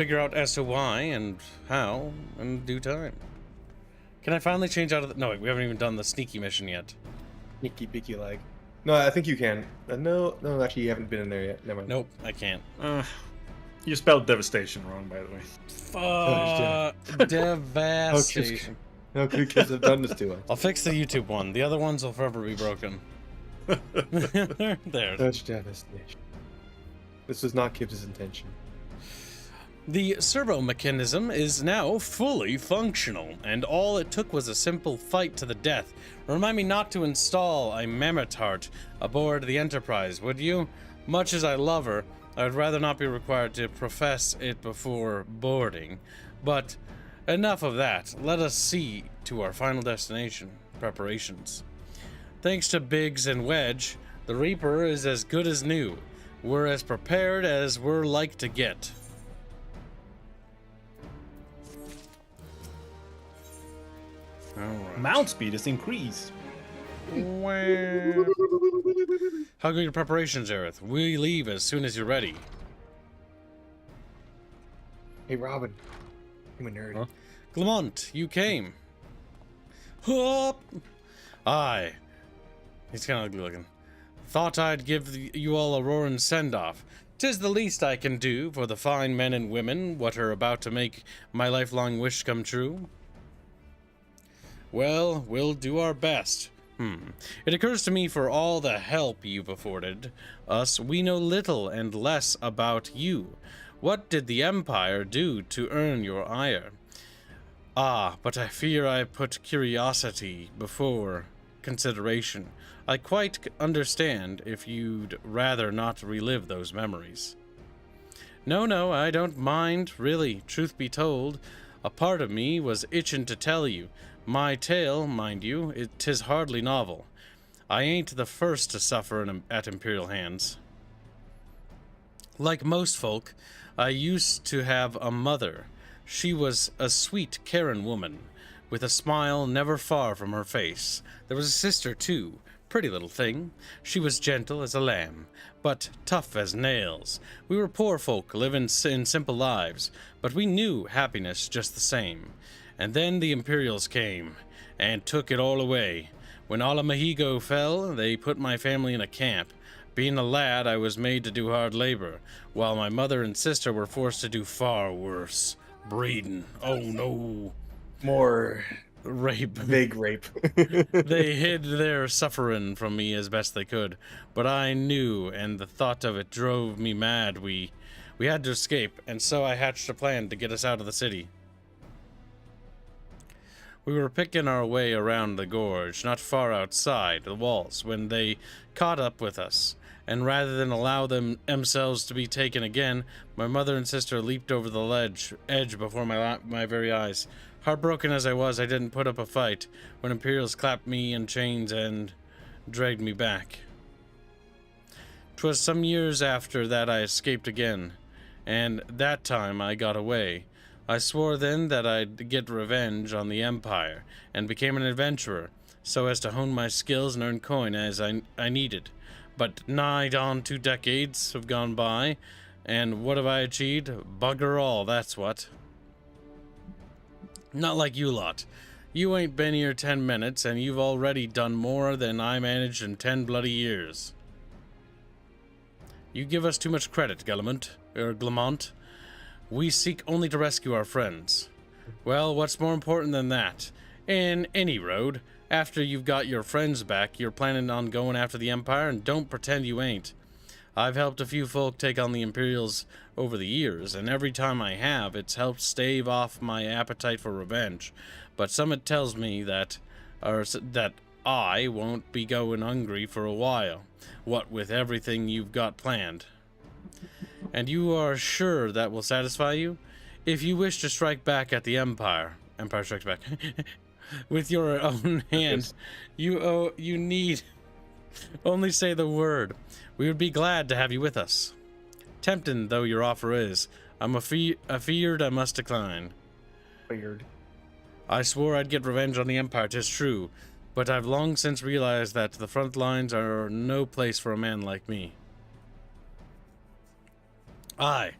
figure out as to why and how in due time. Can I finally change out of the... No, wait, we haven't even done the sneaky mission yet. Sneaky Bicky leg. No, I think you can. No, actually, you haven't been in there yet. Never mind. Nope, I can't. You spelled devastation wrong, by the way. Devastation. No, because I've done this to us. I'll fix the YouTube one. The other ones will forever be broken. There. Such devastation. This was not Kibbs' intention. The servo mechanism is now fully functional, and all it took was a simple fight to the death. Remind me not to install a mammoth heart aboard the Enterprise, would you? Much as I love her, I would rather not be required to profess it before boarding. But enough of that. Let us see to our final destination preparations. Thanks to Biggs and Wedge, the Reaper is as good as new. We're as prepared as we're like to get. Alright. Mount speed is increased. Wow. How go your preparations, Aerith? We leave as soon as you're ready. Hey, Robin. I'm a nerd. Huh? Clement, you came. Hup! Aye. He's kind of ugly looking. Thought I'd give you all a roaring send-off. 'Tis the least I can do for the fine men and women what are about to make my lifelong wish come true. Well, we'll do our best. It occurs to me for all the help you've afforded us, we know little and less about you. What did the Empire do to earn your ire? Ah, but I fear I put curiosity before consideration. I quite understand if you'd rather not relive those memories. No, I don't mind, really. Truth be told, a part of me was itching to tell you. My tale, mind you, 'tis hardly novel. I ain't the first to suffer at Imperial hands. Like most folk, I used to have a mother. She was a sweet, caring woman, with a smile never far from her face. There was a sister, too, pretty little thing. She was gentle as a lamb, but tough as nails. We were poor folk living in simple lives, but we knew happiness just the same. And then the Imperials came, and took it all away. When Ala Mahigo fell, they put my family in a camp. Being a lad, I was made to do hard labor, while my mother and sister were forced to do far worse. Breeding. Oh no. More rape. Big rape. They hid their suffering from me as best they could, but I knew, and the thought of it drove me mad. We had to escape, and so I hatched a plan to get us out of the city. We were picking our way around the gorge, not far outside the walls, when they caught up with us. And rather than allow themselves to be taken again, my mother and sister leaped over the edge before my very eyes. Heartbroken as I was, I didn't put up a fight when Imperials clapped me in chains and dragged me back. 'Twas some years after that I escaped again, and that time I got away. I swore then that I'd get revenge on the Empire, and became an adventurer, so as to hone my skills and earn coin as I needed. But nigh on 2 decades have gone by, and what have I achieved? Bugger all, that's what. Not like you lot. You ain't been here 10 minutes, and you've already done more than I managed in 10 bloody years. You give us too much credit, Glamont. We seek only to rescue our friends. Well, what's more important than that? In any road, after you've got your friends back, you're planning on going after the Empire, and don't pretend you ain't. I've helped a few folk take on the Imperials over the years, and every time I have, it's helped stave off my appetite for revenge. But something tells me that I won't be going hungry for a while, what with everything you've got planned. And you are sure that will satisfy you? If you wish to strike back at the Empire Strikes Back, with your own hand, you need only say the word. We would be glad to have you with us. Tempting though your offer is, I'm afeared I must decline. Weird. I swore I'd get revenge on the Empire, 'tis true, but I've long since realized that the front lines are no place for a man like me. Aye,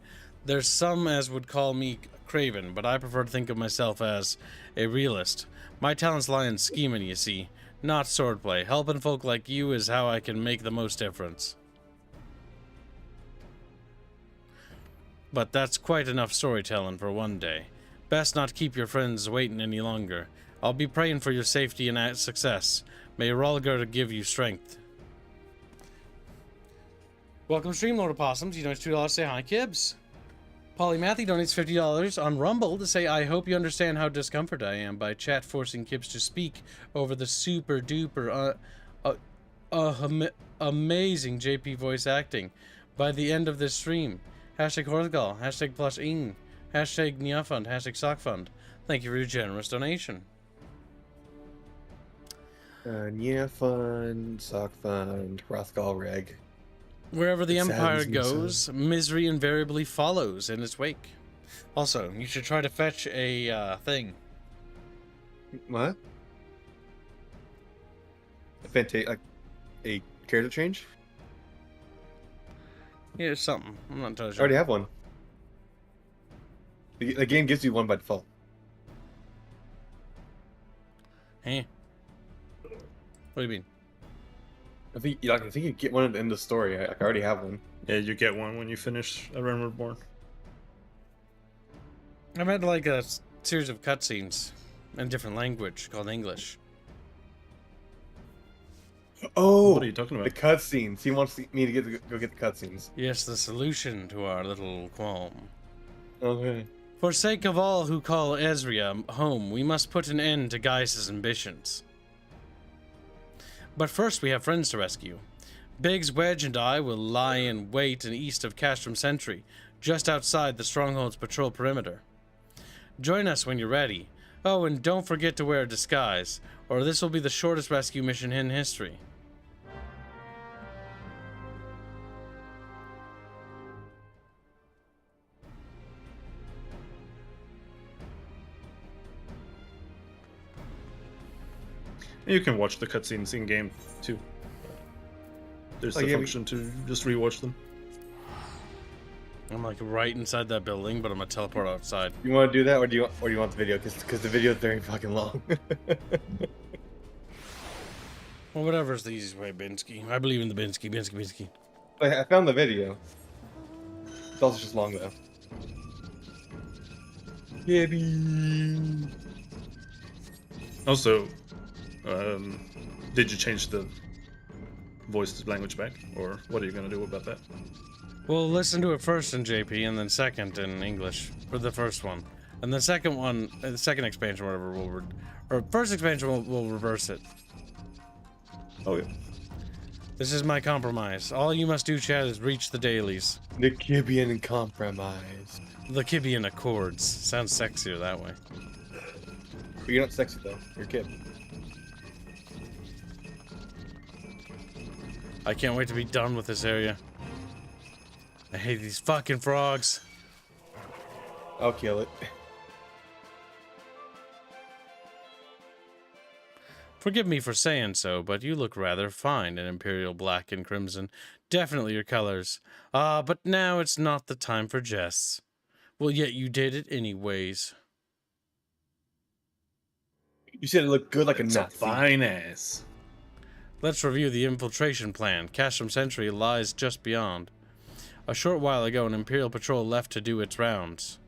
There's some as would call me craven, but I prefer to think of myself as a realist. My talents lie in scheming, you see, not swordplay. Helping folk like you is how I can make the most difference. But that's quite enough storytelling for one day. Best not keep your friends waiting any longer. I'll be praying for your safety and success. May Rolgar give you strength. Welcome, Streamlord Opossums. You donate $2 to say hi, Kibs. Polly Matthew donates $50 on Rumble to say, I hope you understand how discomfort I am by chat forcing Kibs to speak over the super duper amazing JP voice acting. By the end of this stream, hashtag Horthgal, hashtag Plush Ing, hashtag Niafund, hashtag Sockfund. Thank you for your generous donation. Niafund, Sockfund, Rothgal Reg. Wherever the Empire goes, misery invariably follows in its wake. Also, you should try to fetch a thing. What? Like a character change? Yeah, something. I'm not entirely I sure. already have one. The game gives you one by default. Hey. What do you mean? I think you get one at the end of the story. I already have one. Yeah, you get one when you finish A Realm Reborn. I've had like a series of cutscenes in a different language called English. Oh, What are you talking about? the cutscenes. He wants me to go get the cutscenes. Yes, the solution to our little qualm. Okay. For sake of all who call Ezria home, we must put an end to Gaius' ambitions. But first we have friends to rescue. Biggs, Wedge, and I will lie in wait in east of Castrum Sentry, just outside the Stronghold's patrol perimeter. Join us when you're ready. Oh, and don't forget to wear a disguise, or this will be the shortest rescue mission in history. You can watch the cutscenes in game too. There's the function to just rewatch them. I'm like right inside that building, but I'm gonna teleport outside. You want to do that, or do you want the video? Because the video is very fucking long. Well, whatever's the easiest way, Binsky. I believe in the Binsky. I found the video. It's also just long though. Gibby. Also, did you change the voice language back, or what are you gonna do about that? We'll listen to it first in JP, and then second in English for the first one, and the second one, the second expansion, whatever, or first expansion, we'll reverse it. Oh yeah. This is my compromise. All you must do, Chad, is reach the dailies. The Kibian compromise. The Kibian Accords. Sounds sexier that way. But you're not sexy though. You're a kid. I can't wait to be done with this area. I hate these fucking frogs. I'll kill it. Forgive me for saying so, but you look rather fine in Imperial Black and Crimson. Definitely your colors. But now it's not the time for jests. Well, yet you did it anyways. You said it looked good like a It's Nazi. fine ass. Let's review the infiltration plan. Castrum Sentry lies just beyond. A short while ago, an Imperial patrol left to do its rounds.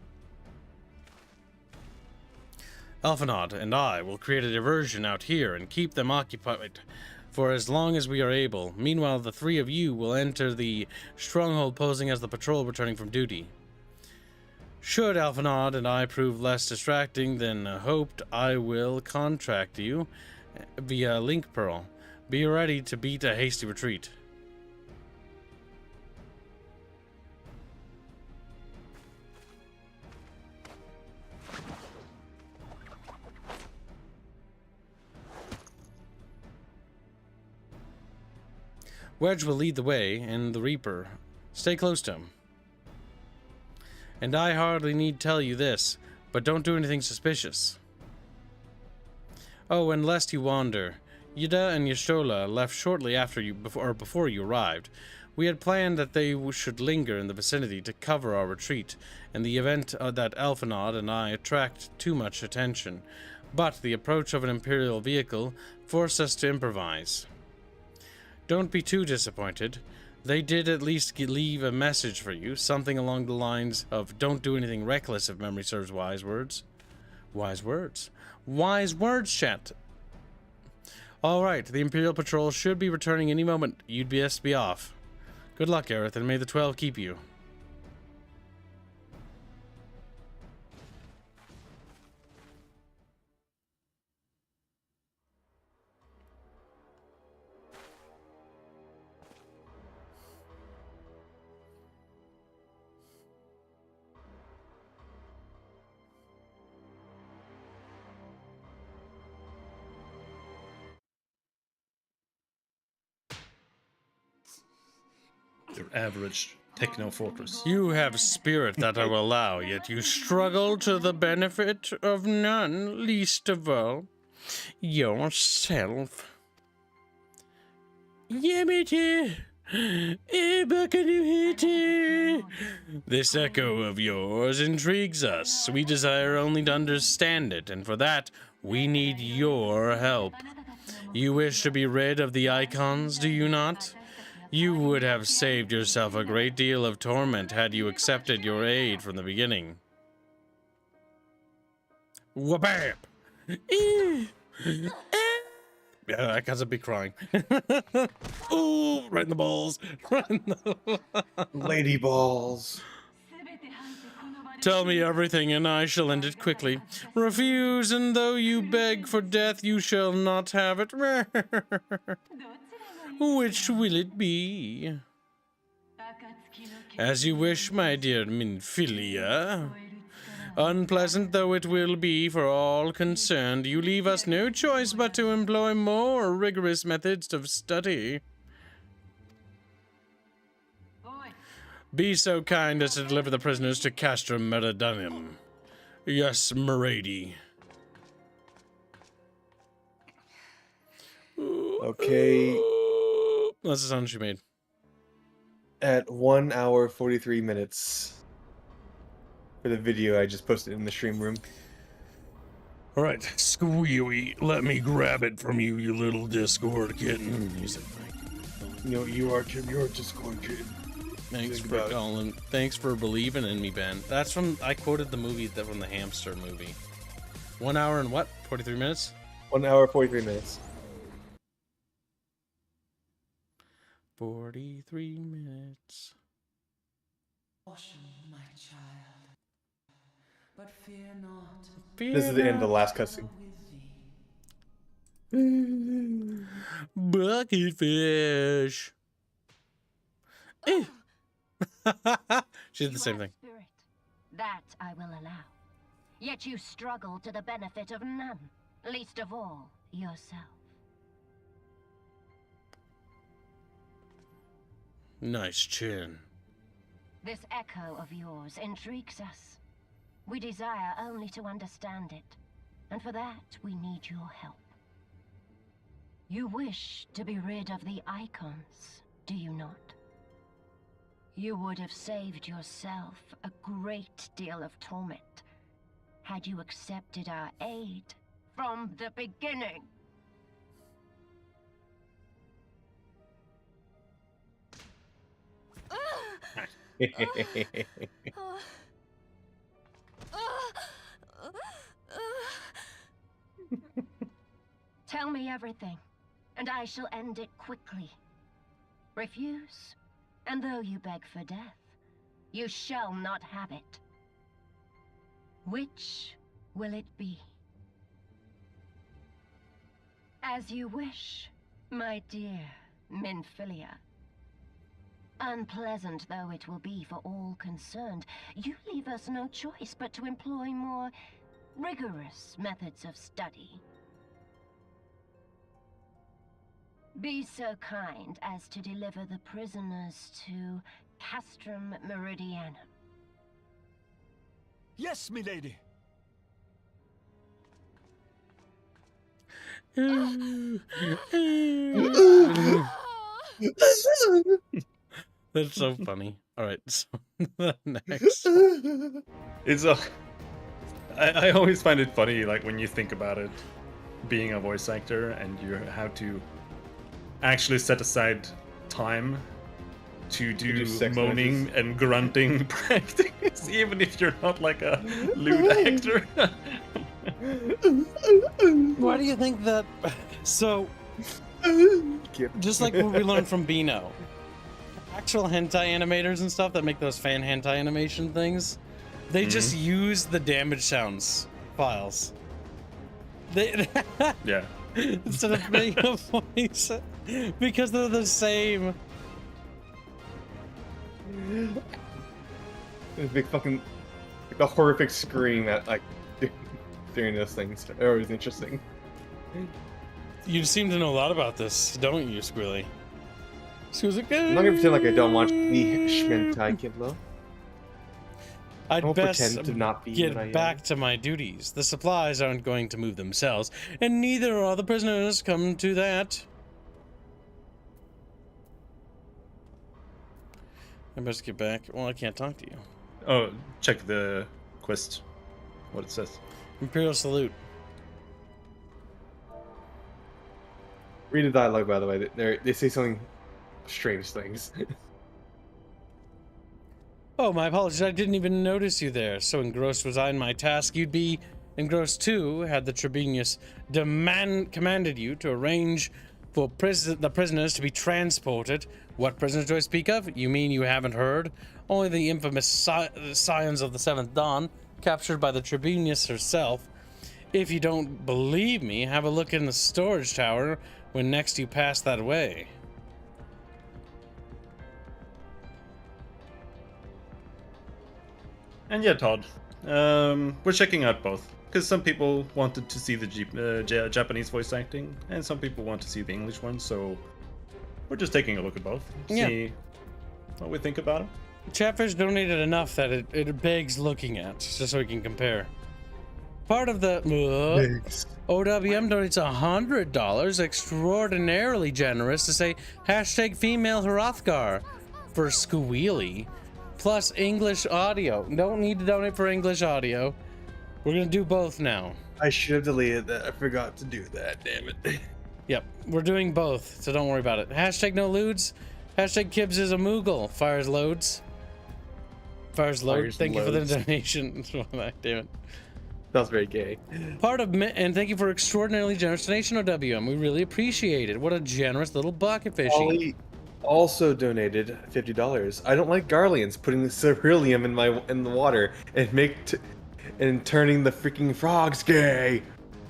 Alphanod and I will create a diversion out here and keep them occupied for as long as we are able. Meanwhile, the three of you will enter the stronghold posing as the patrol returning from duty. Should Alphanod and I prove less distracting than hoped, I will contract you via Link Pearl. Be ready to beat a hasty retreat. Wedge will lead the way, and the Reaper. Stay close to him. And I hardly need tell you this, but don't do anything suspicious. Oh, and lest you wander, Yida and Yashola left shortly after you before you arrived. We had planned that they should linger in the vicinity to cover our retreat, in the event that Alphanod and I attract too much attention, but the approach of an Imperial vehicle forced us to improvise. Don't be too disappointed. They did at least leave a message for you, something along the lines of "Don't do anything reckless if memory serves wise words." Wise words. Wise words, chat. Alright, the Imperial Patrol should be returning any moment. You'd best be off. Good luck, Aerith, and may the 12 keep you. Your average techno fortress. You have spirit that I will allow, yet you struggle to the benefit of none, least of all yourself. This echo of yours intrigues us. We desire only to understand it, and for that, we need your help. You wish to be rid of the icons, do you not? You would have saved yourself a great deal of torment had you accepted your aid from the beginning. Wabam! Yeah, that guy's a big crying. Ooh, right in the balls. Right in the... Lady balls. Tell me everything, and I shall end it quickly. Refuse, and though you beg for death, you shall not have it. Which will it be? As you wish, my dear Minfilia. Unpleasant though it will be for all concerned, you leave us no choice but to employ more rigorous methods of study. Be so kind as to deliver the prisoners to Castrum Meridianum. Yes, m'lady. Okay. That's the sound she made. At 1 hour 43 minutes for the video I just posted in the stream room. All right, Squealy, let me grab it from you, you little Discord kitten. He's like, No, you're Discord kid. thanks for calling. Thanks for believing in me, Ben. That's from, I quoted the movie from the hamster movie. 1 hour and what? 43 minutes? 1 hour 43 minutes. 43 minutes. Caution, my child, but fear not. This is the end of the last cutscene. Bucket fish. She did the same thing. Spirit. That I will allow. Yet you struggle to the benefit of none, least of all yourself. Nice chin. This echo of yours intrigues us. We desire only to understand it, and for that we need your help. You wish to be rid of the icons, do you not? You would have saved yourself a great deal of torment had you accepted our aid from the beginning. Tell me everything, and I shall end it quickly. Refuse, and though you beg for death, you shall not have it. Which will it be? As you wish, my dear Minfilia. Unpleasant though it will be for all concerned, you leave us no choice but to employ more rigorous methods of study. Be so kind as to deliver the prisoners to Castrum Meridianum. Yes, milady. That's so funny. All right, so the next. It's a. I always find it funny, like when you think about it, being a voice actor and you have to actually set aside time to do sex moaning noises. and grunting practice, even if you're not like a lewd actor. Why do you think that? So, just like what we learned from Beano, actual hentai animators and stuff that make those fan hentai animation things, they just use the damage sounds files. They Yeah. instead of making a voice because they're the same. This big fucking, like a horrific scream at like during those things. They're always interesting. You seem to know a lot about this, don't you, Squilly? Squill's like, I'm not gonna pretend like I don't watch the Shmentai Kidlo. I'd I'll best pretend to not be what I get am. back to my duties. The supplies aren't going to move themselves, and neither are the prisoners. Come to that. I best get back. Well, I can't talk to you. Oh, check the quest. What it says. Imperial salute. Read the dialogue, by the way. They say something strange things. Oh, my apologies. I didn't even notice you there. So engrossed was I in my task, you'd be engrossed too, had the Tribunius commanded you to arrange for the prisoners to be transported. What prisoners do I speak of? You mean you haven't heard? Only the infamous Scions of the Seventh Dawn, captured by the Tribunius herself. If you don't believe me, have a look in the storage tower when next you pass that way. And yeah, Todd, we're checking out both. Because some people wanted to see the Japanese voice acting, and some people want to see the English one, so we're just taking a look at both. Yeah. See what we think about it. Chatfish donated enough that it begs looking at, just so we can compare. Part of the OWM donates $100, extraordinarily generous, to say hashtag female Hrothgar for squealy, plus English audio. Don't need to donate for English audio. We're gonna do both now. I should have deleted that. I forgot to do that. Damn it. Yep, we're doing both, so don't worry about it. Hashtag no lewds. Hashtag Kibbs is a Moogle. Fires loads. Fires load. Fires Thank you for the loads. donation. Damn it. That was very gay. Part of and thank you for extraordinarily generous donation, OWM. We really appreciate it. What a generous little bucket fishy. Ollie also donated $50. I don't like Garleans putting the ceruleum in the water and turning the freaking frogs gay.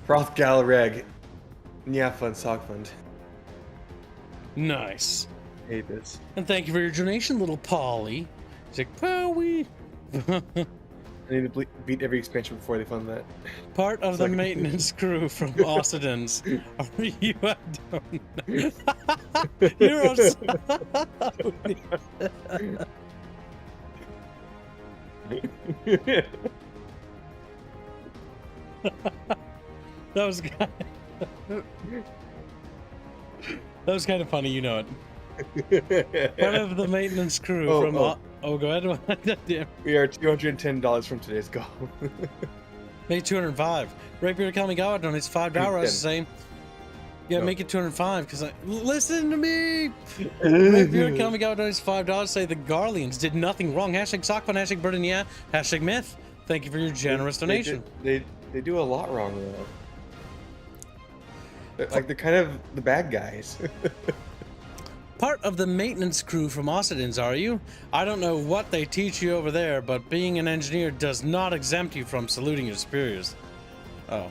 Frothgalreg. Yeah, fun sock fund. Nice. Hate this. And thank you for your donation, little Polly. He's like, Powie. I need to beat every expansion before they fund that. Part of the maintenance crew from Austin's. Are you a donor? You're a That was kind of funny, you know it. Part of the maintenance crew from. Oh, go ahead. Damn. We are $210 from today's goal. Make 205. Rapier Kamigawa donates $5 saying, yeah, No. make it 205 because listen to me. Rapier Kamigawa donates $5 say the Garleans did nothing wrong. Hashtag Sockfun, hashtag Burden, yeah. Hashtag Myth. Thank you for your generous donation. They do a lot wrong though. They're kind of the bad guys. Part of the maintenance crew from Austin's, are you? I don't know what they teach you over there, but being an engineer does not exempt you from saluting your superiors. Oh.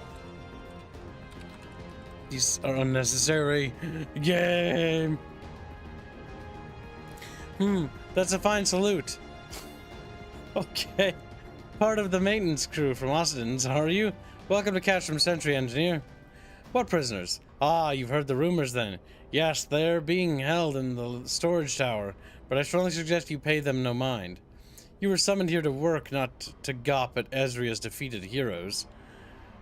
These are unnecessary. Game. That's a fine salute. Okay. Part of the maintenance crew from Austin's, are you? Welcome to Castrum Sentry, engineer. What prisoners? Ah, you've heard the rumors then. Yes, they're being held in the storage tower, but I strongly suggest you pay them no mind. You were summoned here to work, not to gawp at Ezria's defeated heroes.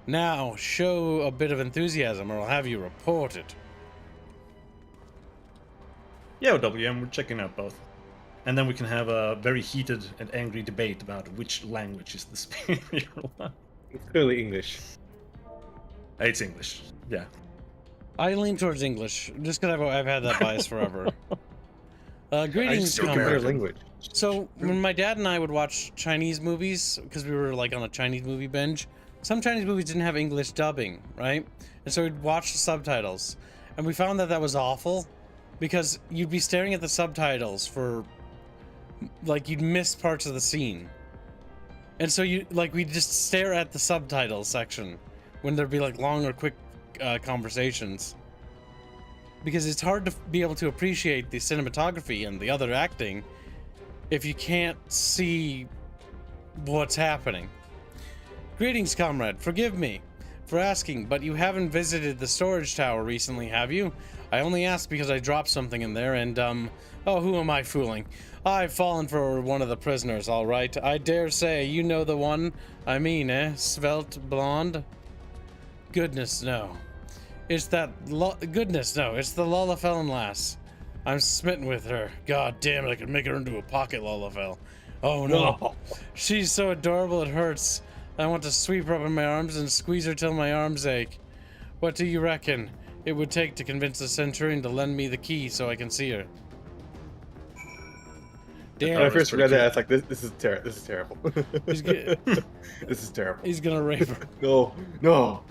Now, show a bit of enthusiasm, or I'll have you reported. Yeah, OWM, we're checking out both. and then we can have a very heated and angry debate about which language is the superior one. It's clearly English. It's English, yeah. I lean towards English, just because I've had that bias forever. Greetings, Still comrade. better language. So, when my dad and I would watch Chinese movies, because we were like on a Chinese movie binge, some Chinese movies didn't have English dubbing, right? And so we'd watch the subtitles. And we found that that was awful, because you'd be staring at the subtitles for, like, you'd miss parts of the scene. And so we'd just stare at the subtitles section when there'd be like long or quick conversations. Because it's hard to be able to appreciate the cinematography and the other acting if you can't see what's happening. Greetings, comrade. Forgive me for asking, but you haven't visited the storage tower recently, have you? I only asked because I dropped something in there and, oh, who am I fooling? I've fallen for one of the prisoners, all right. I dare say you know the one I mean, eh? Svelte blonde? Goodness, no. It's that goodness, no. It's the Lullafellan lass. I'm smitten with her. God damn it, I could make her into a pocket Lullafell. Oh no. She's so adorable it hurts. I want to sweep her up in my arms and squeeze her till my arms ache. What do you reckon it would take to convince the Centurion to lend me the key so I can see her? Damn. When I first read that, I was like, this is terrible. He's good. This is terrible. He's gonna rape her. No.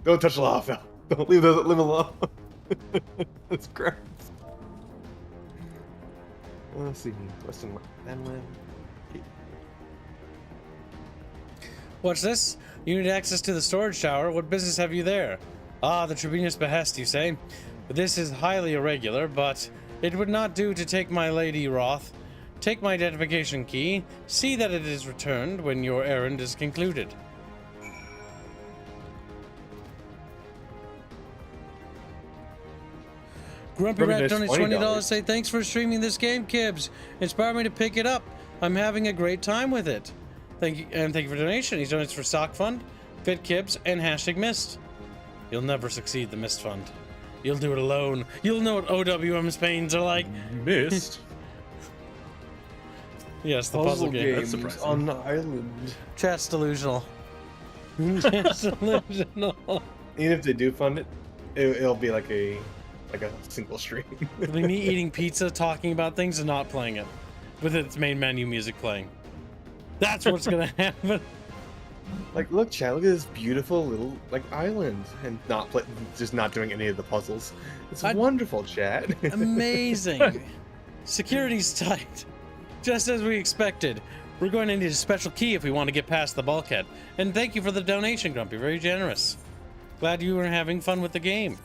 Don't touch Lava. Don't leave him alone. That's gross. Let's see. Western Land. What's this? You need access to the storage tower. What business have you there? Ah, the Tribunus behest, you say? This is highly irregular, but it would not do to take my Lady Roth. Take my identification key. See that it is returned when your errand is concluded. Grumpy Rat donates $20. Say thanks for streaming this game, Kibbs. Inspire me to pick it up. I'm having a great time with it. Thank you for the donation. He donates for Stock Fund, Fit Kibbs, and hashtag Mist. You'll never succeed the Mist Fund. You'll do it alone. You'll know what OWM's pains are like. Mist? Yes, the puzzle game. That's surprising. On the island. Chat's delusional. Chat's delusional. Even if they do fund it, it'll be like a single stream. It'll be me eating pizza, talking about things, and not playing it, with its main menu music playing. That's what's gonna happen. Like, look, chat, look at this beautiful little island, and just not doing any of the puzzles. It's wonderful, chat. Amazing. Security's tight, just as we expected. We're going to need a special key if we want to get past the bulkhead. And thank you for the donation, Grumpy. Very generous. Glad you were having fun with the game.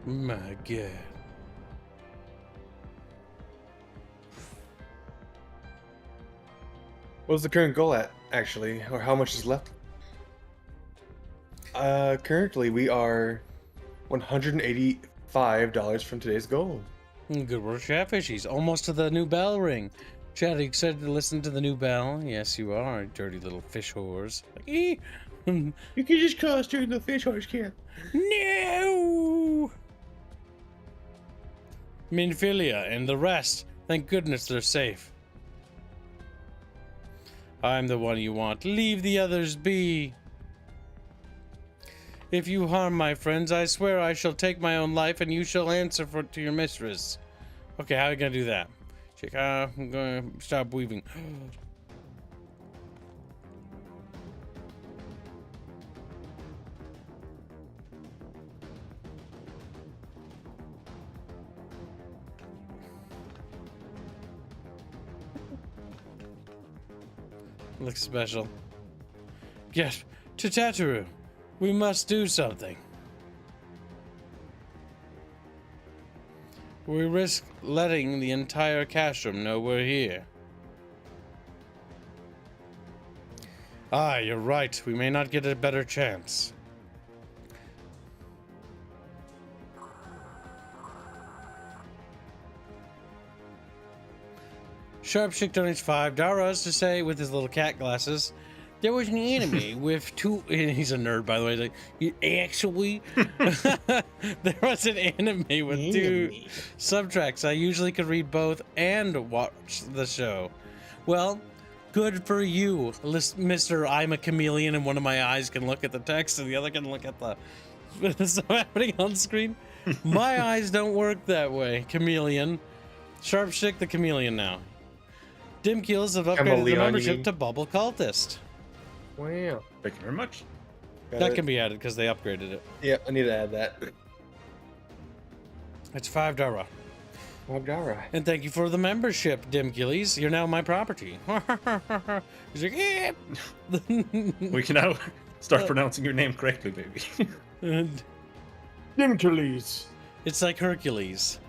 My God. What's the current goal at, actually? Or how much is left? Currently we are $185 from today's goal. Good work, Chatfish. He's almost to the new bell ring. Chad, are you excited to listen to the new bell? Yes, you are, dirty little fish whores. Like, You can just call us during the fish horse camp. No! Minfilia and the rest. Thank goodness they're safe. I'm the one you want. Leave the others be. If you harm my friends, I swear I shall take my own life and you shall answer to your mistress. Okay, how are you gonna do that? Check, I'm gonna stop weaving. Looks special. Get to Tataru. We must do something. We risk letting the entire castrum know we're here. Ah, you're right. We may not get a better chance. Sharpshick donates $5 to say, with his little cat glasses, there was an enemy with two... And he's a nerd, by the way. He's like, actually, there was an enemy with two subtracks. I usually could read both and watch the show. Well, good for you, Mr. I'm a chameleon, and one of my eyes can look at the text and the other can look at the... What's happening on screen? My eyes don't work that way, chameleon. Sharpshick the chameleon now. Dimkeels have upgraded Chameleon, the you membership mean? to Bubble Cultist. Wow. Thank you very much. That can be added because they upgraded it. Yeah, I need to add that. It's $5. Alright. And thank you for the membership, Dimkeelies. You're now my property. He's like, yeah. We can now start pronouncing your name correctly, baby. And Dimkeelies. it's like Hercules.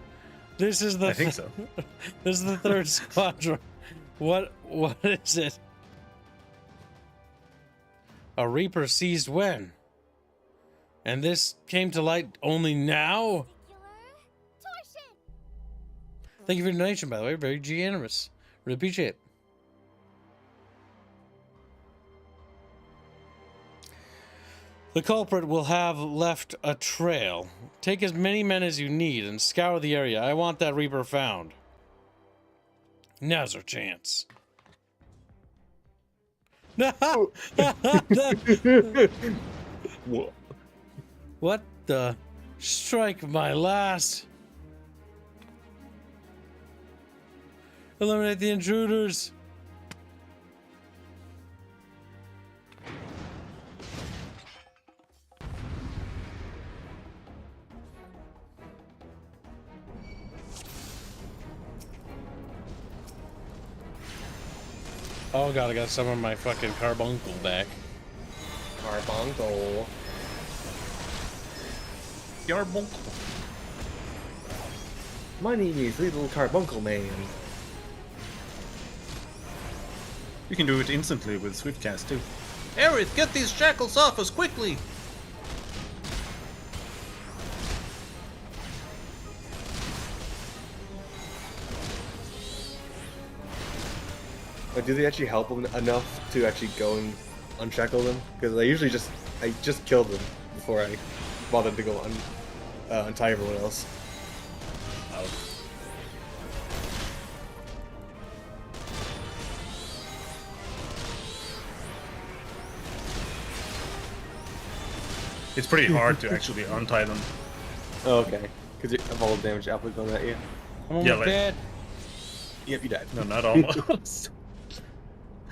This is the I think so. This is the third squadron. What is it? A Reaper seized when? And this came to light only now? Thank you for your donation, by the way. Very generous. Really appreciate it. The culprit will have left a trail. Take as many men as you need and scour the area. I want that Reaper found. Now's our chance. What the? Strike my last. Eliminate the intruders. Oh god, I got some of my fucking carbuncle back. Carbuncle. Carbuncle. My name is Little Carbuncle Man. You can do it instantly with Swiftcast too. Aerith, get these shackles off us quickly! But do they actually help them enough to actually go and unshackle them? Because I usually just kill them before I bother to go untie everyone else. It's pretty hard to actually untie them. Oh, okay. Because of all the damage output going at you. I'm almost Yeah, like- dead. Yep, you died. No, not almost.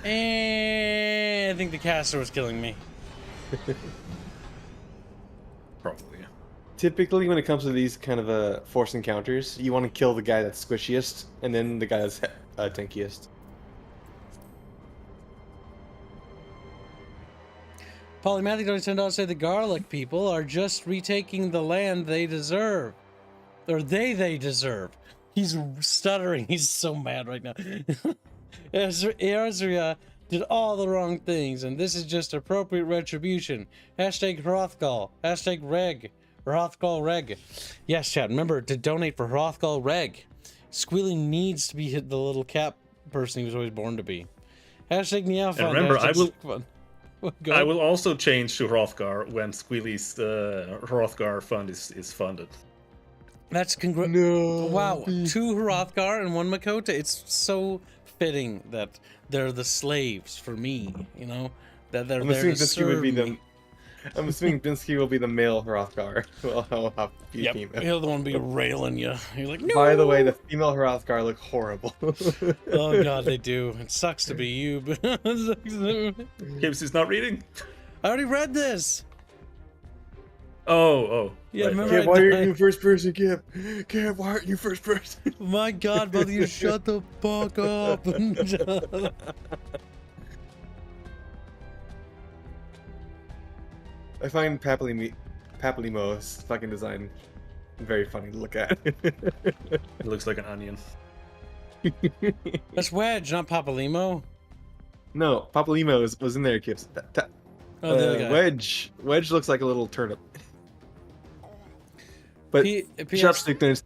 And I think the caster was killing me. Probably. Typically, when it comes to these kind of force encounters, you want to kill the guy that's squishiest, and then the guy that's tankiest. Polymathic $10 say the garlic people are just retaking the land they deserve. Or they deserve. He's stuttering. He's so mad right now. Erzria did all the wrong things, and this is just appropriate retribution. Hashtag Hrothgal. Hashtag Reg. Hrothgal Reg. Yes, chat. Remember to donate for Hrothgal Reg. Squealy needs to be the little cap person he was always born to be. Hashtag Neofund. And remember, I I will also change to Hrothgar when Squealy's Hrothgar fund is funded. That's No. Wow, 2 Hrothgar and 1 Makota. It's so fitting that they're the slaves for me, you know? That they're I'm there assuming to Binsky would serve be me. I'm assuming Binsky will be the male Hrothgar. Well, I'll have to be Yep, female. he'll the one be railing you. You're like, no! By the way, the female Hrothgar look horrible. Oh god, they do. It sucks to be you, but Gibbs is not reading? I already read this! Oh. Yeah, right. remember Kip, why aren't I- you first person, Kip? Kip, why aren't you first person? My god, both of you shut the fuck up! I find Papalimo's fucking design very funny to look at. It looks like an onion. That's Wedge, not Papalimo. No, Papalimo was in there, Kips. Oh, the other guy. Wedge looks like a little turnip. But PS Sharpstick then is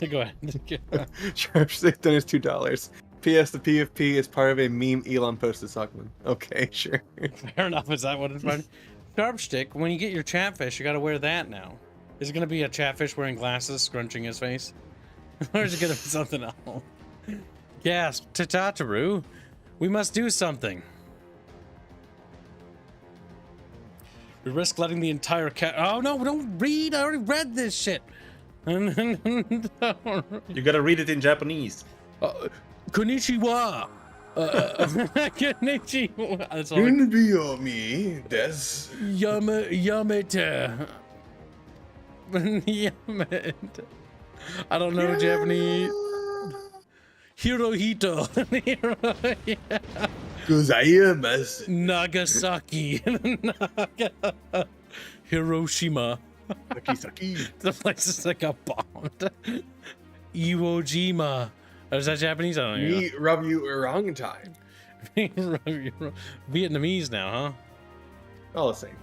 Go ahead. Sharpstick then is $2. P.S. The PFP is part of a meme Elon posted, Sockman. Okay, sure. Fair enough. Is that what it's about? Sharpstick, when you get your chatfish, you gotta wear that now. Is it gonna be a chatfish wearing glasses, scrunching his face? Or is it gonna be something else? Gasp, Tatataru. We must do something. We risk letting the entire cat. Oh no, don't read. I already read this shit. You gotta read it in Japanese. Konnichiwa. Konnichiwa. That's all. Unbiomi des. Yamete. Yamete. I don't know Japanese. Hirohito. Gozaimasu. Nagasaki. Hiroshima. Saki. The place is like a bombed. Iwo Jima. Is that Japanese? I don't know. Me rub you orangutan. Vietnamese now, huh? All the same.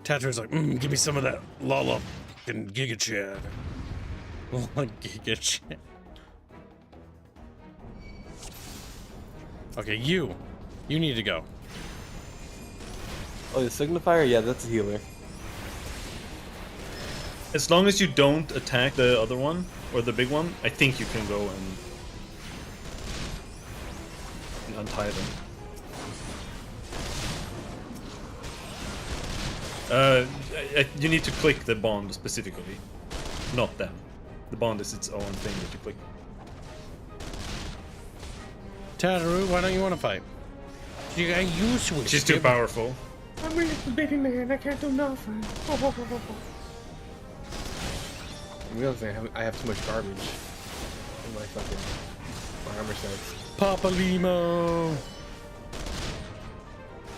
Tatter's like, give me some of that Lala and Giga Chad. Giga Chad. Okay, you need to go. Oh, the signifier? Yeah, that's a healer. As long as you don't attack the other one, or the big one, I think you can go and untie them. You need to click the bond specifically, not them. The bond is its own thing that you click. Tatteru, why don't you want to fight? You got used to it. She's too powerful. I'm a baby man, I can't do nothing. I'm realizing I have too much garbage in my armor sets. Papa Limo.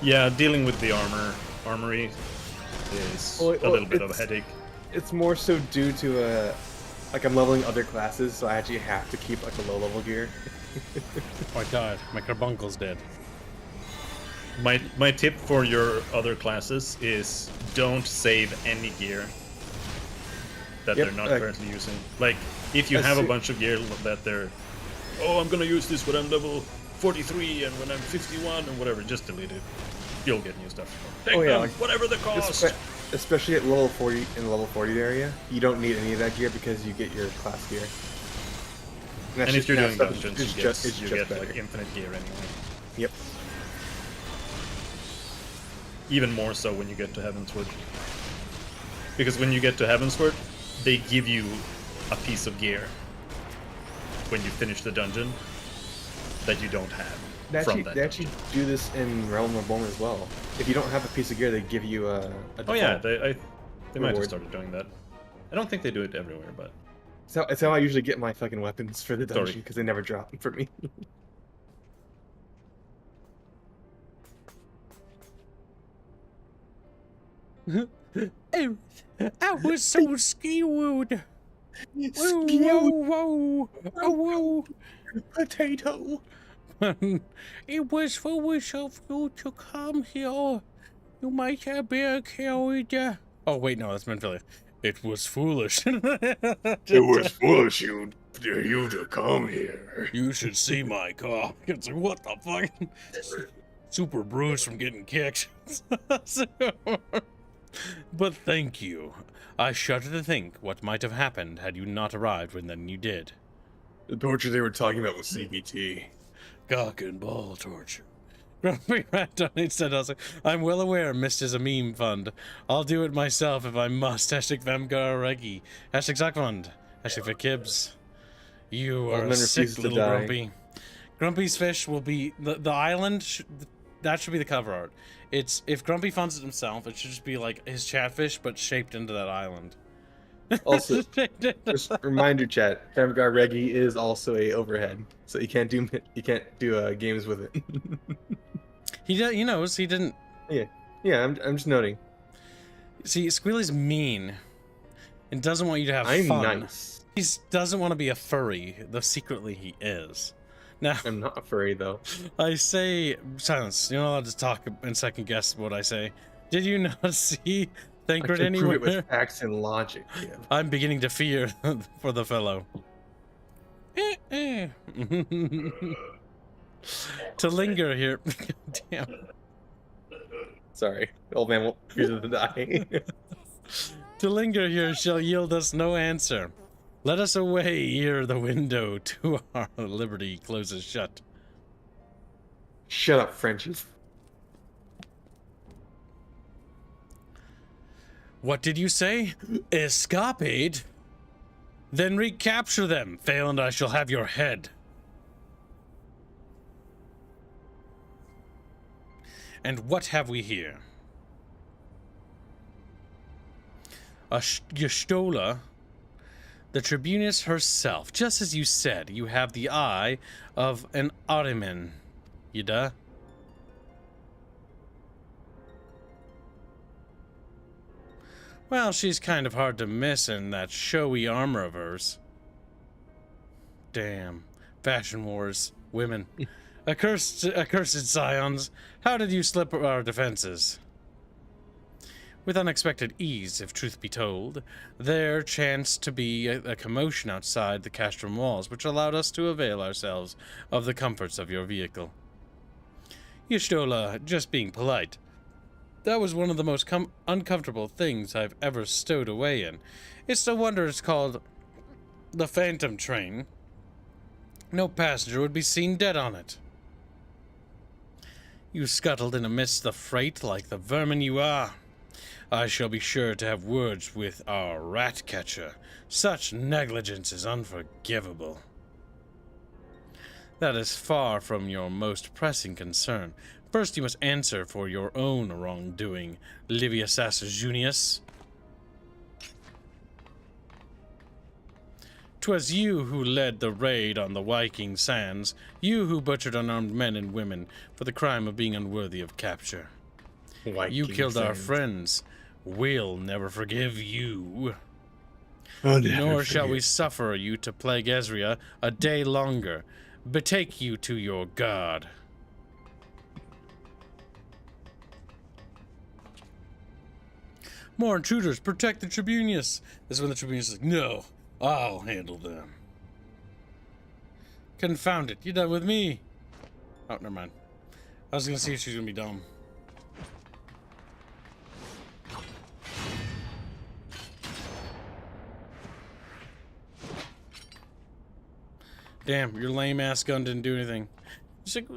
Yeah, dealing with the armory is a little bit of a headache. It's more so due to like I'm leveling other classes, so I actually have to keep like a low level gear. Oh my god, my carbuncle's dead. My tip for your other classes is don't save any gear that they're not currently using. Like, if you have a bunch of gear that they're, oh, I'm gonna use this when I'm level 43 and when I'm 51 and whatever, just delete it. You'll get new stuff. Take them, like, whatever the cost. Especially at level 40 in the level 40 area, you don't need any of that gear because you get your class gear. And if you're doing dungeons, it's you get like infinite gear anyway. Yep. Even more so when you get to Heavensward. Because when you get to Heavensward, they give you a piece of gear when you finish the dungeon that you don't have from that They actually do this in Realm Reborn as well. If you don't have a piece of gear, they give you a oh yeah, they might have reward. started doing that. I don't think they do it everywhere, but... It's how I usually get my fucking weapons for the dungeon, because they never drop them for me. I was so skewed. Whoa. Potato. It was foolish of you to come here. You might have been killed. Oh wait, no, that's Menfilia. It was foolish. It was foolish you to come here. You should see my car. It's like, what the fuck? Super bruised from getting kicked. But thank you. I shudder to think what might have happened had you not arrived when then you did. The torture they were talking about was CBT. Cock and ball torture. Grumpy Rat donates $10. I'm well aware Mist is a meme fund. I'll do it myself if I must. Hashtag Vamgarregi. Hashtag Zuckfund. Hashtag for Kibs. You are a sick little Grumpy. Grumpy's fish will be the island. That should be the cover art. It's if Grumpy funds it himself, it should just be like his chatfish, but shaped into that island. Also, just reminder, chat. Vamgarregi is also a overhead, so you can't do games with it. He knows he didn't Yeah, I'm just noting. See, Squealy's mean and doesn't want you to have I'm fun. nice. He doesn't want to be a furry, though secretly he is. Now, I'm not a furry though. I say silence. You're not allowed to talk and second guess what I say. Did you not see I Thancred can prove it anywhere? with facts and logic. Yeah. I'm beginning to fear for the fellow. To linger here. Damn. Sorry, old man won't refuse to die. To linger here shall yield us no answer. Let us away ere the window to our liberty closes shut. Shut up, Frenchie. What did you say? Escapade? Then recapture them. Fail and I shall have your head. And what have we here? A Gestola, the Tribunus herself. Just as you said, you have the eye of an Ottoman. Yada. Well, she's kind of hard to miss in that showy armor of hers. Damn. Fashion wars. Women. Accursed scions. How did you slip our defenses? With unexpected ease, if truth be told, there chanced to be a commotion outside the castrum walls, which allowed us to avail ourselves of the comforts of your vehicle. Yestola, just being polite. That was one of the most uncomfortable things I've ever stowed away in. It's no wonder it's called the Phantom Train. No passenger would be seen dead on it. You scuttled in amidst the freight like the vermin you are. I shall be sure to have words with our rat catcher. Such negligence is unforgivable. That is far from your most pressing concern. First, you must answer for your own wrongdoing, Livius Junius. 'Twas you who led the raid on the Viking sands, you who butchered unarmed men and women for the crime of being unworthy of capture. You killed our friends. We'll never forgive you. Nor shall we suffer you to plague Ezria a day longer. Betake you to your god. More intruders, protect the Tribunius. This is when the Tribunius is like, no, I'll handle them. Confound it, you done with me. Oh, never mind. I was gonna see if she's gonna be dumb. Damn, your lame ass gun didn't do anything. Just like,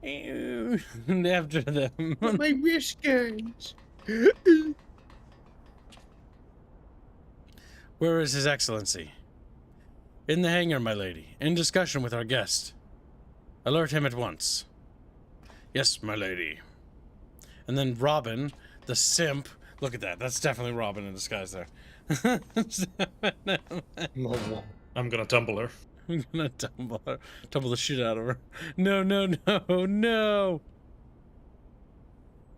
and after them. My wish guns. Where is His Excellency? In the hangar, my lady. In discussion with our guest. Alert him at once. Yes, my lady. And then Robin, the simp. Look at that. That's definitely Robin in disguise there. I'm gonna tumble her. I'm gonna tumble the shit out of her. No, no, no, no.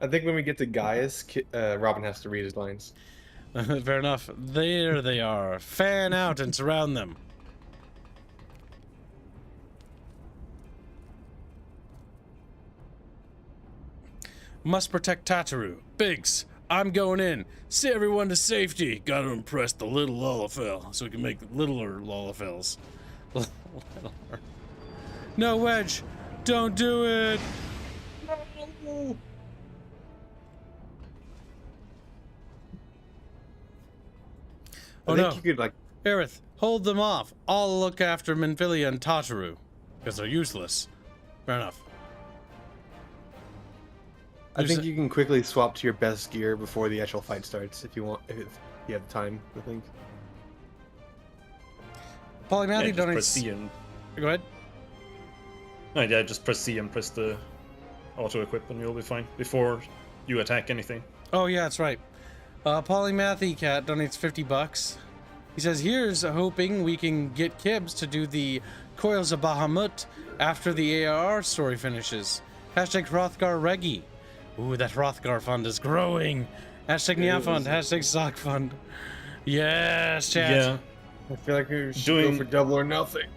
I think when we get to Gaius, Robin has to read his lines. Fair enough. There they are. Fan out and surround them. Must protect Tataru. Biggs, I'm going in. See everyone to safety. Gotta impress the little Lullafell so we can make littler Lullafells. No, Wedge. Don't do it. No. I think you could, like... Aerith, hold them off. I'll look after Minfilia and Tataru. Because they're useless. Fair enough. I think you can quickly swap to your best gear before the actual fight starts, if you want, if you have time, I think. Polymathy Just press donates... C and... Go ahead. No, yeah, just press C and press the auto-equip and you'll be fine. Before you attack anything. Oh, yeah, that's right. Polymathy Cat donates $50. He says, here's hoping we can get Kibbs to do the Coils of Bahamut after the ARR story finishes. Hashtag Hrothgar Reggie. Ooh, that Hrothgar fund is growing. Hashtag Nia fund. Hashtag sock fund. Yes, chat. Yeah. I feel like we should go for double or nothing.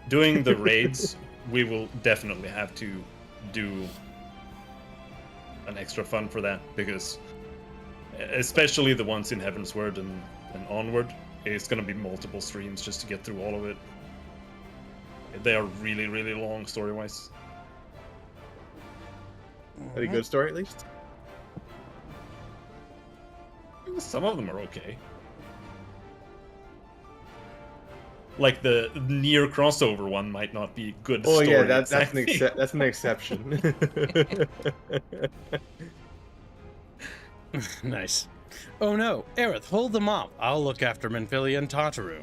Doing the raids, we will definitely have to do an extra fund for that, because especially the ones in Heaven's Word and onward, it's going to be multiple streams just to get through all of it. They are really, really long story-wise. Pretty good story, at least. Some of them are okay. Like the near crossover one might not be good. Oh story yeah, that's exactly. that's an exception. Nice. Oh no, Aerith, hold them up. I'll look after Minfilia and Tataru.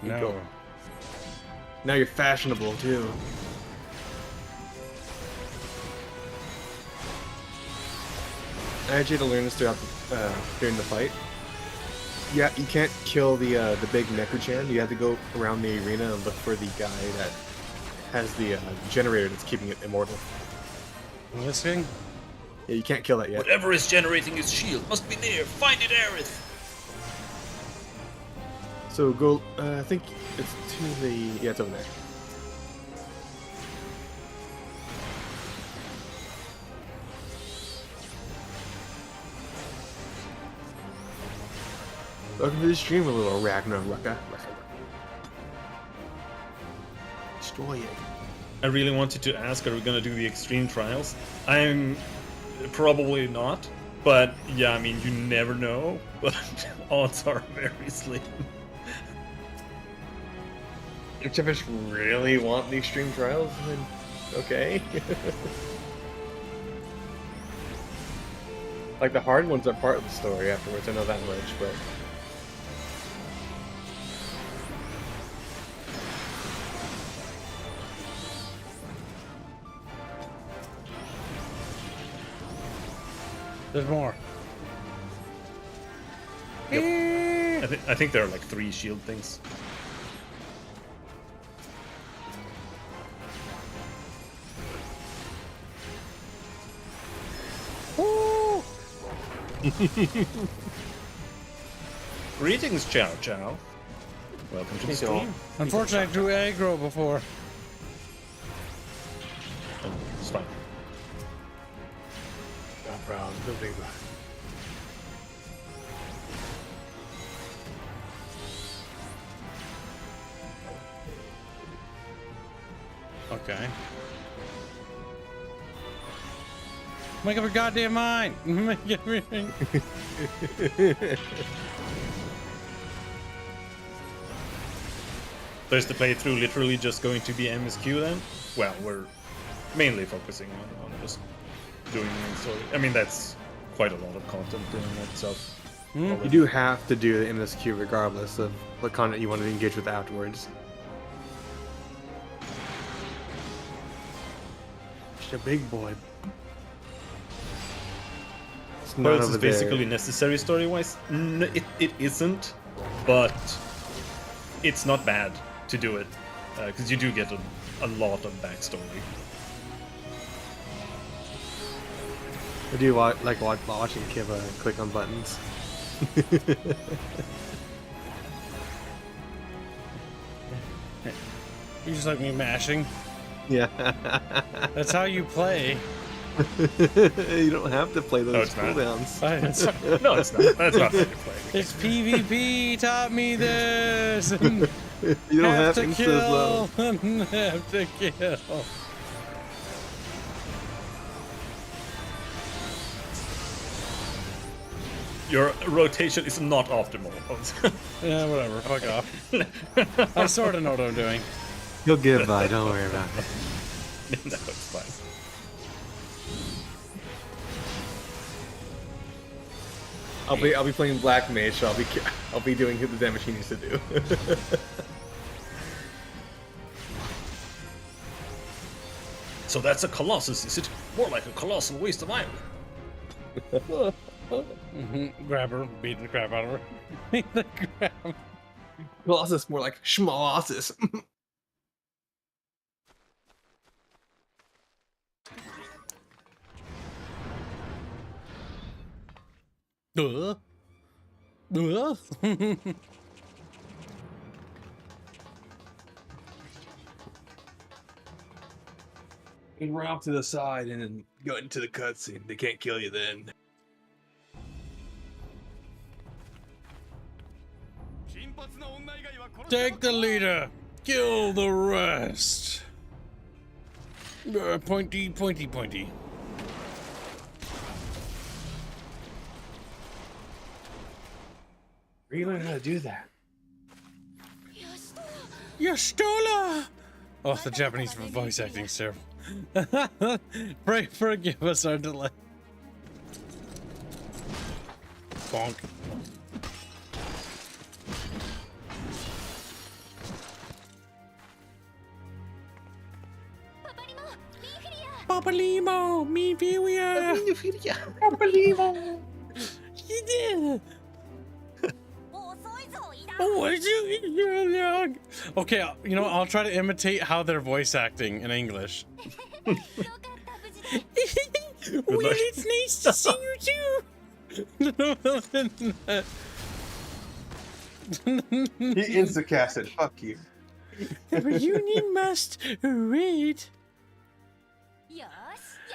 No. Go. Now you're fashionable too. I had you to learn this throughout during the fight. Yeah, you can't kill the big Necrochan. You have to go around the arena and look for the guy that has the generator that's keeping it immortal. Listening? Yeah, you can't kill that yet. Whatever is generating his shield must be there. Find it, Aerith. So go. I think it's to the. Yeah, it's over there. Welcome to the stream, a little Ragnarok. Destroy it. I really wanted to ask, are we gonna do the extreme trials? I'm probably not, but yeah, I mean, you never know. But odds are very slim. If Chatfish really want the extreme trials, then okay. Like the hard ones are part of the story afterwards. I know that much, but. There's more. Yep. I think there are like 3 shield things. Woo! Greetings, Chow Chow. Welcome to the stream. Unfortunately, I drew aggro before. Oh, it's fine. Not proud. No big one. Okay. Make up your goddamn mind. Make everything. There's the playthrough literally just going to be MSQ then? Well, we're mainly focusing on just doing the main story. I mean, that's quite a lot of content in itself. You do have to do the MSQ regardless of what content you want to engage with afterwards. Just a big boy. It's Well, not it's over basically there. necessary story-wise. It isn't, but it's not bad to do it, because you do get a lot of backstory. I do like watching Kiva click on buttons. You just like me mashing. Yeah. That's how you play. You don't have to play No, those it's not. cooldowns. No, it's not. That's not how you play. It's PvP taught me this. You don't have to instas kill. though. Have to kill. Your rotation is not optimal. Yeah, whatever. Fuck off. I sort of know what I'm doing. You'll get by. Don't worry about it. No, it's fine. I'll be playing Black Mage, so I'll be doing the damage he needs to do. So that's a colossus, is it? More like a colossal waste of iron. Grab her, beat the crap out of her. Beat the crap. Colossus, more like schmolossus. You can run off to the side and then go into the cutscene. They can't kill you then. Take the leader. Kill the rest. Pointy, pointy, pointy. Where you learn how to do that? Yastola! Oh, the Japanese voice acting is terrible. Pray forgive us our delay. Bonk. Papa Limo, me Vilia. Papa Limo. He did. Okay, you know, I'll try to imitate how they're voice acting in English. Well, it's nice to see you too. He insta-casted. Fuck you. The reunion must wait.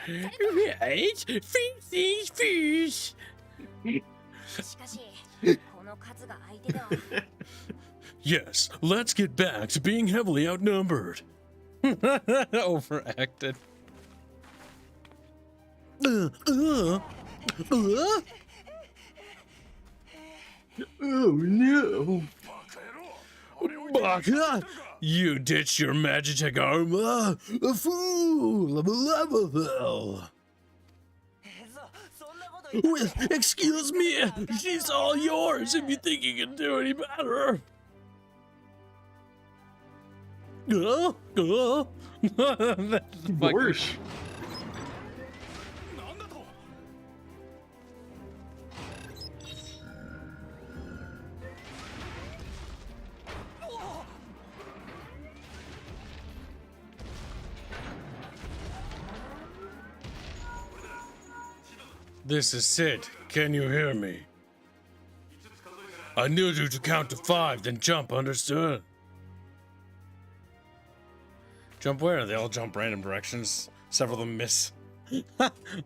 Right? Fix these fish. Yes, let's get back to being heavily outnumbered. Overacted. Oh no. Baka, you ditched your Magitech armor. A fool of a level. Well, excuse me, she's all yours if you think you can do any better. That's Worse. This is Sid. Can you hear me? I need you to count to 5, then jump, understood? Jump where? They all jump random directions. Several of them miss.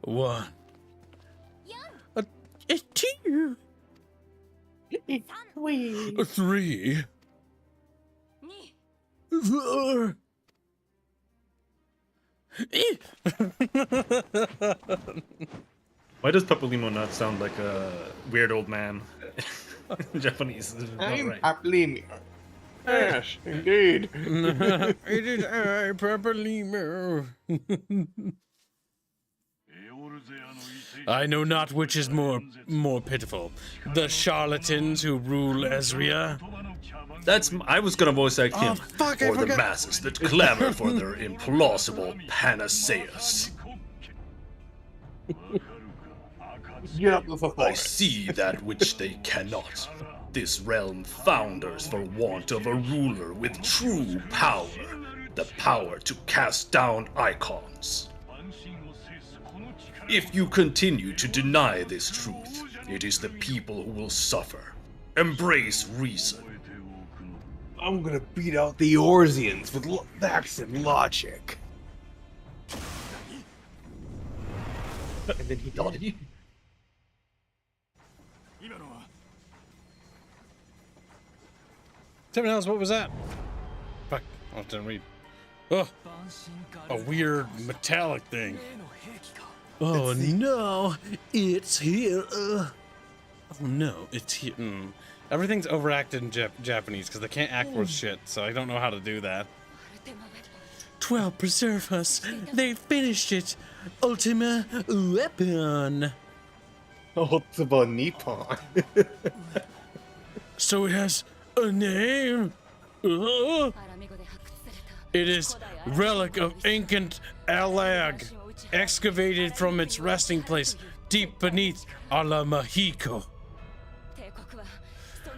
1. 2. 3. 4. Why does Papalimo not sound like a weird old man? Japanese. This is not I'm right. Papalimo. Yes, indeed. It is I, Papa Lemur. I know not which is more pitiful, the charlatans who rule Ezria. I was gonna voice act him. Fuck, I or the forgot. masses that clamor for their implausible panaceas. Get up with a I forest. see that which they cannot. This realm founders for want of a ruler with true power. The power to cast down icons. If you continue to deny this truth, it is the people who will suffer. Embrace reason. I'm gonna beat out the Orzians with facts and logic. And then he died. Someone else, what was that? Fuck, I didn't read. Oh, a weird metallic thing. Oh no, it's here. Oh no, it's here. Everything's overacted in Japanese because they can't act worth shit, so I don't know how to do that. 12 preserve us. They finished it. Ultima weapon. Ultima Nippon. So it has a name. It is relic of ancient Alag, excavated from its resting place deep beneath Alamahiko.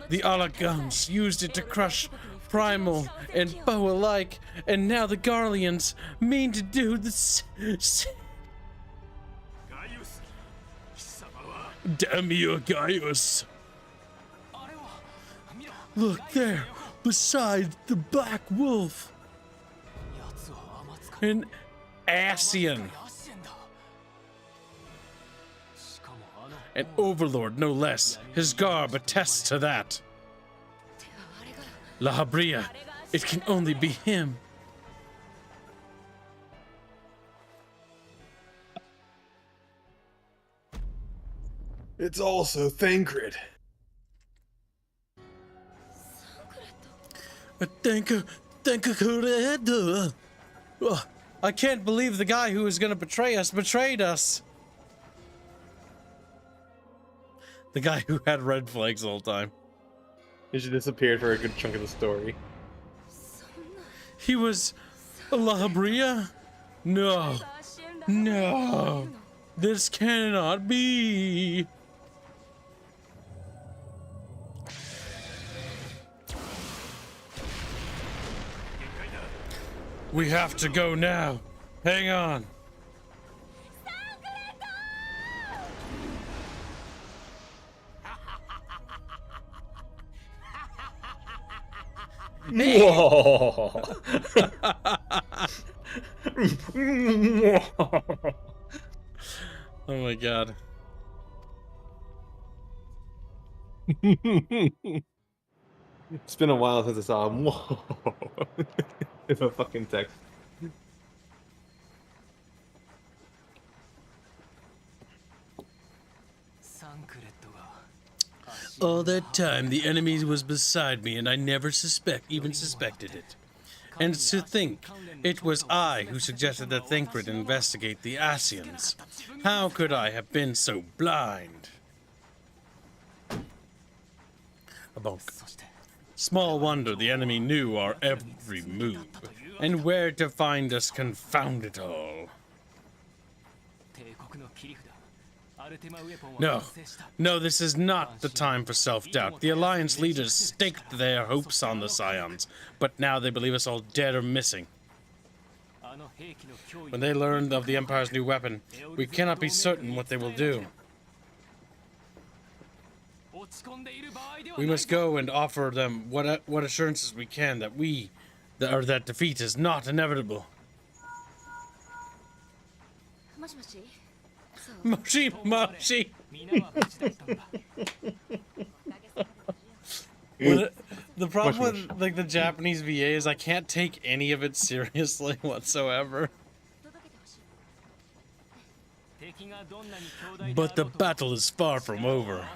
The Alagans used it to crush Primal and Bow alike, and now the Garleans mean to do the Damn you, Gaius! Look there, beside the Black Wolf. An Asian. An overlord, no less. His garb attests to that. La Habria, it can only be him. It's also Thancred. I can't believe the guy who was going to betray us betrayed us. The guy who had red flags the whole time. He just disappeared for a good chunk of the story. He was La Habria? No. No. This cannot be. We have to go now. Hang on. Whoa! Oh my god. It's been a while since I saw him. Whoa. It's a fucking text. All that time, the enemy was beside me, and I never even suspected it. And to think, it was I who suggested that Thancred investigate the Asians. How could I have been so blind? A bonk. Small wonder the enemy knew our every move, and where to find us, confound it all. No, this is not the time for self-doubt. The Alliance leaders staked their hopes on the Scions, but now they believe us all dead or missing. When they learn of the Empire's new weapon, we cannot be certain what they will do. We must go and offer them what assurances we can that defeat is not inevitable. Moshi, Moshi. The problem with like the Japanese VA is I can't take any of it seriously whatsoever. But the battle is far from over.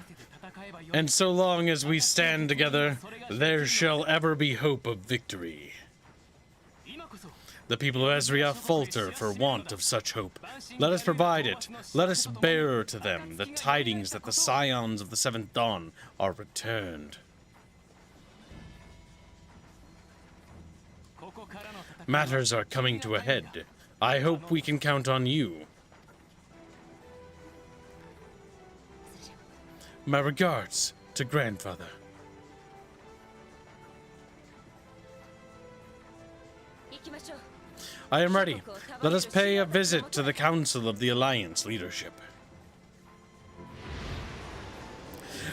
And so long as we stand together, there shall ever be hope of victory. The people of Ezria falter for want of such hope. Let us provide it. Let us bear to them the tidings that the Scions of the Seventh Dawn are returned. Matters are coming to a head. I hope we can count on you. My regards to Grandfather. I am ready. Let us pay a visit to the Council of the Alliance leadership.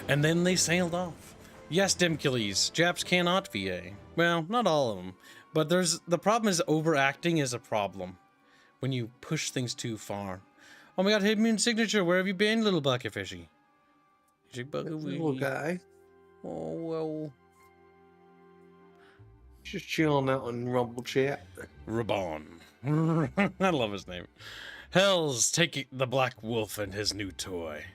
And then they sailed off. Yes, Dimcules, Japs cannot VA. Well, not all of them. But the problem is overacting is a problem. When you push things too far. Oh my god, hidden signature, where have you been, little bucket fishy? Little guy. Oh, well. Just chilling out in Rumble Chat. Rabon. I love his name. Hell's taking the Black Wolf and his new toy.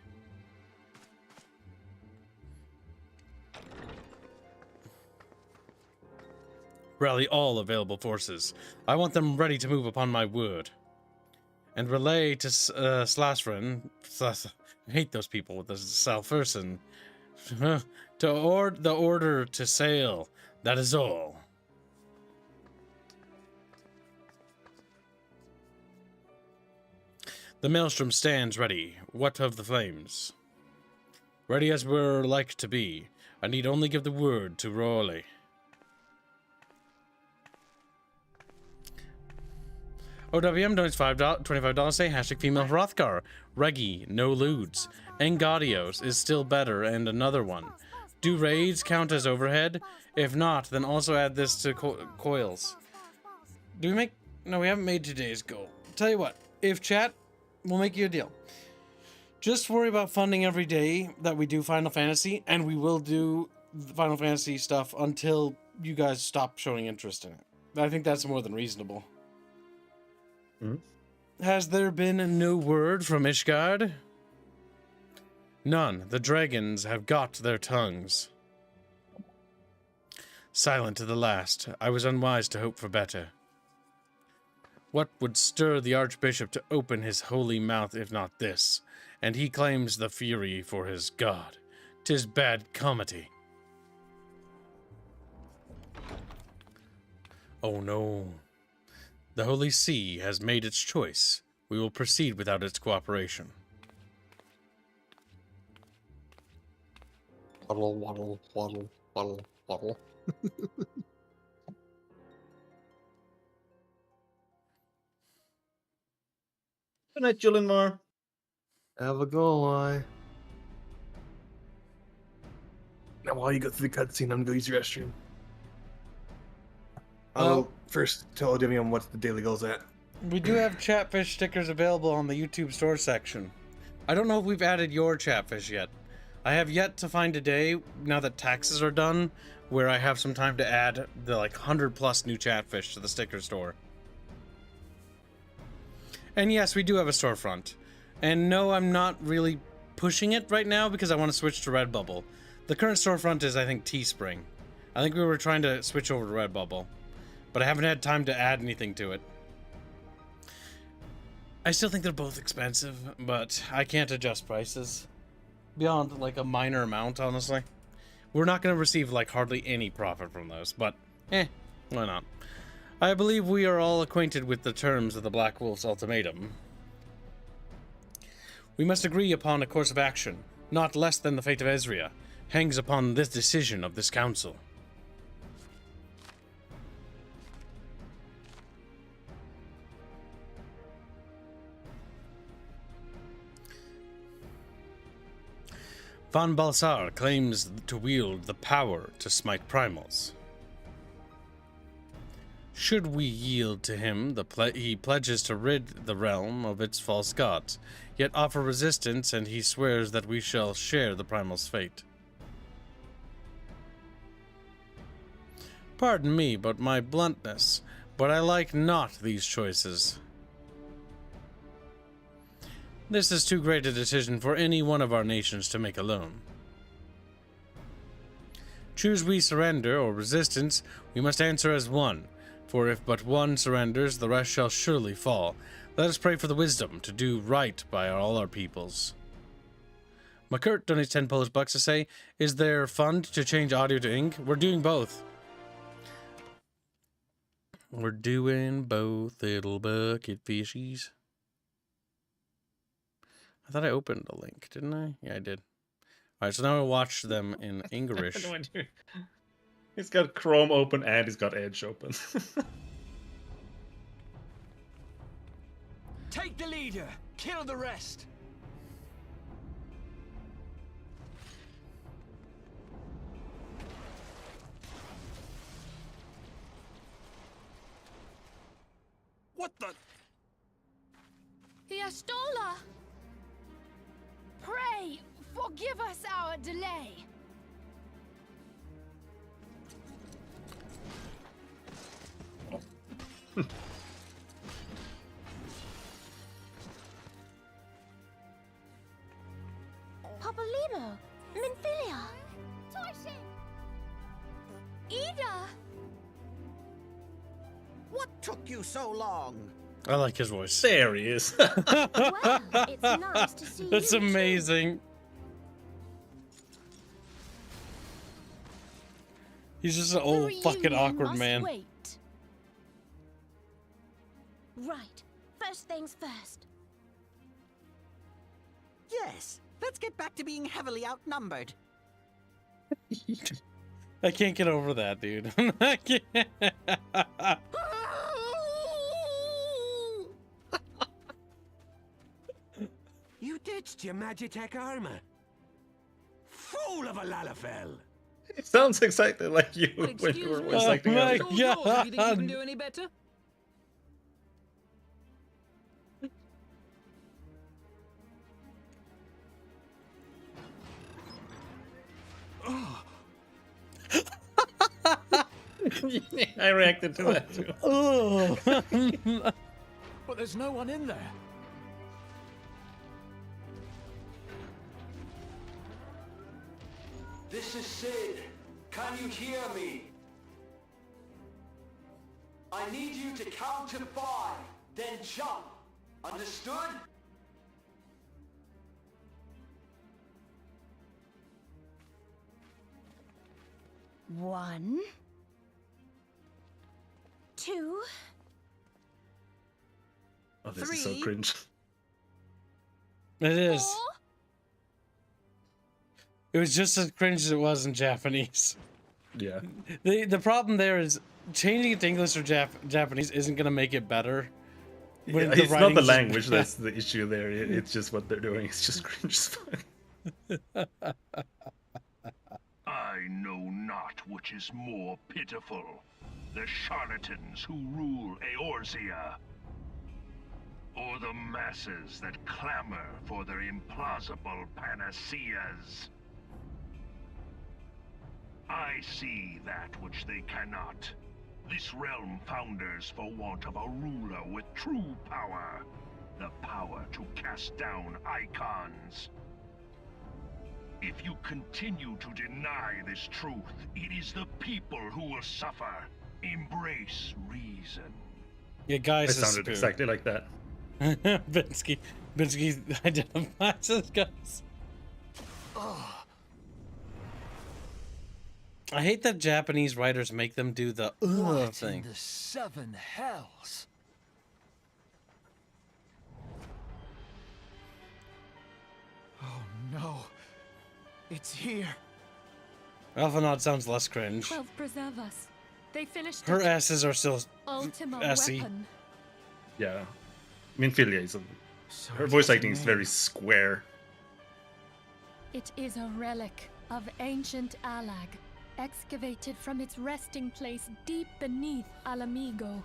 Rally all available forces. I want them ready to move upon my word. And relay to Slasren. I hate those people with the Salferson. The order to sail. That is all. The maelstrom stands ready. What of the flames? Ready as we're like to be. I need only give the word to Rowley. OWM donates $25 say hashtag female Hrothgar. Reggie, no lewds. Engadios is still better and another one. Do raids count as overhead? If not, then also add this to coils. Do we make... No, we haven't made today's goal. Tell you what, if chat, we'll make you a deal. Just worry about funding every day that we do Final Fantasy, and we will do Final Fantasy stuff until you guys stop showing interest in it. I think that's more than reasonable. Has there been no word from Ishgard? None. The dragons have got their tongues. Silent to the last. I was unwise to hope for better. What would stir the Archbishop to open his holy mouth if not this? And he claims the fury for his god. 'Tis bad comedy. Oh no. The Holy See has made its choice. We will proceed without its cooperation. Waddle, waddle, waddle, waddle, waddle. Good night, Julianmar. Have a go, eye. Now, while you go through the cutscene, I'm gonna go use your restroom. I'll first tell WM what the daily goal's at. We do have Chatfish stickers available on the YouTube store section. I don't know if we've added your Chatfish yet. I have yet to find a day, now that taxes are done, where I have some time to add the 100+ new Chatfish to the sticker store. And yes, we do have a storefront. And no, I'm not really pushing it right now because I want to switch to Redbubble. The current storefront is, I think, Teespring. I think we were trying to switch over to Redbubble, but I haven't had time to add anything to it. I still think they're both expensive, but I can't adjust prices beyond a minor amount, honestly. We're not going to receive hardly any profit from those, but why not? I believe we are all acquainted with the terms of the Black Wolf's ultimatum. We must agree upon a course of action, not less than the fate of Ezria hangs upon this decision of this council. Van Balsar claims to wield the power to smite primals. Should we yield to him, he pledges to rid the realm of its false gods, yet offer resistance, and he swears that we shall share the primal's fate. Pardon me, but my bluntness, but I like not these choices. This is too great a decision for any one of our nations to make alone. Choose we surrender or resistance, we must answer as one, for if but one surrenders, the rest shall surely fall. Let us pray for the wisdom to do right by all our peoples. McCurt donates 10 Polish bucks to say, is there fund to change audio to ink? We're doing both. We're doing both, little bucket fishies. I thought I opened a link, didn't I? Yeah, I did. Alright, so now I'll watch them in English. He's got Chrome open and he's got Edge open. Take the leader, kill the rest. What the? The Astola! Pray, forgive us our delay. Papolino, Minfilia, Toyshin, Ida. What took you so long? I like his voice. There he is. Well, it's nice to see That's you. amazing. He's just an old fucking awkward man. Wait. Right. First things first. Let's get back to being heavily outnumbered. I can't get over that, dude. I can't. You ditched your Magitech armor. Fool of a Lalafell. It sounds exactly like you Well, when you were excuse me. voice acting. my earlier. It's all yours if you think you can God. do any better. I reacted to that too. Oh. But there's no one in there. This is Sid. Can you hear me? I need you to count to 5, then jump. Understood? One, two, Oh, this is so 3. cringe. It is. 4. It was just as cringe as it was in Japanese. Yeah. The problem there is changing it to English or Japanese isn't gonna make it better. When It's not the writing's- language that's the issue there. It's just what they're doing. It's just cringe as fuck. I know not which is more pitiful, the charlatans who rule Eorzea, or the masses that clamor for their implausible panaceas. I see that which they cannot. This realm founders for want of a ruler with true power, the power to cast down icons. If you continue to deny this truth, it is the people who will suffer. Embrace reason. Yeah, It guys, sounded exactly like that. Binsky identifies as guys. I hate that Japanese writers make them do the What thing. in the 7 hells? Oh no. It's here. Alphanod sounds less cringe. 12 preserve us. They finished Her it. S's are still Ultima Essie. weapon. Yeah. I mean, Philia is So her it voice has a acting is name. very square. It is a relic of ancient Alag, excavated from its resting place deep beneath Alamigo.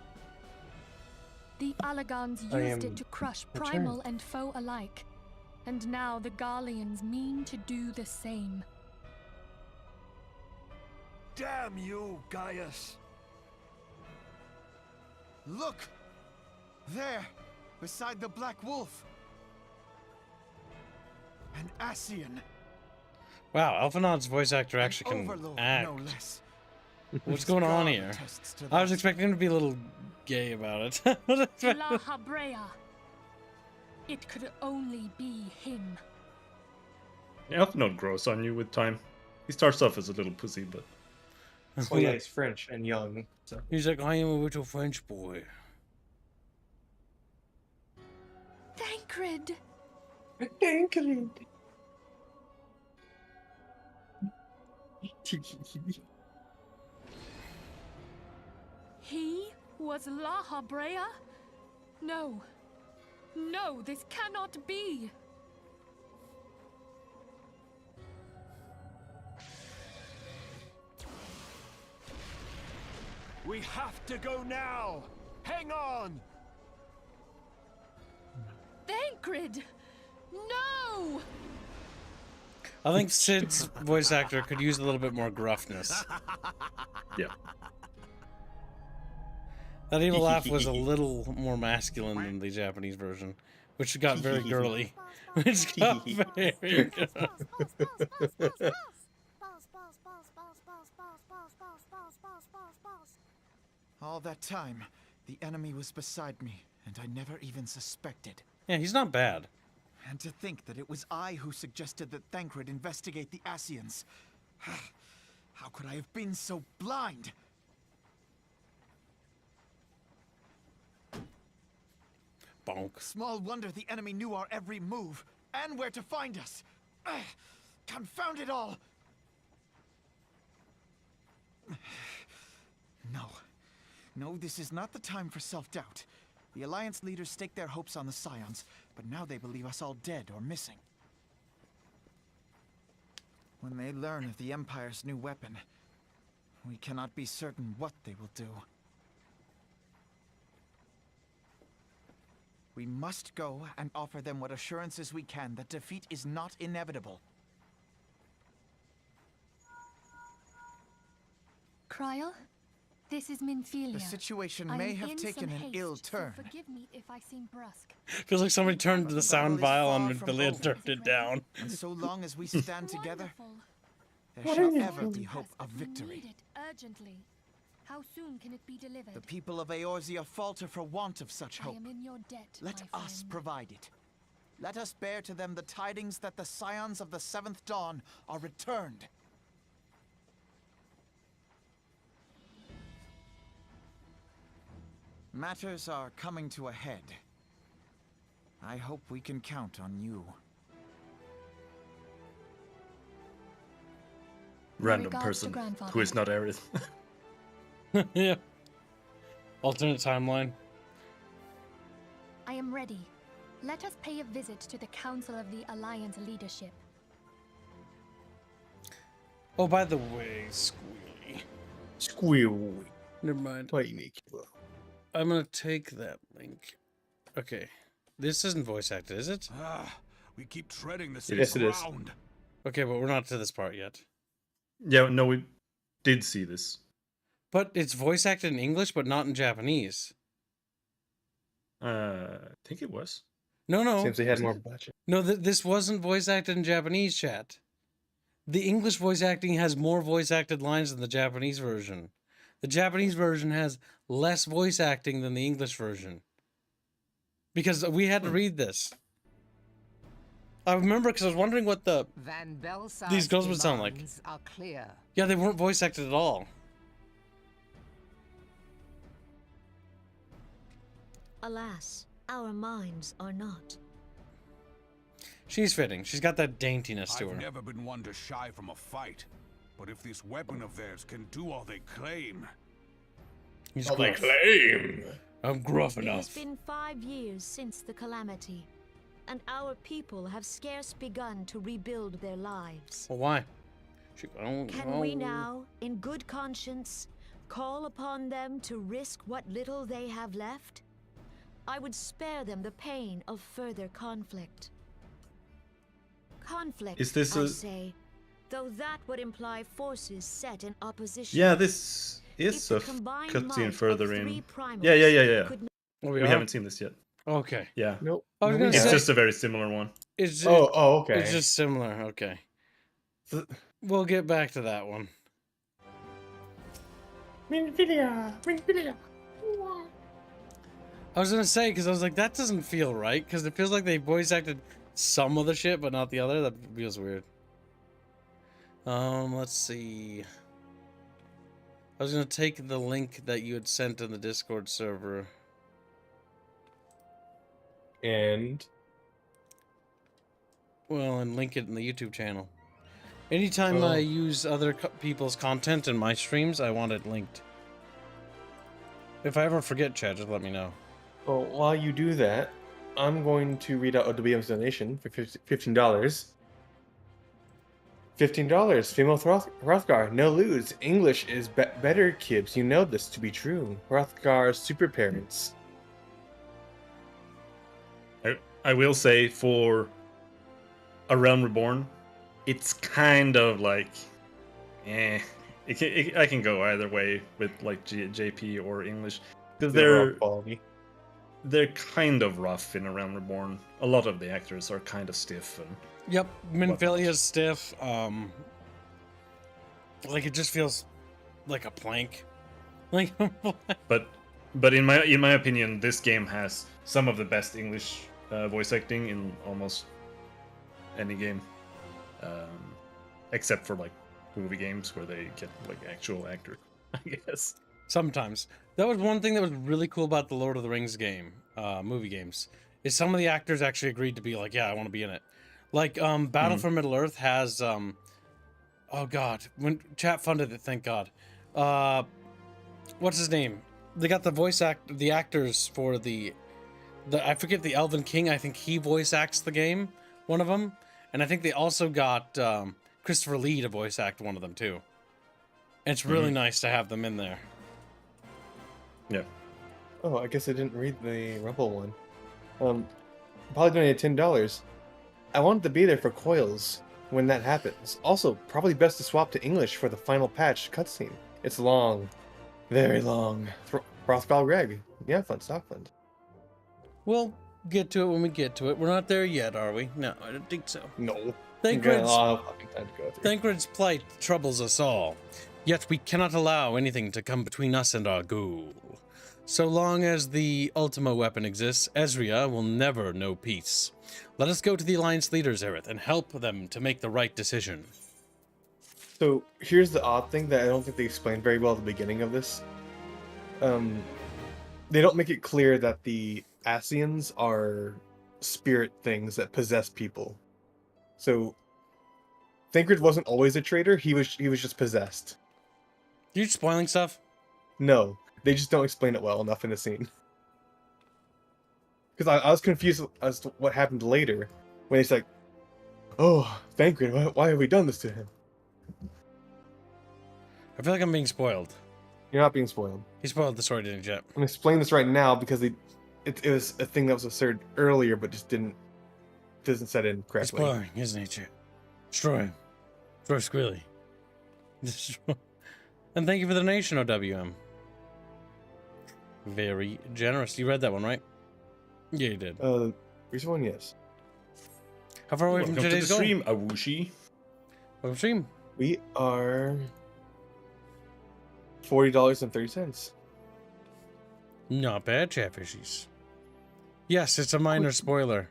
The Alagans I used am it to crush returned. primal and foe alike, and now the Garleans mean to do the same. Damn you, Gaius! Look! There, beside the Black Wolf. An Ascian. Wow, Alphanod's voice actor actually An can overlord, act. no less. What's His going on garb here? attests to I was that. expecting him to be a little gay about it. La Habrea. It could only be him. Elfnode grows on you with time. He starts off as a little pussy, but Oh yeah, he's French and young. So. He's like, I am a little French boy. Thancred. He was La Habrea? No. No, this cannot be. We have to go now! Hang on! Thancred! No! I think Sid's voice actor could use a little bit more gruffness. yeah. That evil laugh was a little more masculine than the Japanese version, which got very girly. Which got very girly. All that time, the enemy was beside me, and I never even suspected. Yeah, he's not bad. And to think that it was I who suggested that Thancred investigate the Ascians. How could I have been so blind? Bonk. Small wonder the enemy knew our every move, and where to find us. Confound it all! No. No, this is not the time for self-doubt. The Alliance leaders staked their hopes on the Scions, but now they believe us all dead or missing. When they learn of the Empire's new weapon, we cannot be certain what they will do. We must go and offer them what assurances we can that defeat is not inevitable. Cryle, this is Minfilia. The situation I may am have in taken some an haste, ill so turn. forgive me if I seem brusque. Feels like somebody turned the sound vial on far from the lid and over. turned it down. And so long as we stand together, Wonderful. there shall ever be hope of But we victory. need it urgently. How soon can it be delivered? The people of Eorzea falter for want of such I hope. am in your debt, Let my us friend. provide it. Let us bear to them the tidings that the Scions of the Seventh Dawn are returned. Matters are coming to a head. I hope we can count on you. Random regards to person grandfather. who is not Aerith. Yeah. Alternate timeline. I am ready. Let us pay a visit to the Council of the Alliance leadership. Oh, by the way, Squealy. Squeal. Never mind. Tiny. I'm gonna take that link. Okay. This isn't voice acted, is it? We keep treading the same Yes, it is. ground. Okay, but we're not to this part yet. Yeah, no, we did see this. But it's voice acted in English, but not in Japanese. I think it was. No. Seems they had more budget. No, this wasn't voice acted in Japanese, chat. The English voice acting has more voice acted lines than the Japanese version. The Japanese version has less voice acting than the English version. Because we had to read this. I remember because I was wondering what Van Belsar's these girls would sound like. demands are clear. Yeah, they weren't voice acted at all. Alas, our minds are not. She's fitting. She's got that daintiness to I've her. never been one to shy from a fight, but if this weapon of theirs can do all they claim, He's All they gruff. claim. I'm gruff It has enough. been 5 years since the calamity, and our people have scarce begun to rebuild their lives. Well, why? Can we now, in good conscience, call upon them to risk what little they have left? I would spare them the pain of further conflict. Conflict, Is this I a- say, though that would imply forces set in opposition. Yeah, this If is the a combined might cutscene of further three in. primals Yeah. could Oh, We haven't seen this yet. Okay. Yeah. Nope. I was gonna It's say, just a very similar one. it's just, Okay. It's just similar. Okay. So- We'll get back to that one. I was gonna say because I was like, that doesn't feel right because it feels like they voice acted some of the shit but not the other. That feels weird. Let's see. I was gonna take the link that you had sent in the Discord server. And Well, and link it in the YouTube channel. Anytime Oh. I use other people's content in my streams, I want it linked. If I ever forget, Chad, just let me know. well, while you do that, I'm going to read out OWM's donation for $15. $15. Female Hrothgar, no lose. English is better, kids. You know this to be true. Hrothgar's super parents. I will say for A Realm Reborn, it's kind of like, I can go either way with like JP or English because they're kind of rough in A Realm Reborn. A lot of the actors are kind of stiff and Yep, Minfilia's stiff. Like it just feels like a plank. Like, but in my opinion, this game has some of the best English voice acting in almost any game, except for like movie games where they get like actual actor, I guess. sometimes that was one thing that was really cool about the Lord of the Rings game, movie games, is some of the actors actually agreed to be like, yeah, I want to be in it. Like Battle for Middle Earth has oh god, when chat funded it, thank God. What's his name? They got the actors for the I forget, the Elven King. I think he voice acts the game, one of them, and I think they also got Christopher Lee to voice act one of them too. And it's really nice to have them in there. Yeah. Oh, I guess I didn't read the Rumble one. Probably donated $10. I wanted to be there for coils when that happens. Also, probably best to swap to English for the final patch cutscene. It's long. Very long. Frothball Greg. Yeah, fun stock fund. We'll get to it when we get to it. We're not there yet, are we? No, I don't think so. No. Thancred's plight troubles us all. Yet we cannot allow anything to come between us and our goal. So long as the Ultima weapon exists, Ezria will never know peace. Let us go to the Alliance leaders, Aerith, and help them to make the right decision. So here's the odd thing that I don't think they explained very well at the beginning of this. They don't make it clear that the Asians are spirit things that possess people. So Thancred wasn't always a traitor, he was just possessed. You spoiling stuff? No, they just don't explain it well enough in the scene. Because I was confused as to what happened later when he's like, "Oh, Thancred, why have we done this to him?" I feel like I'm being spoiled. You're not being spoiled. He spoiled the story, didn't you? I'm gonna explain this right now because it was a thing that was asserted earlier, but just doesn't set in correctly. It's spoiling, isn't it, chat? Destroy him. Destroy Squilly. Destroy. And thank you for the donation, OWM. Very generous. You read that one, right? Yeah, you did. Here's one, yes. How far away from today's goal? Stream, Awushi. Welcome stream. We are $40.30. Not bad, Chatfishies. Yes, it's a minor spoiler.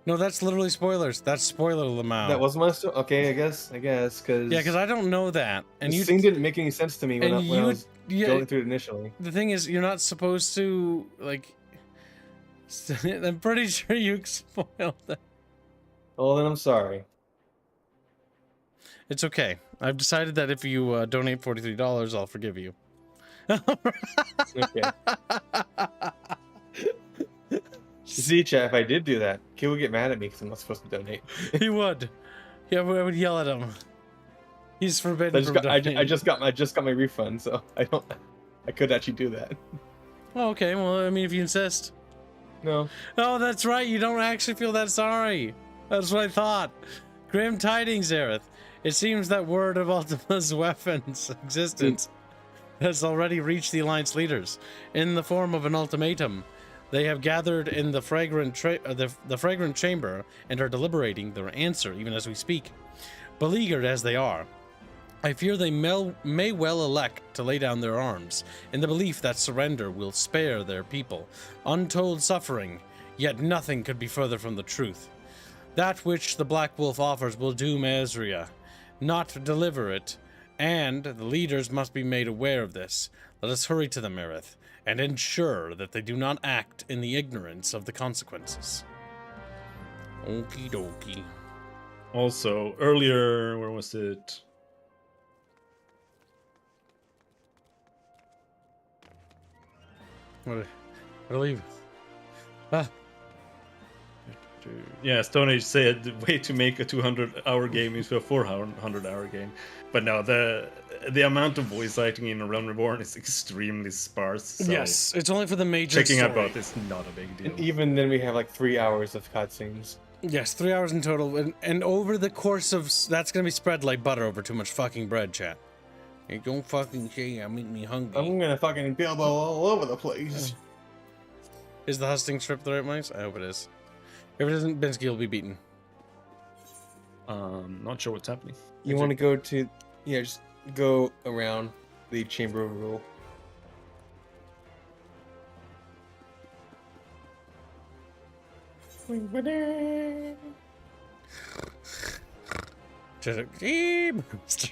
No, that's literally spoilers. That's spoiler Lamau. That was my okay, I guess, because... Yeah, because I don't know that. And the scene didn't make any sense to me when I was going through it initially. The thing is, you're not supposed to, like... I'm pretty sure you spoiled that. Well, then I'm sorry. It's okay. I've decided that if you donate $43, I'll forgive you. Okay. See, chat, if I did do that, he would get mad at me because I'm not supposed to donate. He would. Yeah, I would yell at him. He's forbidden from donating. I just got my refund, so I could actually do that. Oh, okay. Well, I mean, if you insist. No. Oh, that's right. You don't actually feel that sorry. That's what I thought. Grim tidings, Aerith. It seems that word of Ultima's weapon's existence has already reached the Alliance leaders in the form of an ultimatum. They have gathered in the fragrant chamber and are deliberating their answer even as we speak. Beleaguered as they are, I fear they may well elect to lay down their arms in the belief that surrender will spare their people untold suffering, yet nothing could be further from the truth. That which the Black Wolf offers will doom Ezria, not deliver it, and the leaders must be made aware of this. Let us hurry to them, Aerith, and ensure that they do not act in the ignorance of the consequences. Okie dokie. Also, earlier, where was it? What I believe. Ah. Yeah, Stone Age said the way to make a 200-hour game is a 400-hour game. But no, the amount of voice acting in Realm Reborn is extremely sparse. So yes, it's only for the major checking story. out both is not a big deal. And even then, we have like 3 hours of cutscenes. Yes, 3 hours in total, and over the course of that's gonna be spread like butter over too much fucking bread, chat. Hey, don't fucking say I'm making me hungry. I'm gonna fucking Bilbo all over the place. Is the hustings strip the right place? I hope it is. If it isn't, Bensky will be beaten. Not sure what's happening. You want to go to, just go around the Chamber of Rule. Start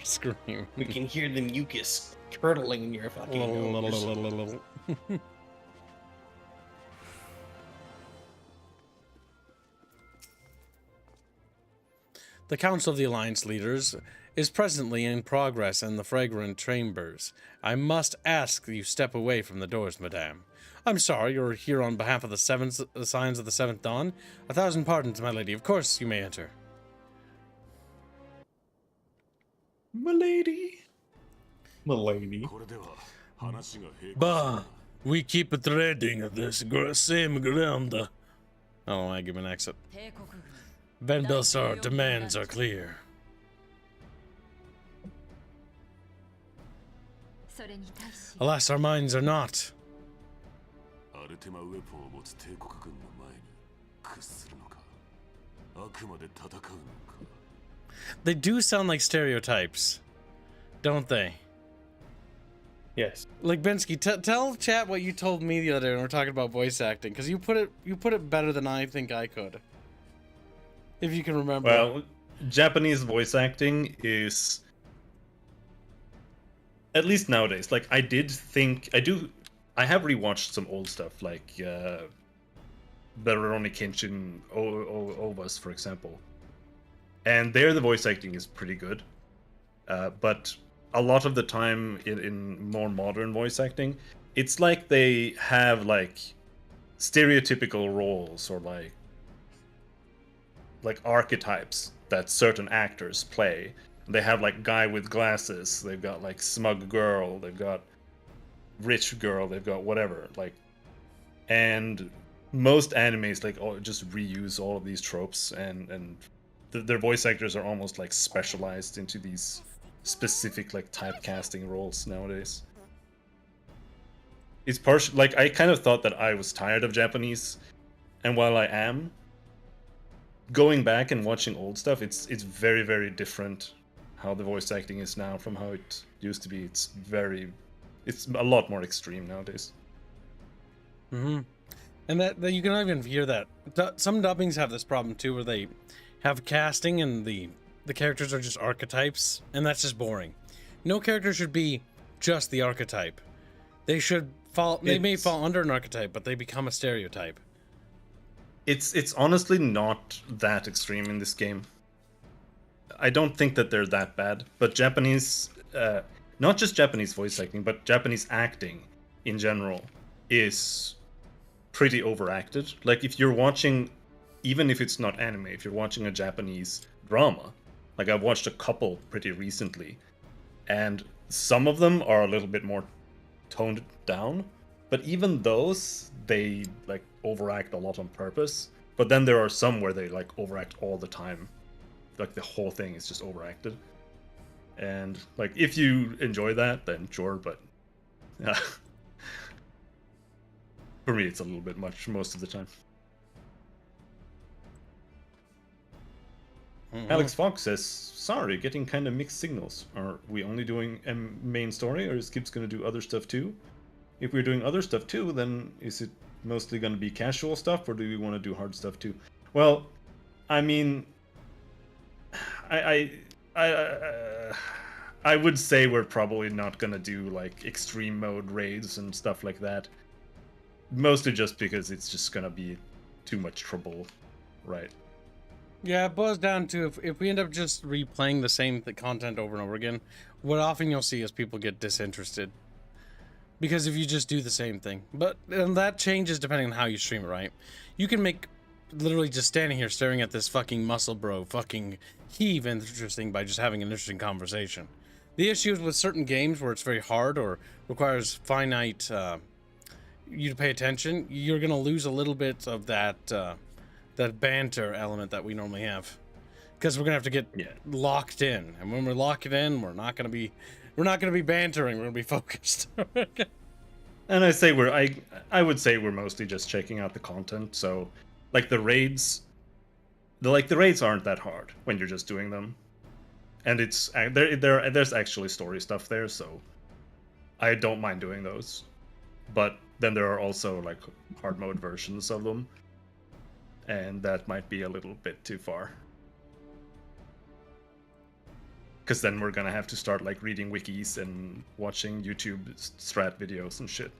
screaming. We can hear the mucus curdling in your fucking nose. The Council of the Alliance Leaders is presently in progress in the fragrant chambers. I must ask that you step away from the doors, madame. I'm sorry, you're here on behalf of the Signs of the Seventh Dawn. 1,000 pardons, my lady. Of course, you may enter. Milady. Bah, we keep treading this same ground. I don't know why I give an accent. Van Belsar demands are clear. Alas, our minds are not. They do sound like stereotypes, don't they? Yes. Like Bensky, tell chat what you told me the other day when we were talking about voice acting, because you put it better than I think I could. If you can remember. Well, Japanese voice acting is, at least nowadays, like I have rewatched some old stuff, like the Ripperoonie Kenshin OVAs, for example. And there the voice acting is pretty good. But a lot of the time in more modern voice acting, it's like they have like stereotypical roles or like archetypes that certain actors play. They have like guy with glasses, they've got like smug girl, they've got rich girl, they've got whatever, like, and most animes like just reuse all of these tropes, and their voice actors are almost like specialized into these specific like typecasting roles nowadays. It's partial, like I kind of thought that I was tired of Japanese, and while I am going back and watching old stuff, it's very, very different how the voice acting is now from how it used to be. It's a lot more extreme nowadays. Mm-hmm. And that you can even hear that. Some dubbings have this problem too, where they have casting and the characters are just archetypes, and that's just boring. No character should be just the archetype. They should fall. They may fall under an archetype, but they become a stereotype. It's honestly not that extreme in this game. I don't think that they're that bad, but Japanese, not just Japanese voice acting, but Japanese acting in general is pretty overacted. Like if you're watching, even if it's not anime, if you're watching a Japanese drama, like I've watched a couple pretty recently, and some of them are a little bit more toned down, but even those, they like overact a lot on purpose. But then there are some where they like overact all the time. Like the whole thing is just overacted. And like if you enjoy that, then sure, but for me it's a little bit much most of the time. Mm-hmm. Alex Fox says, sorry, getting kind of mixed signals. Are we only doing a main story, or is Gibbs going to do other stuff too? If we're doing other stuff too, then is it mostly going to be casual stuff, or do we want to do hard stuff too? Well, I mean, I would say we're probably not going to do like extreme mode raids and stuff like that. Mostly just because it's just going to be too much trouble, right? Yeah, it boils down to if we end up just replaying the same content over and over again, what often you'll see is people get disinterested. Because if you just do the same thing. And that changes depending on how you stream it, right? You can make literally just standing here staring at this fucking muscle bro fucking heave interesting by just having an interesting conversation. The issue is with certain games where it's very hard or requires finite you to pay attention, you're going to lose a little bit of that that banter element that we normally have. Because we're going to have to get locked in. And when we're locked in, we're not going to be bantering, we're going to be focused. And I would say we're mostly just checking out the content. So like the raids aren't that hard when you're just doing them. And it's there's actually story stuff there, so I don't mind doing those. But then there are also like hard mode versions of them, and that might be a little bit too far. Because then we're gonna have to start like reading wikis and watching YouTube strat videos and shit.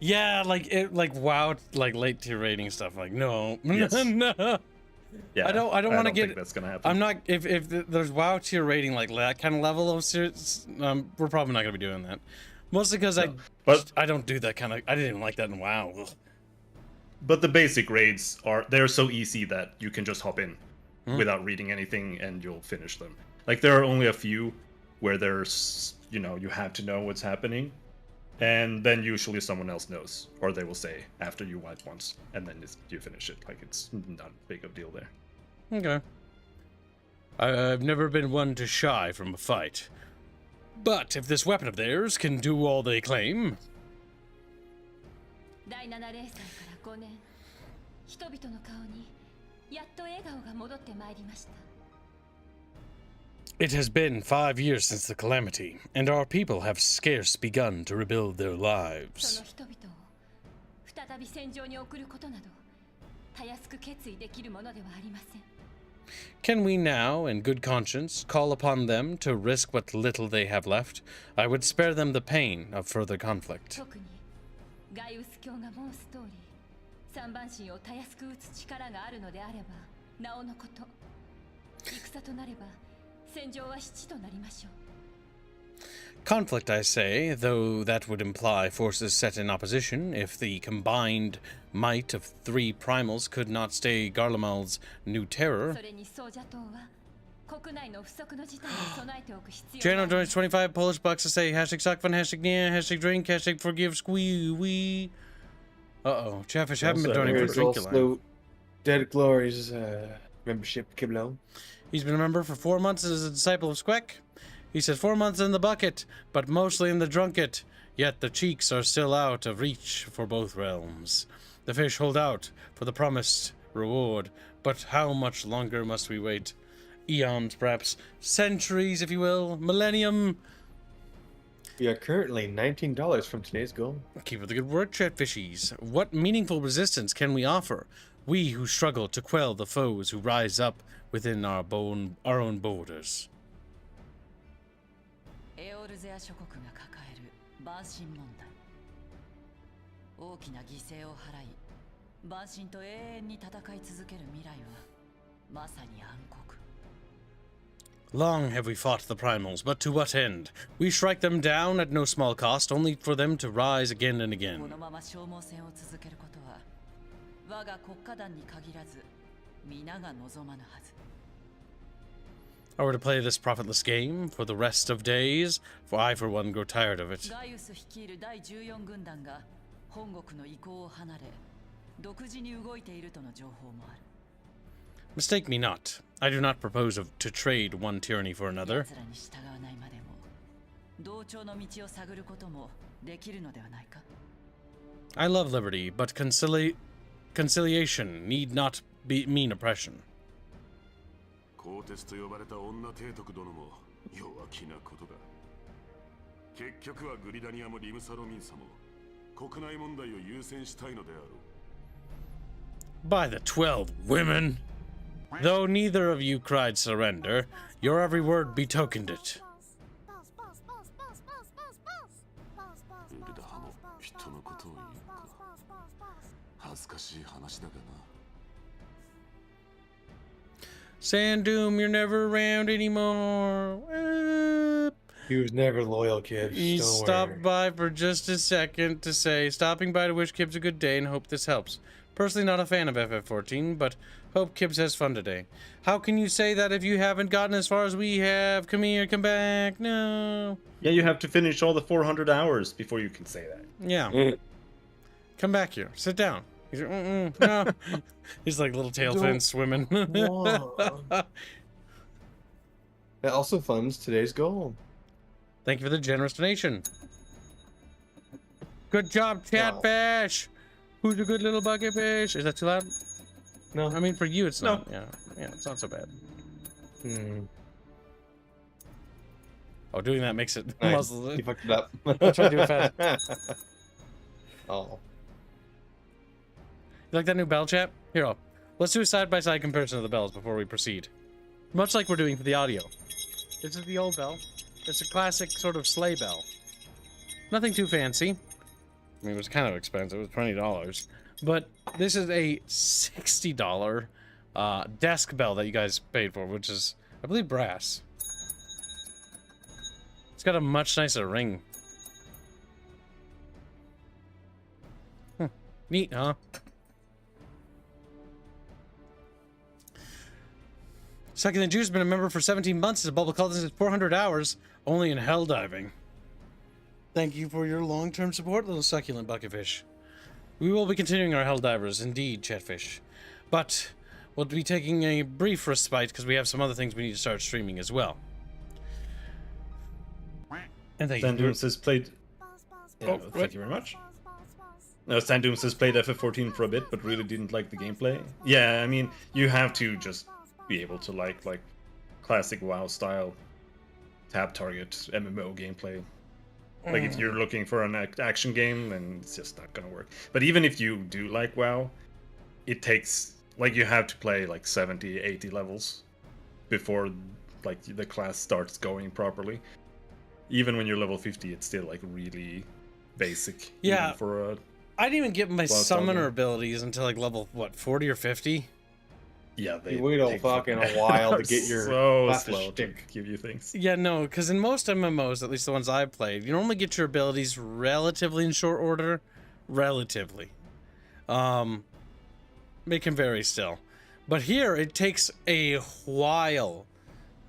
Yeah, like WoW, like late tier rating stuff. Like no, yes. no. Yeah, I don't want to get. think that's gonna happen. I'm not. If there's WoW tier rating like that kind of level of serious, we're probably not gonna be doing that. Mostly because I don't do that kind of. I didn't even like that in WoW. Ugh. But the basic raids they're so easy that you can just hop in without reading anything and you'll finish them. Like there are only a few where there's you have to know what's happening, and then usually someone else knows, or they will say after you wipe once, and then you finish it. Like it's not big of a deal there. Okay. I've never been one to shy from a fight. But if this weapon of theirs can do all they claim... It has been 5 years since the calamity, and our people have scarce begun to rebuild their lives. Can we now, in good conscience, call upon them to risk what little they have left? I would spare them the pain of further conflict. Conflict, I say, though that would imply forces set in opposition if the combined might of 3 primals could not stay Garlemal's new terror. Jano joins 25 Polish bucks to say hashtag suck fun, hashtag yeah, hashtag drink, hashtag forgive squee wee. Uh-oh, Chatfish haven't been donating for drink also Dead Glory's membership, Kiblo. He's been a member for 4 months as a disciple of Squeck. He said 4 months in the bucket, but mostly in the drunket. Yet the cheeks are still out of reach for both realms. The fish hold out for the promised reward, but how much longer must we wait? Eons, perhaps. Centuries, if you will. Millennium. We are currently $19 from today's goal. Keep up the good work, Chatfishies. What meaningful resistance can we offer? We who struggle to quell the foes who rise up within our own borders. Long have we fought the primals, but to what end? We strike them down at no small cost, only for them to rise again and again. I were to play this profitless game for the rest of days, for I for one grow tired of it. Mistake me not. I do not propose to trade one tyranny for another. I love liberty, but conciliation need not mean oppression. By the 12 women! Though neither of you cried surrender, your every word betokened it. Sandoom, you're never around anymore. He was never loyal, Kibbs. He stopped by for just a second to say, stopping by to wish Kibbs a good day and hope this helps. Personally not a fan of FF14, but hope Kibbs has fun today. How can you say that if you haven't gotten as far as we have? Come here, come back. No. Yeah, you have to finish all the 400 hours before you can say that. Yeah. Come back here. Sit down. He's like, no. He's like little tail fin swimming. That also funds today's goal. Thank you for the generous donation. Good job, Chatfish. Who's a good little bucket fish? Is that too loud? No. I mean, for you, it's not. Yeah, it's not so bad. Oh, doing that makes it nice. muzzle it. You fucked it up. I'll try to do it fast. Oh. You like that new bell, chat? Here, let's do a side-by-side comparison of the bells before we proceed. Much like we're doing for the audio. This is the old bell. It's a classic sort of sleigh bell. Nothing too fancy. I mean, it was kind of expensive. It was $20. But this is a $60 desk bell that you guys paid for, which is, I believe, brass. It's got a much nicer ring. Neat, huh? Second and Jew's been a member for 17 months. His bubble cult is 400 hours, only in hell diving. Thank you for your long-term support, little succulent bucketfish. We will be continuing our hell divers, indeed, Chatfish. But we'll be taking a brief respite because we have some other things we need to start streaming as well. And thank you. Has played. Yeah, thank you very much. Sandooms has played FF14 for a bit, but really didn't like the gameplay. Yeah, I mean, you have to just be able to like classic WoW style tab target MMO gameplay. Like if you're looking for an action game, then it's just not gonna work. But even if you do like WoW, it takes like you have to play like 70, 80 levels before like the class starts going properly. Even when you're level 50, it's still like really basic. Yeah. For a I didn't even get my summoner abilities until like level, what, 40 or 50? Yeah, you wait a fucking a while to get your so slow to give you things. Yeah, no, because in most MMOs, at least the ones I've played, you normally get your abilities relatively in short order. Relatively. It can vary still. But here, it takes a while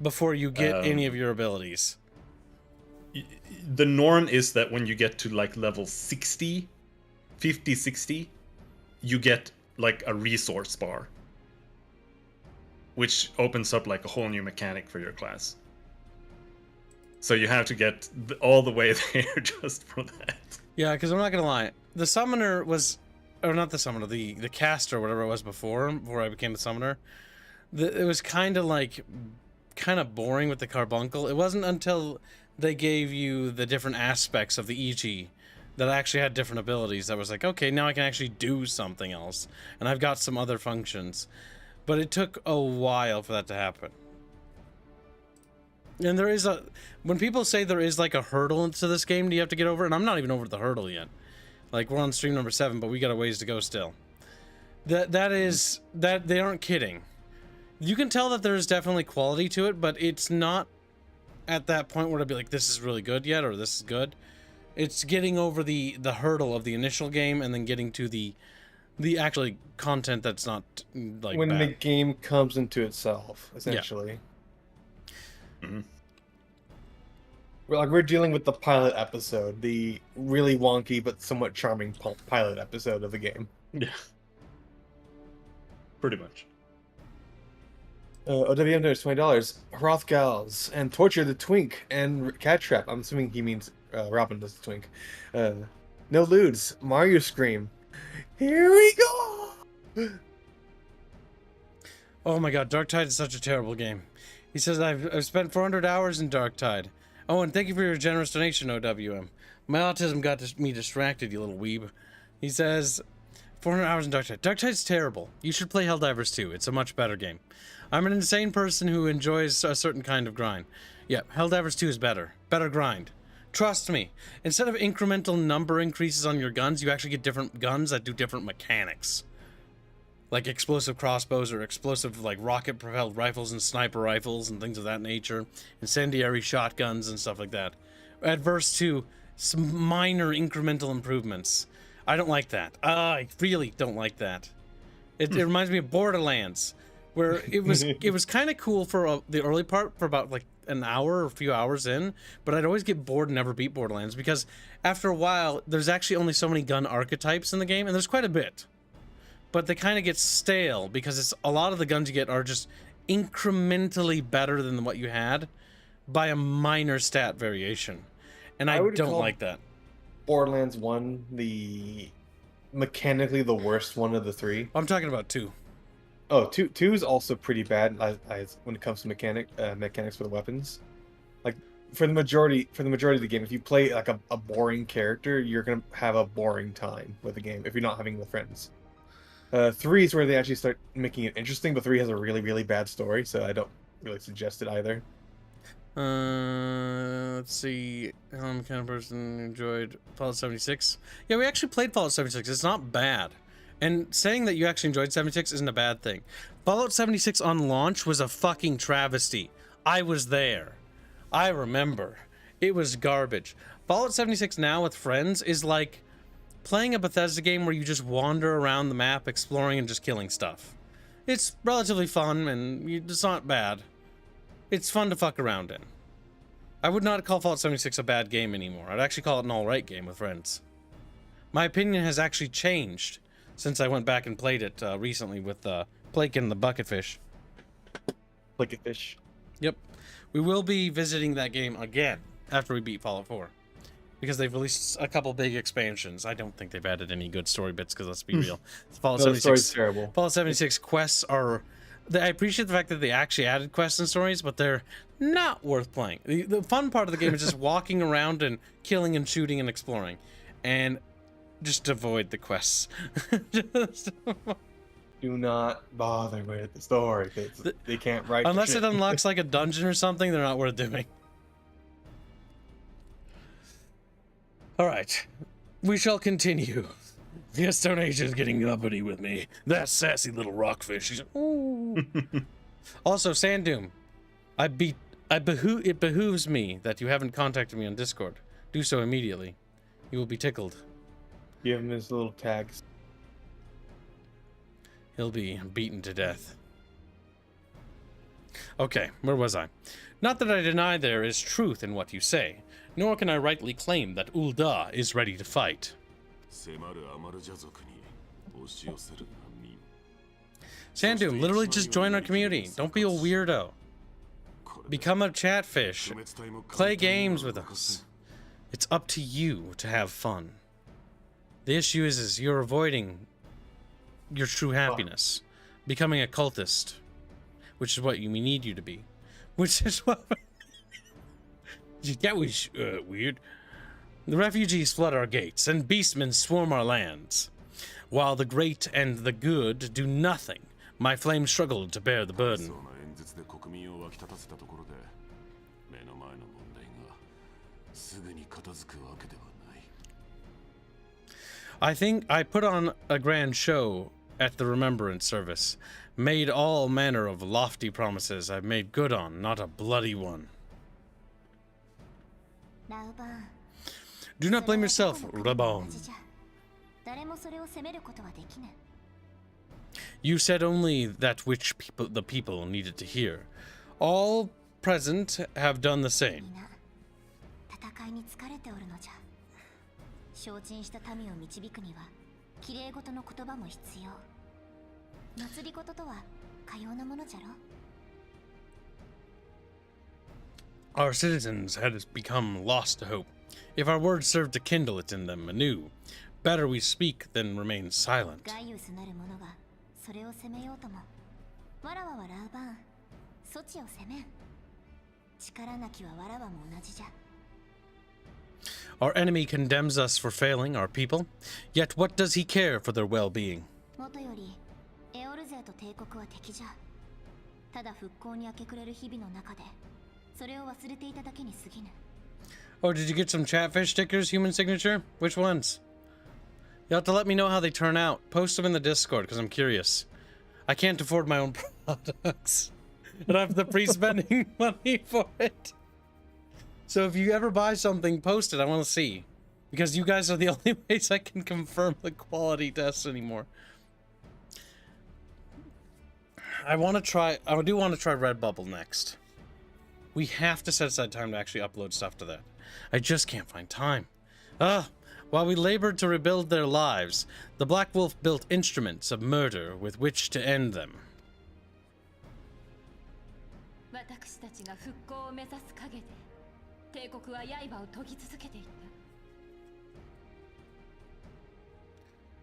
before you get any of your abilities. The norm is that when you get to like level 60, 50, 60, you get like a resource bar, which opens up like a whole new mechanic for your class. So you have to get all the way there just for that. Yeah, because I'm not gonna lie, the summoner was, or not the summoner, the caster, whatever it was before I became the summoner. It was kind of boring with the carbuncle. It wasn't until they gave you the different aspects of the EG that I actually had different abilities. That was like, okay, now I can actually do something else, and I've got some other functions. But it took a while for that to happen. And there is when people say there is like a hurdle into this game, do you have to get over? And I'm not even over the hurdle yet. Like, we're on stream number 7, but we got a ways to go still. That they aren't kidding. You can tell that there's definitely quality to it, but it's not at that point where I'd be like, this is really good yet, or this is good. It's getting over the hurdle of the initial game and then getting to the actually content that's not like when bad. the game comes into itself, essentially. Yeah. Mm-hmm. We're dealing with the pilot episode, the really wonky but somewhat charming pilot episode of the game. Yeah. Pretty much. OWM donates $20. Hrothgals and Torture the Twink and Cat Trap. I'm assuming he means Robin does the Twink. No Ludes. Mario Scream. Here we go! Oh my god, Darktide is such a terrible game. He says, I've spent 400 hours in Darktide. Oh, and thank you for your generous donation, OWM. My autism got me distracted, you little weeb. He says, 400 hours in Darktide. Darktide's terrible. You should play Helldivers 2. It's a much better game. I'm an insane person who enjoys a certain kind of grind. Yeah, Helldivers 2 is better. Better grind. Trust me. Instead of incremental number increases on your guns, you actually get different guns that do different mechanics. Like explosive crossbows or explosive like rocket-propelled rifles and sniper rifles and things of that nature. Incendiary shotguns and stuff like that. Adverse to some minor incremental improvements. I don't like that. I really don't like that. It reminds me of Borderlands, where it was kind of cool for the early part for about like an hour or a few hours in, but I'd always get bored and never beat Borderlands because after a while there's actually only so many gun archetypes in the game, and there's quite a bit, but they kind of get stale because it's a lot of the guns you get are just incrementally better than what you had by a minor stat variation, and I don't like that. Borderlands 1 the mechanically the worst one of the three. I'm talking about 2. Oh, 2 is also pretty bad when it comes to mechanics for the weapons. Like for the majority of the game, if you play like a boring character, you're gonna have a boring time with the game if you're not having it with friends. 3 is where they actually start making it interesting, but 3 has a really, really bad story, so I don't really suggest it either. Let's see. Kind of person who enjoyed Fallout 76. Yeah, we actually played Fallout 76. It's not bad. And saying that you actually enjoyed 76 isn't a bad thing. Fallout 76 on launch was a fucking travesty. I was there. I remember. It was garbage. Fallout 76 now with friends is like playing a Bethesda game where you just wander around the map exploring and just killing stuff. It's relatively fun and it's not bad. It's fun to fuck around in. I would not call Fallout 76 a bad game anymore. I'd actually call it an alright game with friends. My opinion has actually changed since I went back and played it recently with Blake and the Bucketfish. Bucketfish. Yep. We will be visiting that game again after we beat Fallout 4. Because they've released a couple big expansions. I don't think they've added any good story bits, because let's be real. Fallout 76 terrible. Fallout 76 quests are... I appreciate the fact that they actually added quests and stories, but they're not worth playing. The fun part of the game is just walking around and killing and shooting and exploring. And just avoid the quests. Do not bother with the story. They can't write Unless shit. it unlocks like a dungeon or something, they're not worth doing. Alright, we shall continue. Yes, Donation's getting uppity with me. That sassy little rockfish. He's... Ooh. Also, Sandoom, it behooves me that you haven't contacted me on Discord. Do so immediately. You will be tickled. Give him his little tags. He'll be beaten to death. Okay, where was I? Not that I deny there is truth in what you say, nor can I rightly claim that Ul'dah is ready to fight. Sandoom, literally just join our community. Don't be a weirdo. Become a chatfish. Play games with us. It's up to you to have fun. The issue is you're avoiding your true happiness. Becoming a cultist. Which is what we need you to be. Which is what... That was weird. The refugees flood our gates, and beastmen swarm our lands. While the great and the good do nothing, my flame struggled to bear the burden. I think I put on a grand show at the Remembrance service, made all manner of lofty promises I've made good on, not a bloody one. Do not blame yourself, Rabon. You said only that which the people needed to hear. All present have done the same. Our citizens had become lost to hope. If our words serve to kindle it in them anew, better we speak than remain silent. Our enemy condemns us for failing our people, yet what does he care for their well-being? Oh, did you get some Chatfish stickers, human signature? Which ones? You'll have to let me know how they turn out. Post them in the Discord, because I'm curious. I can't afford my own products. And I have the pre-spending money for it. So if you ever buy something, post it. I want to see. Because you guys are the only ways I can confirm the quality tests anymore. I do want to try Redbubble next. We have to set aside time to actually upload stuff to that. I just can't find time. While we labored to rebuild their lives, the Black Wolf built instruments of murder with which to end them.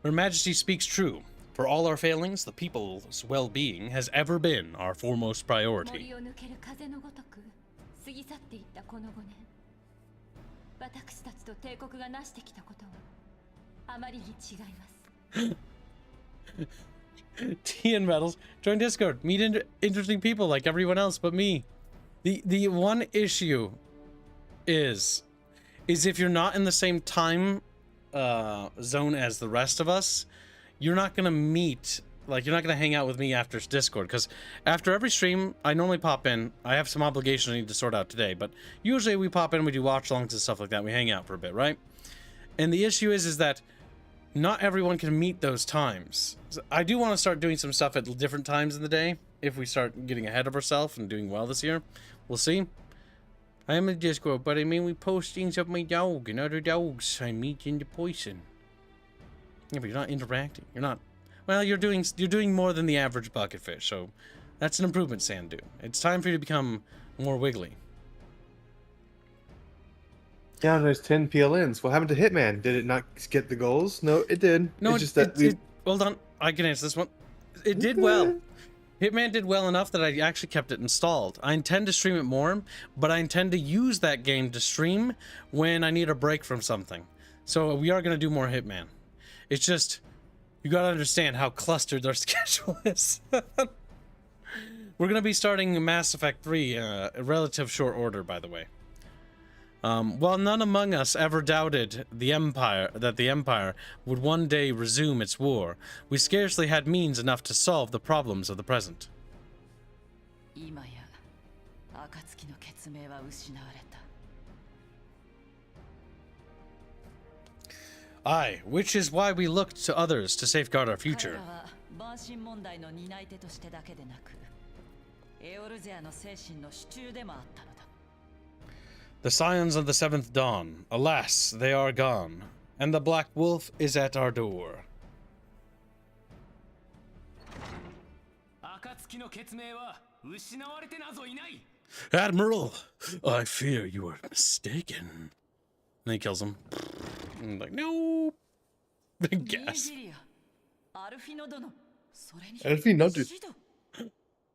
Her Majesty speaks true. For all our failings, the people's well-being has ever been our foremost priority. Tea and medals. Join Discord. Meet interesting people like everyone else but me. The one issue is if you're not in the same time zone as the rest of us, you're not gonna meet, like, you're not gonna hang out with me after Discord, because after every stream, I normally pop in. I have some obligation I need to sort out today, but usually we pop in, we do watch-alongs and stuff like that. We hang out for a bit, right? And the issue is that not everyone can meet those times. So I do want to start doing some stuff at different times in the day, if we start getting ahead of ourselves and doing well this year. We'll see. I am a Discord, but I mean, we post things of my dog and other dogs I meet in the poison. Yeah, but you're not interacting. You're not. Well, you're doing more than the average bucketfish, so that's an improvement, Sandu. It's time for you to become more wiggly. Yeah, there's 10 PLNs. What happened to Hitman? Did it not get the goals? No, it did. No, it's just that hold on. I can answer this one. It did well. Hitman did well enough that I actually kept it installed. I intend to stream it more, but I intend to use that game to stream when I need a break from something. So we are going to do more Hitman. It's just, you got to understand how clustered our schedule is. We're going to be starting Mass Effect 3 in a relative short order, by the way. While none among us ever doubted that the Empire would one day resume its war, we scarcely had means enough to solve the problems of the present. Aye, which is why we looked to others to safeguard our future. The Scions of the Seventh Dawn, alas, they are gone, and the Black Wolf is at our door. Admiral, I fear you are mistaken. And then he kills him. And I'm like, no. Gas. Alfinodu.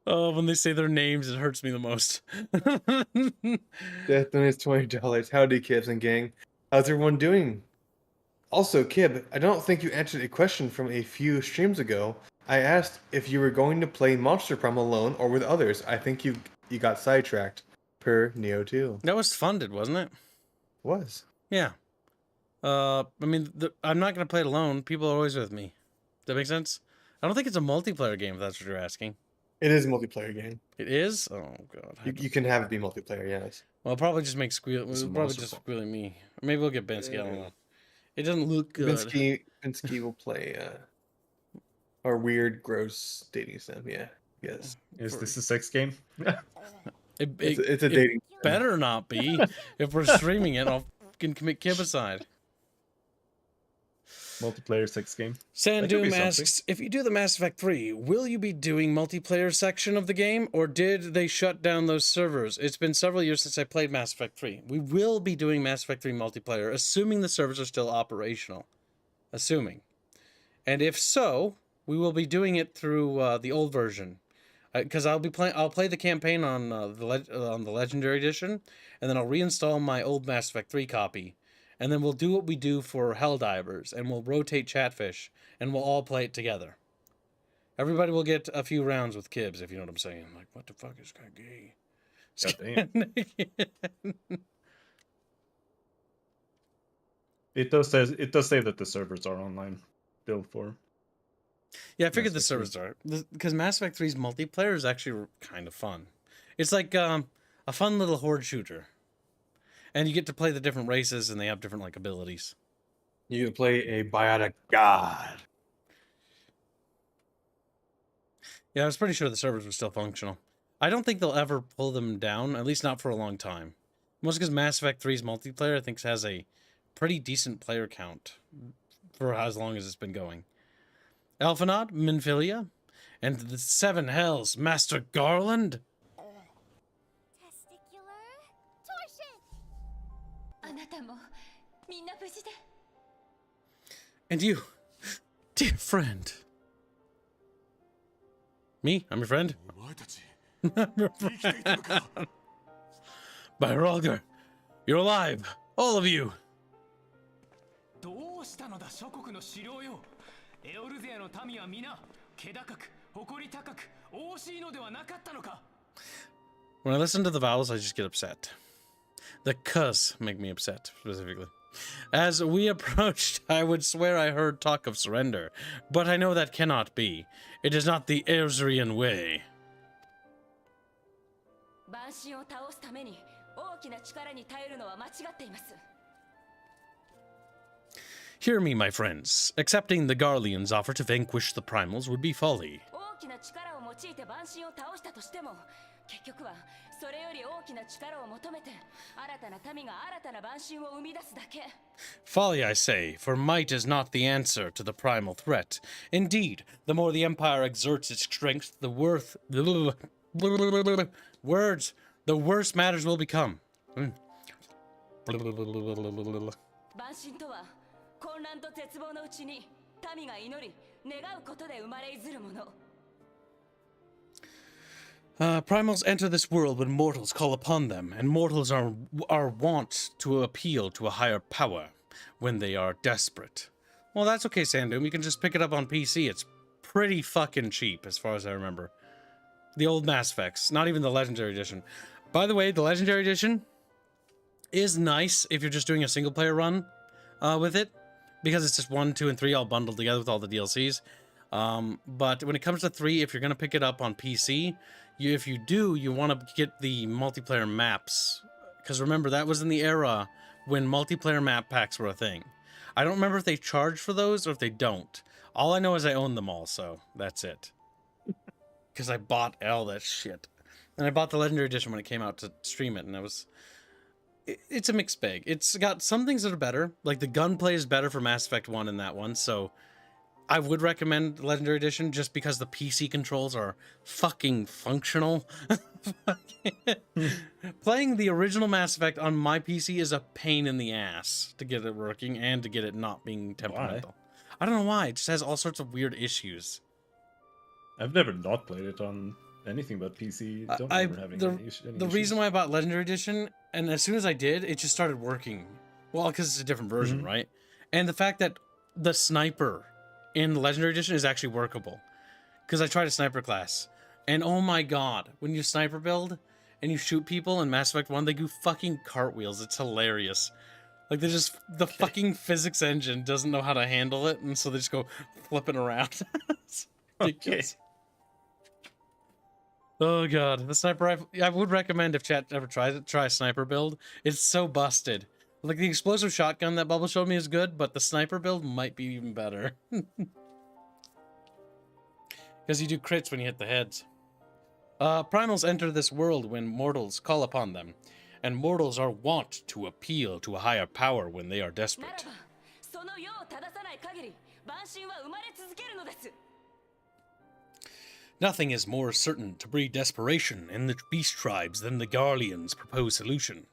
Oh, when they say their names, it hurts me the most. Death donates $20. Howdy, Kibs and gang. How's everyone doing? Also, Kib, I don't think you answered a question from a few streams ago. I asked if you were going to play Monster Prom alone or with others. I think you got sidetracked. Per Neo 2. That was funded, wasn't it? Was. Yeah. I mean, I'm not going to play it alone. People are always with me. Does that make sense? I don't think it's a multiplayer game, if that's what you're asking. It is a multiplayer game. It is? Oh, God. You can have it be multiplayer, yes. Well, it'll probably just make squealing me. Or maybe we'll get Bensky. I don't know. It doesn't look good. Bensky will play our weird, gross dating sim, yeah. Yes. Is this a sex game? It's a dating sim. Better not be. If we're streaming it, I'll fucking commit kibicide. Multiplayer sex game. Sandoom asks, if you do the Mass Effect 3, will you be doing multiplayer section of the game, or did they shut down those servers? It's been several years since I played Mass Effect 3. We will be doing Mass Effect 3 multiplayer, assuming the servers are still operational. Assuming. And if so, we will be doing it through the old version. Because I'll play the campaign on the Legendary Edition, and then I'll reinstall my old Mass Effect 3 copy. And then we'll do what we do for Helldivers, and we'll rotate Chatfish, and we'll all play it together. Everybody will get a few rounds with Kibs, if you know what I'm saying. I'm like, what the fuck is that gay? It does say that the servers are online, built for. Yeah, I figured the servers are, because Mass Effect 3's multiplayer is actually kind of fun. It's like a fun little horde shooter. And you get to play the different races, and they have different, like, abilities. You can play a biotic god. Yeah, I was pretty sure the servers were still functional. I don't think they'll ever pull them down, at least not for a long time. Mostly because Mass Effect 3's multiplayer, I think, has a pretty decent player count for as long as it's been going. Alphanod, Minfilia, and the Seven Hells, Master Garland. And you, dear friend. Me? I'm your friend? I'm your friend. By Rolger, you're alive. All of you. When I listen to the vowels, I just get upset. The cuz make me upset, specifically. As we approached, I would swear I heard talk of surrender, but I know that cannot be. It is not the Erzrian way. Hear me, my friends. Accepting the Garlean's offer to vanquish the primals would be folly. Folly, I say, for might is not the answer to the primal threat. Indeed, the more the Empire exerts its strength, the worse matters will become. Primals enter this world when mortals call upon them, and mortals are wont to appeal to a higher power when they are desperate. Well, that's okay, Sandoom. You can just pick it up on PC. It's pretty fucking cheap, as far as I remember. The old Mass Effects, not even the Legendary Edition. By the way, the Legendary Edition is nice if you're just doing a single-player run with it, because it's just 1, 2, and 3 all bundled together with all the DLCs. But when it comes to 3, if you're going to pick it up on PC, if you do, you want to get the multiplayer maps. Because remember, that was in the era when multiplayer map packs were a thing. I don't remember if they charge for those or if they don't. All I know is I own them all, so that's it. Because I bought all that shit. And I bought the Legendary Edition when it came out to stream it, and it's a mixed bag. It's got some things that are better. Like, the gunplay is better for Mass Effect 1 in that one, so I would recommend the Legendary Edition just because the PC controls are fucking functional. Playing the original Mass Effect on my PC is a pain in the ass to get it working and to get it not being temperamental. Why? I don't know why. It just has all sorts of weird issues. I've never not played it on anything but PC. Don't remember having any issues. The reason why I bought Legendary Edition, and as soon as I did, it just started working. Well, because it's a different version, right? And the fact that the sniper in the Legendary Edition is actually workable. Because I tried a sniper class, and oh my god, when you sniper build and you shoot people in Mass Effect 1, they do fucking cartwheels. It's hilarious. Like, they're just, the fucking physics engine doesn't know how to handle it, and so they just go flipping around. It's ridiculous. Oh god, the sniper rifle. I would recommend if chat ever tries it, try a sniper build. It's so busted. Like, the explosive shotgun that Bubble showed me is good, but the sniper build might be even better. Because you do crits when you hit the heads. Primals enter this world when mortals call upon them, and mortals are wont to appeal to a higher power when they are desperate. Nothing is more certain to breed desperation in the beast tribes than the Garlean's proposed solution.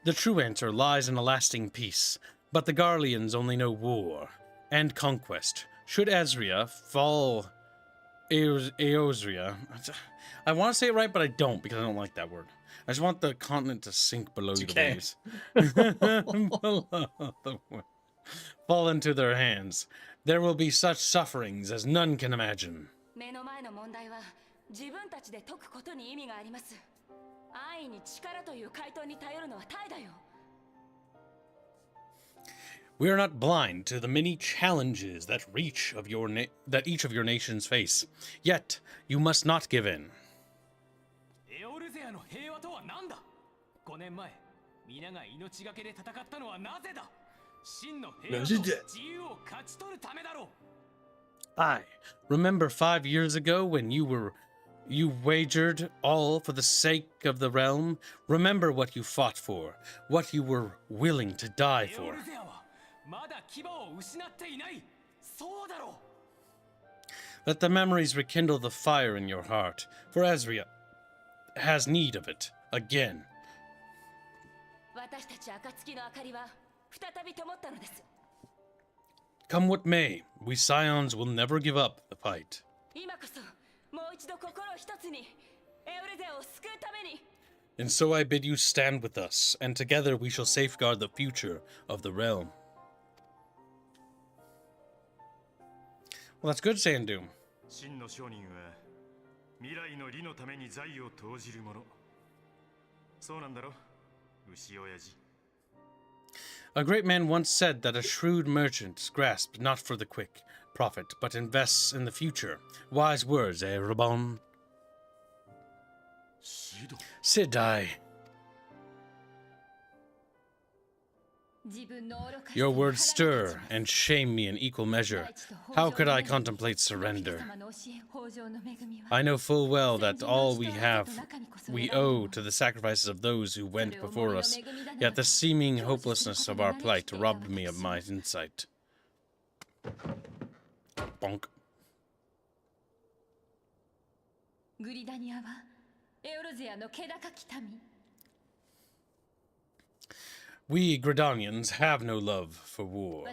The true answer lies in a lasting peace, but the Garleans only know war and conquest. Should Ezria fall Eosria, I want to say it right, but I don't, because I don't like that word. I just want the continent to sink below the waves. Fall into their hands. There will be such sufferings as none can imagine. We are not blind to the many challenges that each of your nations face. Yet, you must not give in. I remember 5 years ago when you wagered all for the sake of the realm. Remember what you fought for, what you were willing to die for. Let the memories rekindle the fire in your heart, for Ezria has need of it again. Come what may, we Scions will never give up the fight. And so I bid you stand with us, and together we shall safeguard the future of the realm. Well, that's good, Sandoom. 真の商人は未来の利のために財を投じるもの。そうなんだろ、牛親父。A great man once said that a shrewd merchant grasps not for the quick profit, but invests in the future. Wise words, eh, Rabon? Sidai. Your words stir and shame me in equal measure. How could I contemplate surrender? I know full well that all we have we owe to the sacrifices of those who went before us, yet the seeming hopelessness of our plight robbed me of my insight. Bonk. We Gridanians have no love for war,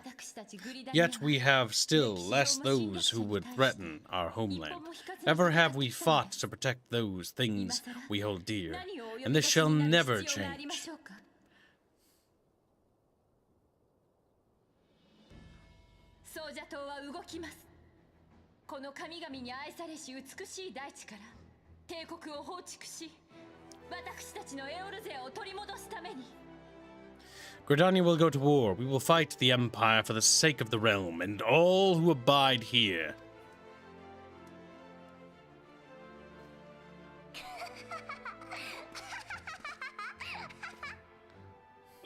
yet we have still less those who would threaten our homeland. Ever have we fought to protect those things we hold dear, and this shall never change. Gridania will go to war. We will fight the Empire for the sake of the realm and all who abide here.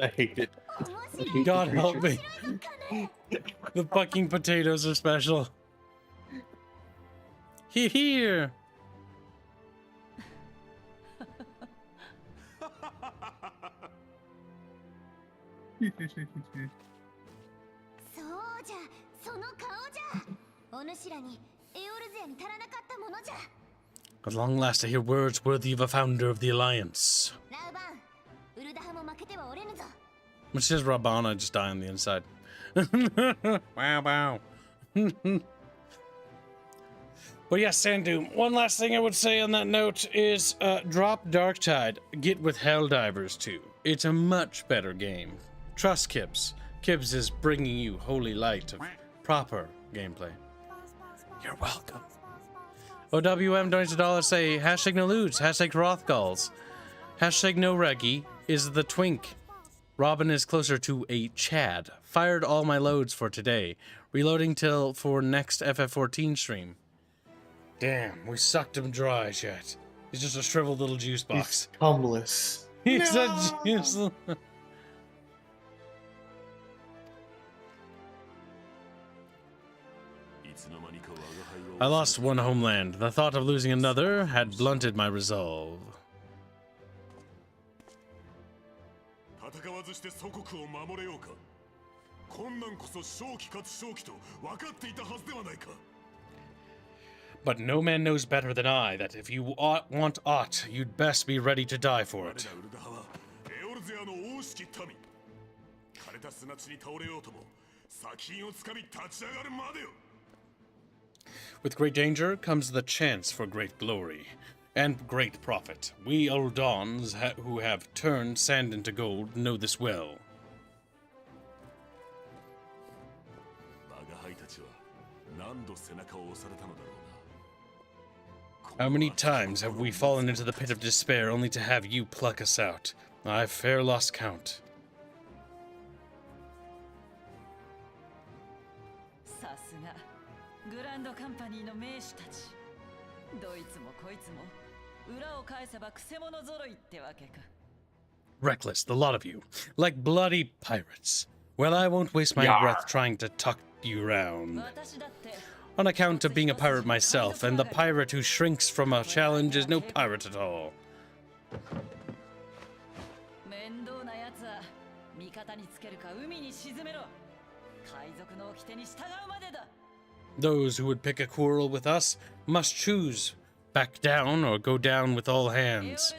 I hate it. God help me. The fucking potatoes are special. Here. At long last I hear words worthy of a founder of the Alliance. Which says Rabana, just die on the inside. Wow, wow. But yes, Sandoom, one last thing I would say on that note is drop Darktide, get with Helldivers 2. It's a much better game. Trust Kibbs. Kibbs is bringing you holy light of proper gameplay. You're welcome. OWM donates $1, say hashtag no lewds, hashtag Rothgalls, hashtag no reggie is the twink. Robin is closer to a Chad. Fired all my loads for today. Reloading till for next FF14 stream. Damn, we sucked him dry, chat. He's just a shriveled little juice box. He's humbless. He's a juice. I lost one homeland. The thought of losing another had blunted my resolve. But no man knows better than I that if you want aught, you'd best be ready to die for it. With great danger comes the chance for great glory and great profit. We Uldons who have turned sand into gold know this well. How many times have we fallen into the pit of despair only to have you pluck us out? I've fair lost count. Reckless, the lot of you, like bloody pirates. Well, I won't waste my breath trying to tuck you round. On account of being a pirate myself, and the pirate who shrinks from a challenge is no pirate at all. Those who would pick a quarrel with us must choose back down or go down with all hands.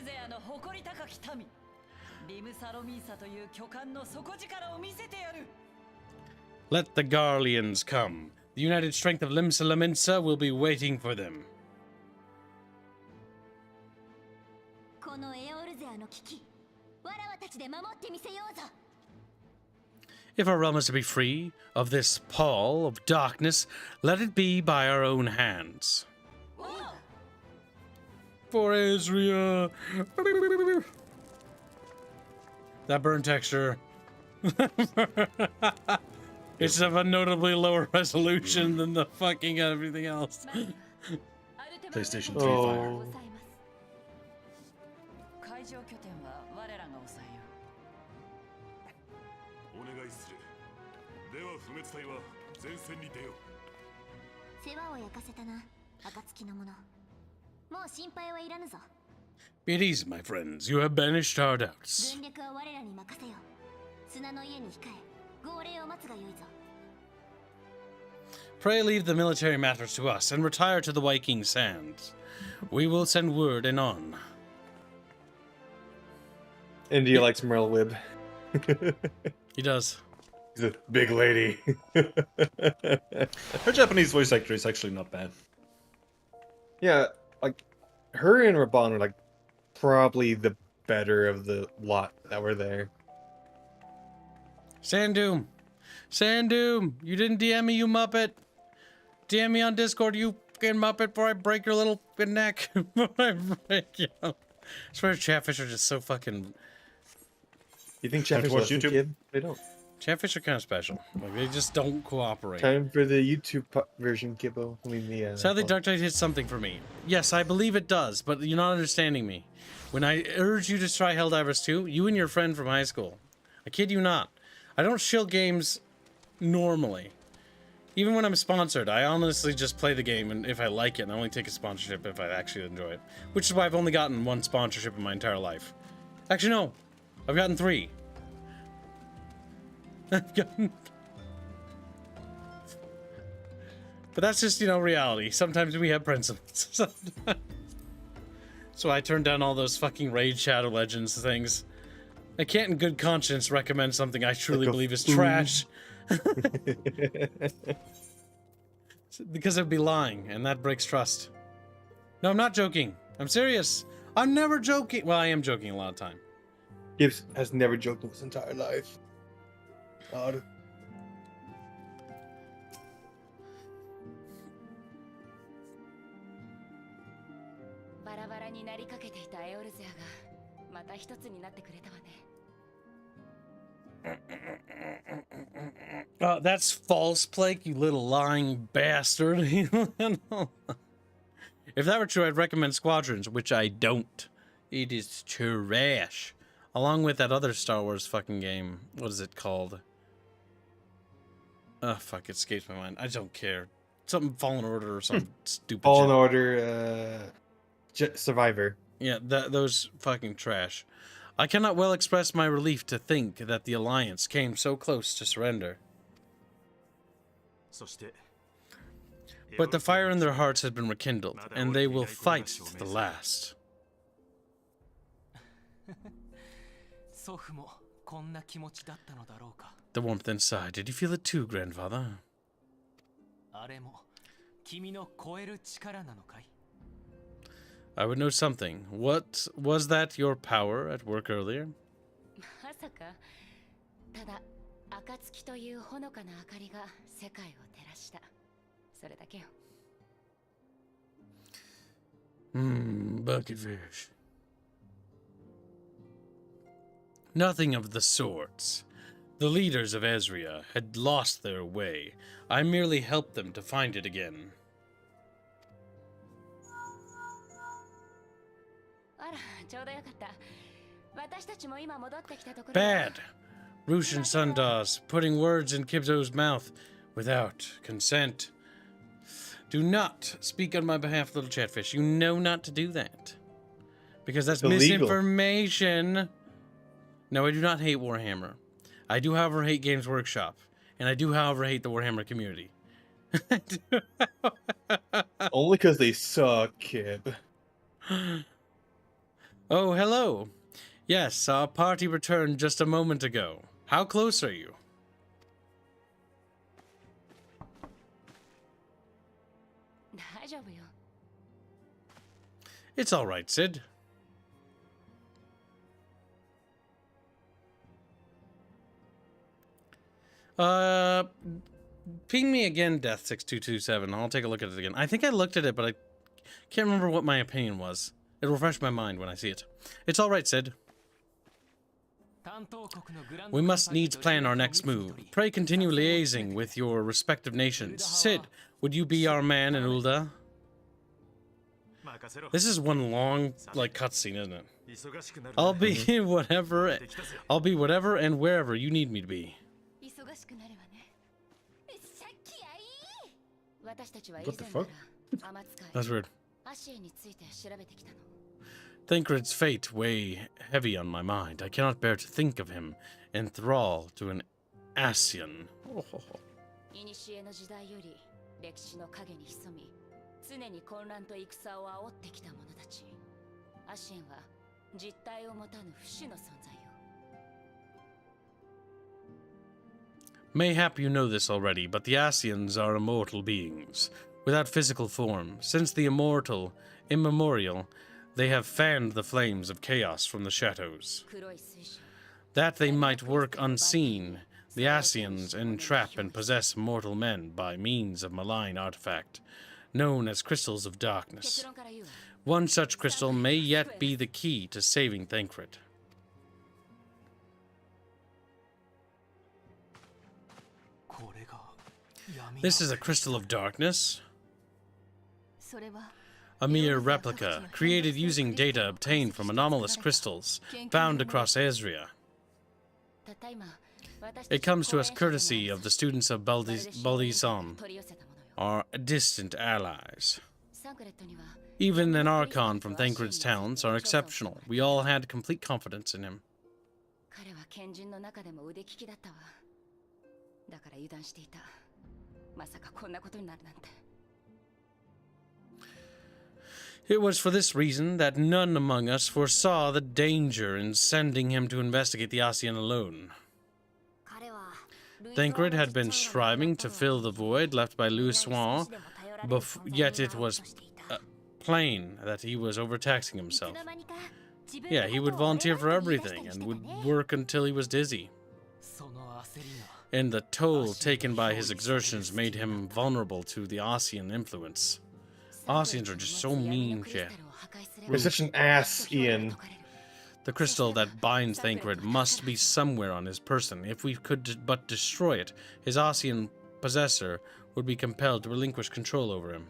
Let the Garleans come. The united strength of Limsa Laminsa will be waiting for them. If our realm is to be free of this pall of darkness, let it be by our own hands. For Ezria. That burn texture. It's of a notably lower resolution than the fucking everything else. PlayStation 3 Oh. Fire. 会場拠点は我らが抑えよお願いする。では不滅隊は前線に出よう。世話を焼かせたな、暁の者。もう心配はいらぬぞ。Be it easy, my friends. You have banished our doubts. 軍略は我らに任せよ。砂の家に控え、号令を待つがよいぞ。Pray leave the military matters to us and retire to the Viking sands. We will send word anon. India likes Merle Wib. He does. He's a big lady. Her Japanese voice actor is actually not bad. Yeah, like her and Raban are like probably the better of the lot that were there. Sandoom. Sandoom, you didn't DM me, you muppet. DM me on Discord, you fucking muppet, before I break your little neck. Before I break you. I swear Chatfish are just so fucking... You think Chatfish watch watch YouTube? YouTube? They don't. Chatfish are kind of special. Like, they just don't cooperate. Time for the YouTube version, Kibbo. I mean, the, Sadly, Dark Knight hits something for me. Yes, I believe it does, but you're not understanding me. When I urge you to try Helldivers 2, you and your friend from high school. I kid you not. I don't shill games normally. Even when I'm sponsored, I honestly just play the game, and if I like it, and I only take a sponsorship if I actually enjoy it. Which is why I've only gotten one sponsorship in my entire life. Actually, no. I've gotten 3. I've gotten... But that's just, you know, reality. Sometimes we have principles. So I turned down all those fucking Raid Shadow Legends things. I can't in good conscience recommend something I truly believe is trash. Because I'd be lying, and that breaks trust. No, I'm not joking. I'm serious. I'm never joking. Well, I am joking a lot of time. Gibbs has never joked in his entire life. God. That's false, Blake, you little lying bastard. If that were true, I'd recommend Squadrons, which I don't. It is trash. Along with that other Star Wars fucking game. What is it called? Oh, fuck, it escapes my mind. I don't care. Something Fallen Order or something stupid Fallen shit. Order, Survivor. Yeah, those fucking trash. I cannot well express my relief to think that the Alliance came so close to surrender. But the fire in their hearts has been rekindled, and they will fight to the last. The warmth inside. Did you feel it too, grandfather? I would know something. What was that your power at work earlier? Bucketfish. Nothing of the sorts. The leaders of Ezria had lost their way. I merely helped them to find it again. Bad! Roosh and Sundas putting words in Kibzo's mouth without consent. Do not speak on my behalf, little Chatfish. You know not to do that. Because that's misinformation. No, I do not hate Warhammer. I do, however, hate Games Workshop. And I do, however, hate the Warhammer community. Only because they suck, Kib. Oh, hello. Yes, our party returned just a moment ago. How close are you? It's all right, Sid. Ping me again, Death6227. I'll take a look at it again. I think I looked at it, but I can't remember what my opinion was. It'll refresh my mind when I see it. It's alright, Sid. We must needs plan our next move. Pray continue liaising with your respective nations. Sid, would you be our man in Ulda? This is one long, like, cutscene, isn't it? I'll be whatever. I'll be whatever and wherever you need me to be. What the fuck? That's weird. Thancred's fate weigh heavy on my mind. I cannot bear to think of him in thrall to an Asian. Oh. 常に混乱と戦を煽ってきた者たち。アシエンは実体を持たぬ不死の存在よ。Mayhap you know this already, but the Asians are immortal beings, without physical form. Since the immemorial, they have fanned the flames of chaos from the shadows. That they might work unseen, the Asians entrap and possess mortal men by means of malign artifact, known as crystals of darkness. One such crystal may yet be the key to saving Thancred. This is a crystal of darkness. A mere replica, created using data obtained from anomalous crystals found across Ezria. It comes to us courtesy of the students of Baldizon, our distant allies. Even an Archon from Thancred's talents are exceptional. We all had complete confidence in him. It was for this reason that none among us foresaw the danger in sending him to investigate the ASEAN alone. Thancred had been striving to fill the void left by Louis Swan, yet it was plain that he was overtaxing himself. Yeah, he would volunteer for everything and would work until he was dizzy. And the toll taken by his exertions made him vulnerable to the ASEAN influence. ASEANs are just so mean shit. You're such an ass, Ian. The crystal that binds Thancred must be somewhere on his person. If we could but destroy it, his ASEAN possessor would be compelled to relinquish control over him.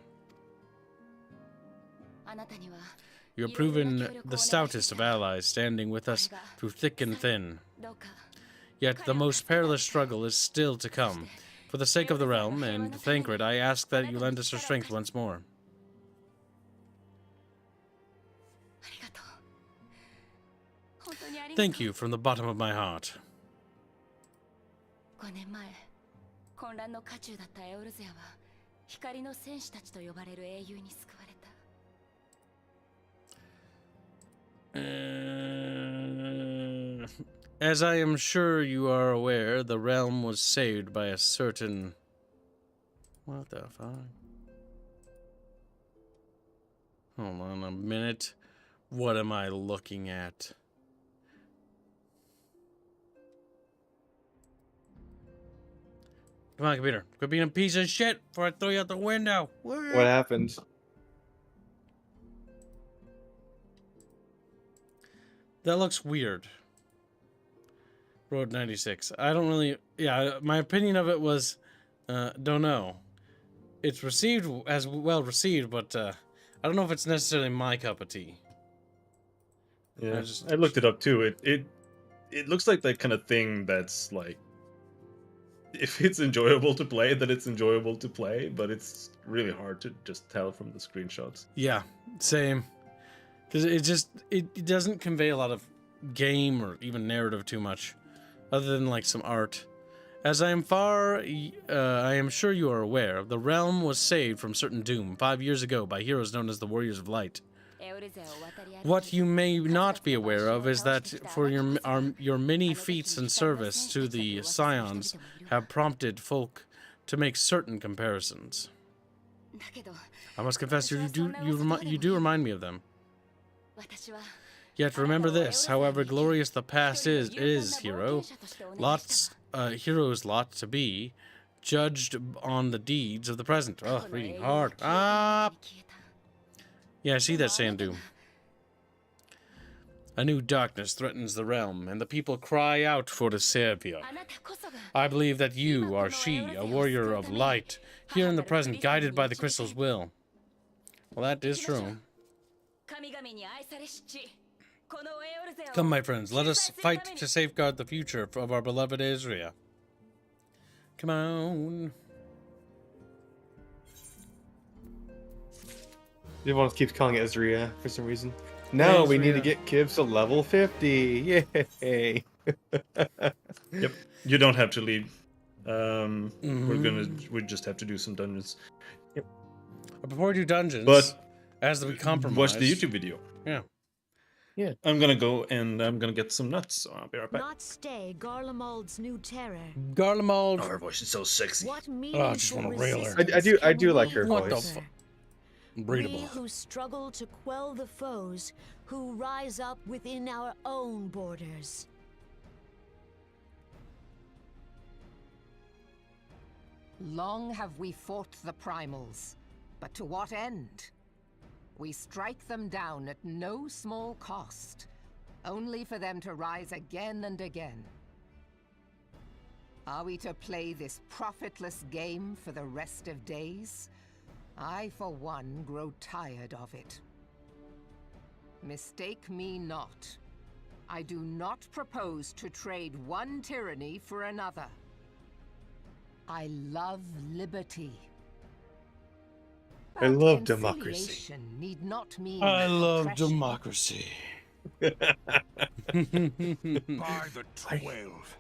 You have proven the stoutest of allies, standing with us through thick and thin. Yet the most perilous struggle is still to come. For the sake of the realm and Thancred, I ask that you lend us your strength once more. Thank you from the bottom of my heart. 5年前、混乱の渦中だったエオルゼアは光の戦士たちと呼ばれる英雄に救われた。As I am sure you are aware, the realm was saved by a certain... What the fuck? Hold on a minute. What am I looking at? Come on, computer. Quit being a piece of shit before I throw you out the window. What happened? That looks weird. Road 96. I don't really... Yeah, my opinion of it was... don't know. It's received as well received, but I don't know if it's necessarily my cup of tea. Yeah, I looked it up too. It looks like that kind of thing that's like... If it's enjoyable to play, then it's enjoyable to play, but it's really hard to just tell from the screenshots. Yeah, same. Because it doesn't convey a lot of game or even narrative too much, other than like some art. As I am sure you are aware, the realm was saved from certain doom 5 years ago by heroes known as the Warriors of Light. What you may not be aware of is that for your many feats in service to the Scions have prompted folk to make certain comparisons. I must confess, you do remind me of them. Yet remember this, however glorious the past is, hero, lots hero's lot to be, judged on the deeds of the present. Oh, reading hard. Ah! Yeah, I see that, Sandu. A new darkness threatens the realm, and the people cry out for the savior. I believe that you are she, a warrior of light, here in the present, guided by the crystal's will. Well, that is true. Come, my friends, let us fight to safeguard the future of our beloved Ezria. Come on. Everyone keeps calling it Ezria for some reason. Now we need to get Kibbs to level 50. Yay! Yep. You don't have to leave. We just have to do some dungeons. Yep. Before we do dungeons, but as we compromise, watch the YouTube video. Yeah. Yeah. I'm gonna go and I'm gonna get some nuts. So I'll be right back. Not stay Garlemald's new terror. Garlemald. Oh, her voice is so sexy. What I just want to rail her. I do like her What voice. the fuck? We who struggle to quell the foes who rise up within our own borders. Long have we fought the primals, but to what end? We strike them down at no small cost, only for them to rise again and again. Are we to play this profitless game for the rest of days? I, for one, grow tired of it. Mistake me not. I do not propose to trade one tyranny for another. I love liberty. I love democracy. Need not mean I love oppression. democracy. By the 12,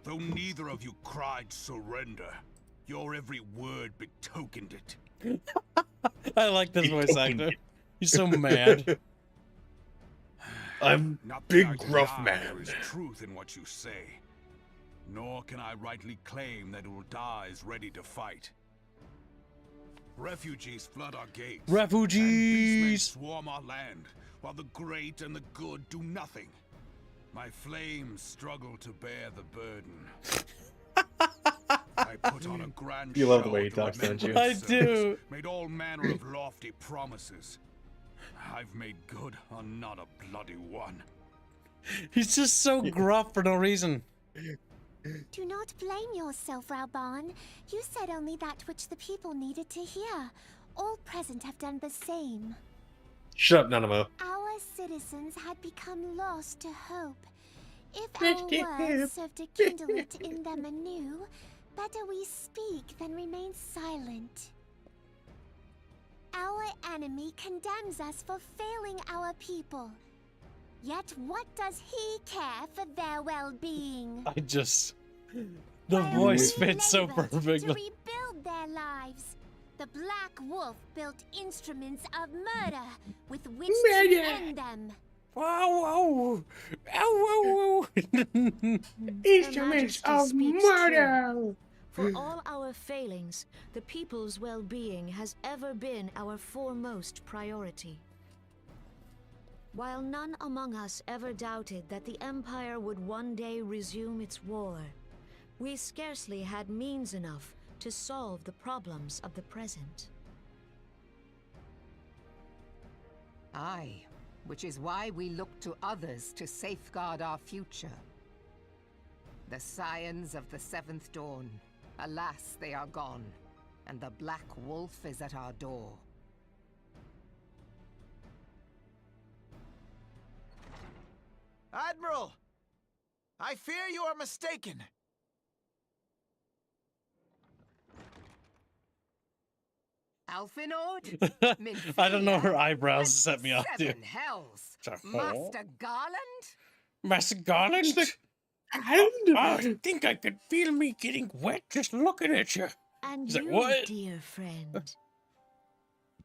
though neither of you cried surrender, your every word betokened it. I like this voice actor. He's so mad. I'm Not big that I gruff deny man. There is truth in what you say, nor can I rightly claim that Ul'dah is ready to fight. Refugees flood our gates. Refugees! And beastmen swarm our land, while the great and the good do nothing. My flames struggle to bear the burden. I put on a grand You love the show way he to talks, amend don't you? my I sins, do. Made all manner of lofty promises. I've made good on not a bloody one. He's just so gruff for no reason. Do not blame yourself, Rauban. You said only that which the people needed to hear. All present have done the same. Shut up, Nanamo. Our citizens had become lost to hope. If our words serve to kindle it in them anew, better we speak than remain silent. Our enemy condemns us for failing our people. Yet what does he care for their well-being? I just... The voice fits so To perfectly. rebuild their lives, the Black Wolf built instruments of murder with which to end them. Wow, wow, wow, wow. Instruments of murder! For all our failings, the people's well-being has ever been our foremost priority. While none among us ever doubted that the Empire would one day resume its war, we scarcely had means enough to solve the problems of the present. Aye, which is why we look to others to safeguard our future. The scions of the Seventh Dawn, alas, they are gone, and the Black Wolf is at our door. Admiral! I fear you are mistaken. Alfinord? I don't know, her eyebrows set me off, dude. Seven hells! It's a Master Garland? Master Garland? I think I could feel me getting wet just looking at you. And He's like, you, "What?" dear friend.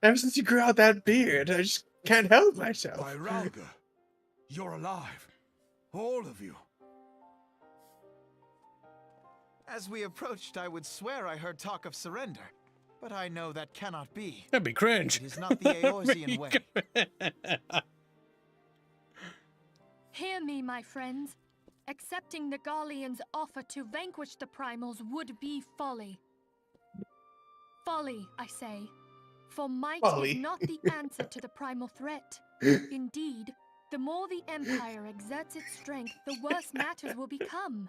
Ever since you grew out that beard, I just can't help myself. By Rauga, you're alive. All of you. As we approached, I would swear I heard talk of surrender. But I know that cannot be. That'd be cringe. It is not the Eorzean way. Hear me, my friends. accepting the Garleans' offer to vanquish the primals would be folly. Folly, I say. For might Folly. is not the answer to the primal threat. Indeed, the more the Empire exerts its strength, the worse matters will become.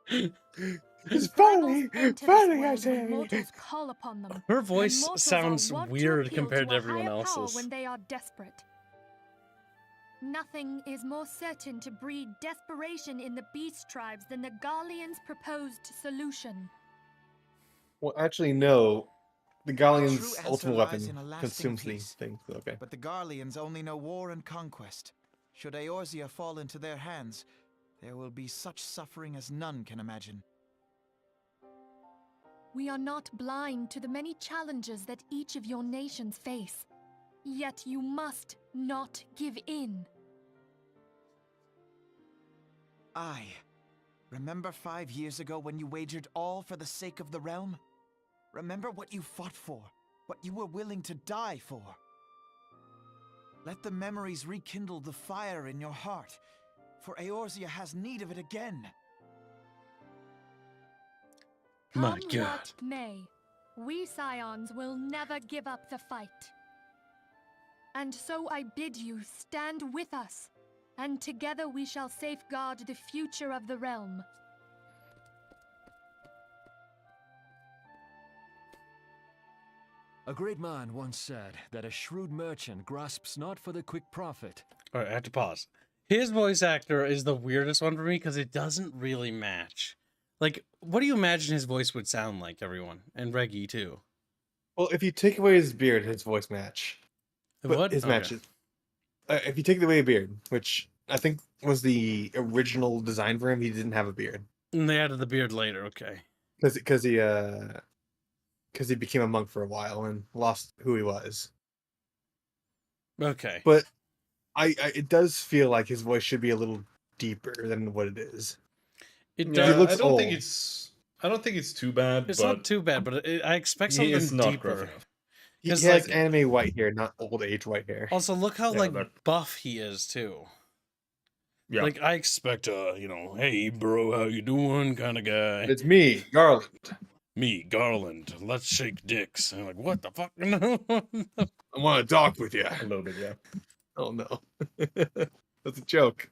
It's folly! Folly, I When say! mortals call upon them, Her and voice mortals sounds are wont to weird appeal compared to a everyone higher power else's. when they are desperate. Nothing is more certain to breed desperation in the beast tribes than the Garleans' proposed solution. Well, actually, no. The Galleon's True answer ultimate lies weapon in a lasting consumes these peace. things. Okay. But the Garleans only know war and conquest. Should Eorzea fall into their hands, there will be such suffering as none can imagine. We are not blind to the many challenges that each of your nations face. Yet you must not give in. Aye. Remember 5 years ago when you wagered all for the sake of the realm? Remember what you fought for, what you were willing to die for. Let the memories rekindle the fire in your heart, for Eorzea has need of it again. My Come God. what may, we Scions will never give up the fight. And so I bid you stand with us, and together we shall safeguard the future of the realm. A great man once said that a shrewd merchant grasps not for the quick profit. All right, I have to pause. His voice actor is the weirdest one for me because it doesn't really match. Like, what do you imagine his voice would sound like, everyone? And Reggie, too. Well, if you take away his beard, his voice match. But What? his Okay. matches. If you take away a beard, which I think was the original design for him, he didn't have a beard. And they added the beard later, okay. Because he became a monk for a while and lost who he was. Okay. But it does feel like his voice should be a little deeper than what it is. It He does. looks I don't old. think it's too bad. It's but not too bad, but I expect he something is not deeper. gruff enough. He 'Cause, has like- anime white hair, not old age white hair. Also, look how, Yeah, like, that- buff he is, too. Yeah. Like, I expect hey, bro, how you doing kind of guy. It's me, Garland. Me, Garland. Let's shake dicks. And I'm like, what the fuck? I want to talk with you. A little bit, yeah. Oh, no. That's a joke.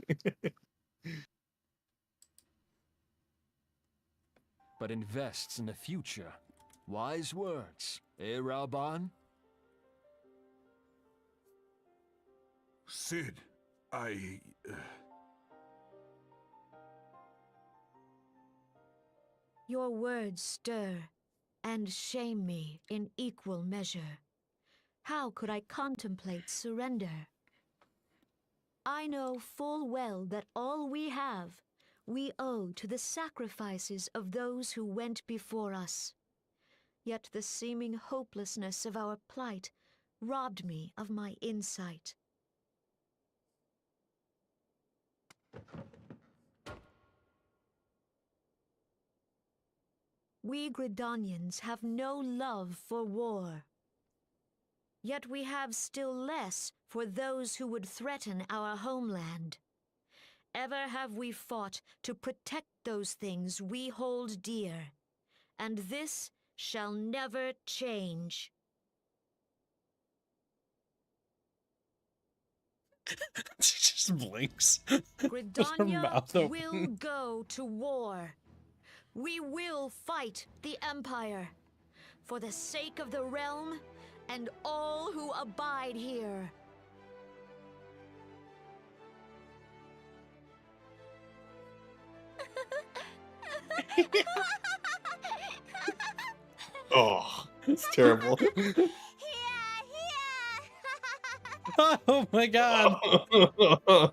But invests in the future. Wise words, eh, Rauban? Sid, Your words stir and shame me in equal measure. How could I contemplate surrender? I know full well that all we have, we owe to the sacrifices of those who went before us. Yet the seeming hopelessness of our plight robbed me of my insight. We Gridanians have no love for war. Yet we have still less for those who would threaten our homeland. Ever have we fought to protect those things we hold dear, and this shall never change. She just blinks. Gridania mouth open. will go to war. We will fight the Empire for the sake of the realm and all who abide here. Oh, it's terrible. Oh my god!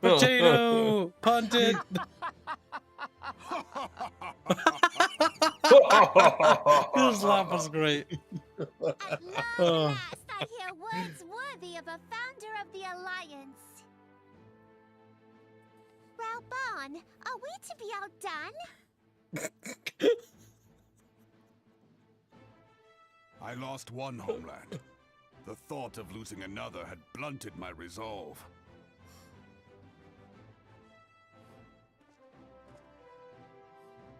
Potato! Punted! His laugh was great. Oh. Last, I hear words worthy of a founder of the Alliance. Rauban, are we to be outdone? I lost one homeland. The thought of losing another had blunted my resolve.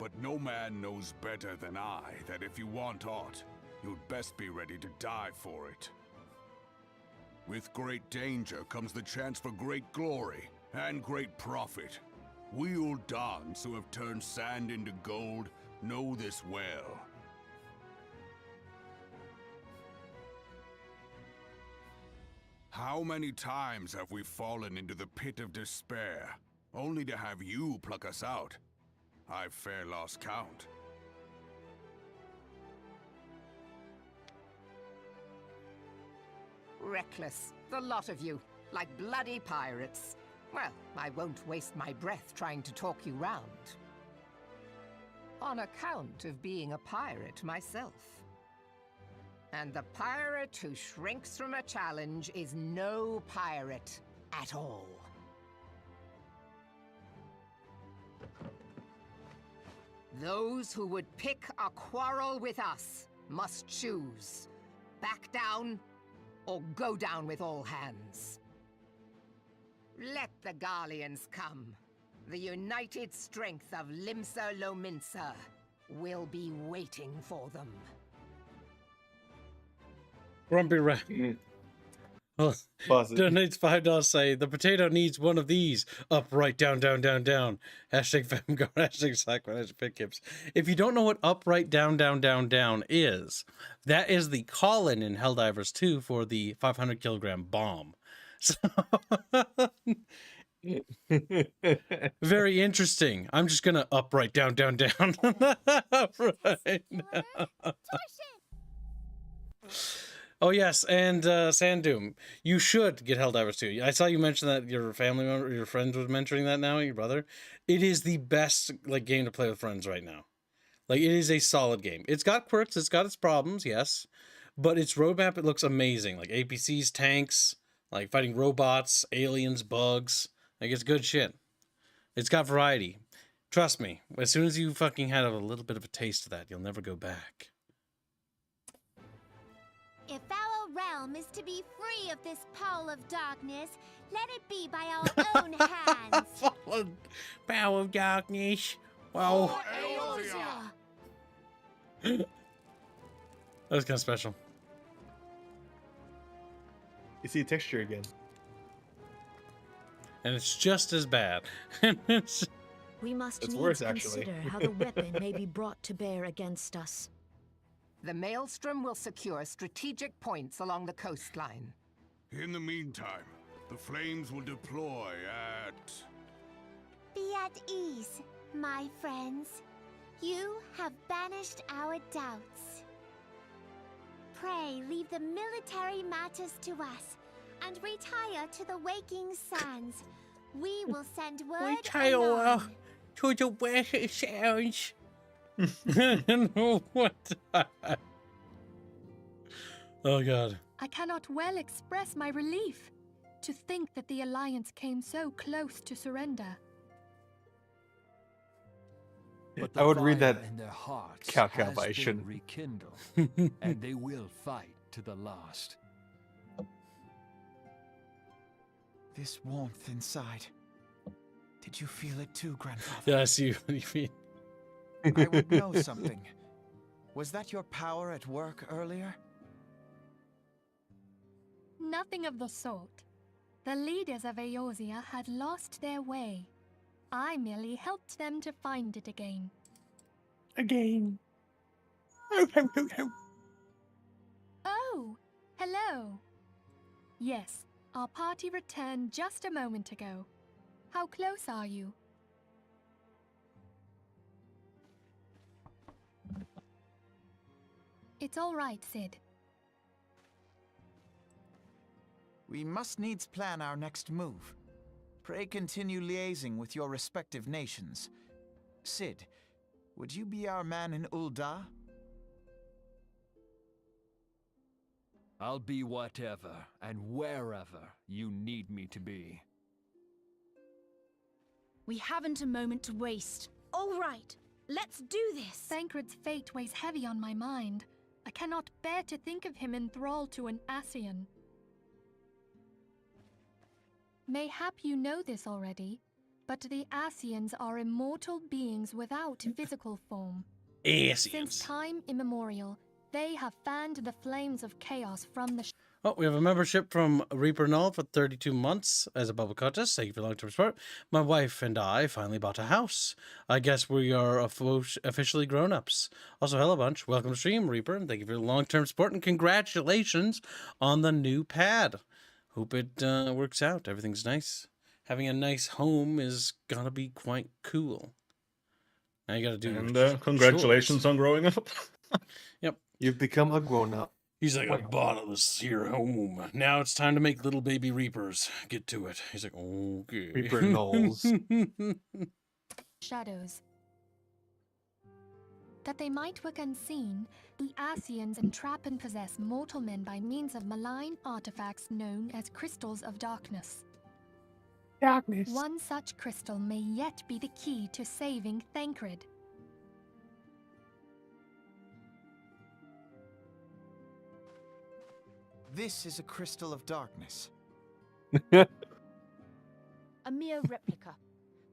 But no man knows better than I that if you want aught, you'd best be ready to die for it. With great danger comes the chance for great glory and great profit. We Uldans who have turned sand into gold know this well. How many times have we fallen into the pit of despair, only to have you pluck us out? I've fair lost count. Reckless, the lot of you, like bloody pirates. Well, I won't waste my breath trying to talk you round. On account of being a pirate myself. And the pirate who shrinks from a challenge is no pirate at all. Those who would pick a quarrel with us must choose. Back down or go down with all hands. Let the Garleans come. The united strength of Limsa Lominsa will be waiting for them. Grumpy Rat. Oh, donates $5 say the potato needs one of these. Up, right, down, down, down, down. Hashtag FemGuard, hashtag Cyclone, hashtag Pitkips. If you don't know what up, right, down, down, down, down is, that is the call-in in Helldivers 2 for the 500 kilogram bomb. So very interesting. I'm just gonna up, right, down, down, down. Right now. Oh yes, and Sandoom, you should get Helldivers 2. I saw you mention that your family member, your friend was mentoring that now, your brother. It is the best game to play with friends right now. Like, it is a solid game. It's got quirks, it's got its problems, yes, but its roadmap, it looks amazing. Like APCs, tanks, like fighting robots, aliens, bugs. Like, it's good shit. It's got variety. Trust me, as soon as you fucking had a little bit of a taste of that, you'll never go back. If our realm is to be free of this pole of darkness, let it be by our own hands. Power of darkness. Wow. That was kind of special. You see texture again. And it's just as bad. We must It's needs worse, actually. consider how the weapon may be brought to bear against us. The Maelstrom will secure strategic points along the coastline. In the meantime, the flames will deploy at... Be at ease, my friends. You have banished our doubts. Pray leave the military matters to us and retire to the waking sands. We will send word anon. To the waking sands. What? Oh god. I cannot well express my relief to think that the Alliance came so close to surrender. But I would read fire that in their hearts cow has but I been shouldn't. rekindled, and they will fight to the last. This warmth inside. Did you feel it too, Grandfather? Yeah, I see what you mean. I would know something. Was that your power at work earlier? Nothing of the sort. The leaders of Eorzea had lost their way. I merely helped them to find it again. Again. Oh, hello. Yes, our party returned just a moment ago. How close are you? It's all right, Sid. We must needs plan our next move. Pray continue liaising with your respective nations. Sid, would you be our man in Ul'dah? I'll be whatever and wherever you need me to be. We haven't a moment to waste. All right, let's do this. Thancred's fate weighs heavy on my mind. I cannot bear to think of him in thrall to an Ascian. Mayhap you know this already, But the Asians are immortal beings without physical form. Asians. Since time immemorial, they have fanned the flames of chaos from the... Oh, we have a membership from Ripperoonie for 32 months as a bubble quotas. Thank you for long-term support. My wife and I finally bought a house. I guess we are officially grown-ups. Also, hello, bunch. Welcome to stream, Reaper, and thank you for the long-term support, and congratulations on the new pad. Hope it works out. Everything's nice. Having a nice home is gonna be quite cool. Now you gotta do... And congratulations on growing up. Yep. You've become a grown-up. He's like, I bought this here home. Now it's time to make little baby reapers. Get to it. He's like, okay. Reaper Knowles. shadows. That they might work unseen, the Asians entrap and possess mortal men by means of malign artifacts known as crystals of darkness. Darkness. One such crystal may yet be the key to saving Thancred. This is a crystal of darkness. A mere replica,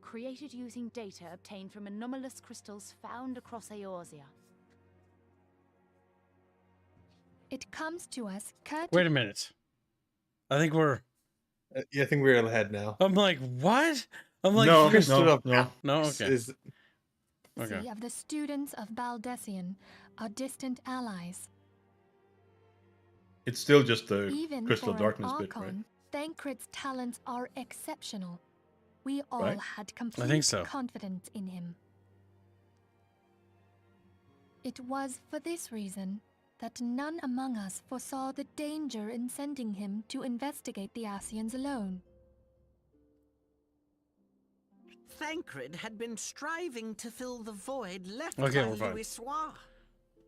created using data obtained from anomalous crystals found across Eorzea. It comes to us courtesy... Wait a minute. I think we're... Yeah, I think we're ahead now. I'm like, what? I'm like, no, no, okay. Okay. Of the students of Baldessian, our distant allies. It's still just the Even Crystal for Darkness an bit, right? Archon, Thancred's talents are exceptional. We all had complete confidence in him. It was for this reason that none among us foresaw the danger in sending him to investigate the Asians alone. Thancred had been striving to fill the void left we're by fine. Louisoix.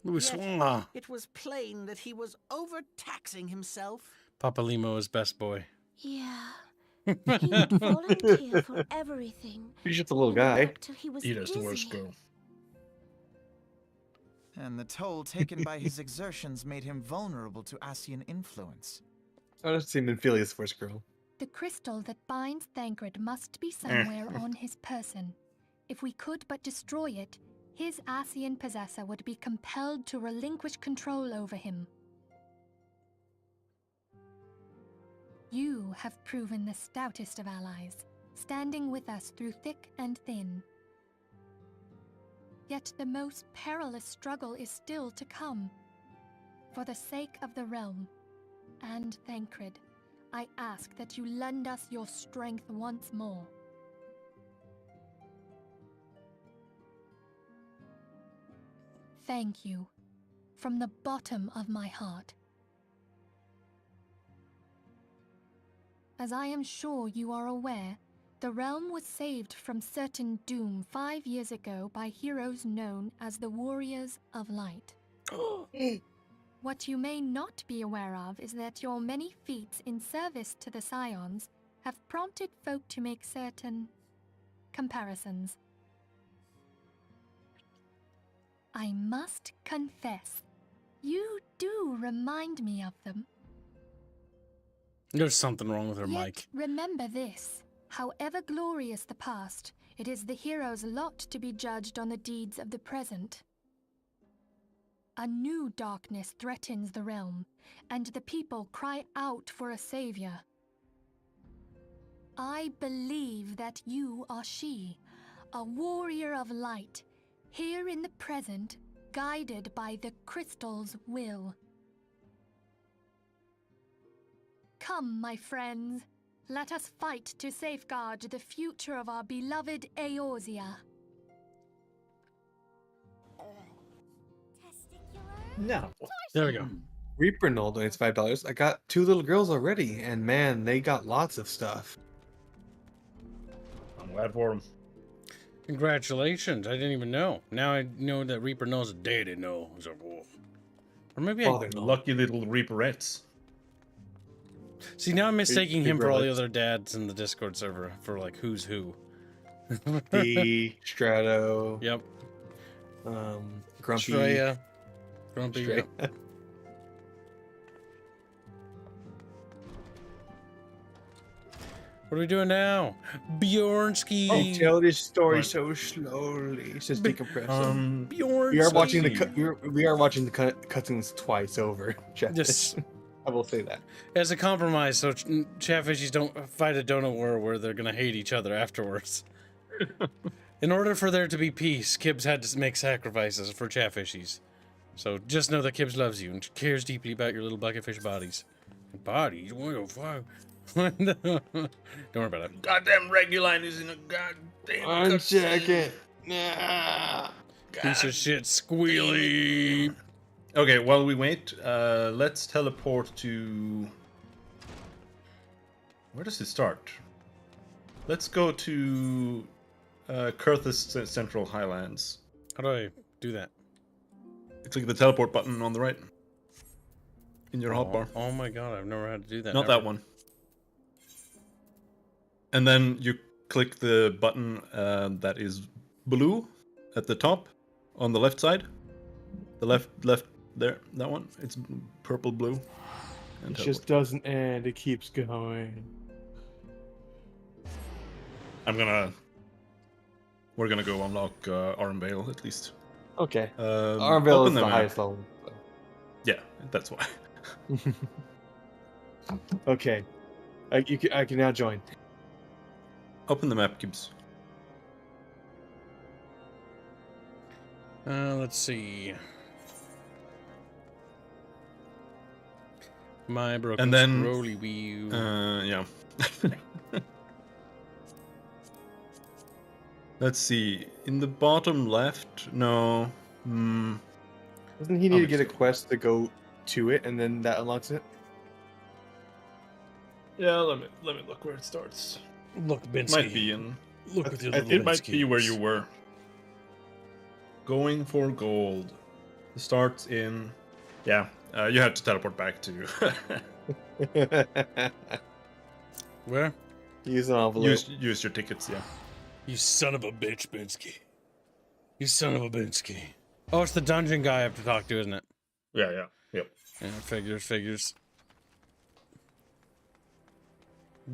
Louisoix. It was plain that he was overtaxing himself. Papa Limo is best boy. Yeah. He would volunteer for everything. He's just a little guy. Till he was Ida's the dizzy. worst girl. And the toll taken by his exertions made him vulnerable to Asian influence. I don't seem Infelius Force Girl. The crystal that binds Thancred must be somewhere on his person. If we could but destroy it, his Asian possessor would be compelled to relinquish control over him. You have proven the stoutest of allies, standing with us through thick and thin. Yet the most perilous struggle is still to come. For the sake of the realm and Thancred, I ask that you lend us your strength once more. Thank you, from the bottom of my heart. As I am sure you are aware, the realm was saved from certain doom 5 years ago by heroes known as the Warriors of Light. What you may not be aware of is that your many feats in service to the Scions have prompted folk to make certain comparisons. I must confess, you do remind me of them. There's something wrong with her Yet, mic. remember this. However glorious the past, it is the hero's lot to be judged on the deeds of the present. A new darkness threatens the realm, and the people cry out for a savior. I believe that you are she, a warrior of light, here in the present, guided by the crystal's will. Come, my friends, let us fight to safeguard the future of our beloved Eorzea. No. There we go. Reaper Knoll donates $5. I got 2 little girls already, and man, they got lots of stuff. I'm glad for them. Congratulations. I didn't even know. Now I know that Reaper knows a daddy know. So, or maybe Oh, they're lucky little Reaperettes. See, now I'm mistaking him for all the Reaperets. other dads in the Discord server for like who's who. D, Strato. Yep. Grumpy. Straya. Grumpy. Straya. Yep. What are we doing now? Bjornsky. Oh, tell this story so slowly. It's just decompressing. Bjornsky. We are watching the cutscenes twice over. Yes. I will say that. As a compromise, so Chatfishies don't fight a donut war where they're gonna hate each other afterwards. In order for there to be peace, Kibbs had to make sacrifices for Chatfishies. So just know that Kibbs loves you and cares deeply about your little bucketfish bodies. Bodies? What the fuck? Don't worry about it. Goddamn Reguline is in a goddamn. Uncheck it. Nah. Piece of shit, squealy. Okay, while we wait, let's teleport to. Where does it start? Let's go to Kurthus Central Highlands. How do I do that? Click the teleport button on the right. In your hotbar. Oh my god, I've never had to do that. Not that one. And then you click the button that is blue at the top on the left side. The left there, that one. It's purple blue. It just doesn't end. It keeps going. We're gonna go unlock Armvale at least. Okay. Armvale is the highest level. Yeah, that's why. Okay. I can now join. Open the map, Gibbs. Let's see. My broken and then rolly wheel. Yeah. Let's see. In the bottom left, no. Doesn't he need to get a quest to go to it, and then that unlocks it? Yeah, let me look where it starts. Look, Binsky. Might be in. Look with your little It might Binsky. be where you were. Going for gold. It starts in. Yeah, you have to teleport back to. Where? Use an envelope. Use your tickets, yeah. You son of a bitch, Binsky. You son of a Binsky. Oh, it's the dungeon guy I have to talk to, isn't it? Yeah. Yep. Yeah, figures.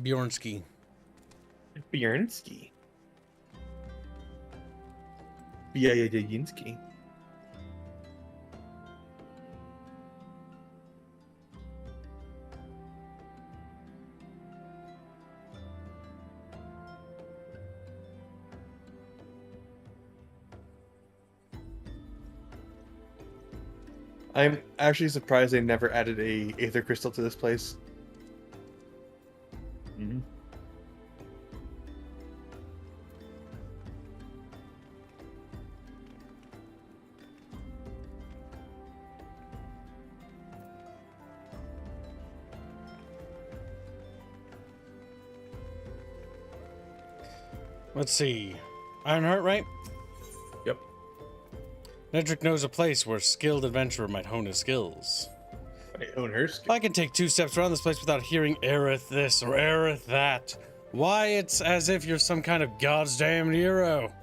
Bjornsky. Bjornsky. I'm actually surprised they never added a Aether Crystal to this place. Mm-hmm. Let's see. Ironheart, right? Yep. Nedrick knows a place where a skilled adventurer might hone his skills. Hone her skills? I can take 2 steps around this place without hearing Aerith this or Aerith that. Why, it's as if you're some kind of god's damned hero.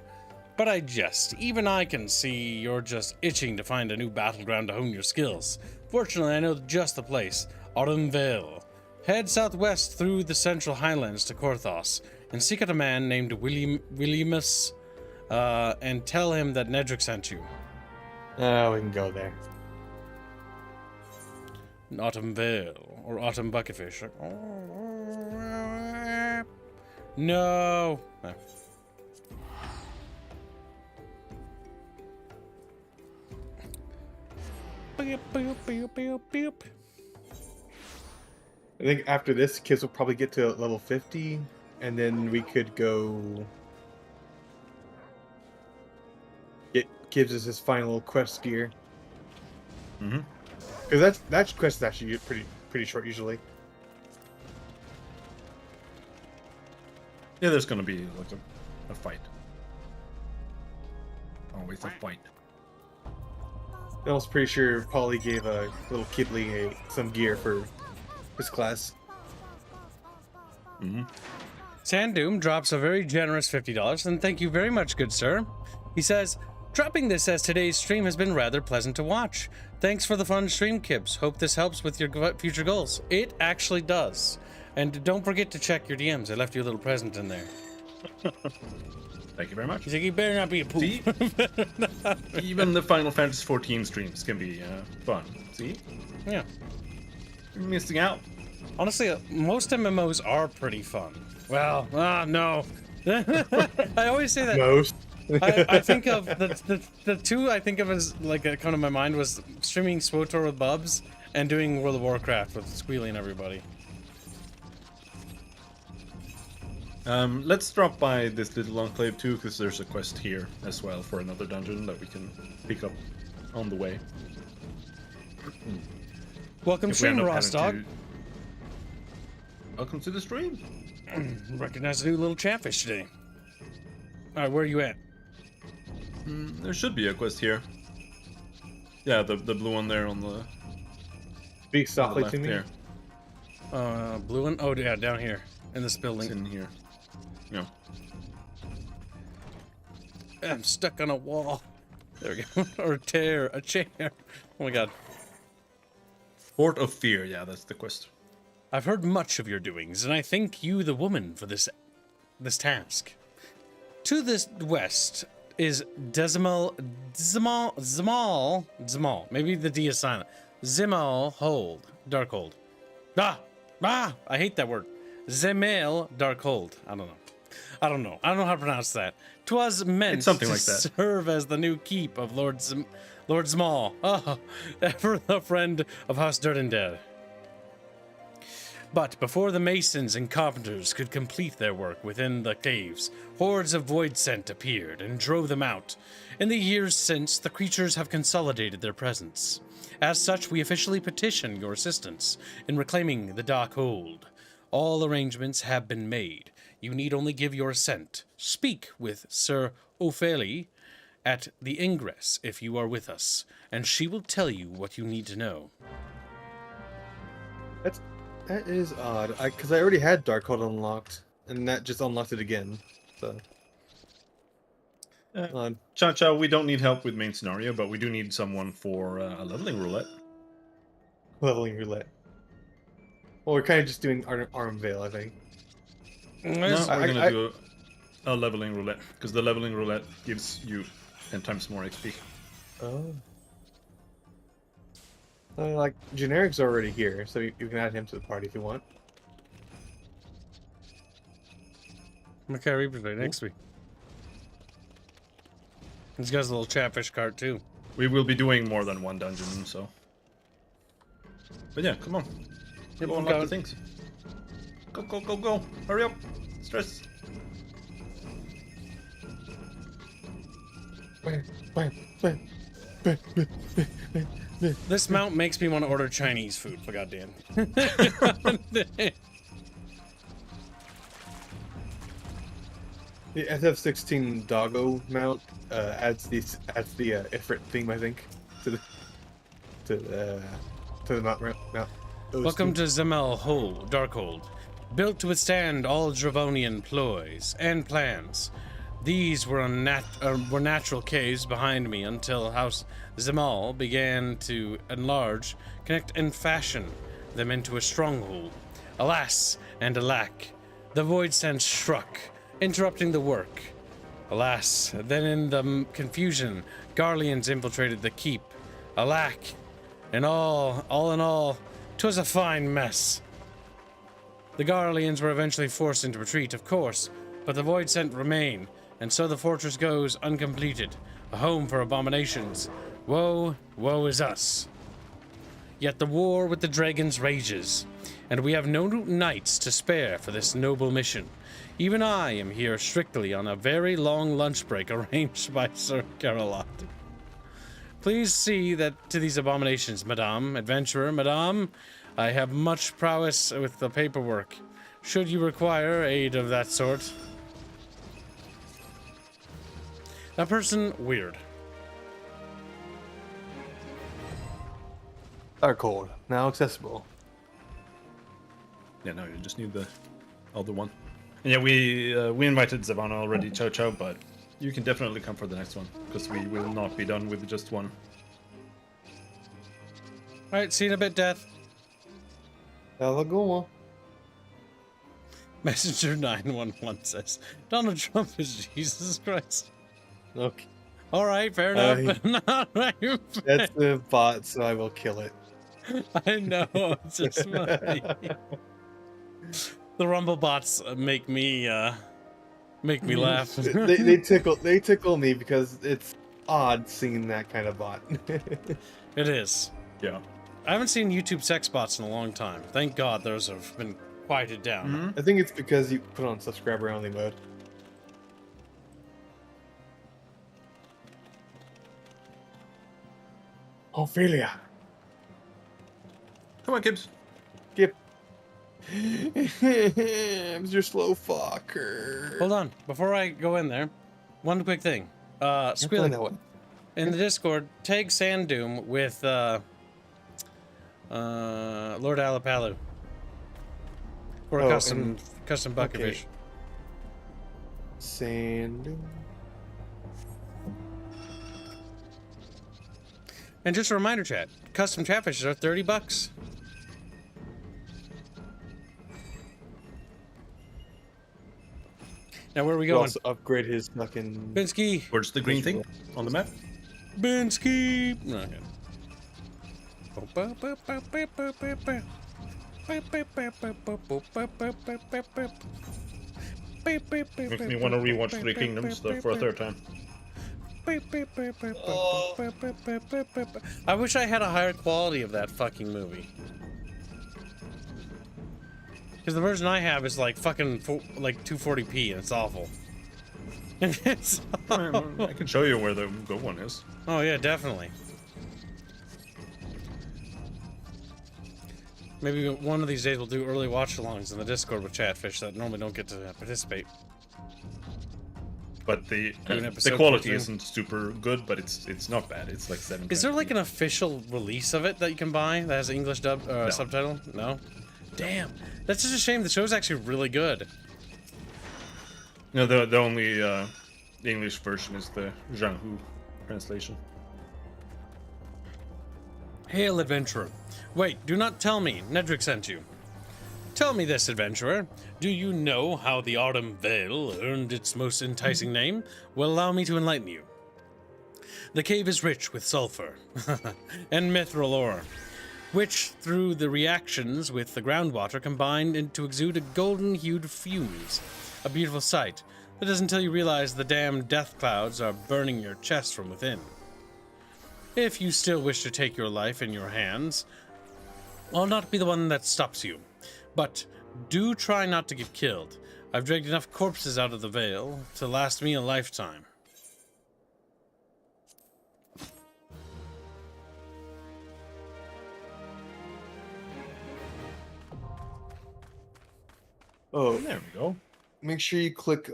But I jest. Even I can see you're just itching to find a new battleground to hone your skills. Fortunately, I know just the place. Autumnvale. Head southwest through the Central Highlands to Korthos and seek out a man named Williamus and tell him that Nedrick sent you. Oh, we can go there. Autumnvale or Autumn Bucketfish. No. I think after this, kids will probably get to level 50, and then we could go. It gives us his final quest gear. Mm-hmm. Because that quest is actually pretty short usually. Yeah, there's gonna be like a fight. Always a fight. I was pretty sure Polly gave a little kidling some gear for his class. Mm-hmm. Sandoom drops a very generous $50, and thank you very much, good sir. He says, dropping this as today's stream has been rather pleasant to watch. Thanks for the fun stream, Kibbs. Hope this helps with your future goals. It actually does. And don't forget to check your DMs. I left you a little present in there. Thank you very much. He's like, you better not be a poop. See? Even the Final Fantasy XIV streams can be fun. See? Yeah. You're missing out. Honestly, most MMOs are pretty fun. Well, no. I always say that. Most. I think of the two I think of as like come to my mind was streaming SWTOR with Bubs and doing World of Warcraft with Squealy and everybody. Let's drop by this little enclave too, because there's a quest here as well for another dungeon that we can pick up on the way. Welcome stream, Ross Dog. Welcome to the stream. Recognize a new little chatfish today. Alright, where are you at? There should be a quest here. Yeah, the blue one there on the... Speak softly left to me. here. Blue one? Oh, yeah, down here. In this building. It's in here. Yeah. I'm stuck on a wall. There we go. Or a chair. Oh my god. Fort of Fear, yeah, that's the quest. I've heard much of your doings, and I think you the woman for this task. To the west is Decimal, maybe the D is silent. Zimal Hold, Darkhold. I hate that word. Zemel Darkhold. I don't know how to pronounce that. 'Twas meant something to like that. serve as the new keep of Lord Small. Oh, ever the friend of House Durdendead. But before the masons and carpenters could complete their work within the caves, hordes of void scent appeared and drove them out. In the years since, the creatures have consolidated their presence. As such, we officially petition your assistance in reclaiming the Dark Hold. All arrangements have been made. You need only give your assent. Speak with Sir Ophélie at the ingress if you are with us, and she will tell you what you need to know. That is odd. Because I already had Darkhold unlocked, and that just unlocked it again. So. Cha-Cha, we don't need help with main scenario, but we do need someone for a leveling roulette. Leveling roulette. Well, we're kind of just doing Arm Veil, I think. No, we're gonna do a leveling roulette, because the leveling roulette gives you 10 times more XP. Oh. Like, Generic's already here, so you can add him to the party if you want. Okay, Reaper's right next to me. He's got his little chatfish cart too. We will be doing more than one dungeon, so. But yeah, come on. Yep, Go unlock the things. Go, go, go, go. Hurry up. Stress. This mount makes me want to order Chinese food, for goddamn. The SF-16 Doggo mount adds the Ifrit theme, I think, to the mount. Welcome to Zemel Hold, Darkhold. Built to withstand all Dravonian ploys and plans. These were natural caves behind me until House Zemal began to enlarge, connect, and fashion them into a stronghold. Alas and alack, the void sense struck, interrupting the work. Alas, then in the confusion, Garleans infiltrated the keep. Alack, and all in all, 'twas a fine mess. The Garleans were eventually forced into retreat, of course, but the void scent remain, and so the fortress goes uncompleted, a home for abominations. Woe, woe is us. Yet the war with the dragons rages, and we have no knights to spare for this noble mission. Even I am here strictly on a very long lunch break arranged by Sir Carolot. Please see that to these abominations, Madame, Adventurer, Madame. I have much prowess with the paperwork. Should you require aid of that sort. That person, weird. Darkhold, now accessible. Yeah, no, you just need the other one. And yeah, we invited Zavana already, Chow Chow, but you can definitely come for the next one, because we will not be done with just one. Alright, see you in a bit, Death. Have a good one. Messenger 911 says Donald Trump is Jesus Christ. Okay. All right, fair enough. That's the bot, so I will kill it. I know, it's just funny. The Rumble bots make me laugh. they tickle me because it's odd seeing that kind of bot. It is. Yeah. I haven't seen YouTube sex bots in a long time. Thank God those have been quieted down. I think it's because you put on subscriber only mode. Ophelia. Come on, Gibbs. Gib. I'm your slow fucker. Hold on, before I go in there, one quick thing. Squealing that one. in the Discord, tag Sand Doom with Lord Alapalu for a custom bucket fish. Sand Doom. And just a reminder, chat, custom chatfishes are $30. Now where are we going? Also upgrade his fucking. Binsky. Where's the green thing on the map? Binsky. Makes me want to rewatch Three Kingdoms for a third time. I wish I had a higher quality of that fucking movie. Because the version I have is like fucking like 240p and it's awful. It's I can show you where the good one is. Oh yeah, definitely. Maybe one of these days we'll do early watch-alongs in the Discord with Chatfish that normally don't get to participate. But the episode quality through. isn't super good, but it's not bad. It's like 7. Is there like an official release of it that you can buy that has an English subtitle? No? Damn. That's just a shame. The show's actually really good. No, the only English version is the Zhang Hu translation. Hail, adventurer. Wait, do not tell me Nedrick sent you. Tell me this, adventurer. Do you know how the Autumn Vale earned its most enticing name? Well, allow me to enlighten you. The cave is rich with sulfur and mithril ore, which, through the reactions with the groundwater, combined to exude a golden-hued fumes. A beautiful sight. That is until you realize the damn death clouds are burning your chest from within. If you still wish to take your life in your hands, I'll not be the one that stops you. But do try not to get killed. I've dragged enough corpses out of the Vale to last me a lifetime. Oh, there we go. Make sure you click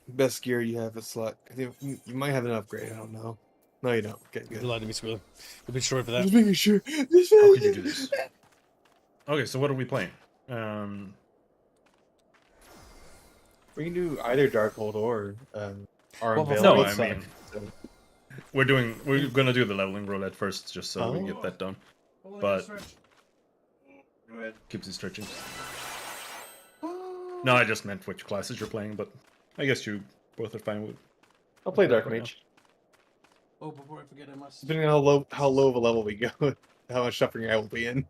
best gear you have a slot. I think you might have an upgrade. I don't know. No, you don't. Okay, good. You lied to me, Squealer. You'll be sorry for that. Just making sure. How could you do this? Okay, so what are we playing? We can do either Darkhold or Well, Veil. no, I mean, we're gonna do the leveling roulette first, just so we can get that done. But keeps you stretching. No, I just meant which classes you're playing, but I guess you both are fine with. I'll play Dark Mage. Oh, before I forget, I must. Depending on how low of a level we go, how much suffering I will be in.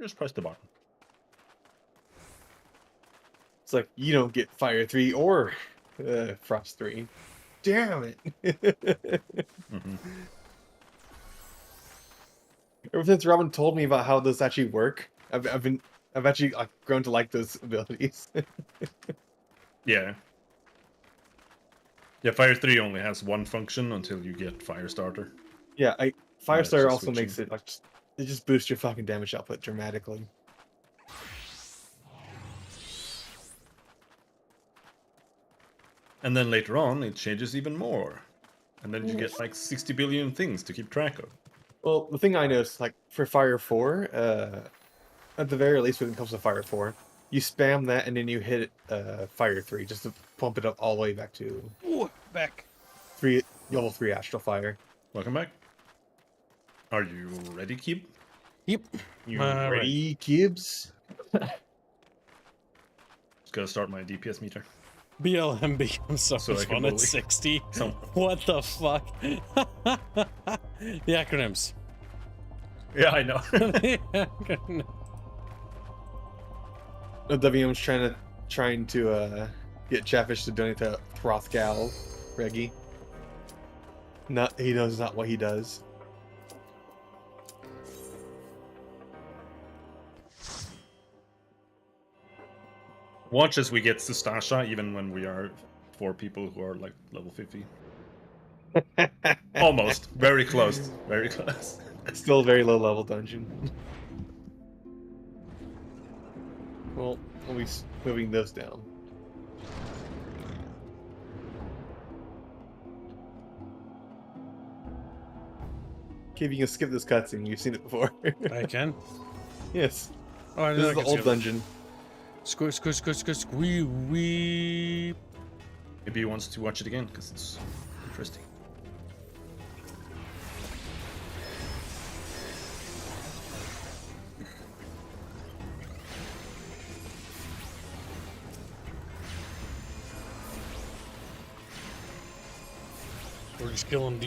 Just press the button. It's like you don't get Fire 3 or Frost 3. Damn it! Ever since Robin told me about how those actually work, I've actually grown to like those abilities. Yeah. Yeah, Fire 3 only has one function until you get Firestarter. Yeah, Firestarter just also switching. makes it it just boosts your fucking damage output dramatically. And then later on, it changes even more. And then you get like 60 billion things to keep track of. Well, the thing I noticed, like for Fire 4, at the very least when it comes to Fire 4, you spam that and then you hit Fire 3 just to pump it up all the way back to back. Level 3 Astral Fire. Welcome back. Are you ready, Keep? Yep. You ready, Gibbs? Just gotta start my DPS meter. BLM becomes so So I much can fun at bully 60. some- What the fuck? The acronyms. Yeah, I know. The acronyms. WM's trying to get Chatfish to donate to Throthgal Reggie. He knows not what he does. Watch as we get to Stasha, even when we are 4 people who are like level 50. Almost. Very close. Very close. Still a very low level dungeon. Well, we'll be moving those down. Okay, if you can skip this cutscene, you've seen it before. I can? Yes. Oh, I this is the old dungeon. Squish, squee, wee. Maybe he wants to watch it again, because it's interesting. We're just killing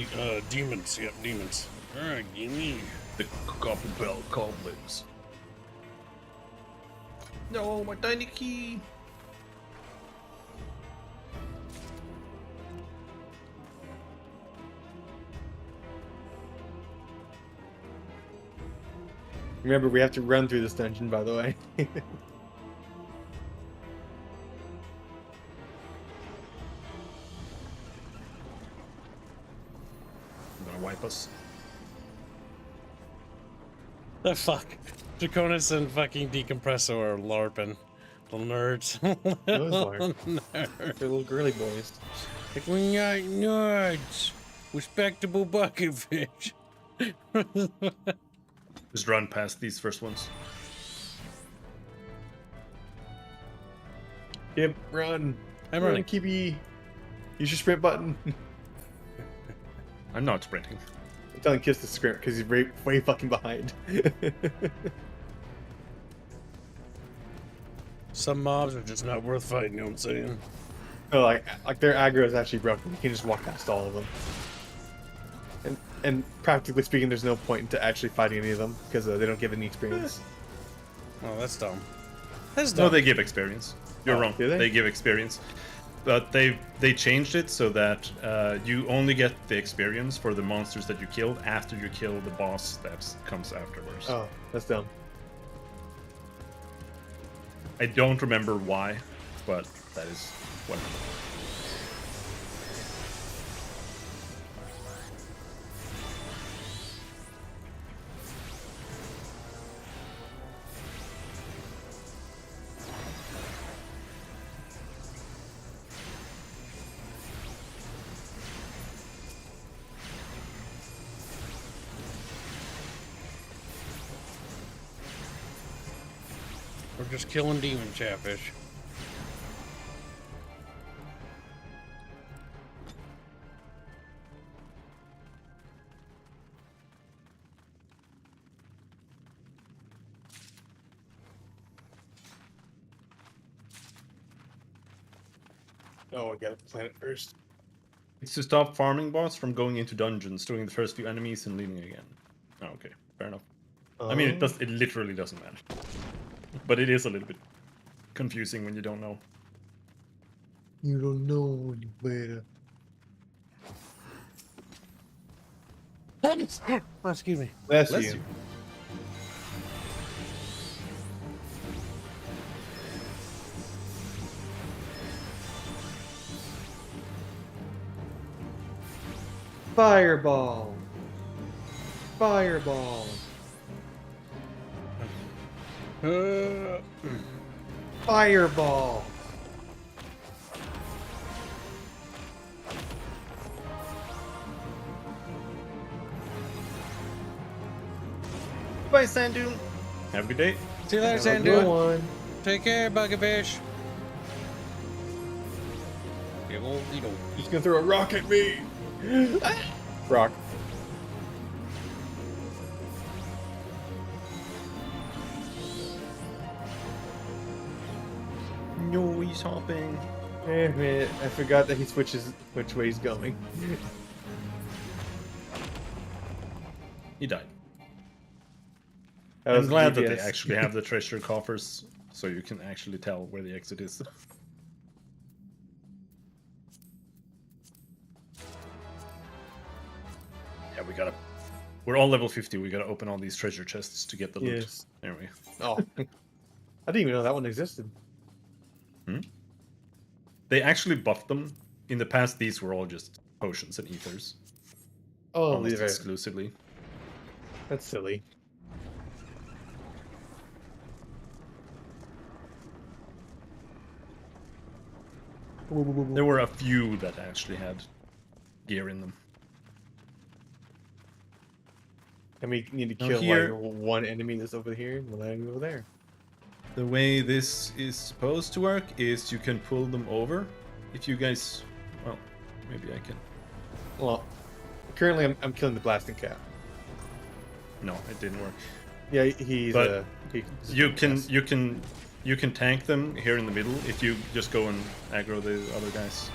demons. Yep, demons. Alright, gimme. The Copper Bell Goblins. No, my tiny key! Remember, we have to run through this dungeon, by the way. Wipe us. The fuck? Draconis and fucking Decompresso are LARPing. Little nerds. Those are. Nerds. They're little girly boys. Like, we not nerds. Respectable bucket fish. Just run past these first ones. Yep, run. I'm running. Keepy. Use your sprint button. I'm not sprinting. I'm telling Kiss to sprint because he's way fucking behind. Some mobs are just not worth fighting, you know what I'm saying? No, like their aggro is actually broken. You can just walk past all of them. And practically speaking, there's no point into actually fighting any of them because they don't give any experience. Oh, that's dumb. That's dumb. No, they give experience. You're wrong. Do they? They give experience. But they changed it so that you only get the experience for the monsters that you killed after you kill the boss that comes afterwards. Oh, that's dumb. I don't remember why, but that is what. We're just killing demon Chatfish. Oh, I gotta plan it first. It's to stop farming bots from going into dungeons, doing the first few enemies and leaving again. Oh, okay, fair enough. I mean, it literally doesn't matter. But it is a little bit confusing when you don't know. You don't know any better. Oh, excuse me. Bless Bless you. you. Fireball. Fireball. Fireball. Bye, Sandu. Have a good day. See you later, Have a good Sandu. one. Take care, Buckefish. Big old needle. He's gonna throw a rock at me. Rock. no, he's hopping. Damn it, I forgot that he switches which way he's going. He died. That I'm was glad that GPS. they actually have the treasure coffers, so you can actually tell where the exit is. Yeah, we're all level 50, we gotta open all these treasure chests to get the loot. Yes. There we Oh. I didn't even know that one existed. They actually buffed them. In the past, these were all just potions and ethers. Oh, almost these are- exclusively. That's silly. There were a few that actually had gear in them. And we need to Now kill here- like one enemy that's over here and one enemy over there. The way this is supposed to work is you can pull them over. If you guys... Well, maybe I can... Well, currently I'm killing the blasting cat. No, it didn't work. Yeah, he's But he's you can tank them here in the middle if you just go and aggro the other guys.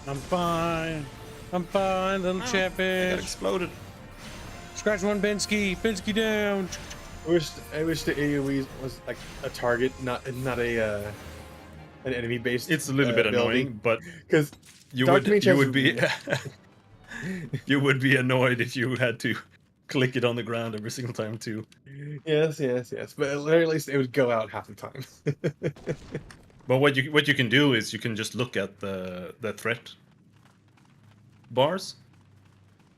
I'm fine. I'm fine, little chappy. Got exploded. Scratch one, Bensky. Bensky down. I wish the AoE was like a target, not a an enemy based. It's a little bit annoying, but because you would be you would be annoyed if you had to click it on the ground every single time too. Yes, but at least it would go out half the time. But what you can do is you can just look at the threat bars,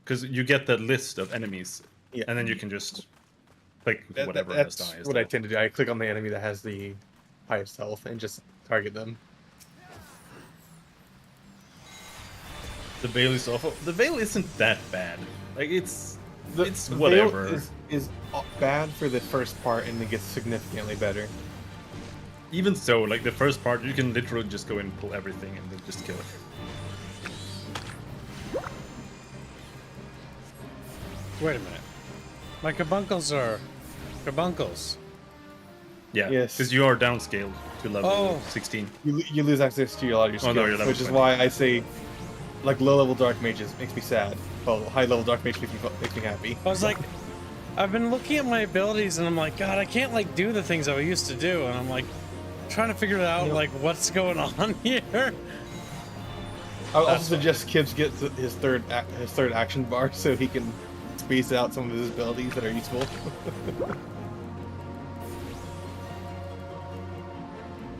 because you get that list of enemies, and then you can just click whatever has the That's highest what I health. tend to do. I click on the enemy that has the highest health and just target them. The veil is awful. The veil isn't that bad. Like it's The whatever. veil is bad for the first part and it gets significantly better. Even so, like the first part, you can literally just go and pull everything and then just kill it. Wait a minute. My carbuncles are carbuncles. Yeah, Yes. because you are downscaled to level Oh. 16. You lose access to a lot of your Oh, skills, no, you're level which is 20. why I say, like low level dark mages makes me sad. Well, high level dark mage makes me happy. I was like, I've been looking at my abilities and I'm like, God, I can't like do the things I used to do, and I'm like trying to figure out like what's going on here. I would also suggest Kibbs get his third action bar so he can space out some of his abilities that are useful.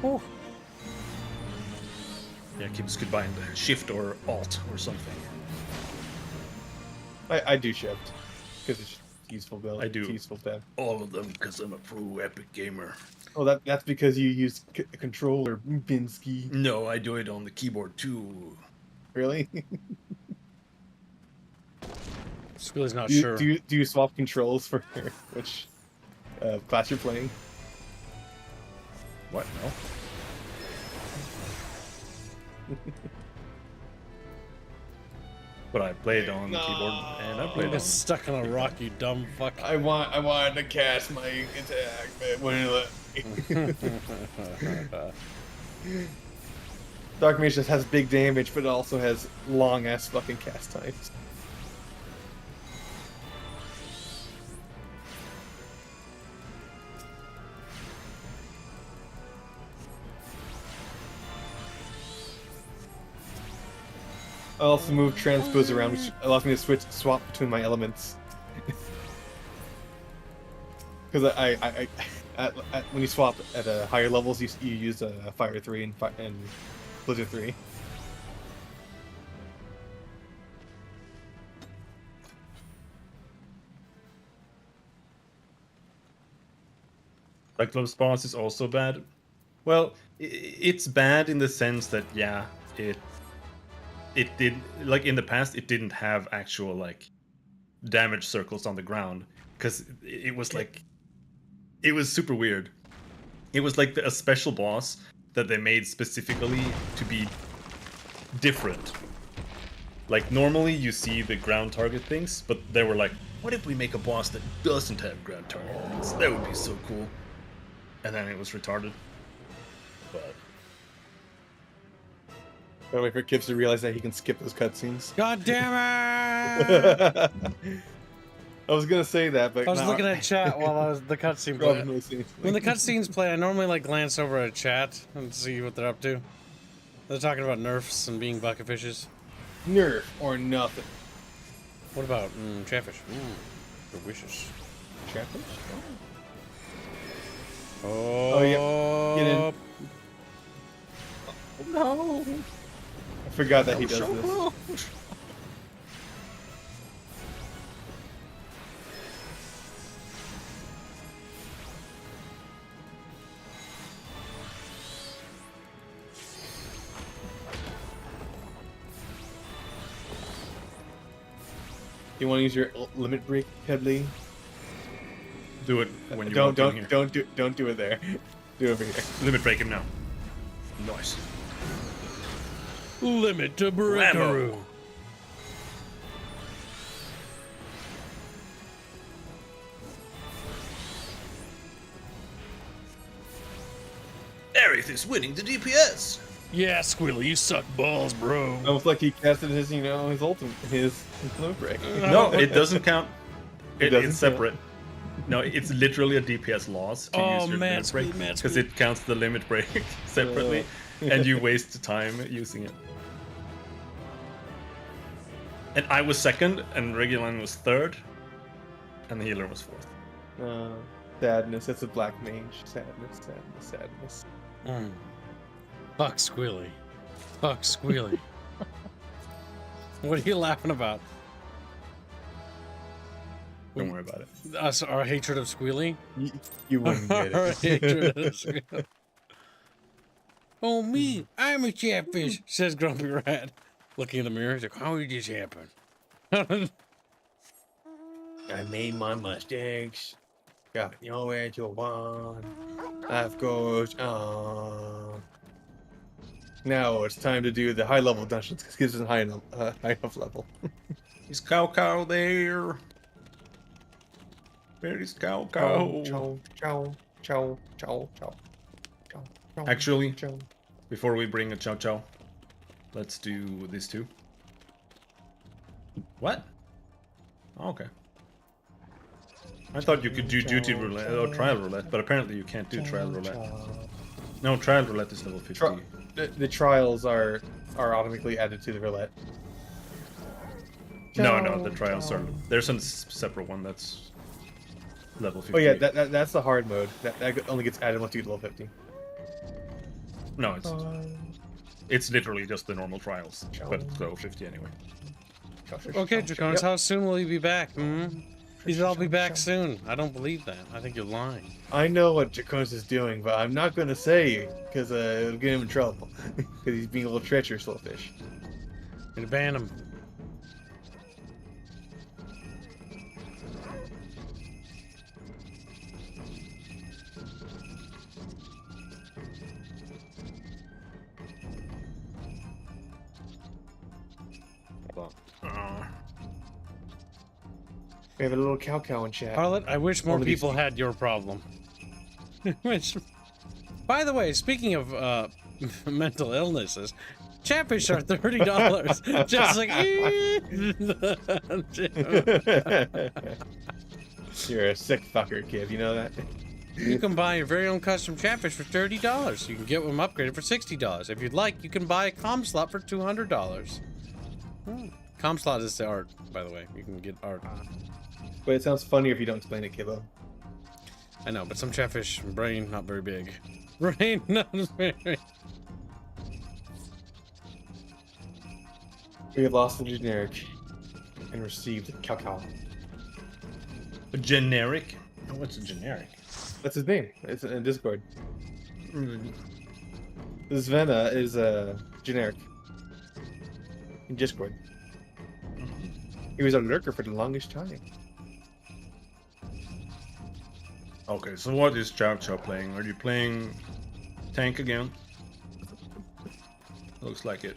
Oh. Yeah, Kibbs could bind shift or alt or something. I do shift because it's useful ability. I do It's useful tab. all of them because I'm a pro epic gamer. Oh, that's because you use controller Binsky. No, I do it on the keyboard too. Really? School's not do you, sure. Do you swap controls for which class you're playing? What? No. But I played on the keyboard and I played You're on. stuck on a rock, you dumb fuck. I wanted to cast my attack, but it wouldn't let me. Dark Mage just has big damage, but it also has long ass fucking cast times. I also move transpose around, which allows me to swap between my elements. Because when you swap at higher levels, you use Fire 3 and Blizzard 3. Cyclops boss is also bad. Well, it's bad in the sense that yeah, it did, like in the past it didn't have actual like damage circles on the ground because it was like, it was super weird. It was like a special boss that they made specifically to be different. Like, normally you see the ground target things, but they were like, what if we make a boss that doesn't have ground target things? That would be so cool. And then it was retarded. But gotta wait for Kips to realize that he can skip those cutscenes. God damn it! I was gonna say that, but I was looking at chat while the cutscene played. When the cutscenes play, I normally like glance over at chat and see what they're up to. They're talking about nerfs and being bucket fishes. Nerf or nothing. What about Chatfish? Delicious. Chatfish? Oh, yeah. Get in. Oh, no. I forgot that he does this. You want to use your limit break, Headley? Do it when you don't do it there. Do it over here. Limit break him now. Nice. Limit to Ripperoonie. Aerith is winning the DPS. Yeah, Squilly, you suck balls, bro. Almost like he casted his, his ultimate, his limit break. No, it doesn't count. It's separate. No, it's literally a DPS loss to use your limit break because it counts the limit break separately, and you waste time using it. And I was second, and Regulan was third, and the healer was fourth. Sadness. That's a black mage. Sadness. Sadness. Fuck Squilly. Fuck Squilly. What are you laughing about? Don't worry about it. Us, our hatred of Squilly? You wouldn't get it. Our hatred of Squilly. Oh, me, I'm a catfish, says Grumpy Rat. Looking in the mirror, he's like, how did this happen? I made my mistakes. Got nowhere to run. Life goes on. Now it's time to do the high level dungeons because it gives us a high enough level. Is Cow there? Where is Cow? Chow. Actually, before we bring a Chow, let's do these two. What? Oh, okay. I thought you could do duty roulette or trial roulette, but apparently you can't do trial roulette. No, trial roulette is level 50. The trials are automatically added to the roulette. No, the trials are. There's a separate one that's level 50. Oh yeah, that's the hard mode. That only gets added once you get level 50. No, it's literally just the normal trials, but it's level 50 anyway. Okay, Draconis, how soon will you be back? He said I'll be back soon. I don't believe that. I think you're lying. I know what Draconis is doing, but I'm not going to say because it'll get him in trouble. Because he's being a little treacherous little fish. I'm gonna ban him. We have a little cow in chat. Harlot, I wish more people had your problem. Which, by the way, speaking of mental illnesses, Chatfish are $30. Just like, You're a sick fucker, kid. You know that? You can buy your very own custom Chatfish for $30. You can get them upgraded for $60. If you'd like, you can buy a comm slot for $200. Comm slot is the art, by the way. You can get art. But it sounds funnier if you don't explain it, Kibbo. I know, but some Chatfish brain not very big. Brain not very. We have lost the generic and received cow. A generic? Oh, what's a generic? That's his name. It's in Discord. Svena is a generic in Discord. He was a lurker for the longest time. Okay, so what is Chow playing? Are you playing tank again? Looks like it.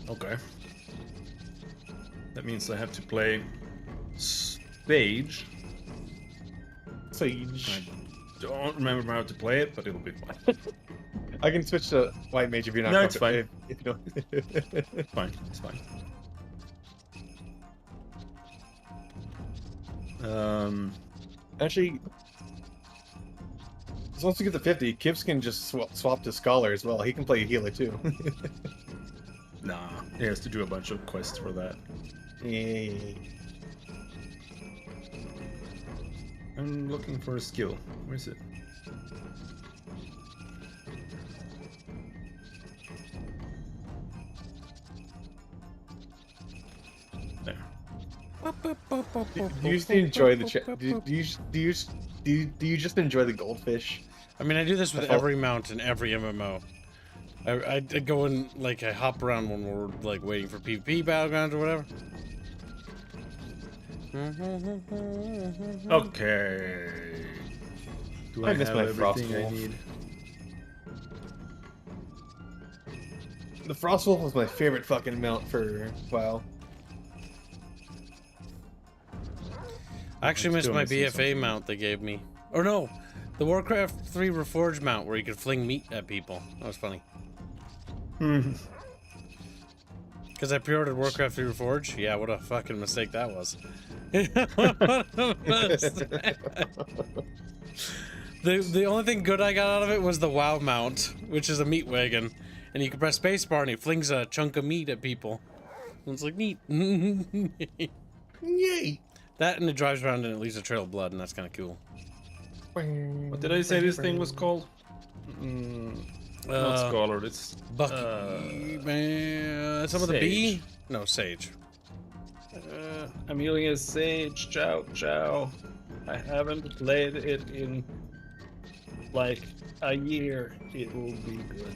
Okay. That means I have to play Sage. Sage. I don't remember how to play it, but it'll be fine. I can switch to White Mage if you're not. No, it's fine. If you don't. It's fine. It's fine. Actually, once you get to 50, Kips can just swap to Scholar as well. He can play a healer too. Nah, he has to do a bunch of quests for that. Yeah. I'm looking for a skill. Where is it? There. Do you just enjoy the do you just enjoy the goldfish? I mean, I do this with every mount in every MMO. I go in, like, I hop around when we're, like, waiting for PvP battlegrounds or whatever. Okay. Do I miss have my everything I Frostwolf. need? The Frostwolf was my favorite fucking mount for WoW. I actually missed my BFA mount they gave me. Or no, the Warcraft 3 Reforged mount where you could fling meat at people. That was funny. Because I pre-ordered Warcraft 3 Reforged. Yeah, what a fucking mistake that was. The only thing good I got out of it was the WoW mount, which is a meat wagon. And you can press spacebar and he flings a chunk of meat at people. And it's like, neat. Yay! That and it drives around and it leaves a trail of blood, and that's kind of cool. What did I say this thing was called? Not Scholar, it's... Bucky, man. Some of the bee? No, Sage. I'm using a Sage. Ciao, ciao. I haven't played it in like a year. It will be good.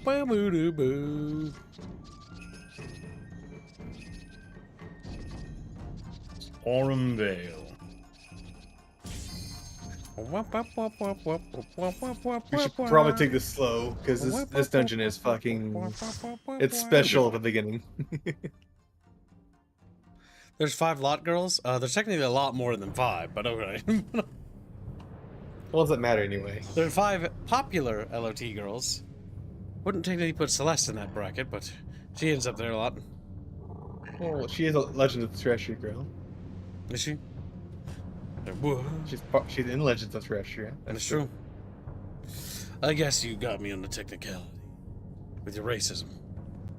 Ba-boo-doo-boo. Orumvale. We should probably take this slow, because this dungeon is fucking... It's special at the beginning. There's 5 lot girls? There's technically a lot more than 5, but okay. What does that matter anyway? There are 5 popular LOT girls. Wouldn't technically put Celeste in that bracket, but she ends up there a lot. Well, she is a Legend of the Terrestrial girl. Is she? She's in Legends of Terrestrial. That's true. I guess you got me on the technicality. With your racism.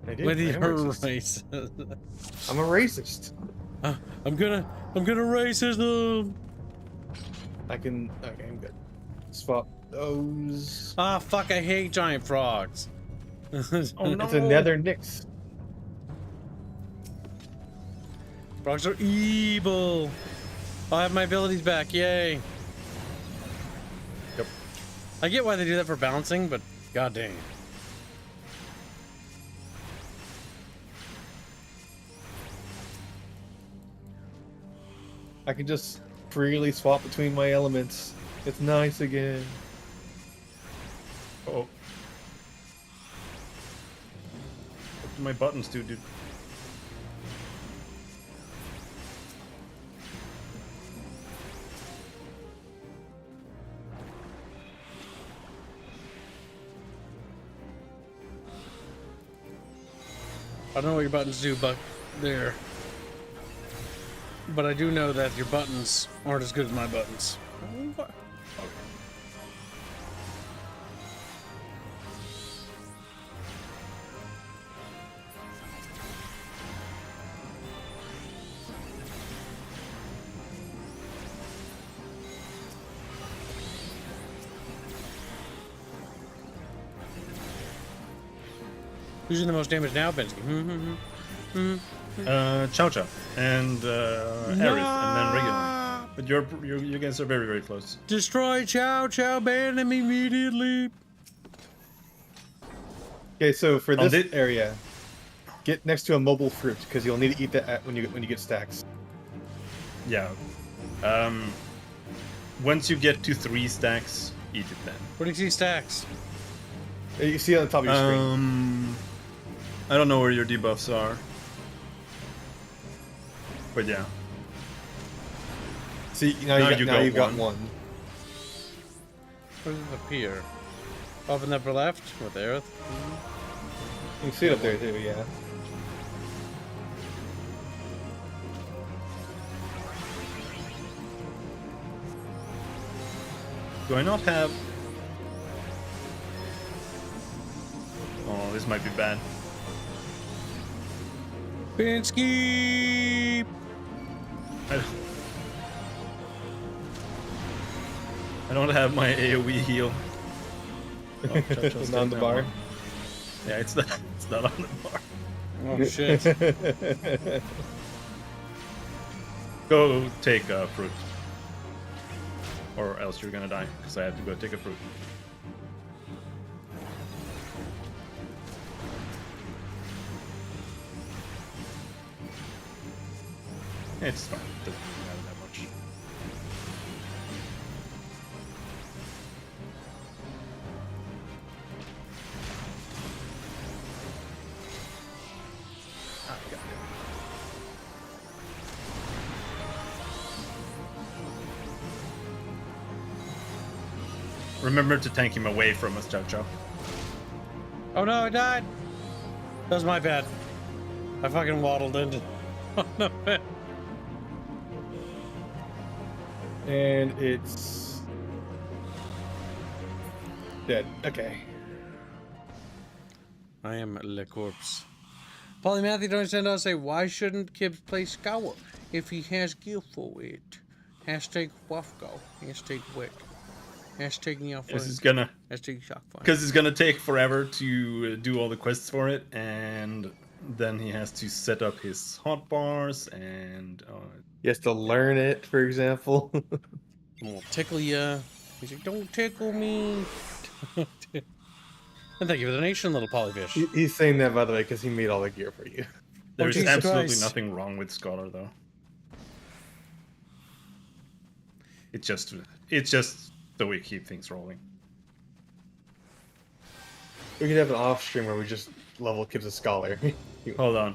I did. With your racist. I'm a racist. I'm gonna racist them. Okay, I'm good. Swap those. Ah, fuck, I hate giant frogs. Oh no. It's a nether Nyx. Frogs are evil. I have my abilities back, yay. Yep. I get why they do that for balancing, but god dang. I can just freely swap between my elements. It's nice again. Oh. What do my buttons do, dude? I don't know what your buttons do, but there. But I do know that your buttons aren't as good as my buttons. Okay. Who's doing the most damage now, Bensky? Chow Chow and Aerith, and then regular. But you guys are very, very close. Destroy Chow Chow, ban him immediately. Okay, so for this area, get next to a mobile fruit because you'll need to eat that when you get stacks. Yeah. Once you get to 3 stacks, eat it then. Where do you see stacks? You see on the top of your screen. I don't know where your debuffs are. But yeah. See, now you got one. Where does it appear? Up in the upper left with the earth. You can see it up there too, yeah. Do I not have... Oh, this might be bad. Pinsky! I don't have my AoE heal. Oh, it's not on the bar. Yeah, it's not on the bar. Oh shit. Go take a fruit. Or else you're gonna die, because I have to go take a fruit. It's fine. It doesn't really matter that much. Remember to tank him away from us, Chow Chow. Oh no, I died! That was my bad. I fucking waddled into... Oh no. And it's... dead. Okay. I am Le Corpse. Polymathy don't understand how to say, why shouldn't Kibbs play Scour if he has gear for it? Hashtag Wafgo. Hashtag Wick. Hashtag Neophone. This is gonna... Hashtag Shockfire. Because it's gonna take forever to do all the quests for it, and then he has to set up his hotbars, and... he has to learn it, for example. We'll tickle ya. He's like, don't tickle me. And thank you for the donation, little polyfish. He's saying that, by the way, because he made all the gear for you. There's Jesus absolutely Christ. nothing wrong with Scholar, though. It's just the way we keep things rolling. We could have an off stream where we just level Kibbs a scholar. Hold on.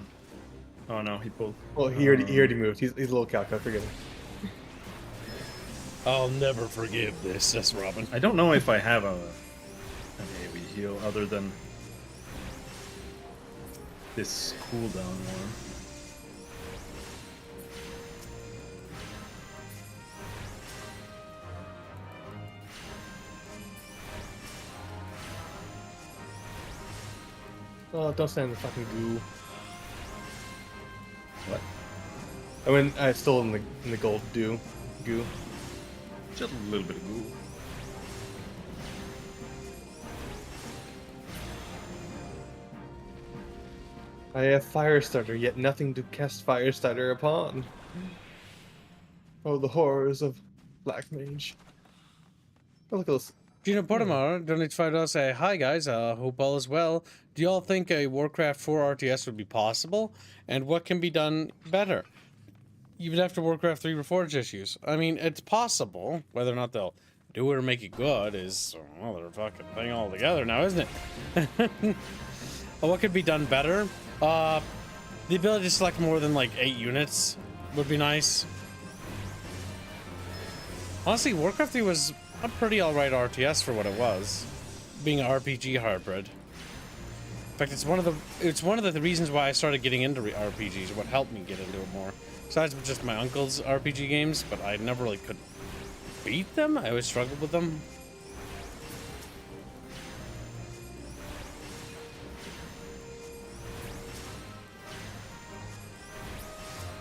Oh no, he pulled. Well, he already moved. He's a little calco, forget him. I'll never forgive this. That's Robin. I don't know if I have an AoE heal other than this cooldown one. Oh, don't stand in the fucking goo. What? I mean, I still in the gold goo. Just a little bit of goo. I have Firestarter, yet nothing to cast Firestarter upon. Oh, the horrors of Black Mage. Oh, look at this. Gino Portamar donates $5 say, hi guys, hope all is well. Do y'all think a Warcraft 4 RTS would be possible? And what can be done better? Even after Warcraft 3 Reforged issues. I mean, it's possible. Whether or not they'll do it or make it good is another fucking thing altogether now, isn't it? What could be done better? The ability to select more than like 8 units would be nice. Honestly, Warcraft 3 was a pretty alright RTS for what it was, being an RPG hybrid. In fact, it's one of the reasons why I started getting into RPGs. What helped me get into it more, besides just my uncle's RPG games, but I never really could beat them. I always struggled with them.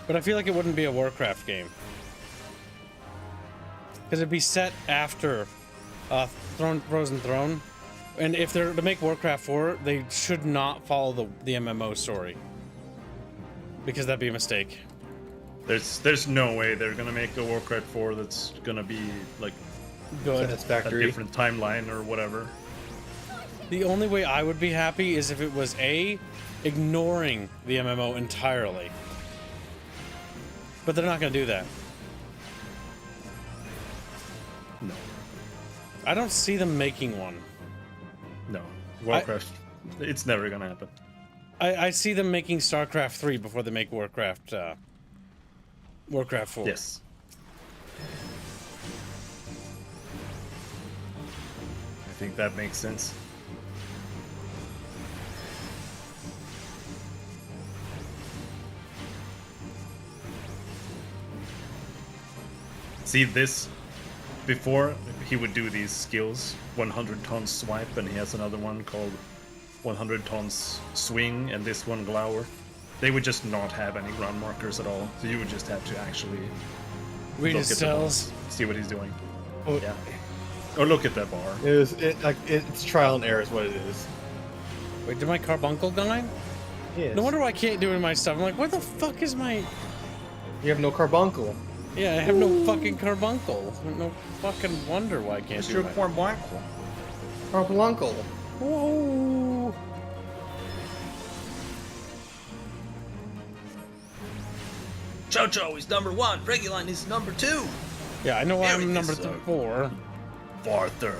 But I feel like it wouldn't be a Warcraft game. Because it'd be set after Frozen Throne. And if they're to make Warcraft 4, they should not follow the MMO story. Because that'd be a mistake. There's no way they're gonna make a Warcraft 4 that's gonna be like good, a different timeline or whatever. The only way I would be happy is if it was ignoring the MMO entirely. But they're not gonna do that. I don't see them making one. No, Warcraft. It's never gonna happen. I see them making StarCraft 3 before they make Warcraft 4. Yes. I think that makes sense. See this? Before he would do these skills, 100 tons swipe, and he has another one called 100 tons swing, and this one glower. They would just not have any ground markers at all, so you would just have to actually read look his at the cells, boss, see what he's doing. Oh, yeah. Or look at that bar. It's trial and error is what it is. Wait, did my carbuncle die? Yes. No wonder why I can't do any of my stuff. I'm like, where the fuck is my... You have no carbuncle. Yeah, I have no fucking carbuncle. No fucking wonder why I can't It's do your my... carbuncle. Carbuncle. Whoa. Chocho is number 1. Reguline is number 2. Yeah, I know why I'm number so. 4. Far third.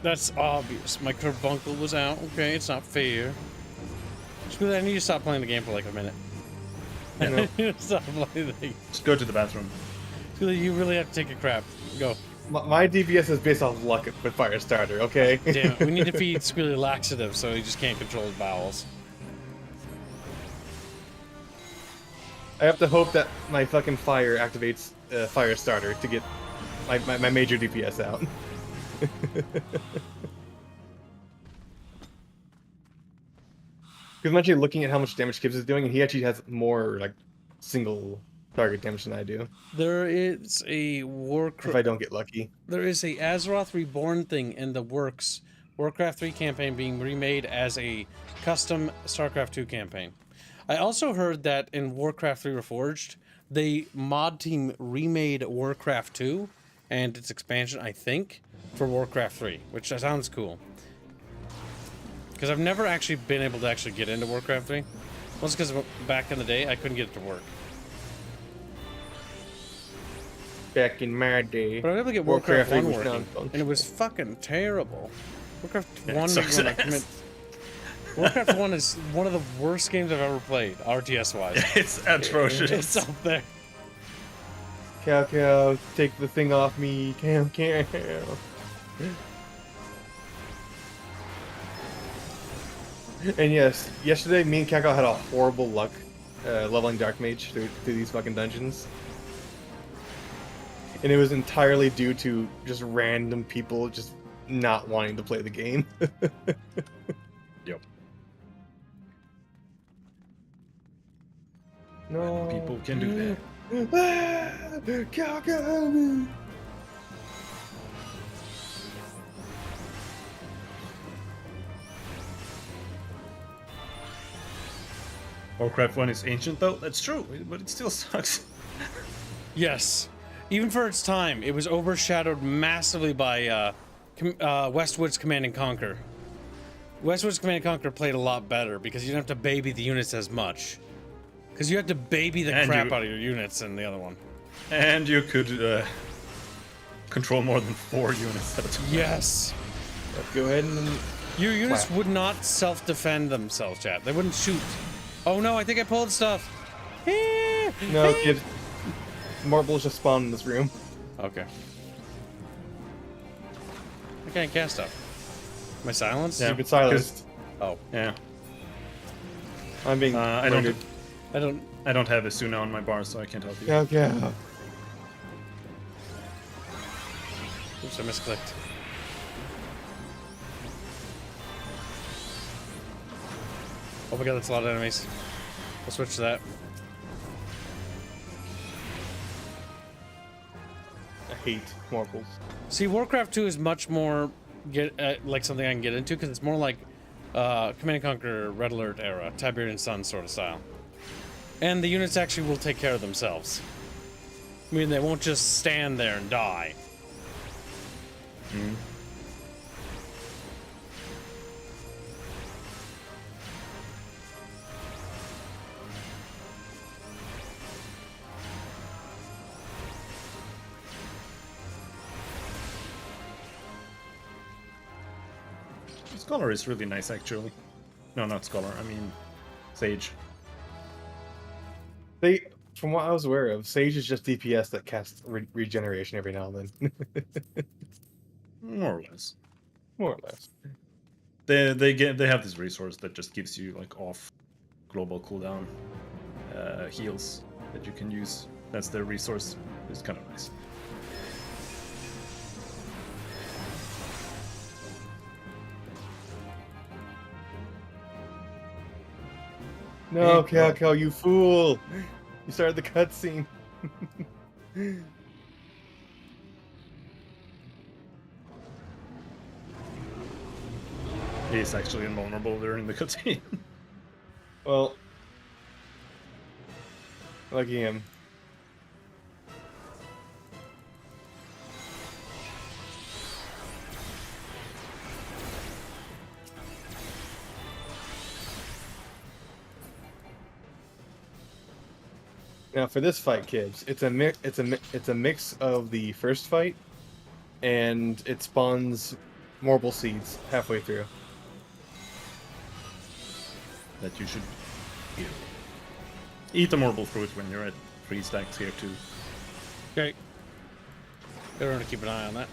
That's obvious. My carbuncle was out. Okay, it's not fair. Screw that. I need to stop playing the game for like a minute. Yeah, no. Stop playing the game. Just go to the bathroom. Screw that. You really have to take a crap. Go. My DPS is based off luck with Firestarter, okay? Damn it. We need to feed Squealy laxative so he just can't control his bowels. I have to hope that my fucking fire activates Firestarter to get my major DPS out. Because I'm actually looking at how much damage Kibbs is doing, and he actually has more like single target damage than I do. There is a Warcraft. If I don't get lucky. There is a Azeroth Reborn thing in the works. Warcraft 3 campaign being remade as a custom StarCraft 2 campaign. I also heard that in Warcraft 3 Reforged, the mod team remade Warcraft 2 and its expansion, I think, for Warcraft 3, which sounds cool. Because I've never actually been able to actually get into Warcraft 3. Once because back in the day, I couldn't get it to work. Back in my day. But I was able to get Warcraft 1 working, non-functional. and it was fucking terrible. Warcraft Yeah, 1 sucks when I ass. commit... Warcraft 1 is one of the worst games I've ever played, RTS-wise. It's atrocious. It's up there. Cow, take the thing off me. Cow. And yes, yesterday me and Kako had a horrible luck leveling Dark Mage through these fucking dungeons. And it was entirely due to just random people just not wanting to play the game. Yep. No. People can do that. Kako! Warcraft 1 is ancient though, that's true, but it still sucks. Yes. Even for its time, it was overshadowed massively by Westwood's Command and Conquer. Westwood's Command and Conquer played a lot better because you didn't have to baby the units as much. Because you had to baby the crap out of your units in the other one. And you could control more than 4 units at a time. Yes. Let's go ahead and... Your units would not self-defend themselves, chat. They wouldn't shoot. Oh no, I think I pulled stuff. No, kid. Marbles just spawned in this room. Okay. I can't cast stuff. Am I silenced? Yeah, you've been silenced. Oh. Yeah. I'm being I murdered. don't have a Suna on my bar, so I can't help you. Okay. Oops, I misclicked. Oh my god, that's a lot of enemies. I'll switch to that. I hate marbles. See, Warcraft 2 is much more like something I can get into because it's more like Command and Conquer Red Alert era, Tiberian Sun sort of style. And the units actually will take care of themselves. I mean, they won't just stand there and die. Mm. Scholar is really nice, actually. No, not Scholar. I mean, Sage. From what I was aware of, Sage is just DPS that casts regeneration every now and then. More or less. More or less. They have this resource that just gives you like off global cooldown heals that you can use. That's their resource. It's kind of nice. No, Cal, you fool! You started the cutscene. He's actually invulnerable during the cutscene. Well, lucky him. Now for this fight, kids, it's a mix of the first fight, and it spawns marble seeds halfway through. That you should eat the marble fruit when you're at 3 stacks here too. Okay. Better want to keep an eye on that.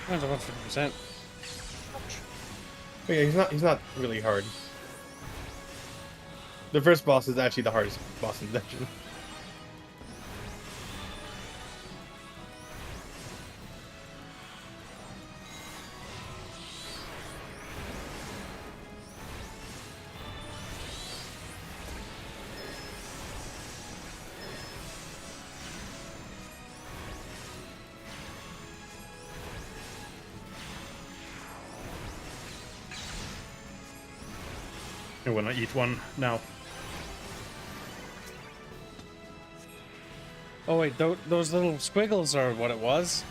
Mine's about 50%. But yeah, he's not really hard. The first boss is actually the hardest boss in the dungeon. You wanna eat one now? Oh wait, those little squiggles are what it was?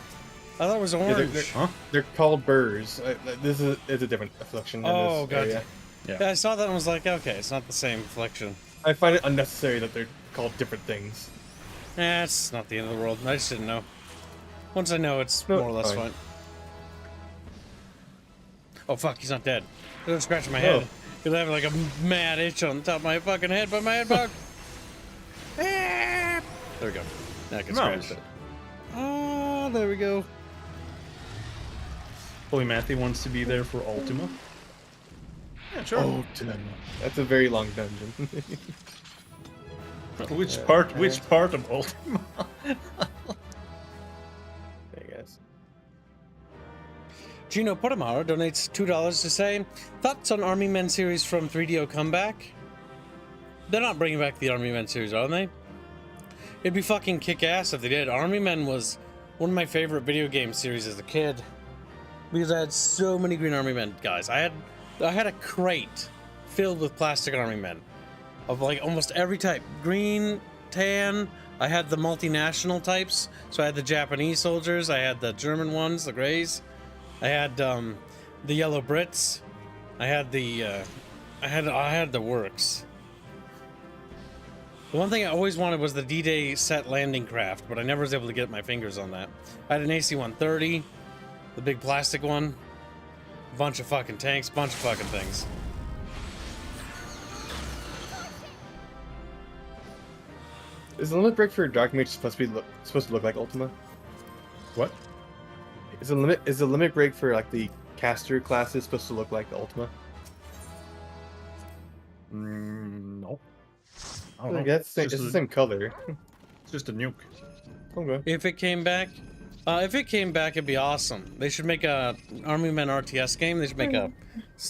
I thought it was orange. They're called burrs. This is a different affliction. Oh, in this gotcha. area. Yeah, I saw that and was like, okay, it's not the same affliction. I find it unnecessary that they're called different things. It's not the end of the world. I just didn't know. Once I know, it's No, more or less fine. fine. Oh fuck, he's not dead. They're scratching my head. Because I have like a mad itch on the top of my fucking head, but my head bug. There we go. Now I can scratch it. Oh, there we go. Polymathy wants to be there for Ultima. Yeah, sure. Ultima. That's a very long dungeon. Which part of Ultima? I guess. Gino Potamara donates $2 to say, thoughts on Army Men series from 3DO comeback? They're not bringing back the Army Men series, are they? It'd be fucking kick-ass if they did. Army Men was one of my favorite video game series as a kid. Because I had so many Green Army Men guys. I had a crate filled with plastic Army Men. Of like almost every type. Green, tan, I had the multinational types. So I had the Japanese soldiers, I had the German ones, the Greys. I had the yellow Brits. I had the I had the works. The one thing I always wanted was the D-Day set landing craft, but I never was able to get my fingers on that. I had an AC-130, the big plastic one, a bunch of fucking tanks, bunch of fucking things. Is the limit break for Dark Mage supposed to look like Ultima? What? Is the limit break for like the caster classes supposed to look like Ultima? No. Like, it's the same color. It's just a nuke. Okay. If it came back, it'd be awesome. They should make a Army Men RTS game. They should make a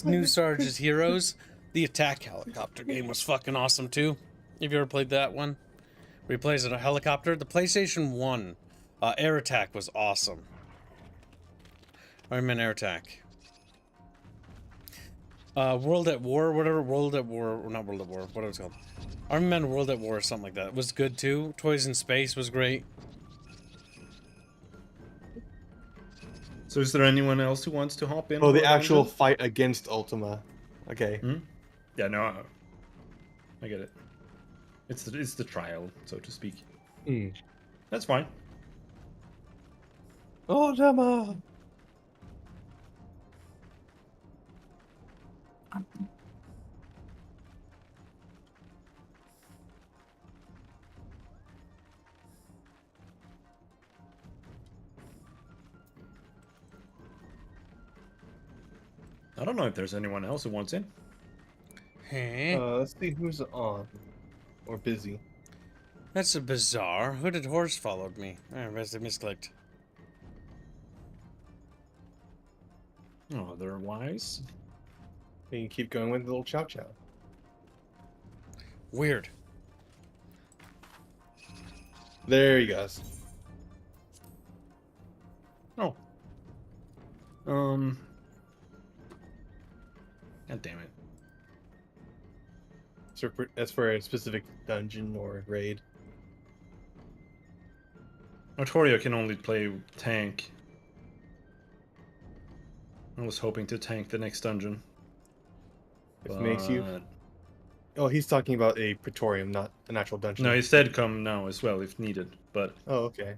New Sarge's Heroes. The attack helicopter game was fucking awesome too. Have you ever played that one? Where he plays in a helicopter? The PlayStation 1 Air Attack was awesome. Iron Man Air Attack. World at War, whatever. World at War, or not World at War, what was it called? Iron Man World at War or something like that. It was good too. Toys in Space was great. So is there anyone else who wants to hop in? Oh, the for actual dungeon? fight against Ultima. Okay. Hmm? Yeah, no, I get it. It's the trial, so to speak. That's fine. Ultima! I don't know if there's anyone else who wants in. Let's see who's on. Or busy. That's a bizarre. Hooded horse followed me. I misclicked. Oh, they're wise. You can keep going with the little chow chow. Weird. There he goes. Oh. God damn it. So that's for a specific dungeon or raid. Artoria can only play tank. I was hoping to tank the next dungeon. If it makes you. Oh, he's talking about a Praetorium, not an actual dungeon. No, he said come now as well if needed, but... Oh, okay.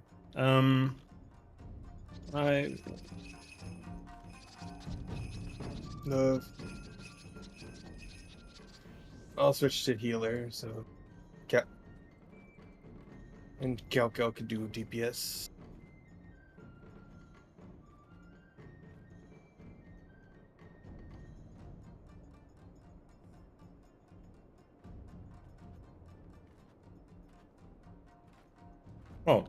No. I'll switch to healer, so... And Gal can do DPS. Oh.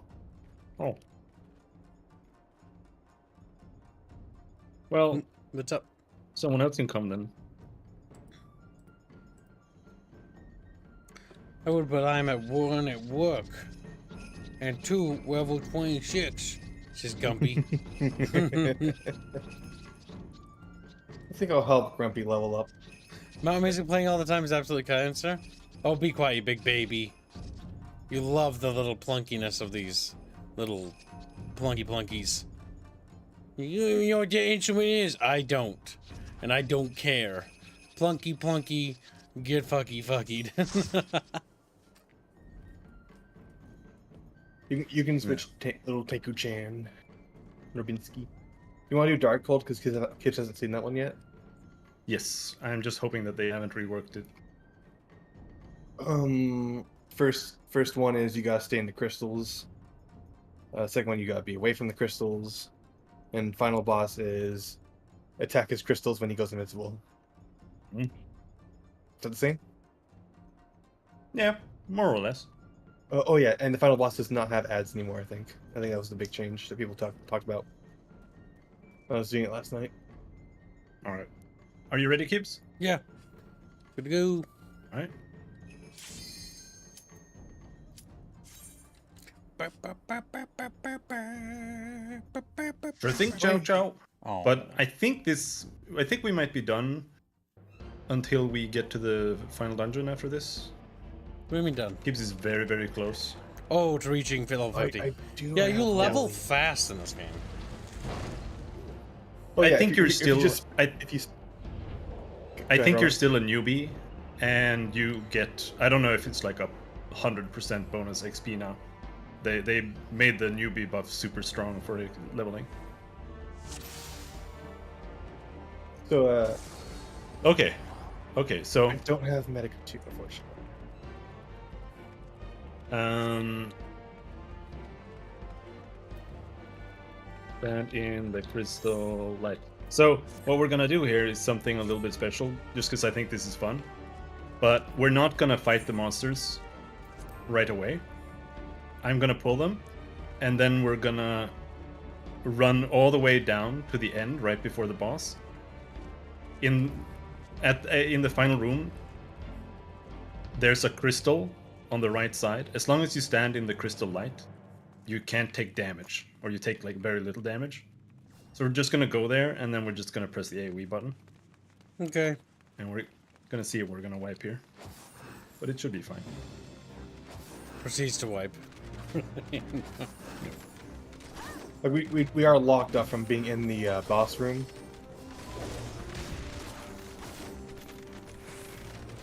Well, what's up? Someone else can come then. I would, but I'm at 1 at work. And 2, level 26, says Gumpy. I think I'll help Grumpy level up. Mount Amazing playing all the time is absolutely kind, sir. Oh, be quiet, you big baby. You love the little plunkiness of these little plunkies. You know what the instrument is? I don't. And I don't care. Plunky, get fuckied. You can switch little Teku-chan. Rubinsky. You want to do Dark Cold because Kids hasn't seen that one yet? Yes, I'm just hoping that they haven't reworked it. First one is you gotta stay in the crystals. Second one, you gotta be away from the crystals. And final boss is attack his crystals when he goes invincible. Is that the same? Yeah, more or less. Oh yeah, and the final boss does not have ads anymore, I think. I think that was the big change that people talked about. I was doing it last night. Alright. Are you ready, Kibbs? Yeah. Good to go. Alright. Sure thing, Chow. Oh. But I think we might be done until we get to the final dungeon after this. What do you mean done? Gibbs is very, very close. Oh, to reaching level 50. Yeah, you level fast in this game. Oh, yeah, I think you're still a newbie, and you get, I don't know if it's like a 100% bonus XP now. They made the newbie buff super strong for leveling. So Okay, so I don't have medic 2, unfortunately. Stand in the crystal light. So what we're gonna do here is something a little bit special, just because I think this is fun. But we're not gonna fight the monsters right away. I'm gonna pull them, and then we're gonna run all the way down to the end, right before the boss. In the final room, there's a crystal on the right side, as long as you stand in the crystal light, you can't take damage, or you take like very little damage. So we're just gonna go there, and then we're just gonna press the AoE button. Okay. And we're gonna see if we're gonna wipe here, but it should be fine. Proceeds to wipe. Like we are locked up from being in the boss room.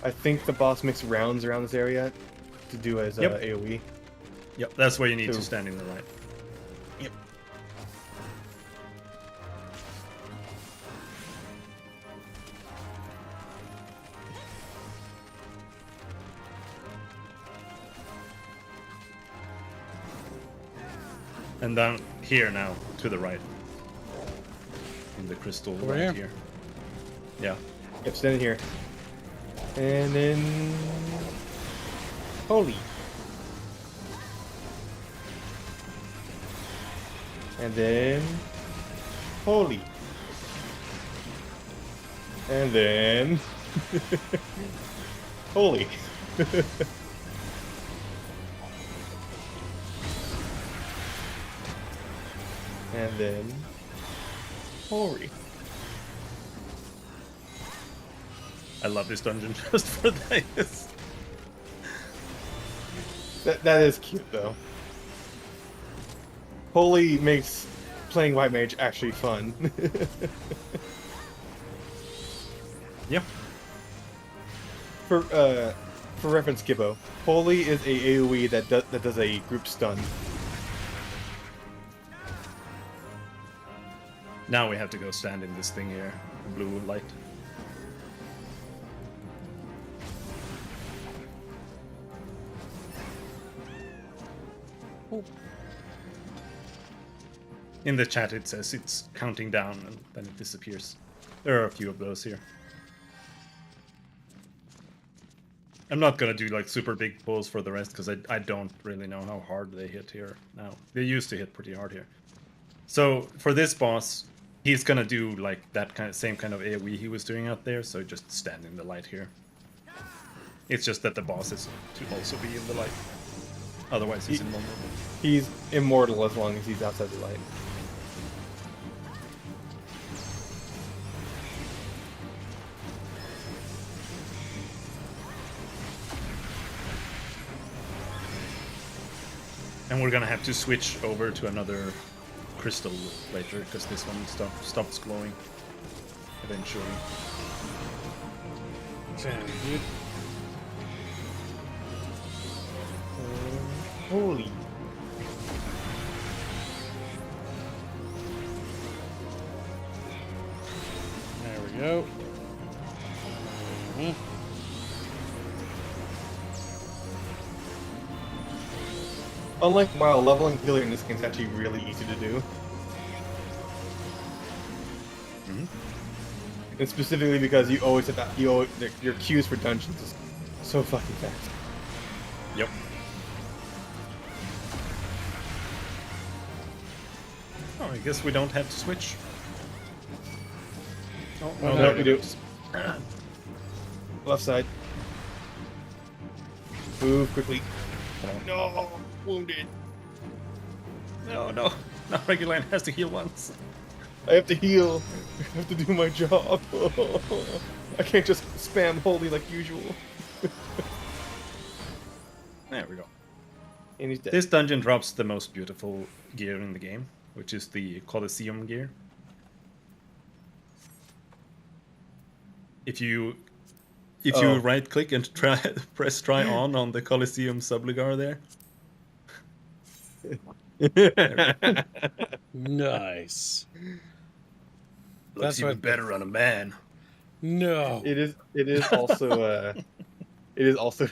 I think the boss makes rounds around this area to do as AoE. Yep, that's where you need to stand in the light. Yep. And down here now, to the right. In the crystal right here. Yeah. Yep, standing here. And then... Holy. And then... Holy. And then... Holy. And then... Holy. I love this dungeon just for this. That is cute though. Holy makes playing White Mage actually fun. Yep. For reference, Gibbo, Holy is a AoE that does a group stun. Now we have to go stand in this thing here, blue light. In the chat it says it's counting down and then it disappears. There are a few of those here. I'm not gonna do like super big pulls for the rest because I don't really know how hard they hit here now. They used to hit pretty hard here. So for this boss, he's gonna do like that same kind of AoE he was doing out there, so just stand in the light here. It's just that the boss is to also be in the light. Otherwise he's invulnerable. He's immortal as long as he's outside the light. And we're gonna have to switch over to another crystal later because this one stops glowing eventually. Sounds good. Holy. There we go. Unlike WoW, leveling healer in this game is actually really easy to do. And specifically because you always have that, your queues for dungeons is so fucking fast. Yep. Oh, I guess we don't have to switch. Oh, no, we do. Left side. Move quickly. No, wounded. No, no. Now Reguline has to heal once. I have to heal. I have to do my job. I can't just spam holy like usual. There we go. And he's dead. This dungeon drops the most beautiful gear in the game, which is the Colosseum gear. If you right click and press try on the Colosseum subligar there. Nice. Looks even better on a man. No. It is also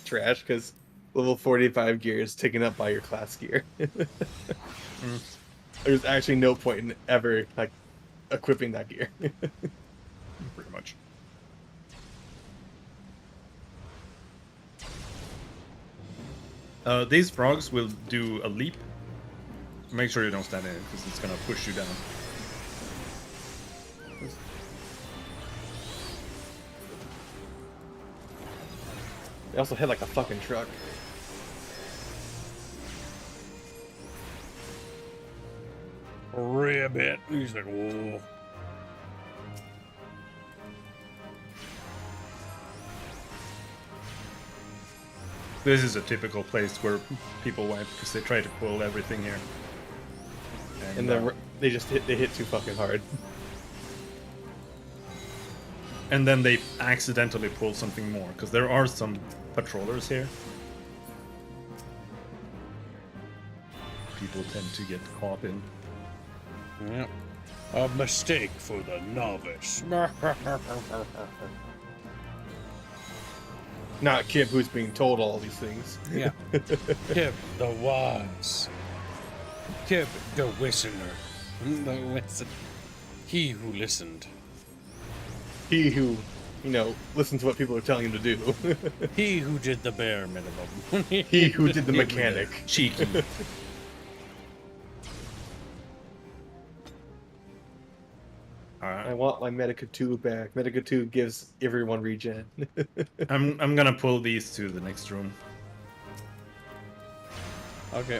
trash because level 45 gear is taken up by your class gear. There's actually no point in ever like equipping that gear. Pretty much. These frogs will do a leap. Make sure you don't stand in it because it's gonna push you down. They also hit like a fucking truck. Ribbit. He's like, whoa. This is a typical place where people wipe because they try to pull everything here. And they hit too fucking hard. And then they accidentally pull something more, because there are some patrollers here. People tend to get caught in. Yep. A mistake for the novice. Not Kib, who's being told all these things. Yeah. Kib, the wise. Kib, the listener. The listen. He who listened. He who, listens to what people are telling him to do. He who did the bare minimum. He who did the mechanic. Cheeky. I want my Medica 2 back. Medica 2 gives everyone regen. I'm gonna pull these to the next room. Okay.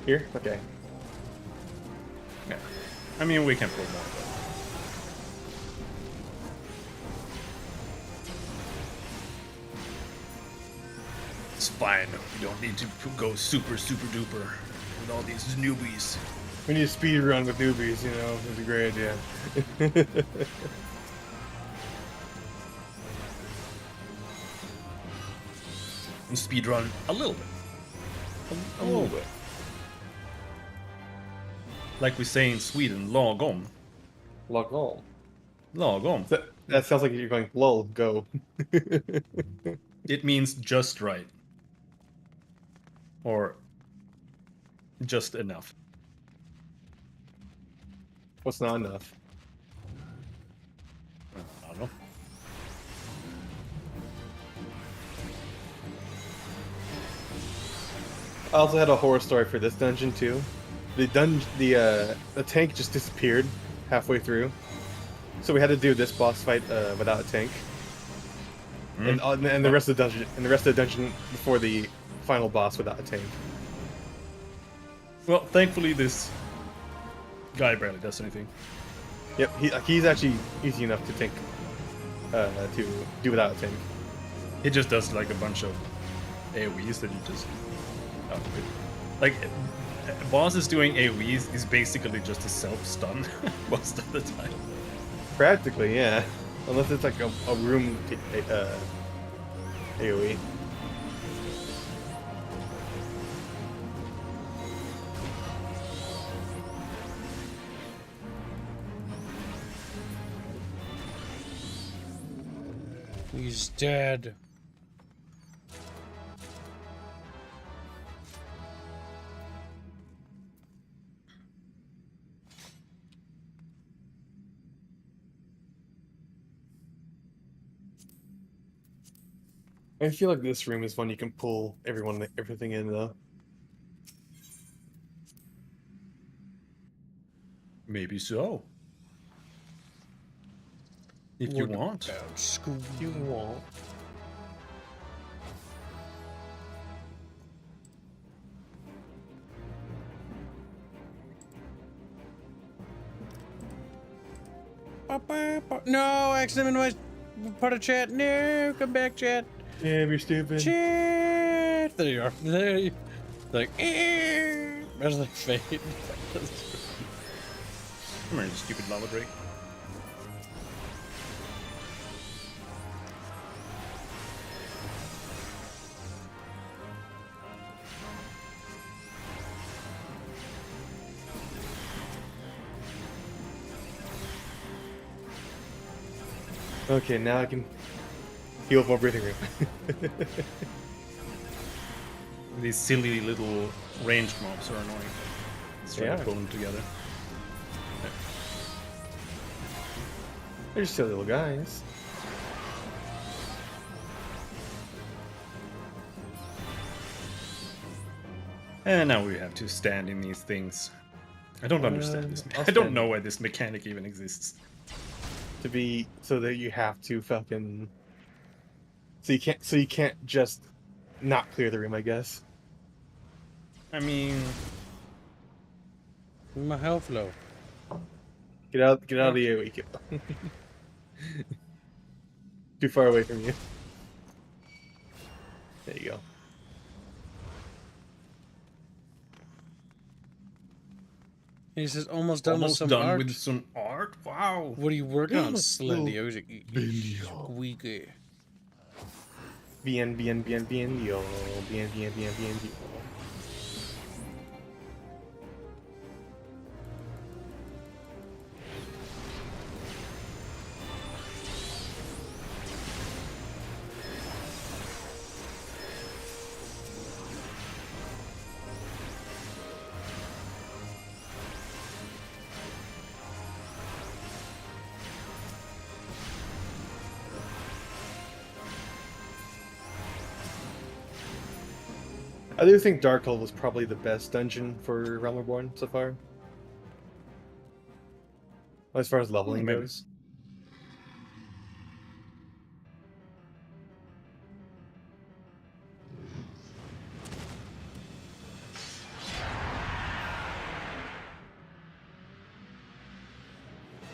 Here? Okay. Okay. I mean, we can pull more. It's fine. You don't need to go super duper with all these newbies. We need a speed run with newbies, It's a great idea. And speed run a little bit. A little bit. Like we say in Sweden, lagom. Lagom. Lagom. That sounds like you're going, lol, go. It means just right. Or just enough. What's not enough? I don't know. I also had a horror story for this dungeon too. The tank just disappeared halfway through, so we had to do this boss fight without a tank, and the rest of the dungeon before the final boss without a tank. Well, thankfully this guy barely does anything. Yep, he's actually easy enough to tank, to do without a tank. He just does like a bunch of AoEs that you just... like, bosses doing AoEs is basically just a self-stun most of the time. Practically, yeah. Unless it's like a room AoE. He's dead. I feel like this room is one you can pull everything in though. Maybe so. If you want. School. You want. No, accident in my part of chat. No, come back, chat. Yeah, you're stupid. Chat. There you are. There you. Like, there's like fate. Come here, you stupid lava drake. Okay, now I can heal more breathing room. These silly little ranged mobs are annoying. Let's try to pull them together. They're just silly little guys. And now we have to stand in these things. I don't understand this. I don't know why this mechanic even exists. So that you have to fucking. So you can't just not clear the room, I guess. I mean, my health low. Get out of the AoE kill. Too far away from you. There you go. He says almost done with some art. With some art? Wow. What are you working on, Slendy? Squeaky. Bien, yo. Bien, yo. I do think Darkhold was probably the best dungeon for Realm Reborn so far. As far as leveling goes.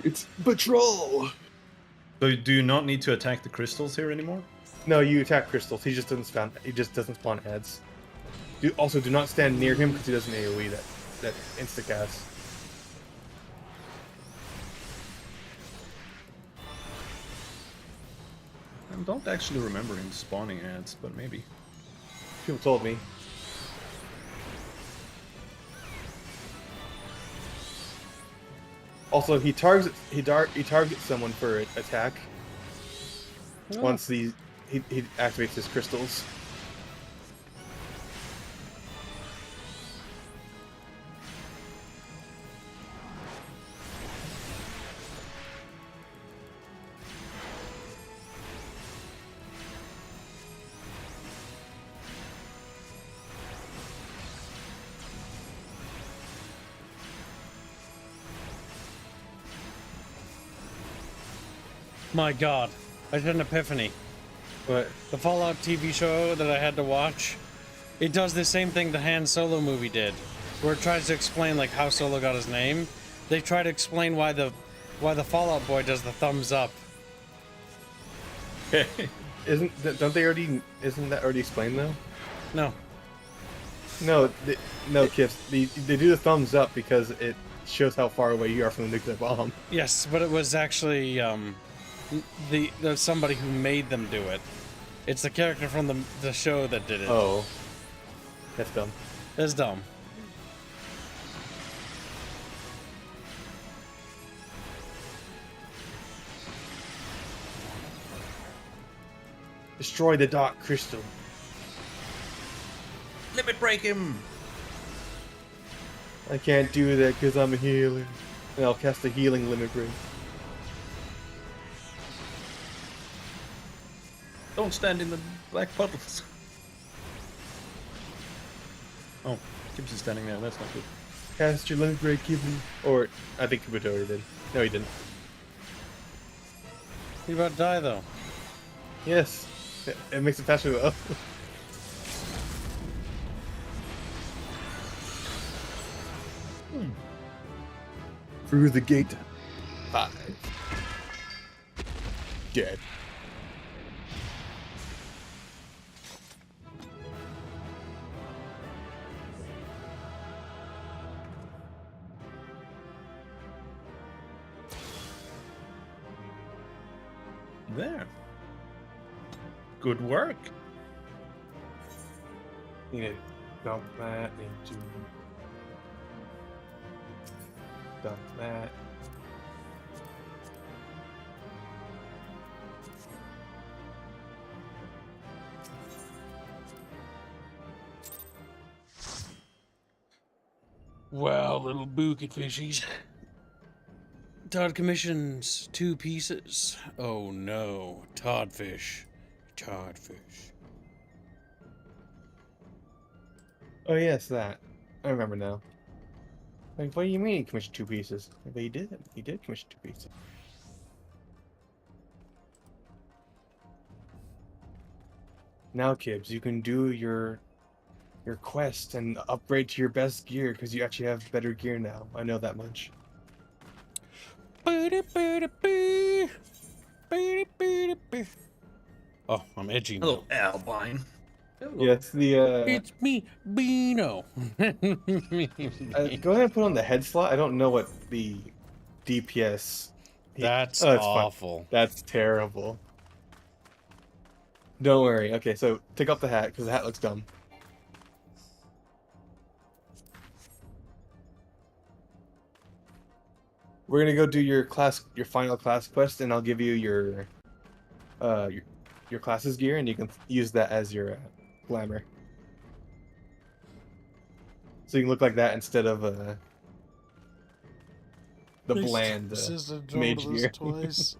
It's patrol! So do you not need to attack the crystals here anymore? No, you attack crystals. He just doesn't spawn heads. Also, do not stand near him because he doesn't AoE that insta-cast. I don't actually remember him spawning heads, but maybe. People told me. Also, he targets someone for an attack. Once he activates his crystals. My god, I had an epiphany. What? The Fallout TV show that I had to watch, it does the same thing the Han Solo movie did, where it tries to explain like how Solo got his name. They try to explain why the Fallout boy does the thumbs up. Isn't that already explained though? No. No, Kips. They do the thumbs up because it shows how far away you are from the nuclear bomb. Yes, but it was actually there's somebody who made them do it. It's the character from the show that did it. Oh, that's dumb. That's dumb. Destroy the dark crystal. Limit break him! I can't do that because I'm a healer. And I'll cast a healing limit break. Don't stand in the black puddles. Oh, Gibbs is standing there. That's not good. Cast your limit break, Ghibli. Or, I think Kabuto already did. No, he didn't. You're about to die, though. Yes. It makes it faster, though. Through the gate. 5. Dead. There. Good work. You need to dump that into... Dump that. Well, little bucket fishies. Todd commissions 2 pieces. Oh no, Toddfish. Toddfish. Oh yes, that. I remember now. Like, what do you mean he commissioned 2 pieces? But he did. He did commission 2 pieces. Now, Kibbs, you can do your quest and upgrade to your best gear because you actually have better gear now. I know that much. Oh, I'm edgy now. Hello, Albine. Yes, the It's me, Beano. go ahead and put on the head slot. I don't know what the DPS. That's it's awful. Fine. That's terrible. Don't worry. Okay, so take off the hat because the hat looks dumb. We're gonna go do your final class quest, and I'll give you your class's gear, and you can use that as your glamour. So you can look like that instead of the bland mage gear. Twice.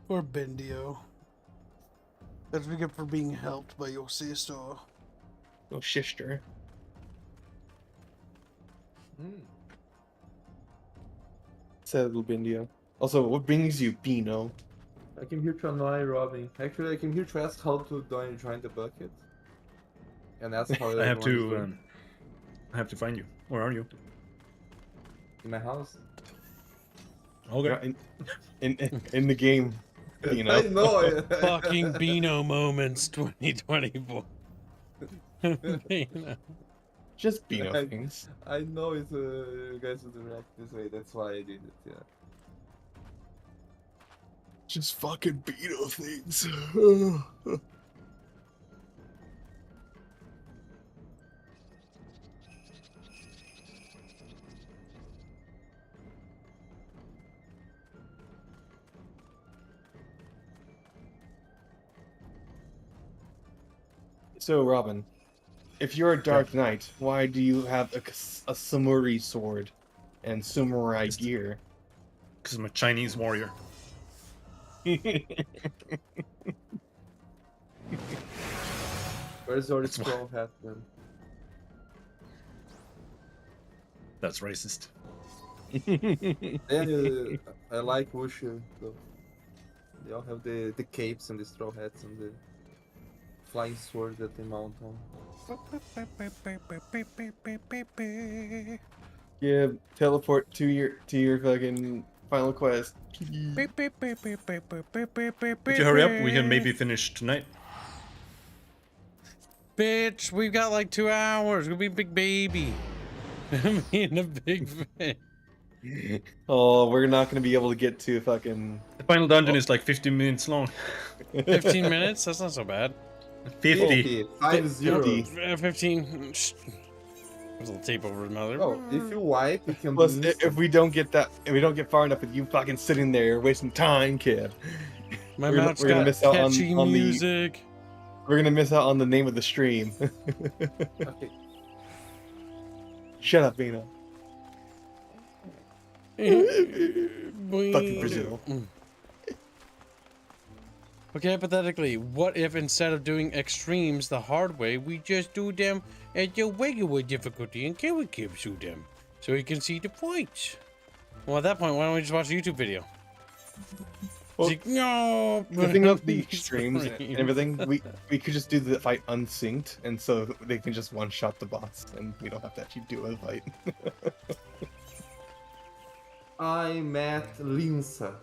Or Bendio. That's we get for being helped by your sister. Oh, sister. Said little Bendio. Also, what brings you, Pino? I came here to annoy Robin. Actually, I came here to ask how to join the bucket. And that's how I have to find you. Where are you? In my house. Okay. In the game, you know. I know. Fucking Beano moments 2024. Just Beano things. I know it's you guys would react this way. That's why I did it. Yeah. Just fucking Beano things. So, Robin, if you're a Dark Knight, why do you have a samurai sword and samurai gear? Because I'm a Chinese warrior. Where's your straw hat then? That's racist. And I like Wushu though. They all have the capes and the straw hats and the flying sword that they mount on. Yeah, teleport to your fucking final quest. Could you hurry up? We can maybe finish tonight. Bitch, we've got like 2 hours. We'll be a big baby. Me and a big fan. Oh, we're not gonna be able to get to fucking. The final dungeon is like 15 minutes long. 15 minutes? That's not so bad. 50. 50. 15. There's a little tape over his mother. Oh, if you wipe, you can. Plus, if we don't get far enough with you fucking sitting there wasting time, kid. My mouth's got catchy music. We're gonna miss out on the name of the stream. Okay. Shut up, Vino. Fucking Brazil. Okay, hypothetically, what if instead of doing extremes the hard way, we just do them at the regular difficulty and can we shoot them so we can see the fights? Well, at that point, why don't we just watch a YouTube video? Well, like, no, the thing of the extremes and everything, we could just do the fight unsynced, and so they can just one-shot the boss, and we don't have to actually do a fight. I met Linsa.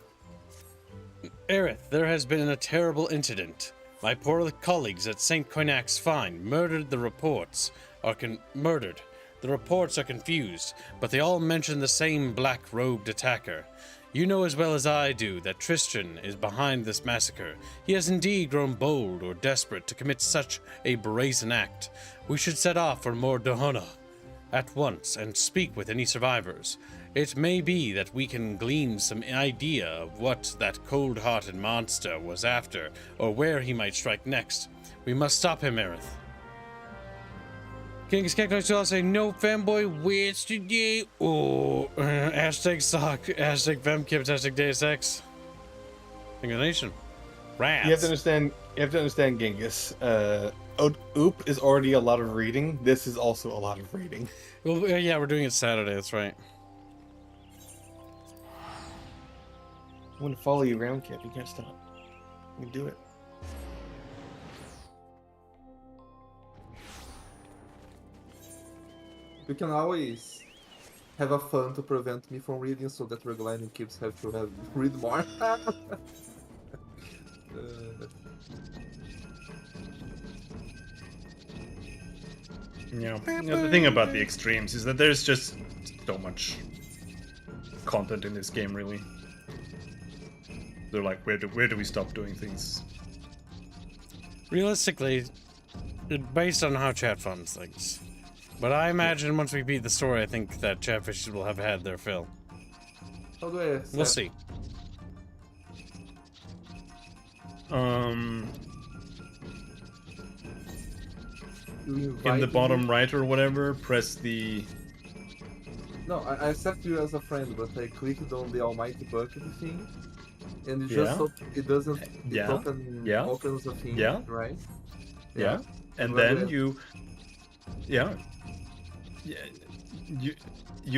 Aerith, there has been a terrible incident. My poor colleagues at St. Coinac's Fine murdered. The reports are confused, but they all mention the same black-robed attacker. You know as well as I do that Tristan is behind this massacre. He has indeed grown bold or desperate to commit such a brazen act. We should set off for Mor Dohona at once and speak with any survivors. It may be that we can glean some idea of what that cold-hearted monster was after, or where he might strike next. We must stop him, Aerith. King's Kekno still say no fanboy wits today. Oh, hashtag sock, hashtag femkips, hashtag Deus Ex. Nation. Rats. You have to understand, Genghis. Oop is already a lot of reading. This is also a lot of reading. Well, yeah, we're doing it Saturday. That's right. I'm gonna follow you around, Kip. You can't stop. You can do it. We can always have a fun to prevent me from reading, so that Reguline keeps have to read more. Yeah. The thing about the extremes is that there's just so much content in this game, really. They're like, where do we stop doing things? Realistically, based on how chat funds things. But I imagine once we beat the story, I think that Chatfishes will have had their fill. How do I We'll see. In the bottom right or whatever, press the... No, I accept you as a friend, but I clicked on the almighty bucket thing, and it just it doesn't opens a thing, right? Yeah. And then you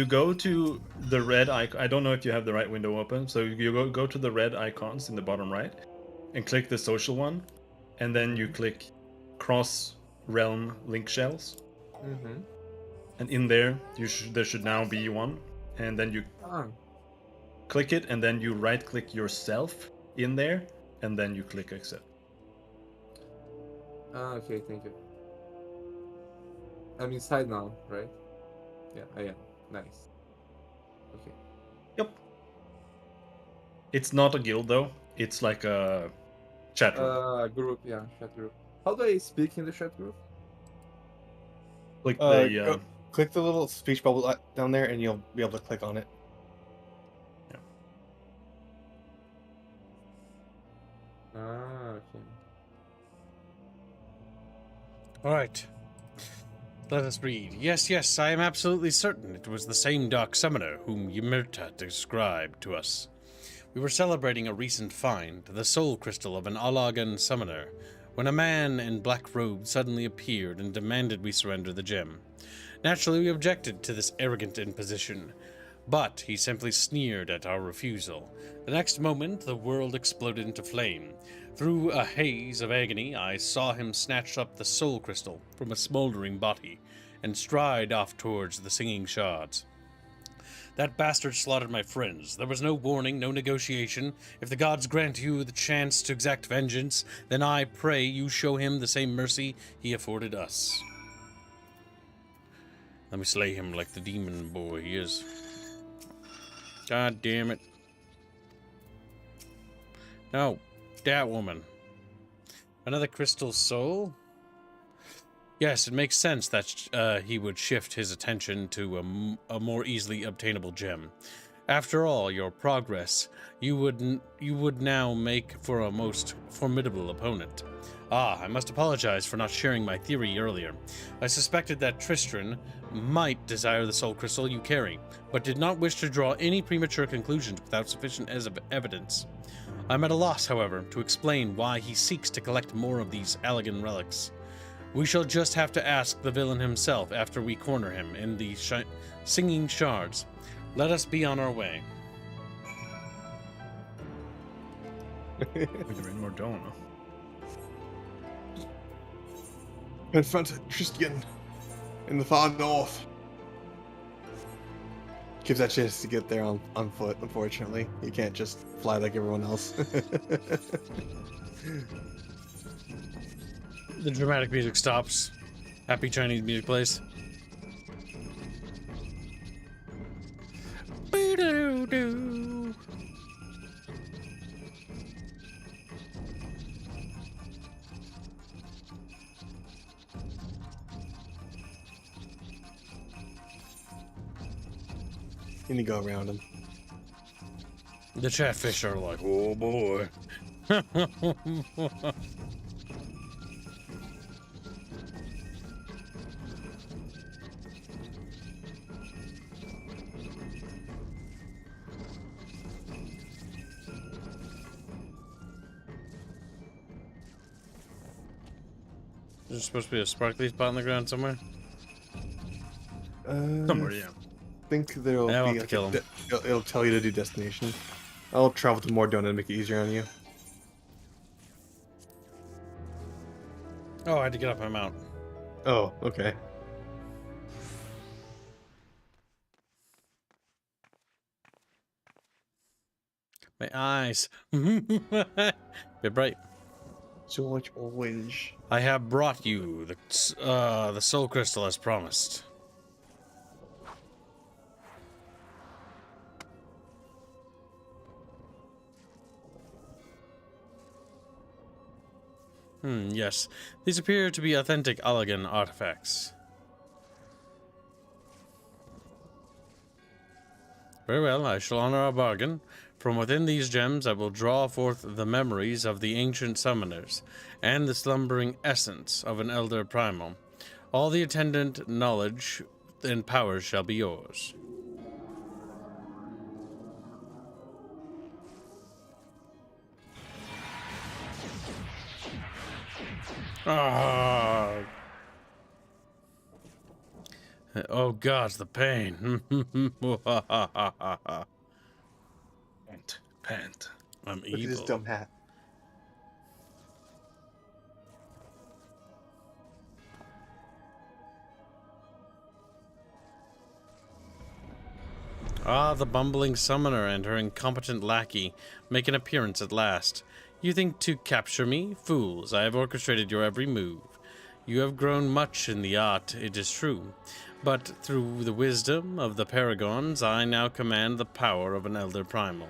go to the red icon. I don't know if you have the right window open, so you go to the red icons in the bottom right and click the social one, and then you click cross realm link shells. And in there there should now be one, and then you click it, and then you right click yourself in there, and then you click accept. Okay, thank you. I'm inside now, right? Yeah, I am. Nice. Okay. Yep. It's not a guild though. It's like a chat room. Group, yeah, chat group. How do I speak in the chat group? Click click the little speech bubble down there, and you'll be able to click on it. Okay. All right. Let us read. Yes, I am absolutely certain it was the same Dark Summoner whom Ymirta described to us. We were celebrating a recent find, the soul crystal of an Alagan summoner, when a man in black robes suddenly appeared and demanded we surrender the gem. Naturally, we objected to this arrogant imposition, but he simply sneered at our refusal. The next moment, the world exploded into flame. Through a haze of agony, I saw him snatch up the soul crystal from a smoldering body and stride off towards the singing shards. That bastard slaughtered my friends. There was no warning, no negotiation. If the gods grant you the chance to exact vengeance, then I pray you show him the same mercy he afforded us. Let me slay him like the demon boy he is. God damn it. No, that woman. Another crystal soul? Yes, it makes sense that he would shift his attention to a more easily obtainable gem. After all, your progress, you would now make for a most formidable opponent. I must apologize for not sharing my theory earlier. I suspected that Tristram might desire the soul crystal you carry, but did not wish to draw any premature conclusions without sufficient evidence. I'm at a loss, however, to explain why he seeks to collect more of these Alagan relics. We shall just have to ask the villain himself after we corner him in the singing shards. Let us be on our way. You're in Mordona. Confront Tristan in the far north. Gives that chance to get there on foot, unfortunately. You can't just fly like everyone else. The dramatic music stops. Happy Chinese music plays. Boo-doo-doo. You need to go around him. The Chatfish are like, oh boy. There's supposed to be a sparkly spot on the ground somewhere? Somewhere, yeah. I think there'll I'll have be to kill him. it'll tell you to do destination. I'll travel to more donut and make it easier on you. Oh, I had to get up my mount. Oh, okay. My eyes. Bit bright. So much orange. I have brought you the soul crystal as promised. Yes. These appear to be authentic Allagan artifacts. Very well, I shall honor our bargain. From within these gems I will draw forth the memories of the ancient summoners, and the slumbering essence of an elder primal. All the attendant knowledge and powers shall be yours. Ah. Oh God, the pain. Pant. I'm Look evil. at this dumb hat. Ah, the bumbling summoner and her incompetent lackey make an appearance at last. You think to capture me? Fools, I have orchestrated your every move. You have grown much in the art, it is true, but through the wisdom of the paragons, I now command the power of an elder primal.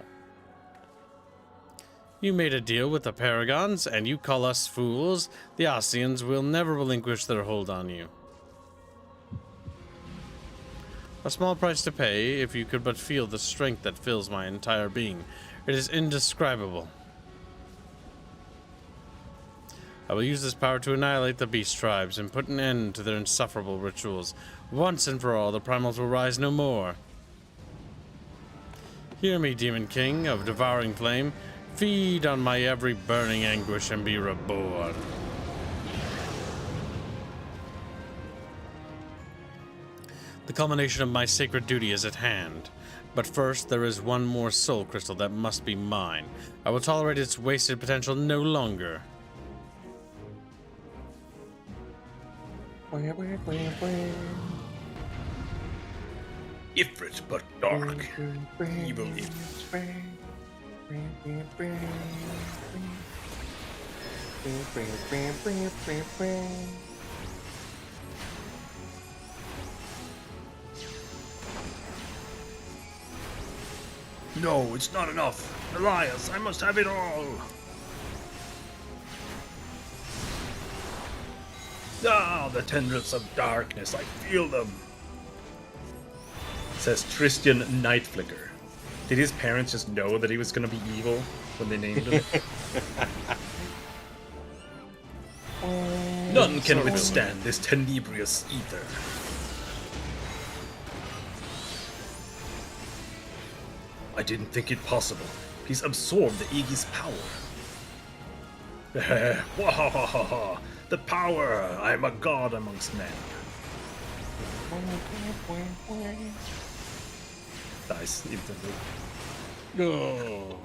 You made a deal with the paragons, and you call us fools? The Ossians will never relinquish their hold on you. A small price to pay, if you could but feel the strength that fills my entire being. It is indescribable. I will use this power to annihilate the beast tribes and put an end to their insufferable rituals. Once and for all, the primals will rise no more. Hear me, Demon King of devouring flame. Feed on my every burning anguish and be reborn. The culmination of my sacred duty is at hand. But first, there is one more soul crystal that must be mine. I will tolerate its wasted potential no longer. Ifrit, but dark. Evil Ifrit. No, it's not enough. Elias, I must have it all. Ah, the tendrils of darkness, I feel them. Says Tristan Nightflicker. Did his parents just know that he was gonna be evil when they named him? None can withstand this tenebrious ether. I didn't think it possible. He's absorbed the Iggy's power. Wahahaha! The power! I am a god amongst men. Dice instantly. Oh.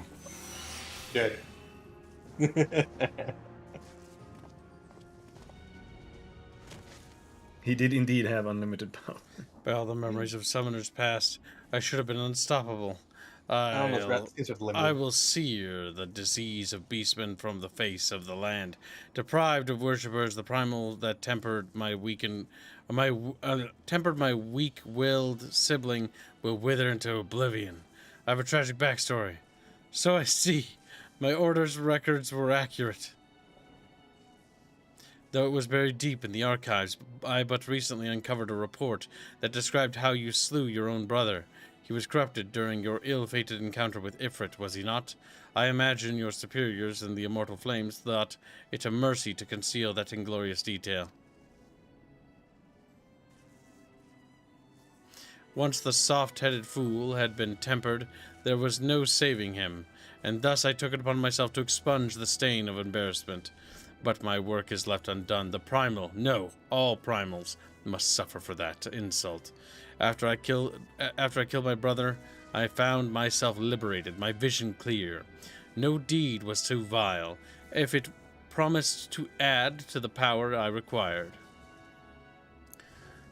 Dead. He did indeed have unlimited power. By all the memories of summoners past, I should have been unstoppable. I will sear the disease of beastmen from the face of the land. Deprived of worshippers, the primal that tempered my weak-willed sibling will wither into oblivion. I have a tragic backstory. So I see. My order's records were accurate. Though it was buried deep in the archives, I but recently uncovered a report that described how you slew your own brother. He was corrupted during your ill-fated encounter with Ifrit, was he not? I imagine your superiors in the Immortal Flames thought it a mercy to conceal that inglorious detail. Once the soft-headed fool had been tempered, there was no saving him, and thus I took it upon myself to expunge the stain of embarrassment. but my work is left undone. The primal, no, all primals must suffer for that insult. After I killed my brother, I found myself liberated, my vision clear. No deed was too vile, if it promised to add to the power I required.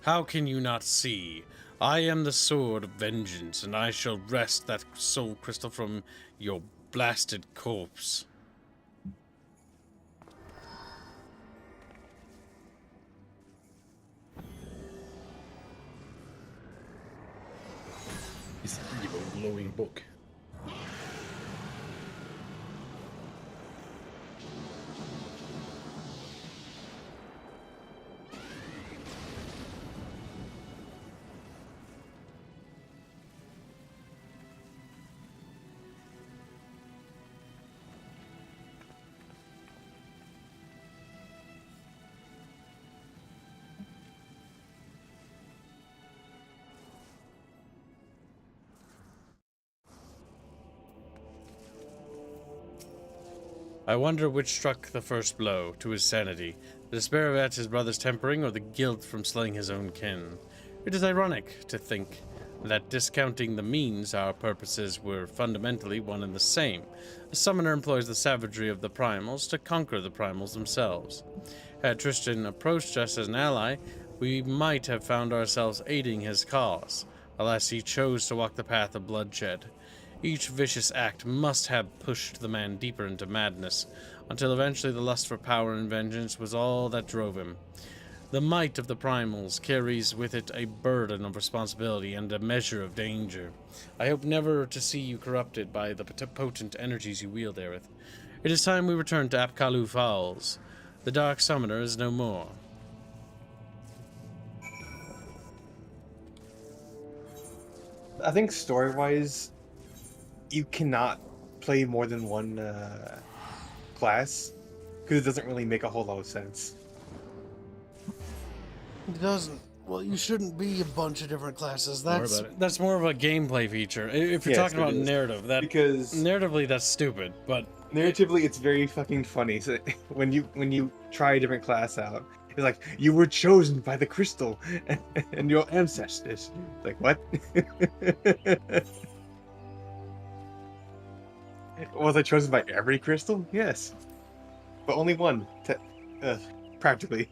How can you not see? I am the sword of vengeance, and I shall wrest that soul crystal from your blasted corpse. His evil glowing book. I wonder which struck the first blow to his sanity, the despair at his brother's tempering, or the guilt from slaying his own kin. It is ironic to think that, discounting the means, our purposes were fundamentally one and the same. A summoner employs the savagery of the primals to conquer the primals themselves. Had Tristan approached us as an ally, we might have found ourselves aiding his cause. Alas, he chose to walk the path of bloodshed. Each vicious act must have pushed the man deeper into madness, until eventually the lust for power and vengeance was all that drove him. The might of the primals carries with it a burden of responsibility and a measure of danger. I hope never to see you corrupted by the potent energies you wield, Aerith. It is time we return to Apkalu Falls. The Dark Summoner is no more. I think story-wise, you cannot play more than one class, because it doesn't really make a whole lot of sense. It doesn't. Well, you shouldn't be a bunch of different classes. That's more of a gameplay feature. If you're talking about narrative, because narratively that's stupid. But narratively, it's very fucking funny. So when you try a different class out, it's like you were chosen by the crystal and your ancestors. Like what? Was I chosen by every crystal? Yes. But only one. Practically.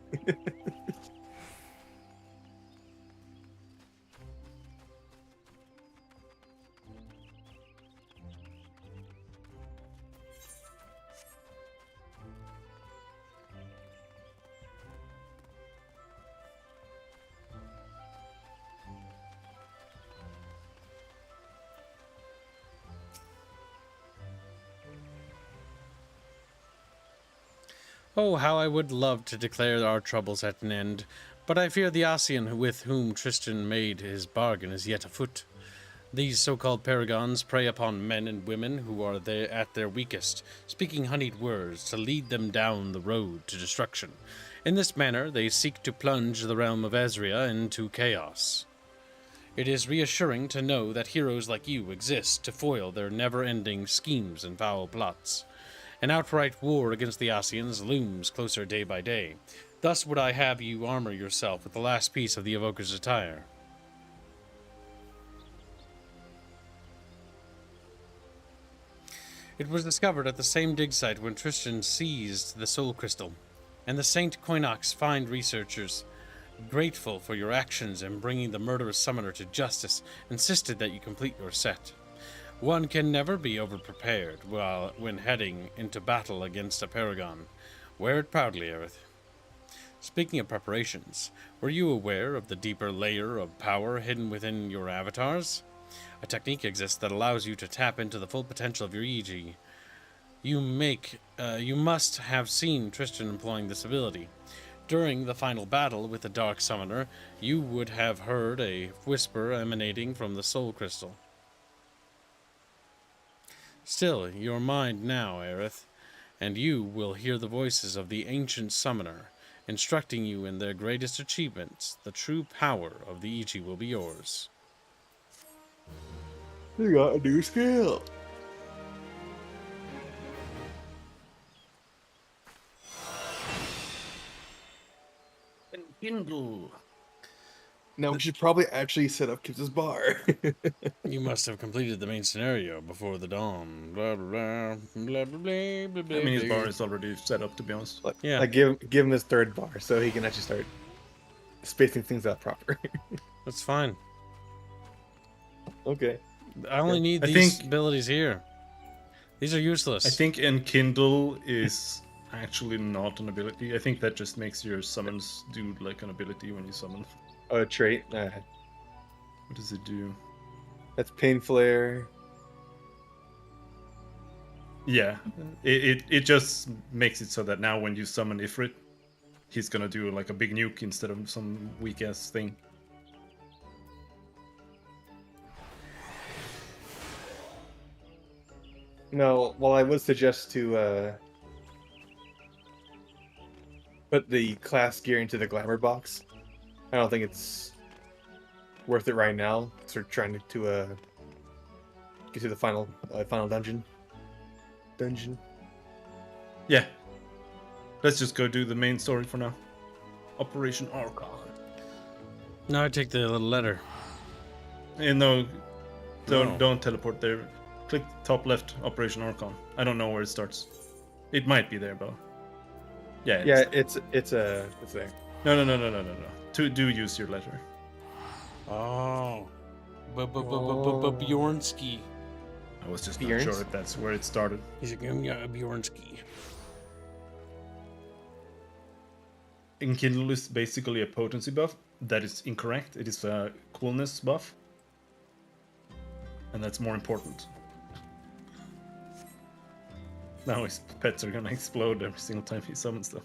oh, how I would love to declare our troubles at an end, but I fear the Ossian with whom Tristan made his bargain is yet afoot. These so-called paragons prey upon men and women who are at their weakest, speaking honeyed words to lead them down the road to destruction. In this manner, they seek to plunge the realm of Ezria into chaos. It is reassuring to know that heroes like you exist to foil their never-ending schemes and foul plots. An outright war against the Ossians looms closer day by day. Thus would I have you armor yourself with the last piece of the Evoker's attire. It was discovered at the same dig site when Tristan seized the Soul Crystal, and the Saint Koinox find researchers, grateful for your actions in bringing the murderous summoner to justice, insisted that you complete your set. One can never be over-prepared when heading into battle against a paragon. Wear it proudly, Aerith. Speaking of preparations, were you aware of the deeper layer of power hidden within your avatars? A technique exists that allows you to tap into the full potential of your EG. You must have seen Tristan employing this ability. During the final battle with the Dark Summoner, you would have heard a whisper emanating from the Soul Crystal. Still, your mind now, Aerith, and you will hear the voices of the ancient summoner, instructing you in their greatest achievements. The true power of the EG will be yours. You got a new skill. Kindle. Now we should probably actually set up Kip's bar. You must have completed the main scenario before the dawn. Blah blah blah blah blah blah blah. I mean, his bar is already set up, to be honest. Yeah. Like give him his third bar so he can actually start spacing things out proper. That's fine. Okay. I only need these abilities here. These are useless. I think Enkindle is actually not an ability. I think that just makes your summons do like an ability when you summon. Oh, a trait? What does it do? That's Pain Flare. Yeah. It just makes it so that now when you summon Ifrit, he's gonna do like a big nuke instead of some weak ass thing. No, well, I would suggest to put the class gear into the glamour box. I don't think it's worth it right now. So we're trying to get to the final dungeon. Yeah. Let's just go do the main story for now. Operation Archon. No, I take the little letter. No, don't teleport there. Click top left, Operation Archon. I don't know where it starts. It might be there, but yeah. It's there. No. Do use your letter. Oh, Bjornsky. I was just not sure if that's where it started. He's a Bjornsky. Enkindle is basically a potency buff. That is incorrect. It is a coolness buff, and that's more important. Now his pets are gonna explode every single time he summons them.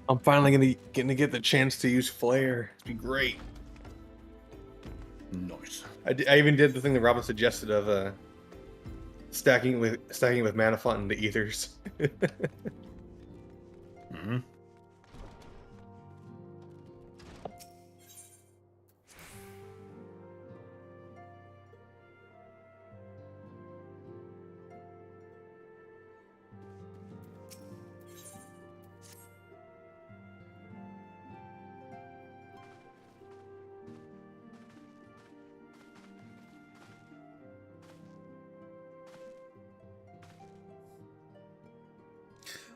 I'm finally gonna get the chance to use Flare. It'd be great. Nice. I even did the thing that Robin suggested of stacking with Mana Font into Ethers. Mm-hmm.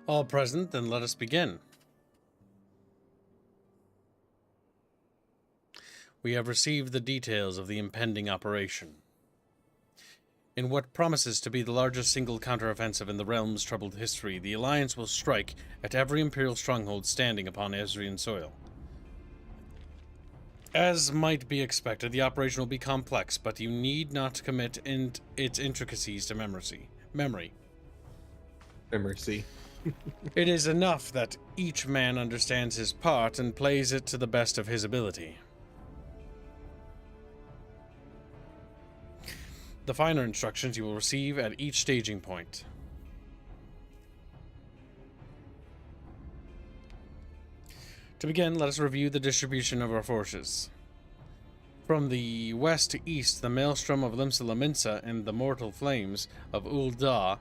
All present, then let us begin. We have received the details of the impending operation. In what promises to be the largest single counteroffensive in the realm's troubled history, the Alliance will strike at every Imperial stronghold standing upon Ezrian soil. As might be expected, the operation will be complex, but you need not commit its intricacies to memory. It is enough that each man understands his part and plays it to the best of his ability. The finer instructions you will receive at each staging point. To begin, let us review the distribution of our forces. From the west to east, the Maelstrom of Limsa Laminsa and the Mortal Flames of Ul'dah,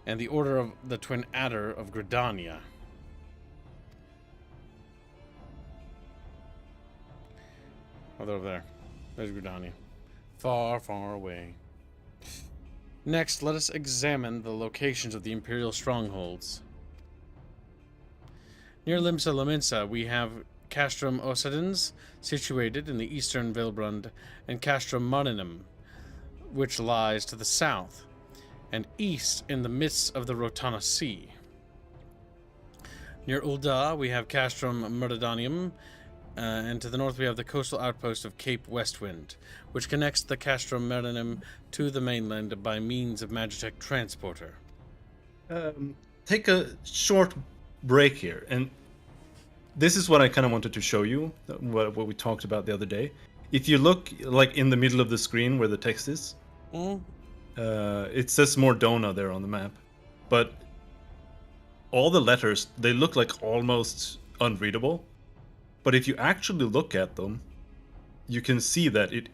and the Order of the Twin Adder of Gridania. Oh, they're over there. There's Gridania. Far, far away. Next, let us examine the locations of the Imperial strongholds. Near Limsa Laminsa, we have Castrum Osadins, situated in the eastern Vilbrund, and Castrum Marinum, which lies to the south, and east in the midst of the Rotana Sea. Near Ul'dah, we have Castrum Murdanium, and to the north we have the coastal outpost of Cape Westwind, which connects the Castrum Marinum to the mainland by means of Magitech Transporter. Take a short break here, and this is what I kind of wanted to show you, what we talked about the other day. If you look like in the middle of the screen where the text is, it says Mordona there on the map, but all the letters, they look like almost unreadable. But if you actually look at them, you can see that it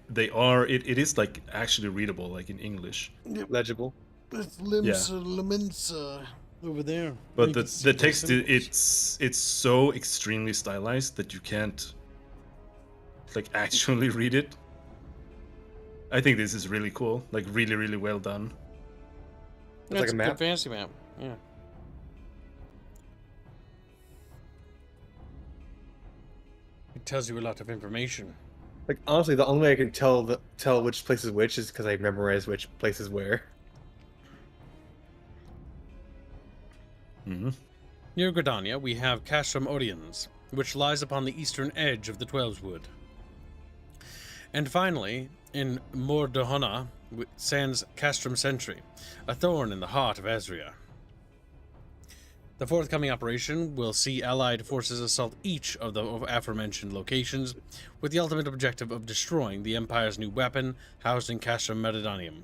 is like actually readable, like in English. Legible. Limsa over there. But the text, it's so extremely stylized that you can't like actually read it. I think this is really cool, like really, really well done. It's like a map? Good fancy map, yeah. It tells you a lot of information. Like honestly, the only way I can tell which place is which is because I memorize which place is where. Near Gridania, we have Castrum Oriens, which lies upon the eastern edge of the Twelveswood. And finally, in Mordohona stands Castrum Sentry, a thorn in the heart of Ezria. The forthcoming operation will see Allied forces assault each of the aforementioned locations, with the ultimate objective of destroying the Empire's new weapon housed in Castrum Meridanium.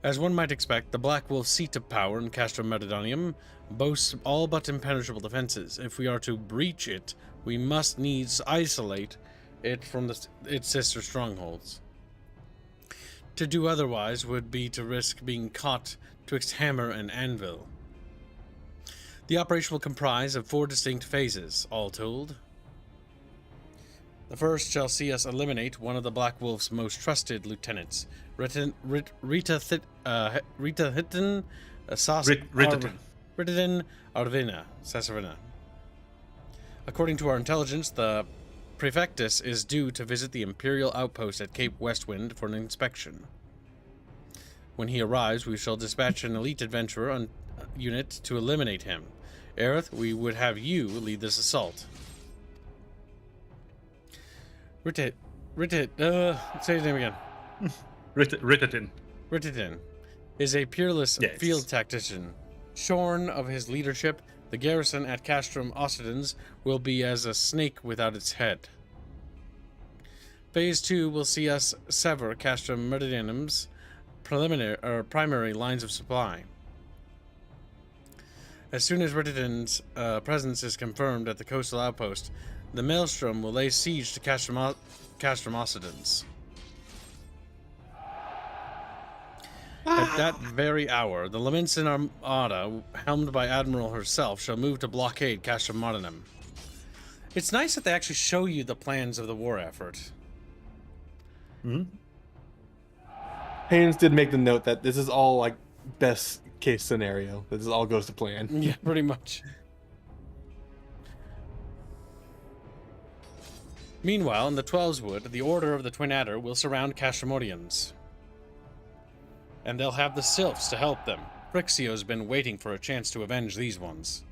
As one might expect, the Black Wolf's seat of power in Castrum Meridanium boasts all but impenetrable defenses. If we are to breach it, we must needs isolate it from its sister strongholds. To do otherwise would be to risk being caught twixt hammer and anvil. The operation will comprise of 4 distinct phases, all told. The first shall see us eliminate one of the Black Wolf's most trusted lieutenants, Ritatin Arvina Sassarina. According to our intelligence, the Prefectus is due to visit the Imperial outpost at Cape Westwind for an inspection. When he arrives, we shall dispatch an elite adventurer unit to eliminate him. Aerith, we would have you lead this assault. Say his name again. Rititin is a peerless field tactician. Shorn of his leadership, the garrison at Castrum Ocidens will be as a snake without its head. Phase 2 will see us sever Castrum Meridianum's primary lines of supply. As soon as Rititin's presence is confirmed at the coastal outpost, the Maelstrom will lay siege to Castrum Ocidens. At that very hour, the Leminson Armada, helmed by Admiral herself, shall move to blockade Castrum Modenum. It's nice that they actually show you the plans of the war effort. Haynes did make the note that this is all like best case scenario. This all goes to plan. Yeah, pretty much. Meanwhile, in the Twelveswood, the Order of the Twin Adder will surround Castromorians. And they'll have the Sylphs to help them. Phrixio's been waiting for a chance to avenge these ones.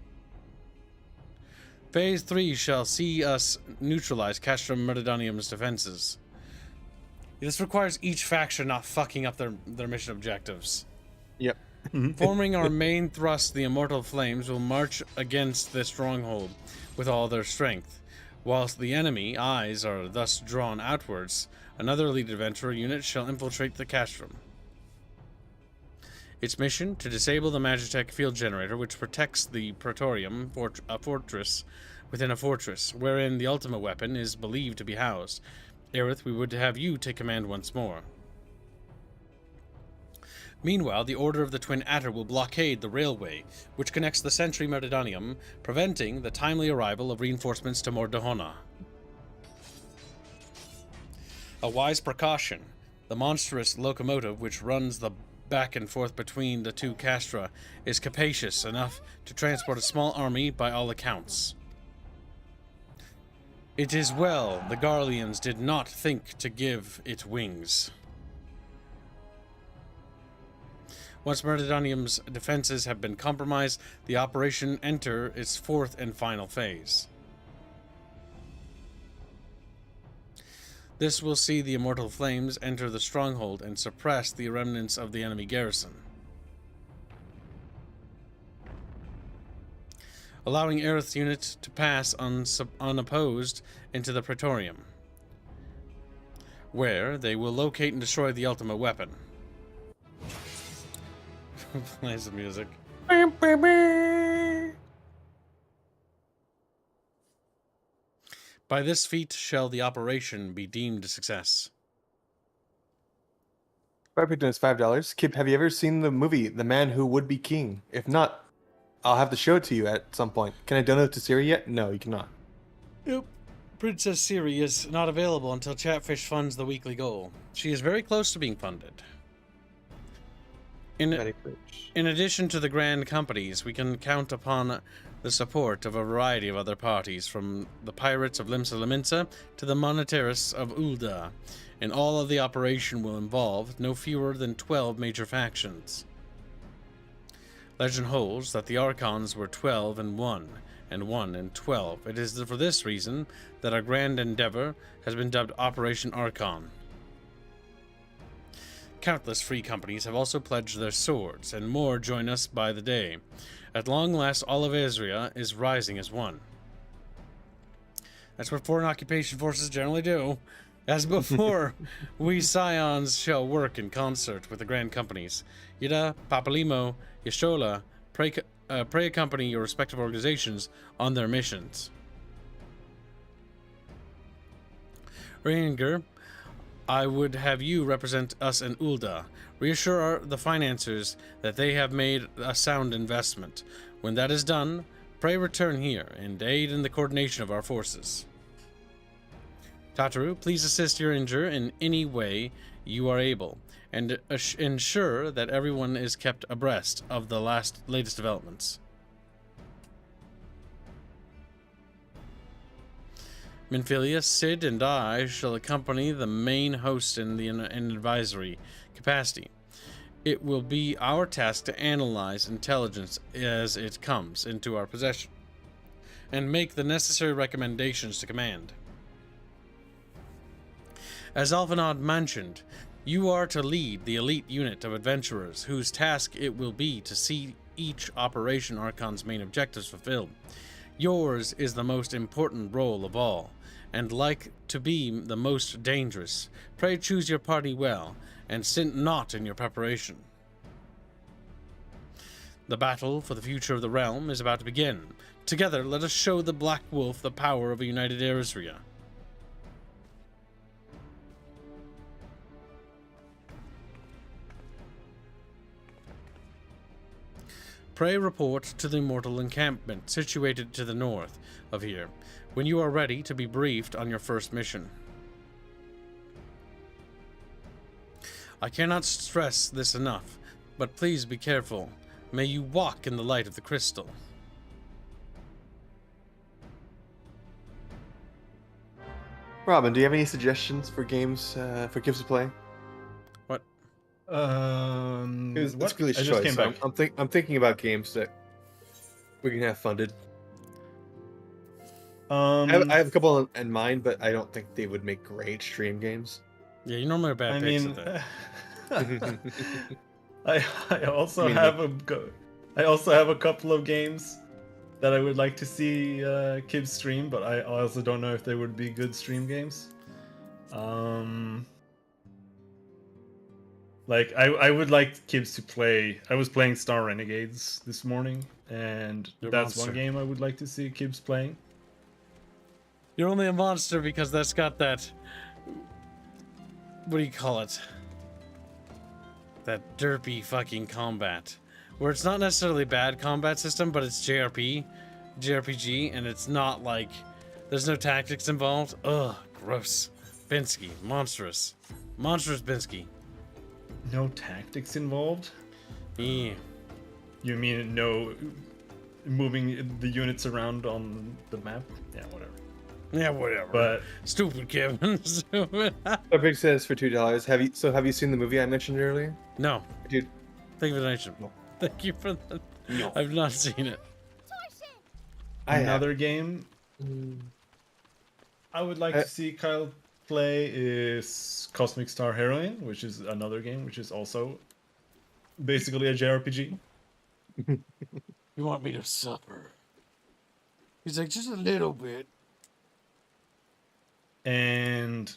Phase 3 shall see us neutralize Castrum Meridanium's defenses. This requires each faction not fucking up their mission objectives. Yep. Forming our main thrust, the Immortal Flames will march against the stronghold with all their strength. Whilst the enemy eyes are thus drawn outwards, another elite adventurer unit shall infiltrate the Castrum. Its mission, to disable the Magitech field generator which protects the Praetorium, a fortress within a fortress, wherein the Ultima weapon is believed to be housed. Aerith, we would have you take command once more. Meanwhile, the Order of the Twin Adder will blockade the railway, which connects the Sentry Meridanium, preventing the timely arrival of reinforcements to Mordohona. A wise precaution. The monstrous locomotive which runs the back and forth between the two castra is capacious enough to transport a small army by all accounts. It is well the Garleans did not think to give it wings. Once Meridanium's defenses have been compromised, the operation enter its 4th and final phase. This will see the Immortal Flames enter the stronghold and suppress the remnants of the enemy garrison, allowing Aerith's unit to pass unopposed into the Praetorium, where they will locate and destroy the Ultima weapon. Plays the music. By this feat shall the operation be deemed a success. Firebreak is $5. Kip, have you ever seen the movie The Man Who Would Be King? If not, I'll have to show it to you at some point. Can I donate to Siri yet? No, you cannot. Yep. Princess Siri is not available until Chatfish funds the weekly goal. She is very close to being funded. In addition to the grand companies, we can count upon the support of a variety of other parties, from the pirates of Limsa Laminsa to the monetarists of Ul'dah, and all of the operation will involve no fewer than 12 major factions. Legend holds that the Archons were 12 and 1, and 1 and 12. It is for this reason that our grand endeavor has been dubbed Operation Archon. Countless free companies have also pledged their swords, and more join us by the day. At long last, all of Ezria is rising as one. That's what foreign occupation forces generally do. As before, we Scions shall work in concert with the grand companies. Yida, Papalimo, Yashola, pray accompany your respective organizations on their missions. Ranger, I would have you represent us in Ul'dah. Reassure the financiers that they have made a sound investment. When that is done, pray return here and aid in the coordination of our forces. Tataru, please assist your Ranger in any way you are able, and ensure that everyone is kept abreast of the latest developments. Minfilia, Sid, and I shall accompany the main host in an advisory capacity. It will be our task to analyze intelligence as it comes into our possession, and make the necessary recommendations to command. As Alvanad mentioned, you are to lead the elite unit of adventurers whose task it will be to see each Operation Archon's main objectives fulfilled. Yours is the most important role of all, and like to be the most dangerous. Pray choose your party well, and stint not in your preparation. The battle for the future of the realm is about to begin. Together, let us show the Black Wolf the power of a united Erisria. Pray report to the Immortal Encampment, situated to the north of here, when you are ready to be briefed on your first mission. I cannot stress this enough, but please be careful. May you walk in the light of the crystal. Robin, do you have any suggestions for games for kids to play? What? It's really I just came back. I'm thinking about games that we can have funded. I have a couple in mind, but I don't think they would make great stream games. Yeah, you normally are bad picks at that. I also have a couple of games that I would like to see kids stream, but I also don't know if they would be good stream games. Like I would like kids to play. I was playing Star Renegades this morning, and that's one game I would like to see kids playing. You're only a monster because that's got that. What do you call it? That derpy fucking combat, where it's not necessarily bad combat system, but it's JRPG, and it's not like there's no tactics involved. Ugh, gross. Binsky, monstrous Binsky. No tactics involved? Yeah. You mean no moving the units around on the map? Yeah, whatever. Yeah, whatever. But stupid Kevin. Stupid. Big says for $2. Have you seen the movie I mentioned earlier? No. Dude. Thank you for the mention. Thank you for that. No. I've not seen it. Another game I would like to see Kyle play is Cosmic Star Heroine, which is another game which is also basically a JRPG. You want me to suffer? He's like, just a little bit. And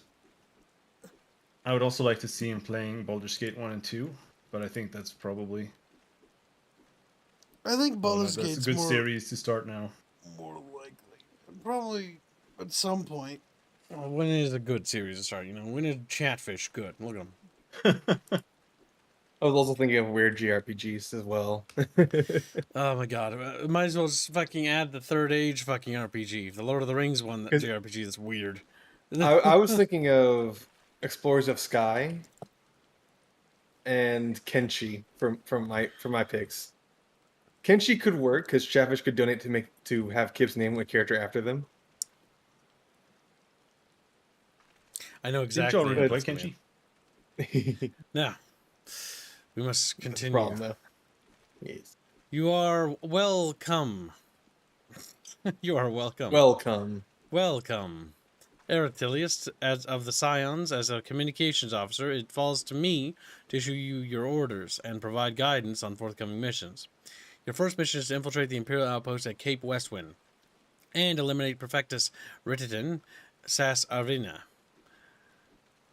I would also like to see him playing Baldur's Gate 1 and 2, but I think that's probably... I think Baldur's Gate's a good more, series to start now. More likely. Probably at some point. Well, when is a good series to start? You know, when is Chatfish good? Look at him. I was also thinking of weird JRPGs as well. Oh my god. Might as well just fucking add the Third Age fucking RPG. The Lord of the Rings one, that JRPG that's weird. I was thinking of Explorers of Sky and Kenshi from my picks. Kenshi could work because Chatfish could donate to have Kip's name a character after them. I know exactly. Didn't you already play Kenshi? Now, we must continue. Problem, though. Yes. You are welcome. You are welcome. Welcome. Welcome. Eratilius, as of the Scions, as a communications officer, it falls to me to issue you your orders and provide guidance on forthcoming missions. Your first mission is to infiltrate the Imperial outpost at Cape Westwind and eliminate Prefectus Rititan Sas Arena.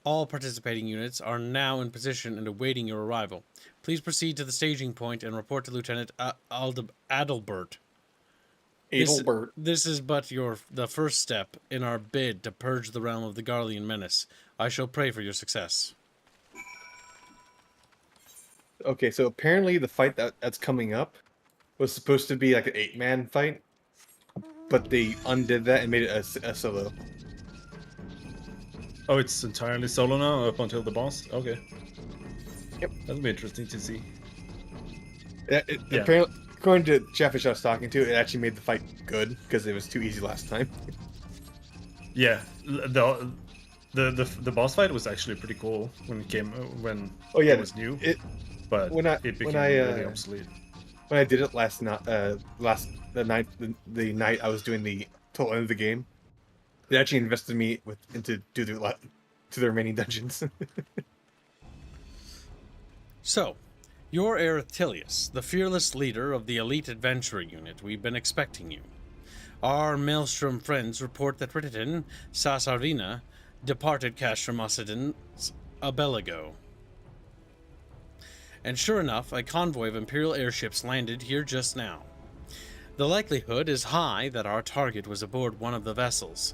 All participating units are now in position and awaiting your arrival. Please proceed to the staging point and report to Lieutenant Adalbert. This is but the first step in our bid to purge the realm of the Garlean menace. I shall pray for your success. Okay, so apparently the fight that's coming up was supposed to be like an 8-man fight, but they undid that and made it a solo. Oh, it's entirely solo now up until the boss? Okay. Yep. That'll be interesting to see. Yeah. Apparently, according to Chatfish I was talking to, it actually made the fight good because it was too easy last time. Yeah, the boss fight was actually pretty cool when it came it was new. But it became really obsolete. When I did it the night I was doing the total end of the game, it actually invested me to the remaining dungeons. So, you're Eratilius, the fearless leader of the elite adventurer unit. We've been expecting you. Our Maelstrom friends report that Rititan Sasarina departed Castramossidens a bell ago. And sure enough, a convoy of Imperial airships landed here just now. The likelihood is high that our target was aboard one of the vessels.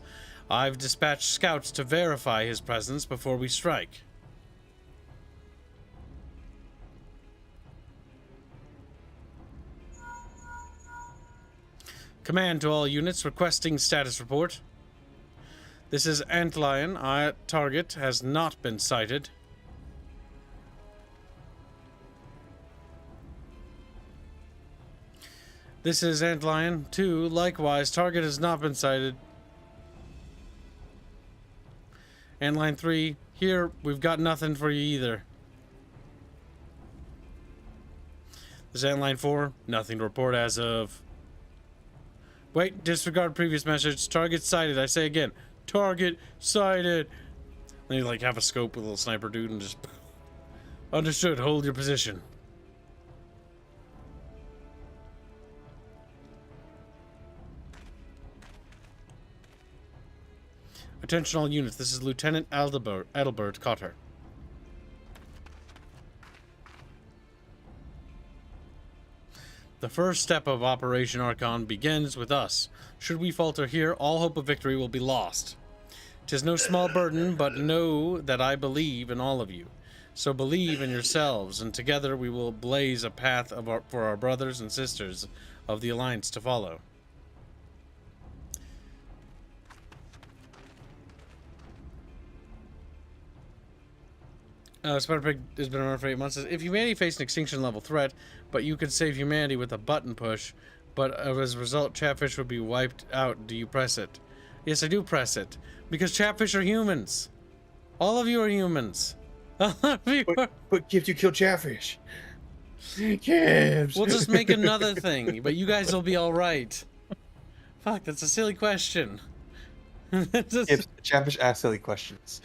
I've dispatched scouts to verify his presence before we strike. Command to all units requesting status report. This is Antlion. Our target has not been sighted. This is Antlion 2. Likewise, target has not been sighted. Antlion 3. Here, we've got nothing for you either. This is Antlion 4. Nothing to report as of... Wait, disregard previous message. Target sighted. I say again. Target sighted. Then you like have a scope with a little sniper dude and just... Understood. Hold your position. Attention all units, this is Lieutenant Adalbert Cotter. The first step of Operation Archon begins with us. Should we falter here, all hope of victory will be lost. 'Tis no small burden, but know that I believe in all of you. So believe in yourselves, and together we will blaze a path for our brothers and sisters of the Alliance to follow. Spider-Pig has been around for 8 months. If humanity faced an extinction-level threat, but you could save humanity with a button push, but as a result, Chatfish would be wiped out, do you press it? Yes, I do press it. Because Chatfish are humans. All of you are humans. But Gibbs, you killed Chatfish. Gibbs. We'll just make another thing, but you guys will be alright. Fuck, that's a silly question. Gibbs, Chatfish asks silly questions.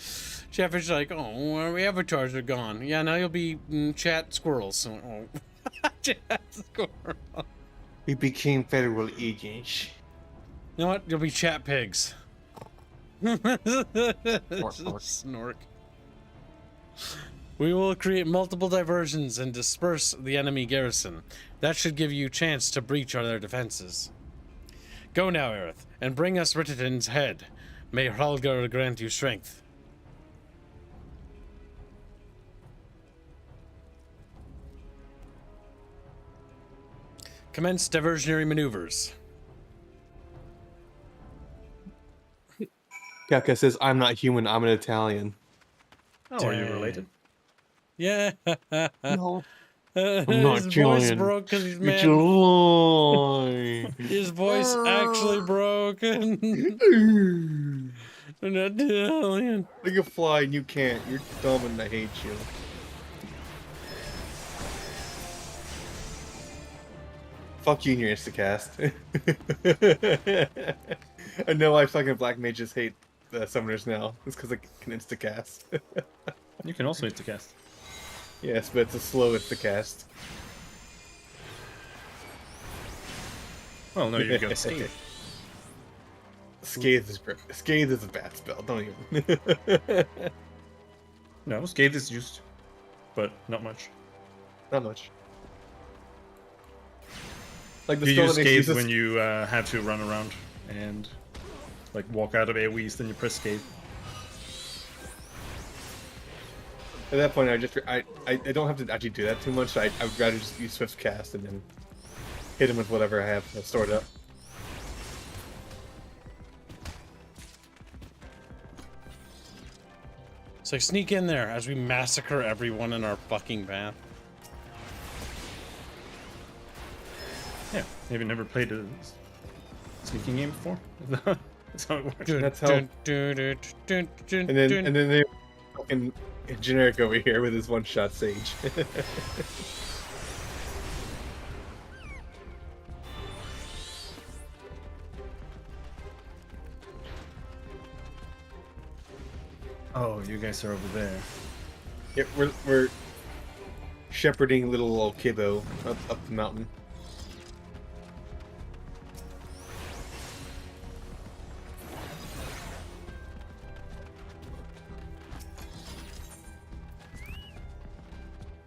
Chatfish is like, oh, our avatars are gone. Yeah, now you'll be chat squirrels. Oh. Chat squirrel. We became federal agents. You know what? You'll be chat pigs. Snork. We will create multiple diversions and disperse the enemy garrison. That should give you a chance to breach their defenses. Go now, Aerith, and bring us Rititan's head. May Hralgar grant you strength. Commence diversionary maneuvers. Kafka says, I'm not human, I'm an Italian. Oh, are you related? Yeah. No. I'm not His voice Italian. broke because he's It's mad. a lie. His voice actually broke. I'm not Italian. I can fly and you can't. You're dumb and I hate you. Fuck you and your Instacast. I know why fucking black mages hate summoners now. It's because I can Instacast. You can also Instacast. Yes, but it's a slow Instacast. Well, no, you've got Scathe. Scathe is a bad spell, don't even. No, Scathe is used, but not much. Not much. Like the you spell use that makes Scathe when you have to run around and like walk out of AoEs, then you press Scathe. At that point, I don't have to actually do that too much. So I would rather just use Swift Cast and then hit him with whatever I have stored up. So sneak in there as we massacre everyone in our fucking path. Yeah, have you never played a sneaking game before? That's how it works. That's how. And then they fucking generic over here with his one-shot Sage. Oh, you guys are over there. Yep, we're shepherding little old kiddo up the mountain.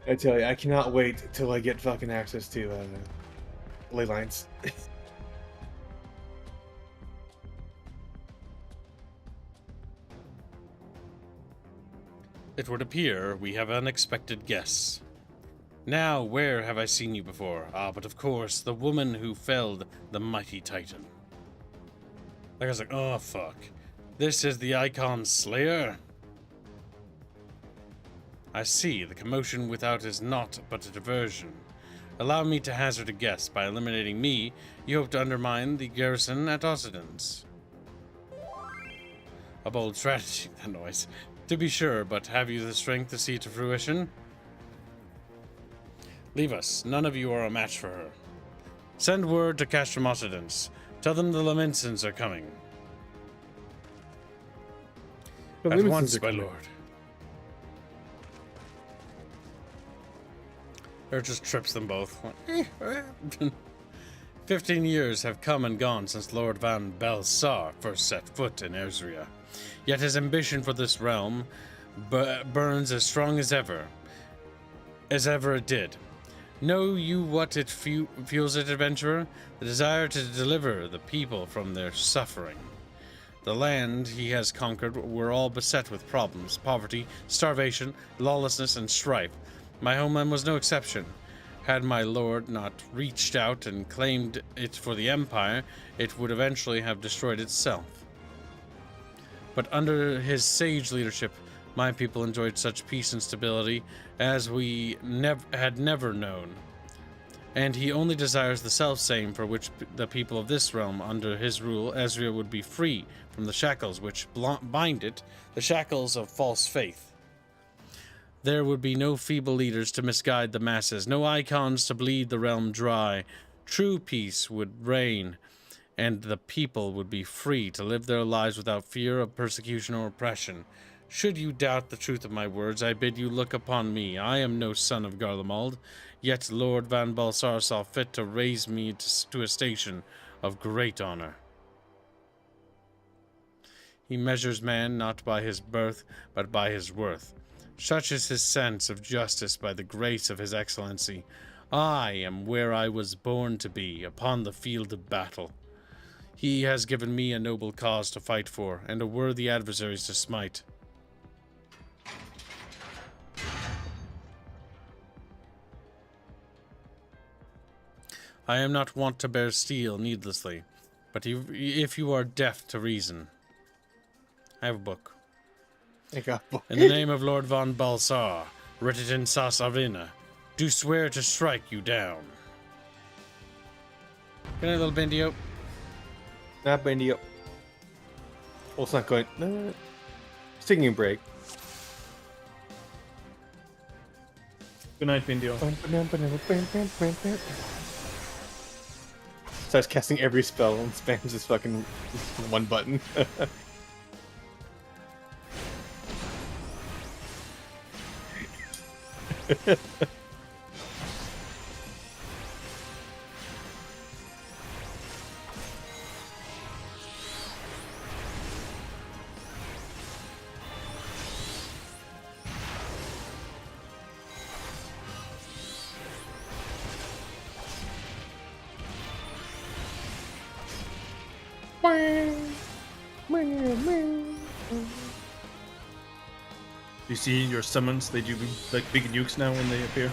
I tell you, I cannot wait till I get fucking access to ley lines. It would appear we have unexpected guests. Now, where have I seen you before? Ah, but of course, the woman who felled the mighty Titan. Like I was like, oh fuck. This is the Icon Slayer? I see, the commotion without is naught but a diversion. Allow me to hazard a guess. By eliminating me, you hope to undermine the garrison at Occidents. A bold strategy, that noise. To be sure, but have you the strength to see it to fruition? Leave us. None of you are a match for her. Send word to Castrum Occidents. Tell them the Laminsons are coming. At once, my lord. Or just trips them both. 15 years have come and gone since Lord Van Belsar first set foot in Erzria. Yet his ambition for this realm burns as strong as ever it did. Know you what it fuels it, adventurer? The desire to deliver the people from their suffering. The land he has conquered were all beset with problems, poverty, starvation, lawlessness, and strife. My homeland was no exception. Had my lord not reached out and claimed it for the Empire, it would eventually have destroyed itself. But under his sage leadership, my people enjoyed such peace and stability as we had never known. And he only desires the self-same for which the people of this realm, under his rule, Ezreal would be free from the shackles which bind it, the shackles of false faith. There would be no feeble leaders to misguide the masses, no icons to bleed the realm dry. True peace would reign, and the people would be free to live their lives without fear of persecution or oppression. Should you doubt the truth of my words, I bid you look upon me. I am no son of Garlemald, yet Lord Van Balsar saw fit to raise me to a station of great honor. He measures man not by his birth, but by his worth. Such is his sense of justice by the grace of his excellency. I am where I was born to be, upon the field of battle. He has given me a noble cause to fight for, and a worthy adversaries to smite. I am not wont to bear steel needlessly, but if you are deaf to reason, I have a book. I got a book. In the name of Lord von Balsar, writ it in Sas Arena, do swear to strike you down. Good night, little Bendio. Not Bendio. Well, it's not going. It's taking a break. Good night, Bindio. Starts casting every spell and spams this fucking one button. You see your summons, they do like big nukes now when they appear.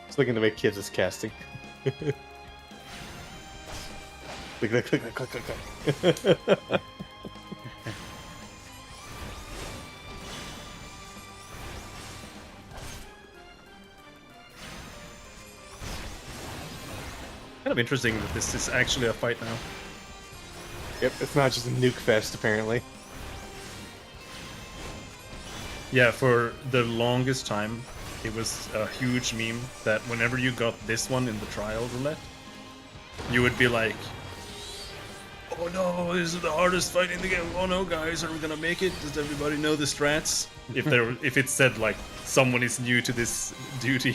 Just looking at the way Kids is casting. Click, click, click, click, click, click. Kind of interesting that this is actually a fight now. Yep, it's not just a nuke fest, apparently. Yeah, for the longest time, it was a huge meme that whenever you got this one in the trial roulette, you would be like, oh no, this is the hardest fight in the game. Oh no, guys, are we gonna make it? Does everybody know the strats? If it said like someone is new to this duty.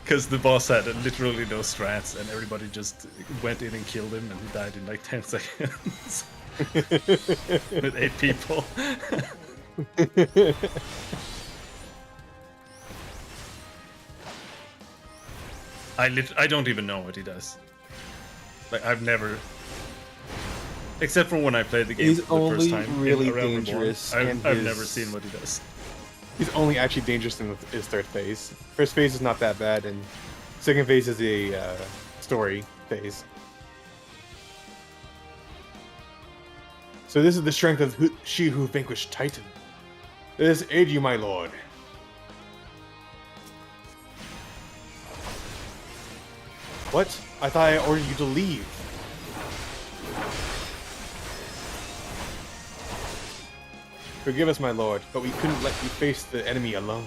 Because the boss had literally no strats, and everybody just went in and killed him, and he died in like 10 seconds. With 8 people. I don't even know what he does. Like, I've never... Except for when I played the game for the first time. He's only really dangerous. I've never seen what he does. He's only actually dangerous in his third phase. First phase is not that bad, and second phase is a story phase. So this is the strength of she who vanquished Titan. Let us aid you, my lord. What? I thought I ordered you to leave. Forgive us, my lord, but we couldn't let you face the enemy alone.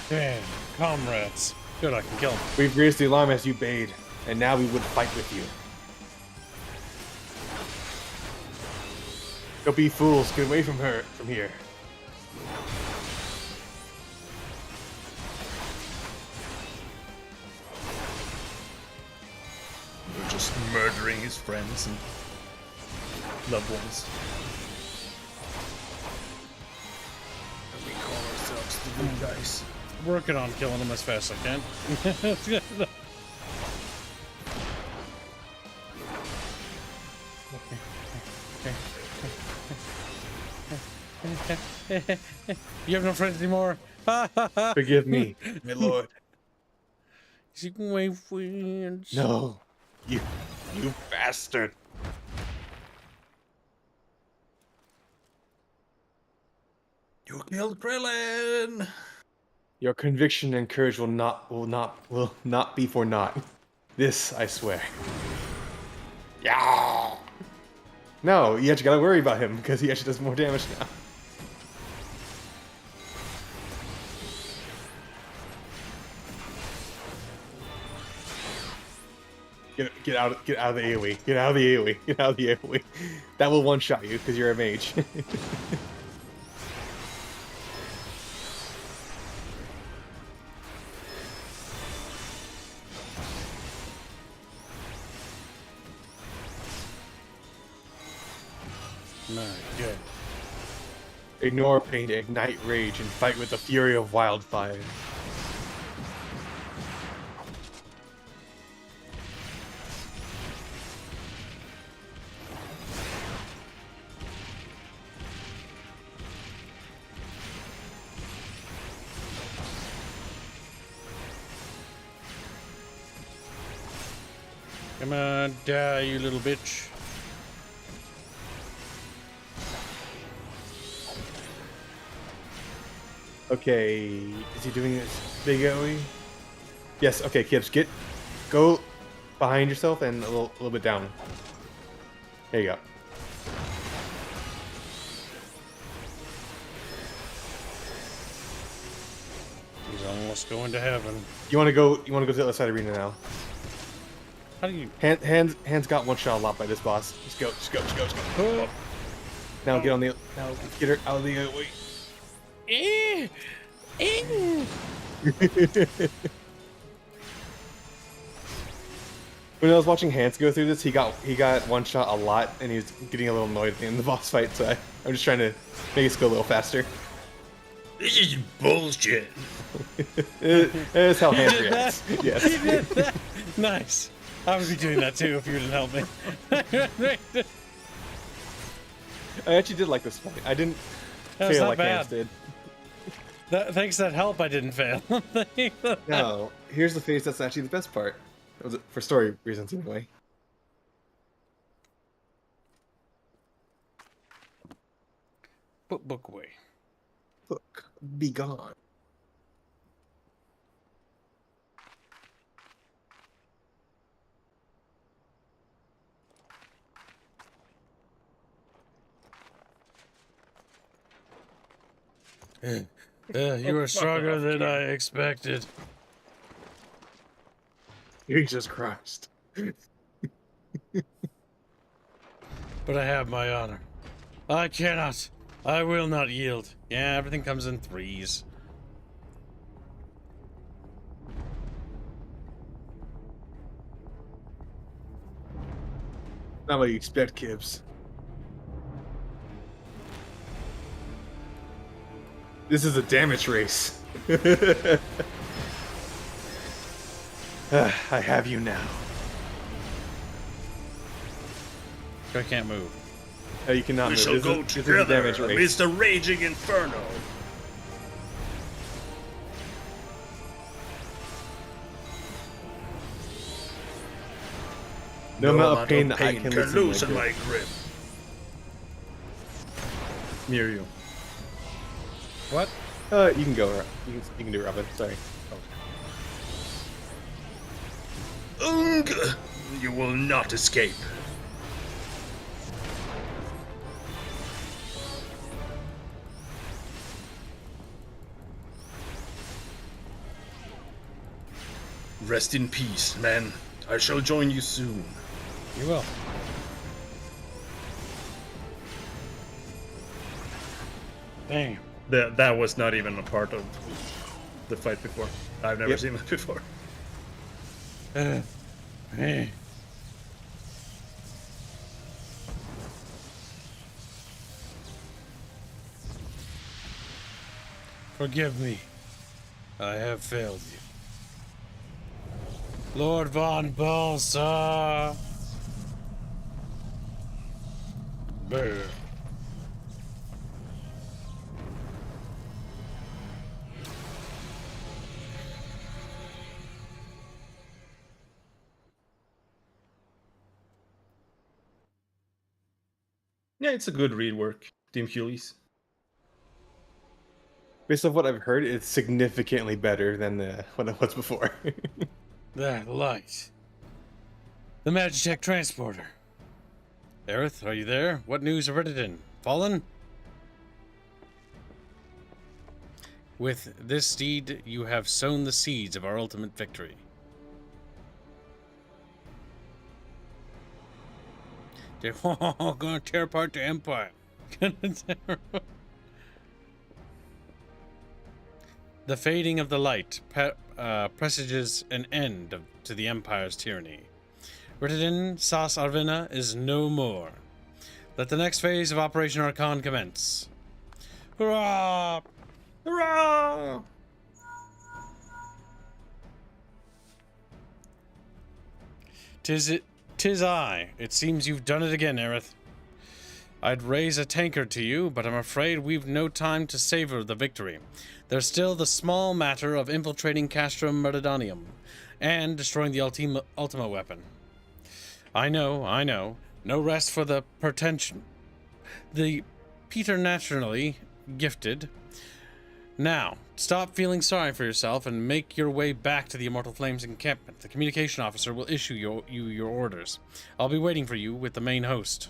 Damn, comrades. Good, I can kill him. We've raised the alarm as you bade, and now we would fight with you. Don't be fools, get away from here. We're just murdering his friends and loved ones. And we call ourselves the good guys. Working on killing him as fast as I can. You have no friends anymore. Forgive me, my lord. Seeking away friends. No, you bastard. You killed Krillin. Your conviction and courage will not be for naught. This I swear. Yeah. No, you actually gotta worry about him because he actually does more damage now. Get out of the AoE. Get out of the AoE. Get out of the AoE. That will one-shot you because you're a mage. Good. Ignore pain to ignite rage and fight with the fury of wildfire. Come on, die, you little bitch. Okay, is he doing this big OE? Yes, okay, Kips, go behind yourself and a little bit down. There you go. He's almost going to heaven. You wanna go to the other side of the arena now. How do you Hands got one shot a lot by this boss. Just go. Oh. Now get her out of the way. When I was watching Hans go through this, he got one shot a lot, and he was getting a little annoyed in the boss fight. So I'm just trying to make it go a little faster. This is bullshit. It's how Hans reacts. Yes. He did that. Nice. I would be doing that too if you didn't help me. I actually did like this fight. I didn't fail like Hans did. Thanks to that help, I didn't fail. No, here's the phase that's actually the best part. It was for story reasons anyway. Book away. Book, be gone. You are stronger than I expected. Jesus Christ. But I have my honor. I cannot. I will not yield. Yeah, everything comes in threes. Not what you expect, Kibbs. This is a damage race. I have you now. I can't move. No, you cannot We move. shall This go is a together damage race. amidst the raging inferno. No amount of pain that I can loosen my grip. Muriel. What? You can go. You can do Robin. Sorry. You will not escape. Rest in peace, man. I shall join you soon. You will. Dang. That was not even a part of the fight before. I've never seen that before. Hey. Forgive me. I have failed you. Lord Von Balsa. Brr. Yeah, it's a good rework, Team Hulies. Based off what I've heard, it's significantly better than what it was before. That light. The Magitech transporter. Aerith, are you there? What news of Rittenden? Fallen? With this deed, you have sown the seeds of our ultimate victory. They're gonna tear apart the Empire. The fading of the light presages an end to the Empire's tyranny. Rittenden Sas Arvina is no more. Let the next phase of Operation Archon commence. Hurrah! Hurrah! Tis I. It seems you've done it again, Aerith. I'd raise a tankard to you, but I'm afraid we've no time to savor the victory. There's still the small matter of infiltrating Castrum Meridanium and destroying the Ultima weapon. I know. No rest for the pretension. The preternaturally gifted. Now, stop feeling sorry for yourself and make your way back to the Immortal Flames encampment. The communication officer will issue you your orders. I'll be waiting for you with the main host.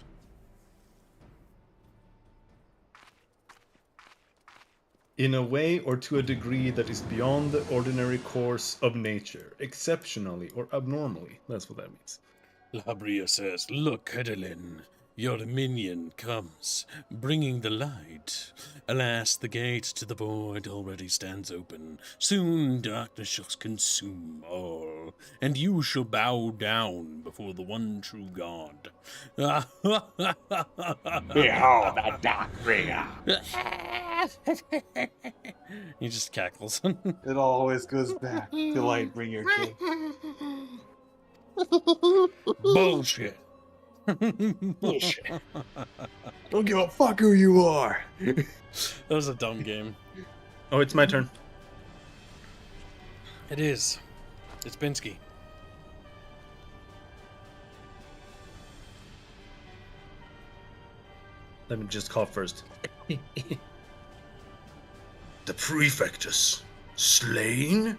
In a way or to a degree that is beyond the ordinary course of nature, exceptionally or abnormally. That's what that means. Labria says, "Look, Hedalin, your minion comes, bringing the light. Alas, the gate to the void already stands open. Soon darkness shall consume all, and you shall bow down before the one true God." Behold the dark bringer. He just cackles. It always goes back to Lightbringer King. Bullshit. Bullshit. Don't give a fuck who you are. That was a dumb game. Oh, it's my turn. It is. It's Binsky. Let me just cough first. The prefectus slain?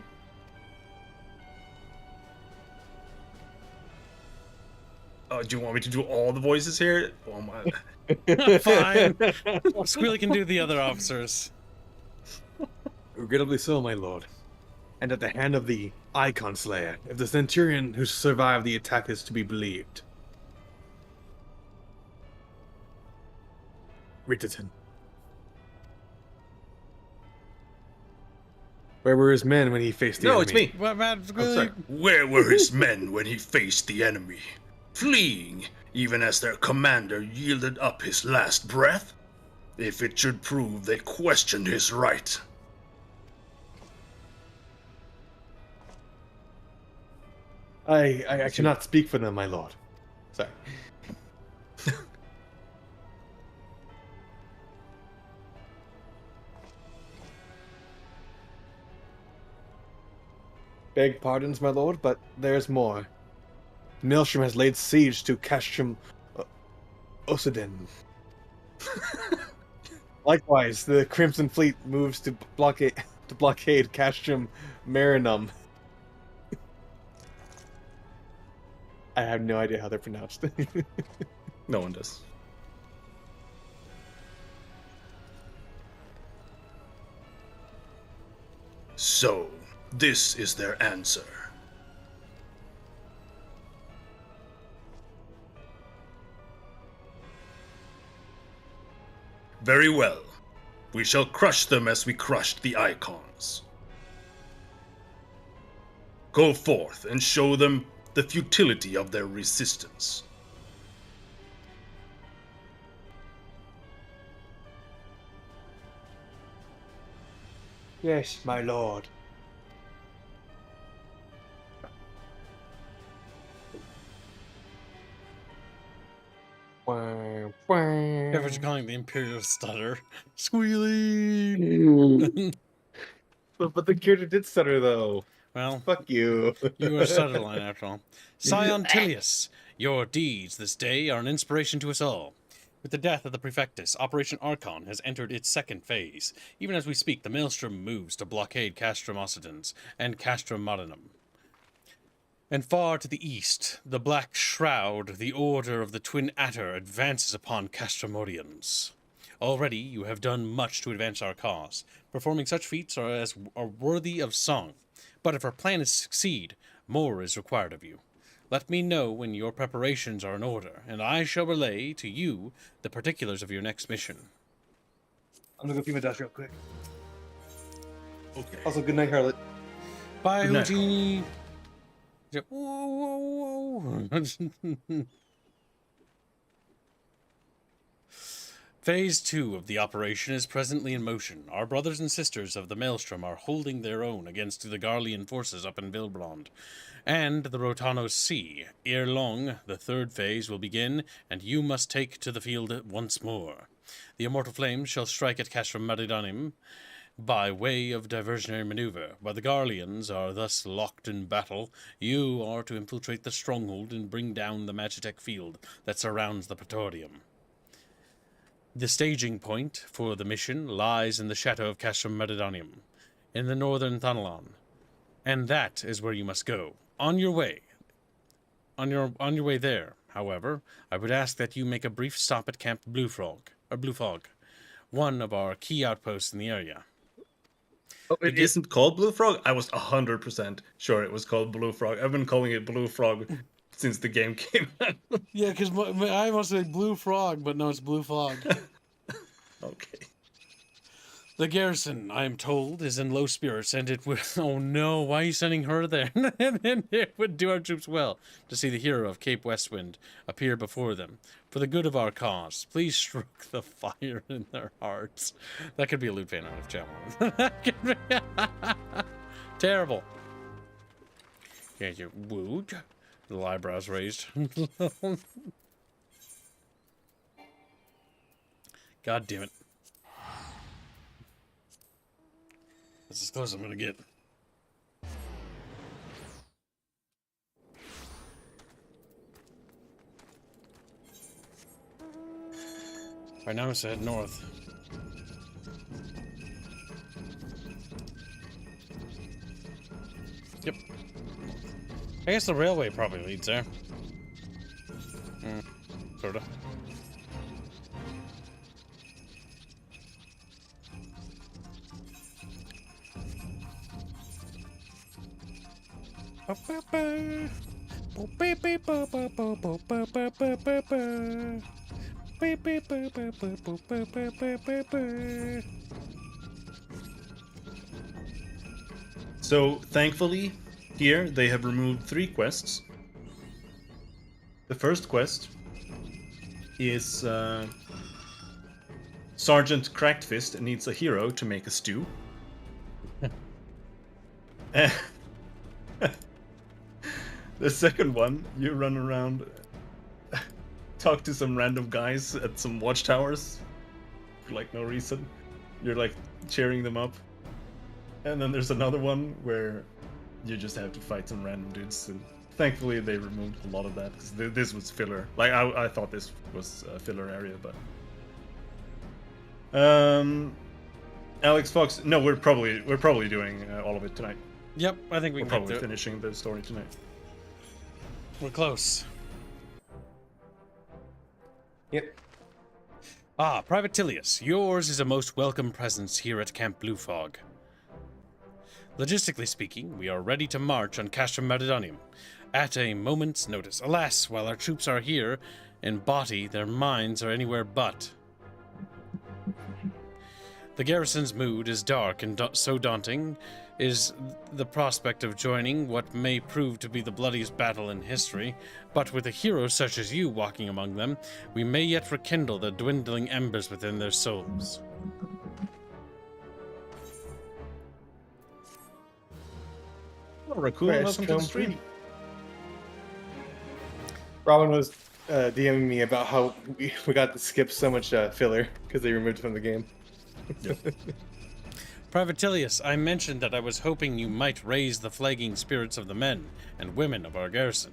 Oh, do you want me to do all the voices here? Oh my. Fine. Squealy can do the other officers. Regrettably so, my lord. And at the hand of the Icon Slayer, if the Centurion who survived the attack is to be believed. Ritterton. Where were his men when he faced the enemy? No, it's me. What about Oh, sorry. Where were his men when he faced the enemy? Fleeing, even as their commander yielded up his last breath? If it should prove they questioned his right. I cannot speak for them, my lord. Sorry. Beg pardons, my lord, but there's more. Maelstrom has laid siege to Castrum Osidin. Likewise, the Crimson Fleet moves to blockade Castrum Marinum. I have no idea how they're pronounced. No one does. So, this is their answer. Very well. We shall crush them as we crushed the Icons. Go forth and show them the futility of their resistance. Yes, my lord. Ever calling the Imperial Stutter. Squealy! But the character did stutter, though. Well, fuck you. You were a stutter line after all. Scion Tilius, your deeds this day are an inspiration to us all. With the death of the Prefectus, Operation Archon has entered its second phase. Even as we speak, the Maelstrom moves to blockade Castrum Occidens and Castrum Marinum. And far to the east, the Black Shroud, the Order of the Twin Atter, advances upon Castromorians. Already you have done much to advance our cause. Performing such feats are worthy of song. But if our plan is to succeed, more is required of you. Let me know when your preparations are in order, and I shall relay to you the particulars of your next mission. I'm gonna go pee my dash real quick. Okay. Also, good night, Harlot. Bye, Good night. Houdini. Whoa. Phase 2 of the operation is presently in motion. Our brothers and sisters of the Maelstrom are holding their own against the Garlean forces up in Vilbrand and the Rotano Sea. Ere long, the third phase will begin, and you must take to the field once more. The Immortal Flames shall strike at Castrum Maridanim, By way of diversionary maneuver, while the Garleans are thus locked in battle, you are to infiltrate the stronghold and bring down the Magitech field that surrounds the Praetorium. The staging point for the mission lies in the Chateau of Castrum Meridonium, in the northern Thanalan, and that is where you must go. On your way there, however, I would ask that you make a brief stop at Camp Blue Fog, one of our key outposts in the area. Oh, it isn't called Blue Frog? I was 100% sure it was called Blue Frog. I've been calling it Blue Frog since the game came out. Yeah, because I must say Blue Frog, but no, it's Blue Fog. Okay. The garrison, I am told, is in low spirits, and it would... Oh no, why are you sending her there? And then it would do our troops well to see the hero of Cape Westwind appear before them. For the good of our cause, please stroke the fire in their hearts. That could be a loot fan out of channel. That could be... Terrible. Yeah, you wooed. Little eyebrows raised. God damn it. That's as close as I'm gonna get. Right now, I'm gonna head north. Yep. I guess the railway probably leads there. Sorta. So, thankfully, here they have removed 3 quests. The first quest is Sergeant Cracked Fist needs a hero to make a stew. The second one, you run around, talk to some random guys at some watchtowers for like no reason. You're like cheering them up. And then there's another one where you just have to fight some random dudes. And thankfully they removed a lot of that because this was filler. Like I thought this was a filler area, but Alex Fox. No, we're probably doing all of it tonight. Yep, I think we're probably finishing the story tonight. We're close. Yep. Ah, Private Tilius, yours is a most welcome presence here at Camp Blue Fog. Logistically speaking, we are ready to march on Castrum Meridonium at a moment's notice. Alas, while our troops are here in body, their minds are anywhere but. The garrison's mood is dark and so daunting is the prospect of joining what may prove to be the bloodiest battle in history, but with a hero such as you walking among them, we may yet rekindle the dwindling embers within their souls. Oh, Raccoon, welcome to the stream. Robin was DMing me about how we got to skip so much filler because they removed it from the game. Yep. Private Tilius, I mentioned that I was hoping you might raise the flagging spirits of the men and women of our garrison.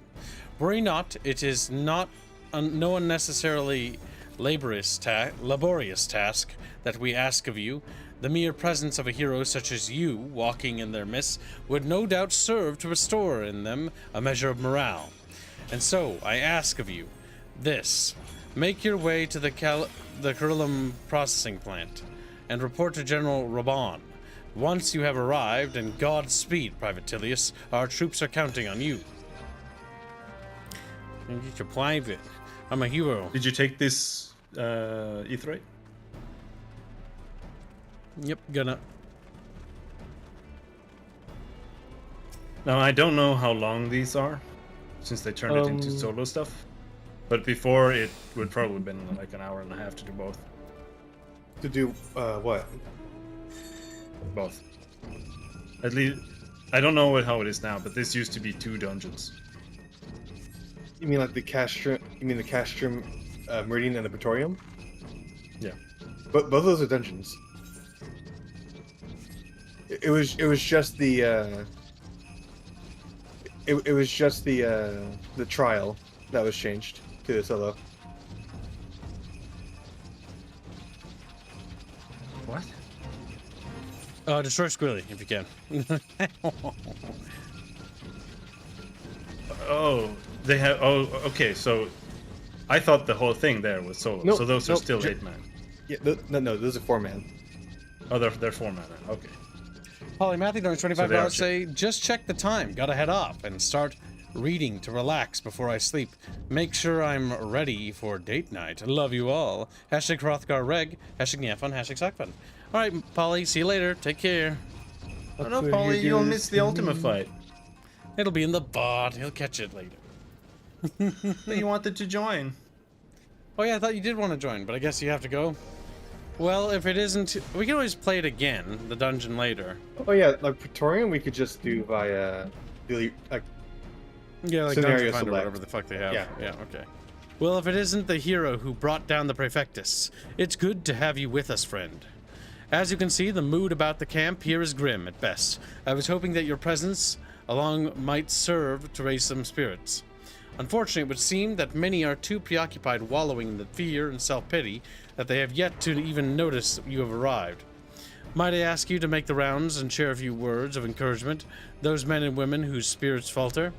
Worry not, it is not no unnecessarily laborious task that we ask of you. The mere presence of a hero such as you walking in their midst would no doubt serve to restore in them a measure of morale. And so, I ask of you this. Make your way to the Curriculum processing plant and report to General Raban. Once you have arrived, and Godspeed, Private Tilius, our troops are counting on you. And get your private. I'm a hero. Did you take this Etherite? Yep, gonna. Now, I don't know how long these are, since they turned it into solo stuff. But before, it would probably have been like an hour and a half to do both. To do what? Both. At least, I don't know how it is now, but this used to be 2 dungeons. You mean like the Castrum? You mean the Castrum Meridian and the Praetorium? Yeah. But both of those are dungeons. It was just the it was just the trial that was changed to the solo. What? Destroy Squilly if you can. Oh, they have. Oh, okay. So, I thought the whole thing there was solo. Nope, so those are nope, still 8-man. Yeah, no, those are 4-man. Oh, they're 4-man. Okay. Polly Matthew doing $25 So they are say, just check the time. Gotta head off and start reading to relax before I sleep. Make sure I'm ready for date night. Love you all. Hashtag Hrothgar Reg. Hashtag Nyafun. Hashtag Suckfun. Alright, Polly, see you later. Take care. Oh no, Polly, you'll miss the ultimate fight. It'll be in the bot. He'll catch it later. But you wanted to join. Oh yeah, I thought you did want to join, but I guess you have to go. Well, if it isn't, we can always play it again, the dungeon later. Oh yeah, like Praetorian, we could just do via like Yeah, like scenario Dungeon Finder, select. whatever the fuck they have. Yeah. Yeah, okay. Well, if it isn't the hero who brought down the Prefectus, it's good to have you with us, friend. As you can see, the mood about the camp here is grim at best. I was hoping that your presence along might serve to raise some spirits. Unfortunately, it would seem that many are too preoccupied wallowing in the fear and self-pity that they have yet to even notice you have arrived. Might I ask you to make the rounds and share a few words of encouragement, those men and women whose spirits falter?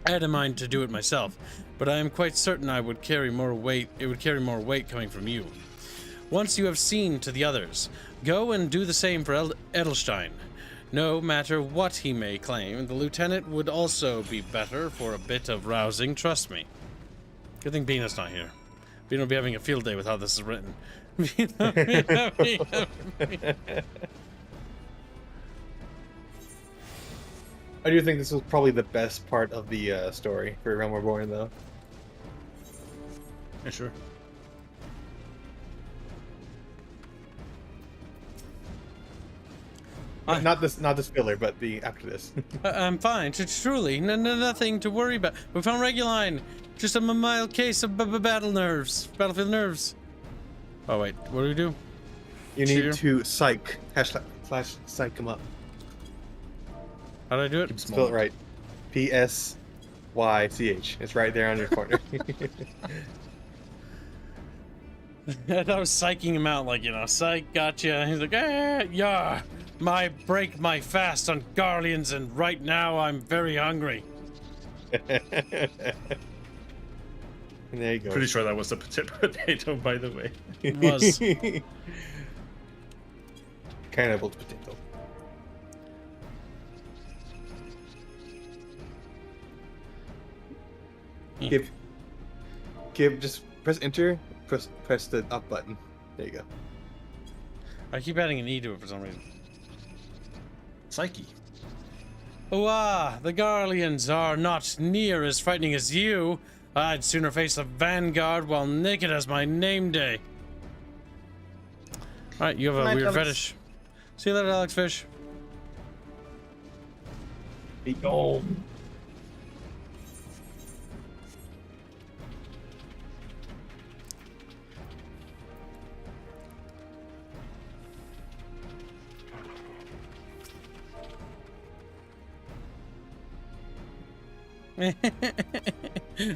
I had in mind to do it myself, but I am quite certain it would carry more weight coming from you. Once you have seen to the others, go and do the same for Edelstein. No matter what he may claim, the lieutenant would also be better for a bit of rousing, trust me. Good thing Bina's not here. Bina will be having a field day with how this is written. I do think this was probably the best part of the story for Realm Reborn, though. Yeah, sure. Not this filler, but the after this. I'm fine. Truly, nothing to worry about. We found Reguline. Just a mild case of battle nerves, battlefield nerves. Oh wait, what do we do? You need to psych / psych him up. How do I do it? Spell it right. PSYCH. It's right there on your corner. I thought I was psyching him out, like, you know, psych, gotcha. He's like, yeah, break my fast on Garleans, and right now I'm very hungry. And there you go. Pretty sure that was a potato, by the way. It was. Cannibal potato. Give, just press enter, press the up button. There you go. I keep adding an E to it for some reason. Psyche. Oh, the Garleans are not near as frightening as you. I'd sooner face a vanguard while naked as my name day. Alright, you have a weird fetish. See you later, Alex Fish. Be gone.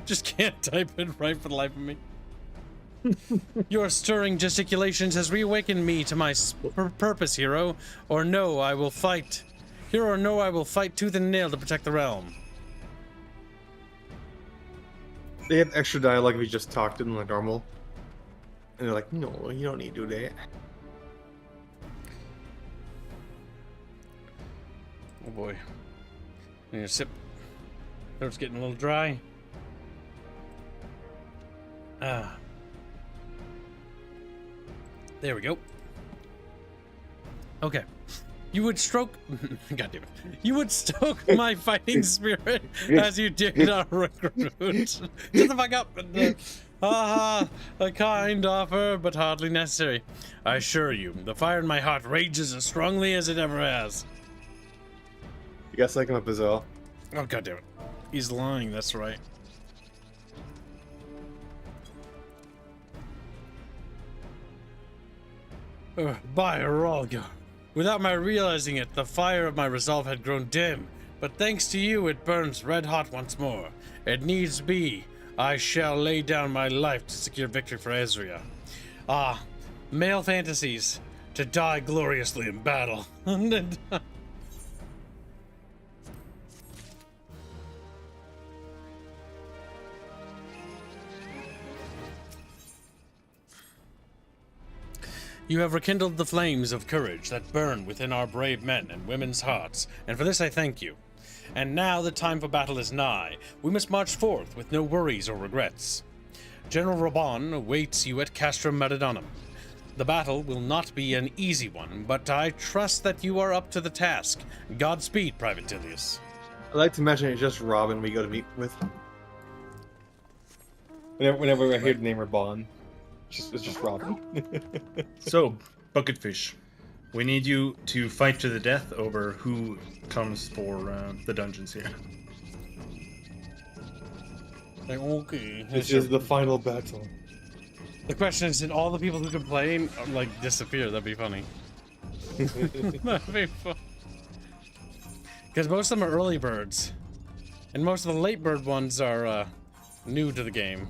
Just can't type it right for the life of me. Your stirring gesticulations has reawakened me to my purpose, hero. Or no, I will fight. Hero or no, I will fight tooth and nail to protect the realm. They have extra dialogue if you just talk to them like normal. And they're like, no, you don't need to do that. Oh boy. I need a sip. Throat's getting a little dry. There we go. Okay. You would stroke... God damn it. You would stoke my fighting spirit as you did our recruit. Shut the fuck up. A kind offer, but hardly necessary. I assure you, the fire in my heart rages as strongly as it ever has. You gotta psych him up as well. Oh, God damn it. He's lying, that's right. By Rolga. Without my realizing it, the fire of my resolve had grown dim, but thanks to you, it burns red hot once more. It needs be. I shall lay down my life to secure victory for Ezria. Ah, male fantasies. To die gloriously in battle. You have rekindled the flames of courage that burn within our brave men and women's hearts, and for this I thank you. And now the time for battle is nigh. We must march forth with no worries or regrets. General Raban awaits you at Castrum Maridonum. The battle will not be an easy one, but I trust that you are up to the task. Godspeed, Private Tilius. I like to imagine it's just Robin we go to meet with. Whenever I hear the name Raban, it's just Robin. So, Bucketfish, we need you to fight to the death over who comes for the dungeons here. Okay. This is the final battle. The question is, did all the people who complain like disappear? That'd be funny. That'd be fun. Because most of them are early birds, and most of the late bird ones are new to the game.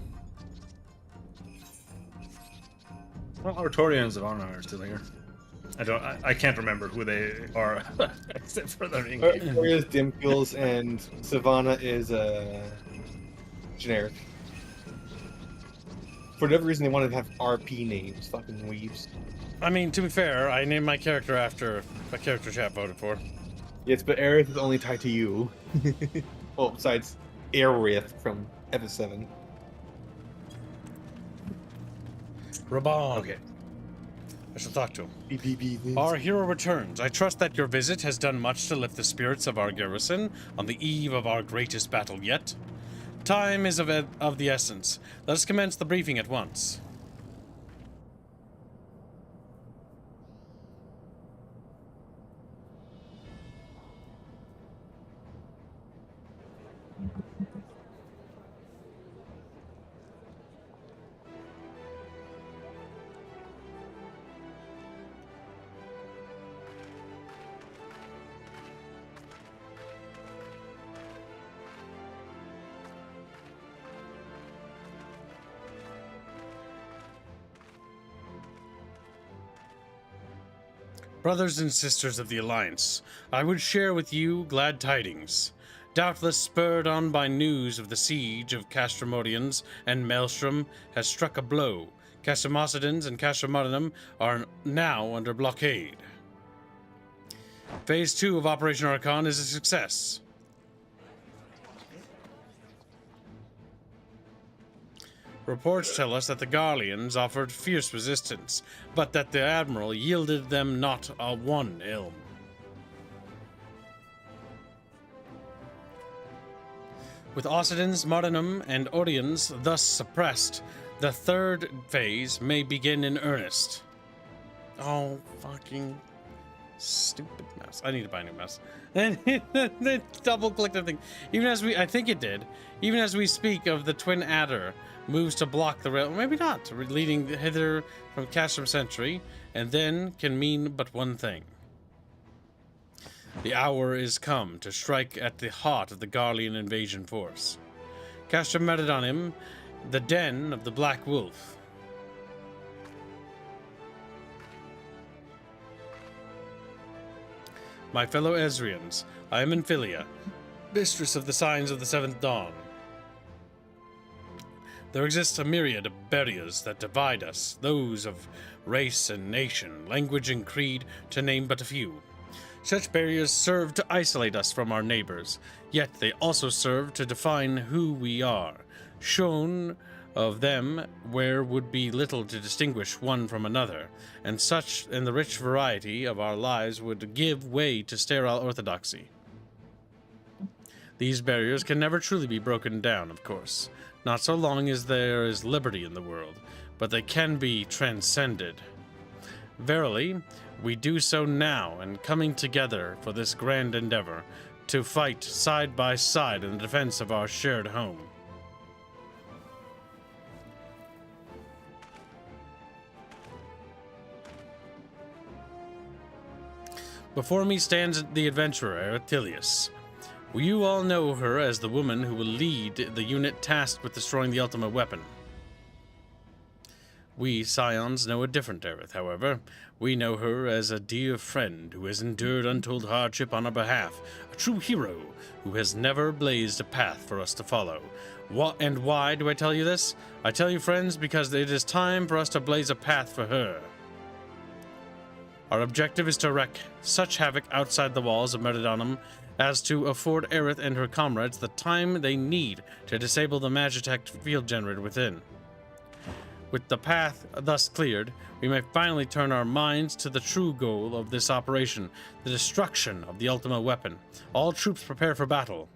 Well, Artorians of Honor are still here. I can't remember who they are except for their in-game. Artoria's Dimpules and Savannah is generic. For whatever reason, they wanted to have RP names. Fucking weeps. I mean, to be fair, I named my character after a character chat voted for. Yes, but Aerith is only tied to you. Well, besides Aerith from FF7. Raban. Okay. I shall talk to him. Our hero returns. I trust that your visit has done much to lift the spirits of our garrison on the eve of our greatest battle yet. Time is of the essence. Let us commence the briefing at once. Brothers and sisters of the Alliance, I would share with you glad tidings. Doubtless spurred on by news of the siege of Castromodians and Maelstrom has struck a blow. Castromocedons and Castromodinum are now under blockade. Phase 2 of Operation Archon is a success. Reports tell us that the Garleans offered fierce resistance, but that the Admiral yielded them not a one ilm. With Occidens, Modinum, and Odians thus suppressed, the third phase may begin in earnest. Oh, fucking stupid mouse. I need to buy a new mouse. And double-click the thing. Even as we, I think it did, even as we speak of the Twin Adder, moves to block the rail, maybe not, leading hither from Castrum Sentry, and then can mean but one thing. The hour is come to strike at the heart of the Garlean invasion force. Castrum Meridonim, the den of the Black Wolf. My fellow Ezrians, I am Infilia, mistress of the signs of the Seventh Dawn. There exists a myriad of barriers that divide us, those of race and nation, language and creed, to name but a few. Such barriers serve to isolate us from our neighbors, yet they also serve to define who we are. Shown of them where would be little to distinguish one from another, and such in the rich variety of our lives would give way to sterile orthodoxy. These barriers can never truly be broken down, of course, not so long as there is liberty in the world, but they can be transcended. Verily, we do so now, and coming together for this grand endeavor, to fight side by side in the defense of our shared home. Before me stands the adventurer, Attilius. You all know her as the woman who will lead the unit tasked with destroying the ultimate weapon. We, Scions, know a different Aerith, however. We know her as a dear friend who has endured untold hardship on our behalf, a true hero who has never blazed a path for us to follow. And why do I tell you this? I tell you, friends, because it is time for us to blaze a path for her. Our objective is to wreak such havoc outside the walls of Meridonum as to afford Aerith and her comrades the time they need to disable the Magitech field generator within. With the path thus cleared, we may finally turn our minds to the true goal of this operation, the destruction of the ultimate weapon. All troops prepare for battle.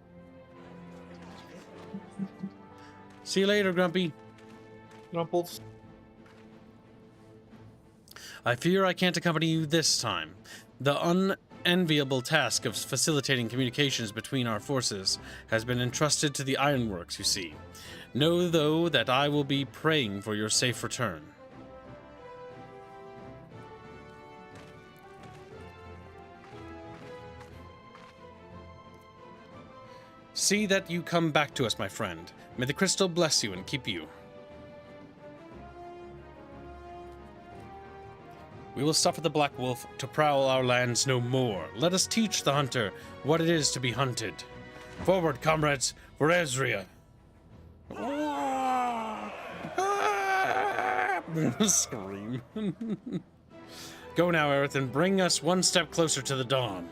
See you later, Grumpy. Grumples. I fear I can't accompany you this time. The unenviable task of facilitating communications between our forces has been entrusted to the Ironworks, you see. Know, though, that I will be praying for your safe return. See that you come back to us, my friend. May the crystal bless you and keep you. We will suffer the Black Wolf to prowl our lands no more. Let us teach the hunter what it is to be hunted. Forward, comrades, for Ezria. Scream. Go now, Aerith, and bring us one step closer to the dawn.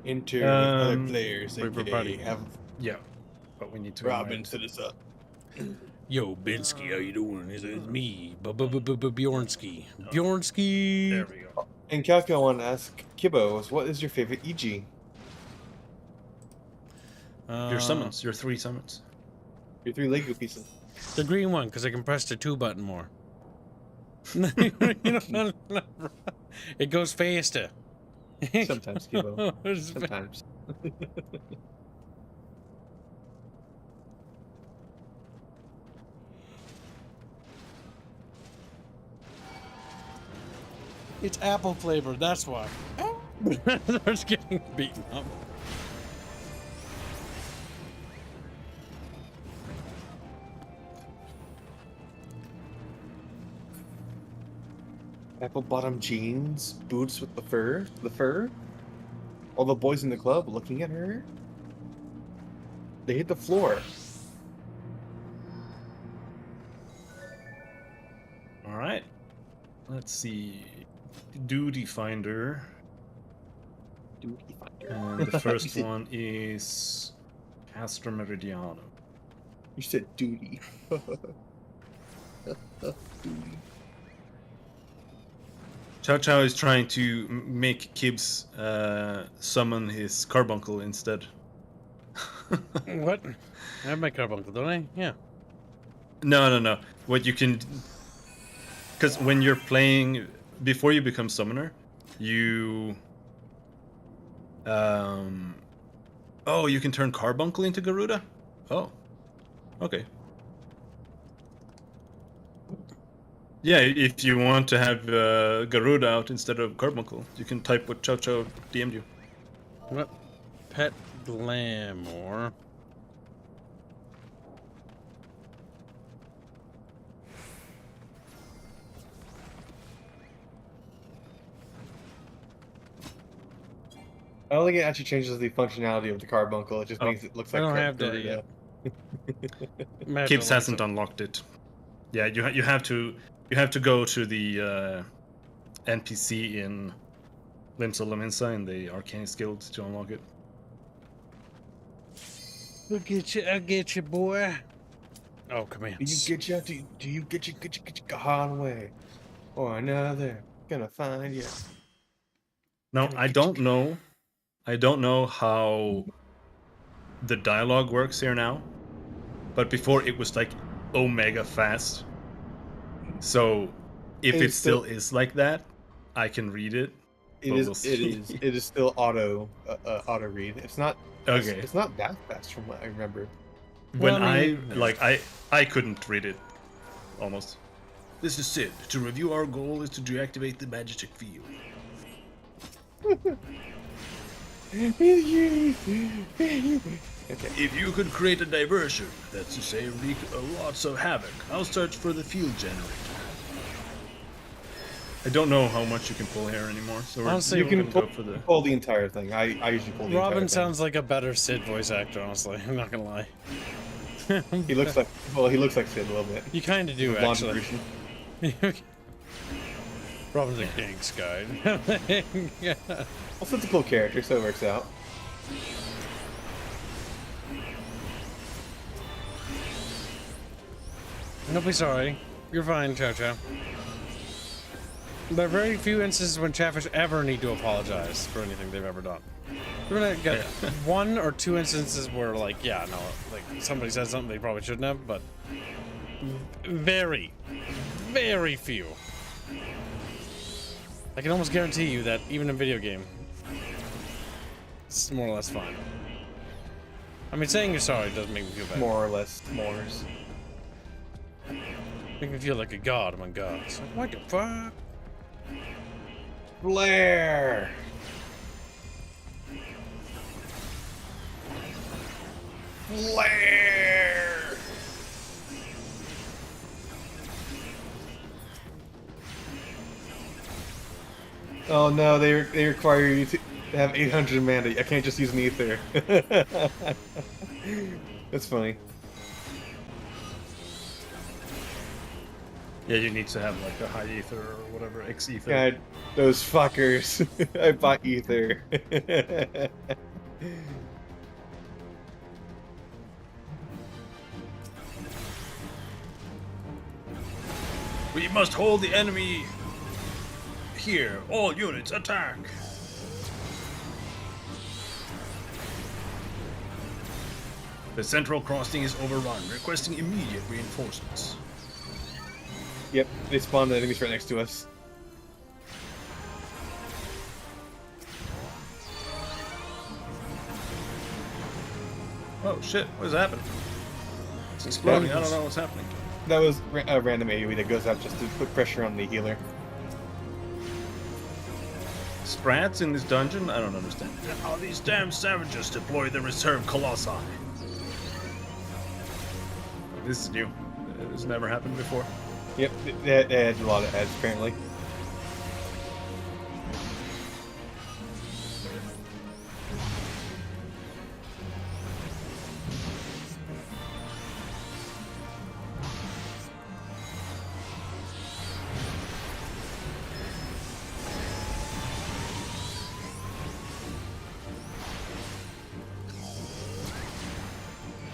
Enter other players. Yeah, but we need to. Robin set us up. Yo, Binsky, how you doing? It's me, Bjornsky. Bjornsky. There we go. And Calco, I want to ask Kibbo, what is your favorite EG? Your summons, your 3 summons. Your 3 Lego pieces. The green one, because I can press the 2 button more. It goes faster. Sometimes, Kibbo. Sometimes. It's apple flavored, that's why. They're just getting beaten up. Apple bottom jeans, boots with the fur. All the boys in the club looking at her. They hit the floor. All right. Let's see. Duty Finder. Duty Finder. And the first one is Castor Meridiano. You said duty. Duty. Chow Chow is trying to make Kibbs summon his carbuncle instead. What? I have my carbuncle, don't I? Yeah. No. What you can... Because when you're playing... Before you become summoner, you... Oh, you can turn carbuncle into Garuda? Oh. Okay. Yeah, if you want to have Garuda out instead of carbuncle, you can type what Chow Chow DM'd you. What? Pet Glamour. I don't think it actually changes the functionality of the carbuncle. It just makes it look like. I don't have that yet. Kibbs hasn't unlocked it. Yeah, you have to go to the NPC in Limbs of Laminsa in the Arcanist Guild to unlock it. I'll get you, boy. Oh, come in. Do you get your Conway? Or another gonna find you. No, I don't know. I don't know how the dialogue works here now, but before it was like omega fast. So if it still is like that, I can read it. It is still auto read. It's not okay. It's not that fast from what I remember. When I couldn't read it almost. This is Sid. To review, our goal is to deactivate the magic field. Okay. If you could create a diversion, that's to say, wreak lots of havoc, I'll search for the field generator. I don't know how much you can pull here anymore, so honestly, you can pull the entire thing. I usually pull the entire Robin thing. sounds like a better Sid voice actor, honestly. I'm not gonna lie. He looks like Sid a little bit. You kind of do, The blonde actually. version. Robin's a king's guy. Yeah. Also, it's a cool character, so it works out. Don't be sorry. You're fine, Chow Chow. There are very few instances when Chatfish ever need to apologize for anything they've ever done. We're gonna get one or two instances where, like, yeah, no, like, somebody said something they probably shouldn't have, but very, very few. I can almost guarantee you that even in video game, it's more or less fine. I mean, saying you're sorry doesn't make me feel bad. More or less, mores. Make me feel like a god among gods. What the fuck? Blair! Blair! Oh no, they require you to have 800 mana. I can't just use an ether. That's funny. Yeah, you need to have like a high ether or whatever, X ether. God, those fuckers. I bought ether. We must hold the enemy here. All units attack. The central crossing is overrun, requesting immediate reinforcements. Yep, they spawned the enemies right next to us. Oh shit, what is happening? It's exploding, I don't know what's happening. That was a random AoE that goes out just to put pressure on the healer. Sprats in this dungeon? I don't understand. How these damn savages deploy the reserve colossi. This is new. This never happened before. Yep, they had a lot of ads apparently.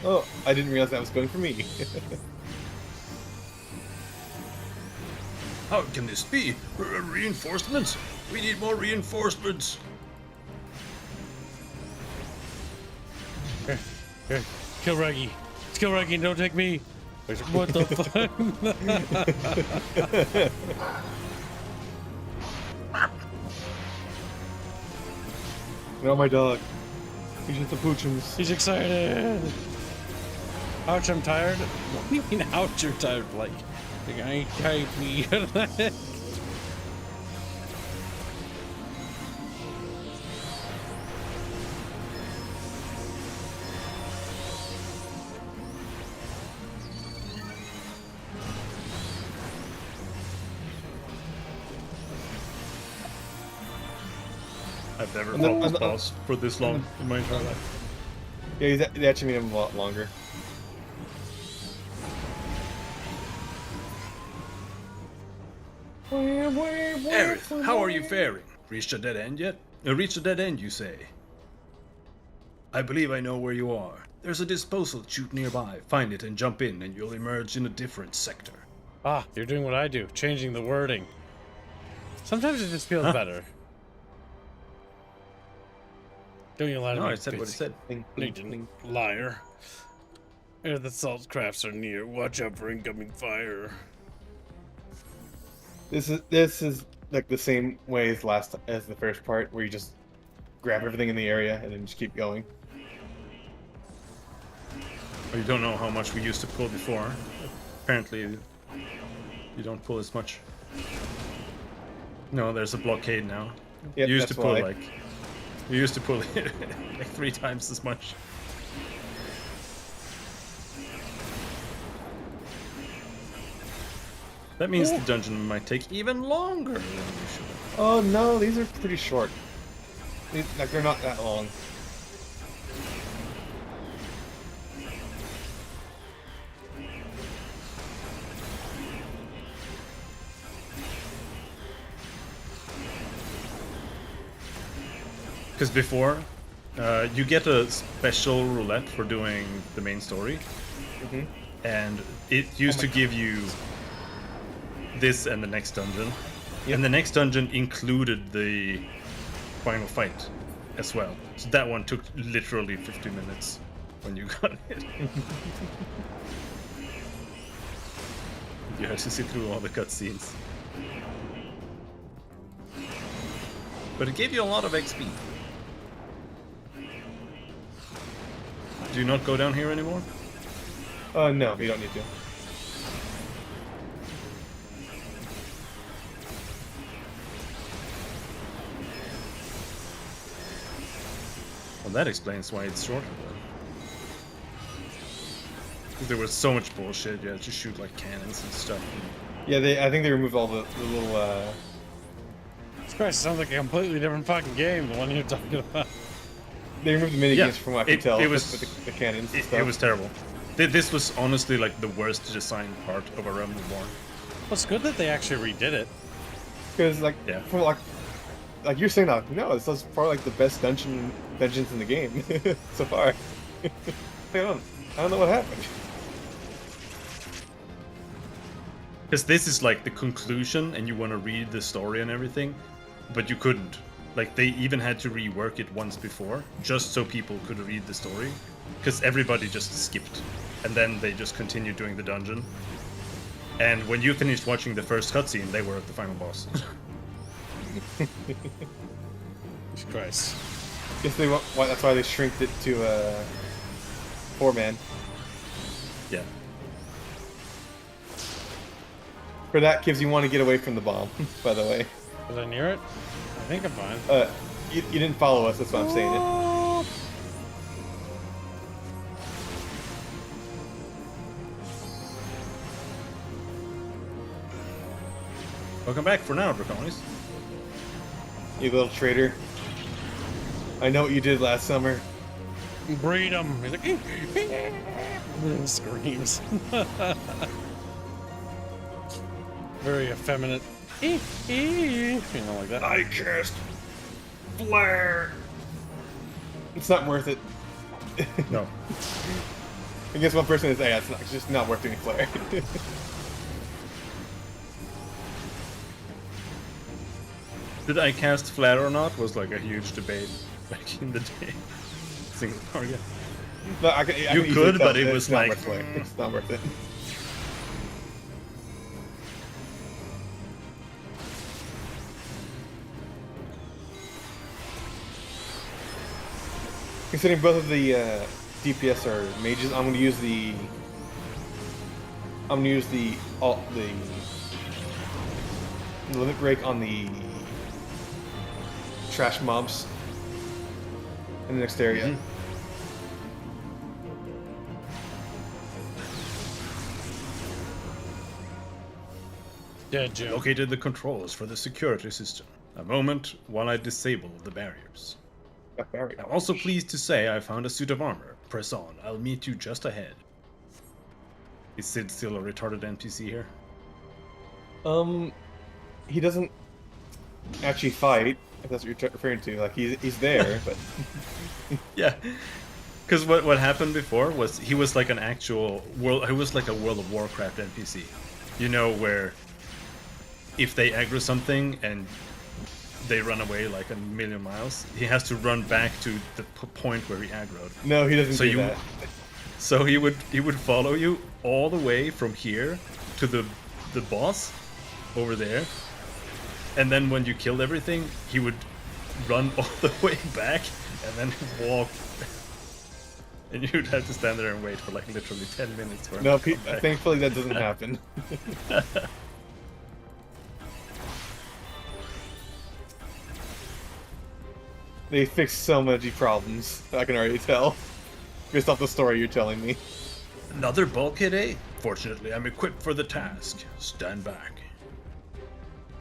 Oh, I didn't realize that was going for me. How can this be? Reinforcements? We need more reinforcements. Here, kill Reggie. Let's kill Reggie, don't take me. What the fuck? No, my dog. He's just the poochums. He's excited. Ouch, I'm tired. What do you mean, ouch, you're tired? Like I ain't tired, me. I've never fought this boss for this long in my entire life. Yeah, they actually made him a lot longer. Aerith, how are you faring? Reached a dead end yet? Reached a dead end, you say? I believe I know where you are. There's a disposal chute nearby. Find it and jump in, and you'll emerge in a different sector. Ah, you're doing what I do, changing the wording. Sometimes it just feels better. Don't you lie to me, I said what he said. You didn't, liar. Ere the salt crafts are near, watch out for incoming fire. This is like the same way as the first part, where you just grab everything in the area and then just keep going. Or you don't know how much we used to pull before. Apparently, you don't pull as much. No, there's a blockade now. Yep, you used to pull why. like 3 times as much. That means the dungeon might take even longer than we should. Oh no, these are pretty short. Like they're not that long. Because before, you get a special roulette for doing the main story, and it used to give you this and the next dungeon, and the next dungeon included the final fight as well. So that one took literally 50 minutes when you got it. You had to sit through all the cutscenes, but it gave you a lot of XP. Do you not go down here anymore? No, you don't need to. Well, that explains why it's shorter then. Because there was so much bullshit, you had to shoot like cannons and stuff. Yeah, I think they removed all the little, This Christ sounds like a completely different fucking game, the one you're talking about. They removed the minigames from what I can tell. It was, with the cannons and stuff. It was terrible. This was honestly like the worst designed part of A Realm Reborn. Well, it's good that they actually redid it. Because from like you're saying now, no, this is probably like the best dungeons in the game so far. I don't know what happened. Because this is like the conclusion, and you want to read the story and everything, but you couldn't. Like, they even had to rework it once before, just so people could read the story. Because everybody just skipped. And then they just continued doing the dungeon. And when you finished watching the first cutscene, they were at the final boss. Jesus Christ. Guess that's why they shrinked it to 4-man. Yeah. For that, Kibbs, you want to get away from the bomb, by the way. Was I near it? I think I'm fine. You didn't follow us, that's why I'm saying it. Welcome back for now, Draconis. You little traitor. I know what you did last summer. Breed him. He's like, and screams. Very effeminate. You know, like that. I cast flare. It's not worth it. No. I guess one person is, yeah, it's just not worth any flare. Did I cast flare or not was like a huge debate back in the day. Single target. No, you could, but it was like... It's not worth it. Considering both of the DPS are mages, I'm gonna use the limit break on the trash mobs in the next area. Dead Joe. Located the controls for the security system. A moment while I disable the barriers. I'm also pleased to say I found a suit of armor. Press on. I'll meet you just ahead. Is Sid still a retarded NPC here? He doesn't actually fight, if that's what you're referring to. Like, he's there, but... Yeah. Because what happened before was he was like an actual he was like a World of Warcraft NPC. You know, where if they aggro something and they run away like a million miles, he has to run back to the point where he aggroed. No, he doesn't do that. So he would follow you all the way from here to the boss over there, And then when you killed everything, he would run all the way back and then walk. And you'd have to stand there and wait for like literally 10 minutes for him No, to come back. thankfully that doesn't happen. They fixed so many problems, I can already tell. Based off the story you're telling me. Another bulkhead, eh? Fortunately, I'm equipped for the task. Stand back.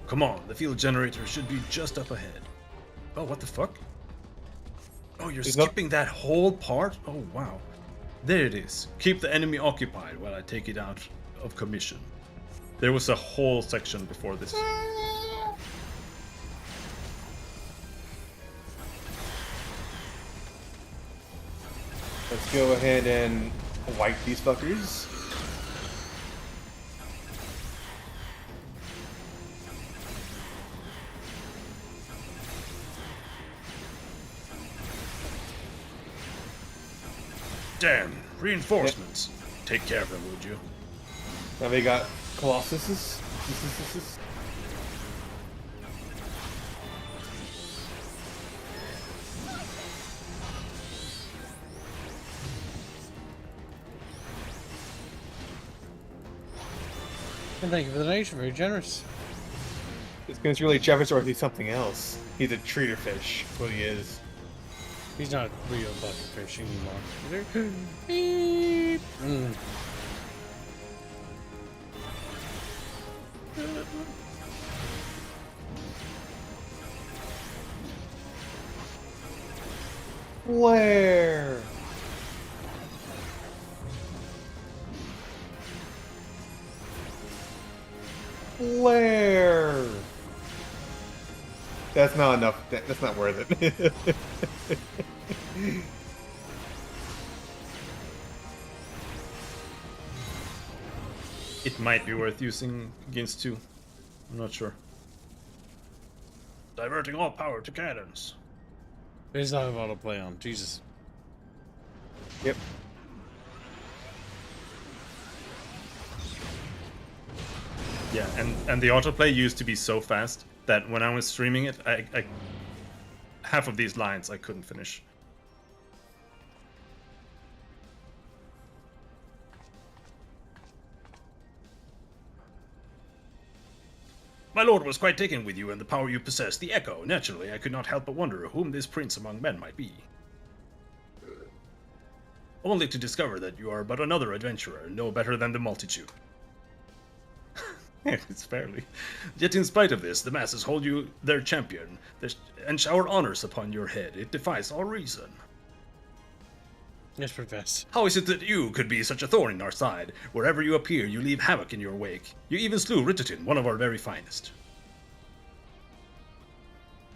Come on, the field generator should be just up ahead. Oh, what the fuck? Oh, you're skipping that whole part? Oh, wow. There it is. Keep the enemy occupied while I take it out of commission. There was a whole section before this. Let's go ahead and wipe these fuckers. Damn, reinforcements. Take care of them, would you? Now they got Colossuses. And thank you for the donation, very generous. It's really Jefferson or he's something else. He's a treater fish, what he is. He's not real bucket fish anymore. Beep. Where? Where? That's not enough. That's not worth it. It might be worth using against 2. I'm not sure. Diverting all power to cannons. It's not about to play on. Jesus. Yep. Yeah, and the autoplay used to be so fast that when I was streaming it, I half of these lines I couldn't finish. My lord was quite taken with you and the power you possess, the Echo. Naturally, I could not help but wonder whom this prince among men might be. Only to discover that you are but another adventurer, no better than the multitude. It's fairly. Yet in spite of this, the masses hold you their champion, and shower honors upon your head. It defies all reason. Yes, Professor. How is it that you could be such a thorn in our side? Wherever you appear, you leave havoc in your wake. You even slew Ritterton, one of our very finest.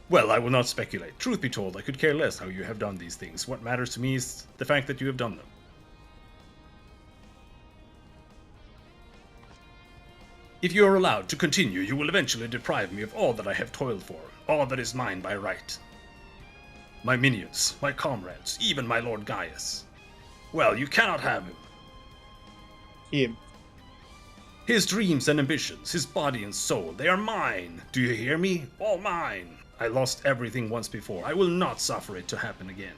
Well, I will not speculate. Truth be told, I could care less how you have done these things. What matters to me is the fact that you have done them. If you are allowed to continue, you will eventually deprive me of all that I have toiled for, all that is mine by right. My minions, my comrades, even my Lord Gaius. Well, you cannot have him. Him. His dreams and ambitions, his body and soul, they are mine. Do you hear me? All mine. I lost everything once before. I will not suffer it to happen again.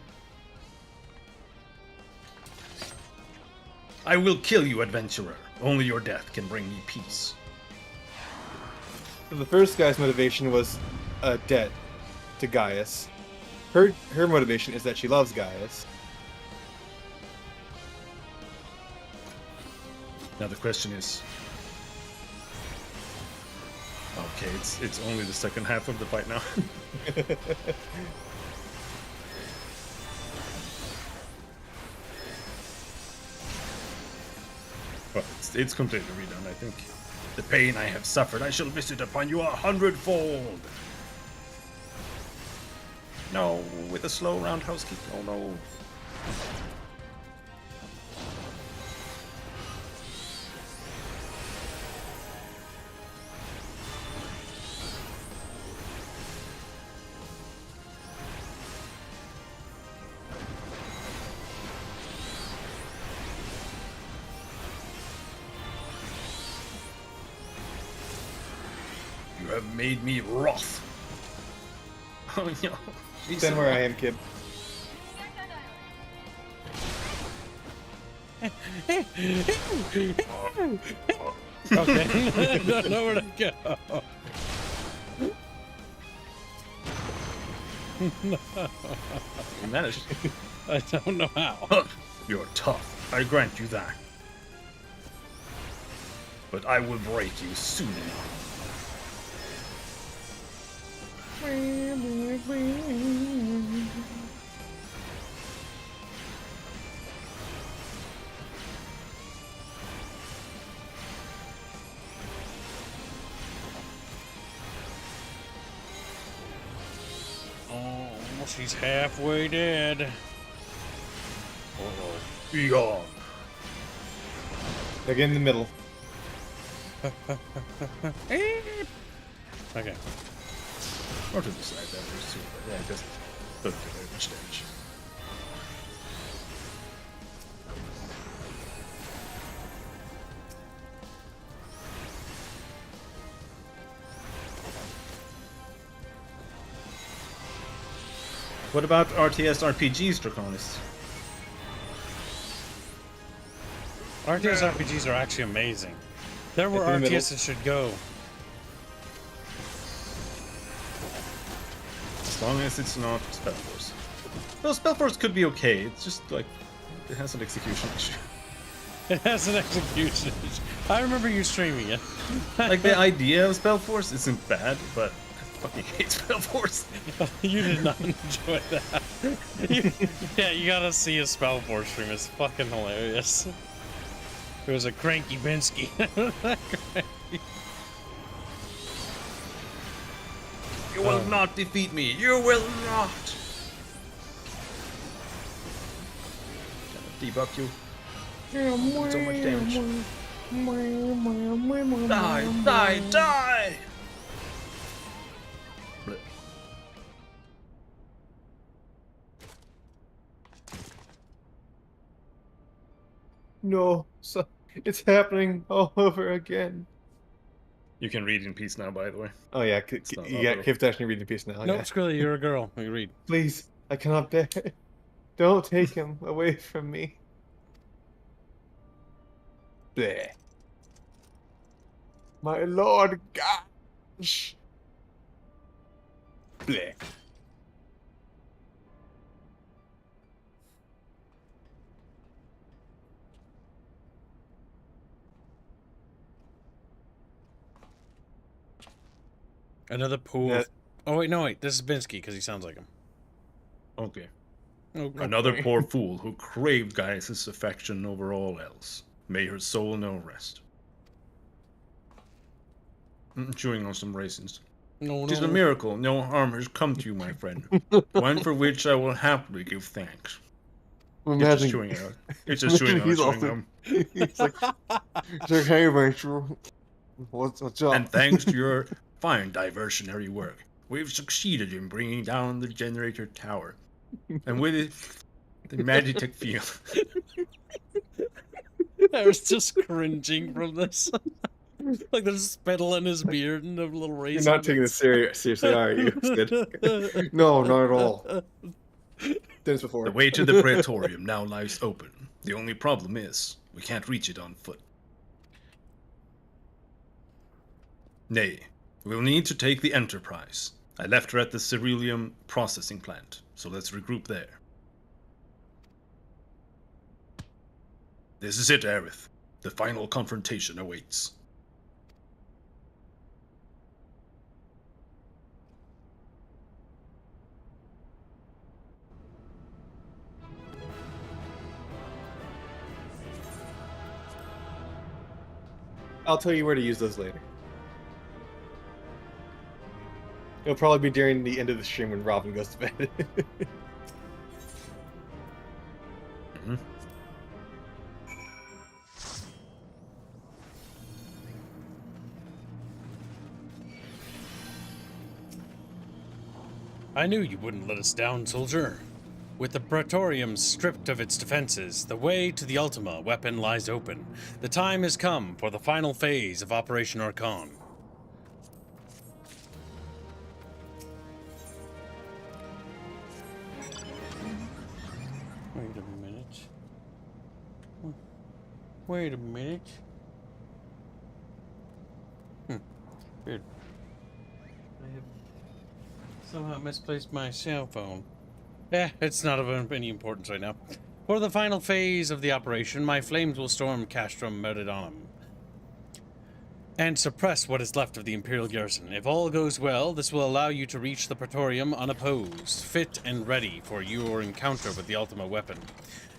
I will kill you, adventurer. Only your death can bring me peace. So the first guy's motivation was a debt to Gaius. Her motivation is that she loves Gaius. Now the question is... Okay, it's only the second half of the fight now. Well, it's completely redone, I think. The pain I have suffered, I shall visit upon you 100-fold. No, with a slow roundhouse kick. Oh no. You have made me wroth. Oh no. Stand where I am, kid. Okay. I don't know where to go. No. You managed. I don't know how. You're tough. I grant you that. But I will break you soon enough. Oh, she's halfway dead. Be gone. They're in the middle. Okay. Or to the side, that was too. Yeah, it doesn't do very much damage. What about RTS RPGs, Draconis? RTS RPGs are actually amazing. They're where RTSs should go. As long as it's not Spellforce. Well, Spellforce could be okay. It's just like it has an execution issue. It has an execution issue. I remember you streaming it. Like the idea of Spellforce isn't bad, but I fucking hate Spellforce. You did not enjoy that. Yeah, you gotta see a Spellforce stream. It's fucking hilarious. It was a cranky Binsky. You will not defeat me. You will not. Debug you. So much damage. Die, die, die! Blech. No, so it's happening all over again. You can read in peace now, by the way. Oh yeah, you got Kip Dashing reading peace now. Nope, Yeah. screw it, you're a girl. You read. Please, I cannot bear it. Don't take him away from me. Bleh. My lord, gosh. Bleh. Another pool. Yeah. Oh wait, no wait. This is Binsky because he sounds like him. Okay. Oh, Another okay. poor fool who craved Gaius' affection over all else. May her soul know rest. Chewing on some raisins. No, It is no. a miracle no harm has come to you, my friend. One for which I will happily give thanks. It's just chewing out. It's just chewing on chewing gum. He's like, hey, Rachel. What's up? And thanks to your fine diversionary work, we've succeeded in bringing down the generator tower. And with it, the Magitech field. I was just cringing from this. Like there's spittle in his beard and a little raisin. You're not taking this seriously, are you? Sid? No, not at all. Dennis before. The way to the Praetorium now lies open. The only problem is, we can't reach it on foot. Nay, we'll need to take the Enterprise. I left her at the Ceruleum processing plant, so let's regroup there. This is it, Aerith. The final confrontation awaits. I'll tell you where to use those later. It'll probably be during the end of the stream when Robin goes to bed. Mm-hmm. I knew you wouldn't let us down, soldier. With the Praetorium stripped of its defenses, the way to the Ultima weapon lies open. The time has come for the final phase of Operation Archon. Wait a minute. Wait a minute. Weird. I have somehow misplaced my cell phone. It's not of any importance right now. For the final phase of the operation, my flames will storm Castrum Meridonum and suppress what is left of the Imperial garrison. If all goes well, this will allow you to reach the Praetorium unopposed, fit and ready for your encounter with the Ultima weapon.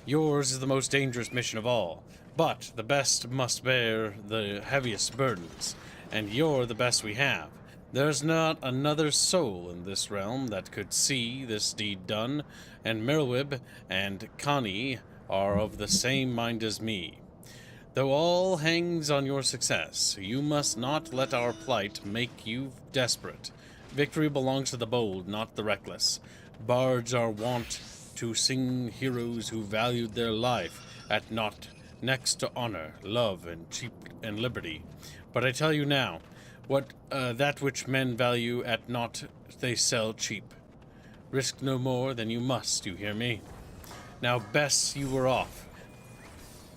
Yours is the most dangerous mission of all, but the best must bear the heaviest burdens, and you're the best we have. There's not another soul in this realm that could see this deed done, and Merlwyb and Connie are of the same mind as me. Though all hangs on your success, you must not let our plight make you desperate. Victory belongs to the bold, not the reckless. Bards are wont to sing heroes who valued their life at naught, next to honor, love, and liberty. But I tell you now, that which men value at naught they sell cheap. Risk no more than you must, you hear me? Now, Bess, you were off.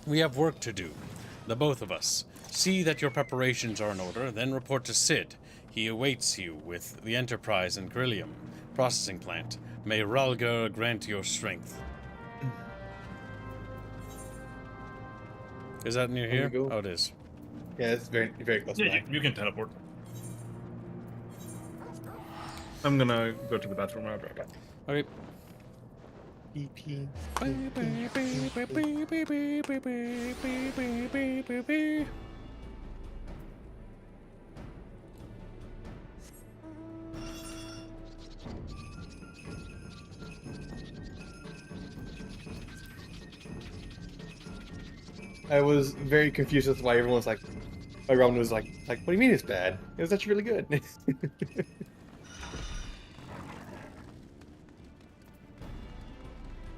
We have work to do, the both of us. See that your preparations are in order, then report to Sid. He awaits you with the Enterprise and Grillium processing plant. May Ralgar grant your strength. Is that near here? Oh, it is. Yeah, it's very, very close by. You can teleport. I'm gonna go to the bathroom. I'll be right back. Okay. BP. I was very confused with why everyone was like, everyone was like, what do you mean it's bad? It was actually really good.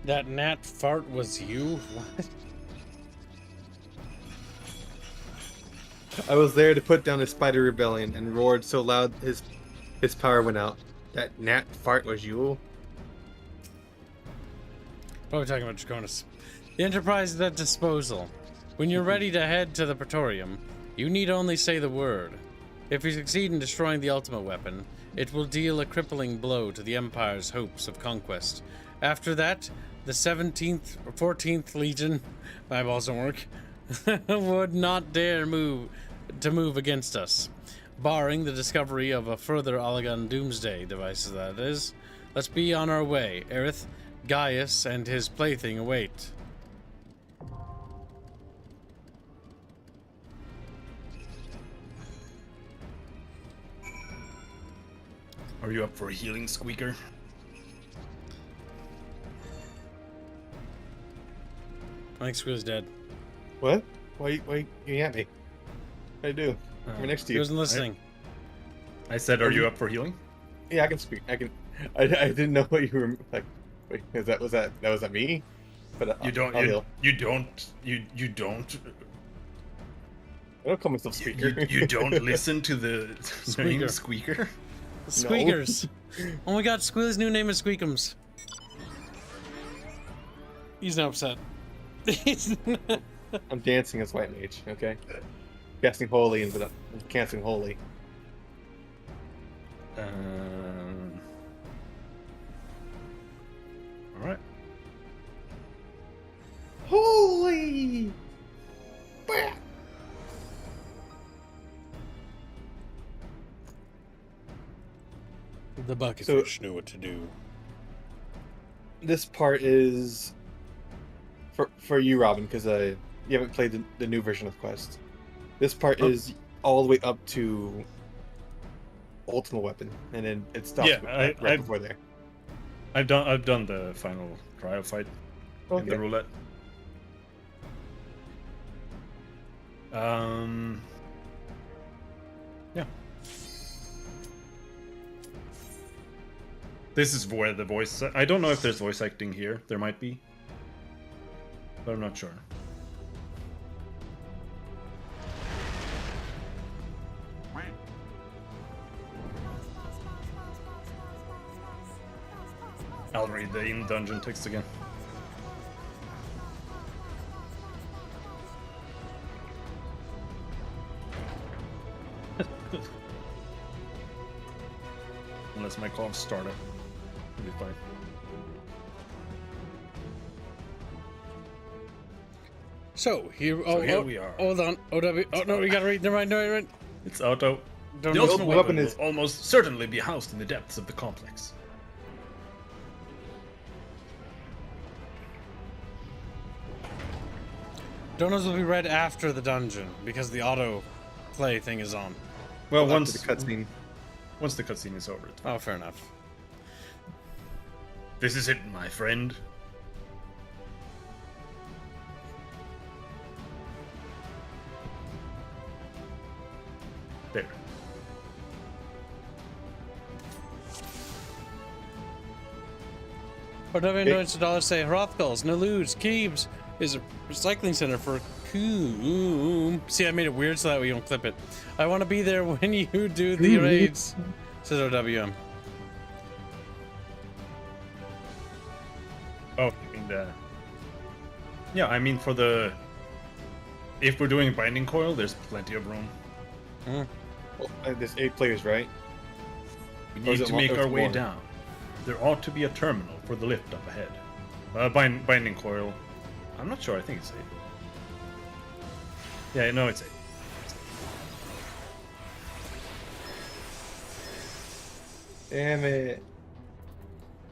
That gnat fart was you? What? I was there to put down the spider rebellion and roared so loud his power went out. That gnat fart was you? What are we talking about, Draconis? The Enterprise is at disposal. When you're ready to head to the Praetorium, you need only say the word. If you succeed in destroying the Ultima weapon, it will deal a crippling blow to the Empire's hopes of conquest. After that, the 17th or 14th Legion, my balls don't work, would not dare move against us. Barring the discovery of a further Allagan Doomsday device, that is. Let's be on our way. Aerith, Gaius, and his plaything await. Are you up for a healing, Squeaker? I think Squeaker's dead. What? Why you at me? What did I do? I'm next to you. He wasn't listening. I said, are you up for healing? Yeah, I can speak. I didn't know what you were like. Wait, was that me? But you don't. You don't. I don't call myself Squeaker. You don't listen to the name Squeaker? Squeakers. No. Oh my god, Squealer's new name is Squeakums. He's now upset. I'm dancing as White Mage, okay? Casting Holy and casting Holy. Alright. Holy! The Bucketfish knew what to do. This part is for you, Robin, because you haven't played the new version of Quest. This part is all the way up to Ultima Weapon, and then it stops right before there. I've done the final trial fight in the roulette. Yeah. This is where the voice... I don't know if there's voice acting here. There might be. But I'm not sure. I'll read the in-dungeon text again. as my cog starter. It'll be fine. So here, here we are. Hold on, OW. Oh no, we gotta read. Never mind. No, right. It's auto. Don't The know. ultimate weapon will almost certainly be housed in the depths of the complex. Donos will be read after the dungeon because the auto play thing is on. Well, once the cutscene. Once the cutscene is over. Oh, fair enough. This is it, my friend. There. $1 say Hrothgul's, Nalud's, Keebs is a recycling center for Coom. See, I made it weird so that we don't clip it. I want to be there when you do the raids, says OWM. Oh, you mean the... Yeah, I mean for the... If we're doing Binding Coil, there's plenty of room. Well, there's 8 players, right? We need to make our way down. There ought to be a terminal for the lift up ahead. Binding Coil. I'm not sure, I think it's 8. Yeah, no, it's 8. Damn it.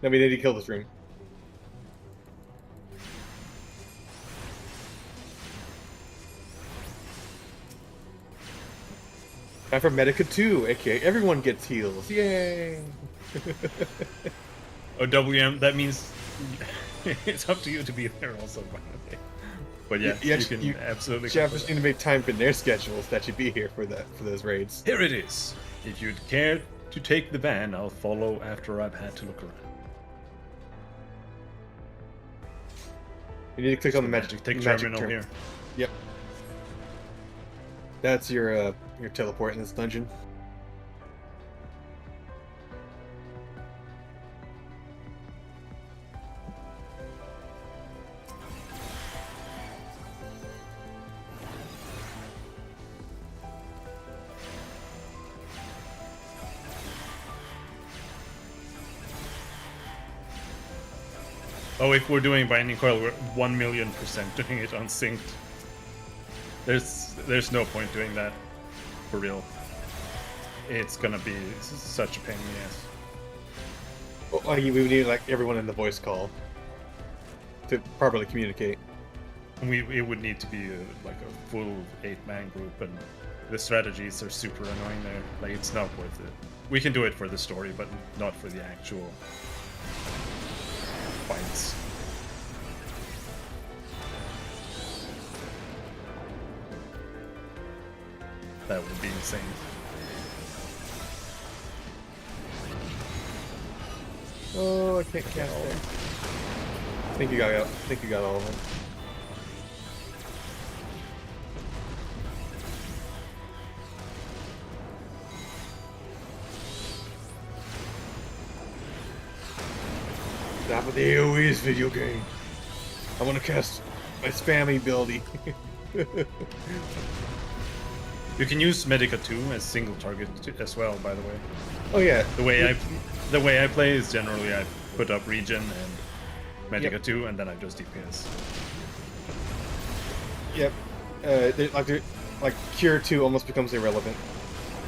No, we need to kill this room. Time for Medica 2, aka everyone gets heals. Yay! OWM, that means it's up to you to be there also, by the way. But yeah, you can absolutely... You just need to make time in their schedules that you'd be here for those raids. Here it is. If you'd care to take the van, I'll follow after I've had to look around. You need to click on the magic terminal here. Yep. That's your teleport in this dungeon. Oh, if we're doing Binding Coil, we're 1,000,000% doing it unsynced. There's no point doing that, for real. It's gonna be such a pain in the ass. Well, we would need like everyone in the voice call to properly communicate. It would need to be like a full 8-man group, and the strategies are super annoying there. Like, it's not worth it. We can do it for the story, but not for the actual fights. That would be insane. Oh, I can't cast there. I think you got all of them. Stop with the AoEs, video game. I want to cast my spammy ability. You can use Medica 2 as single target as well, by the way. Oh yeah. The way I play is generally I put up regen and Medica 2, and then I just DPS. Yep. Like Cure 2 almost becomes irrelevant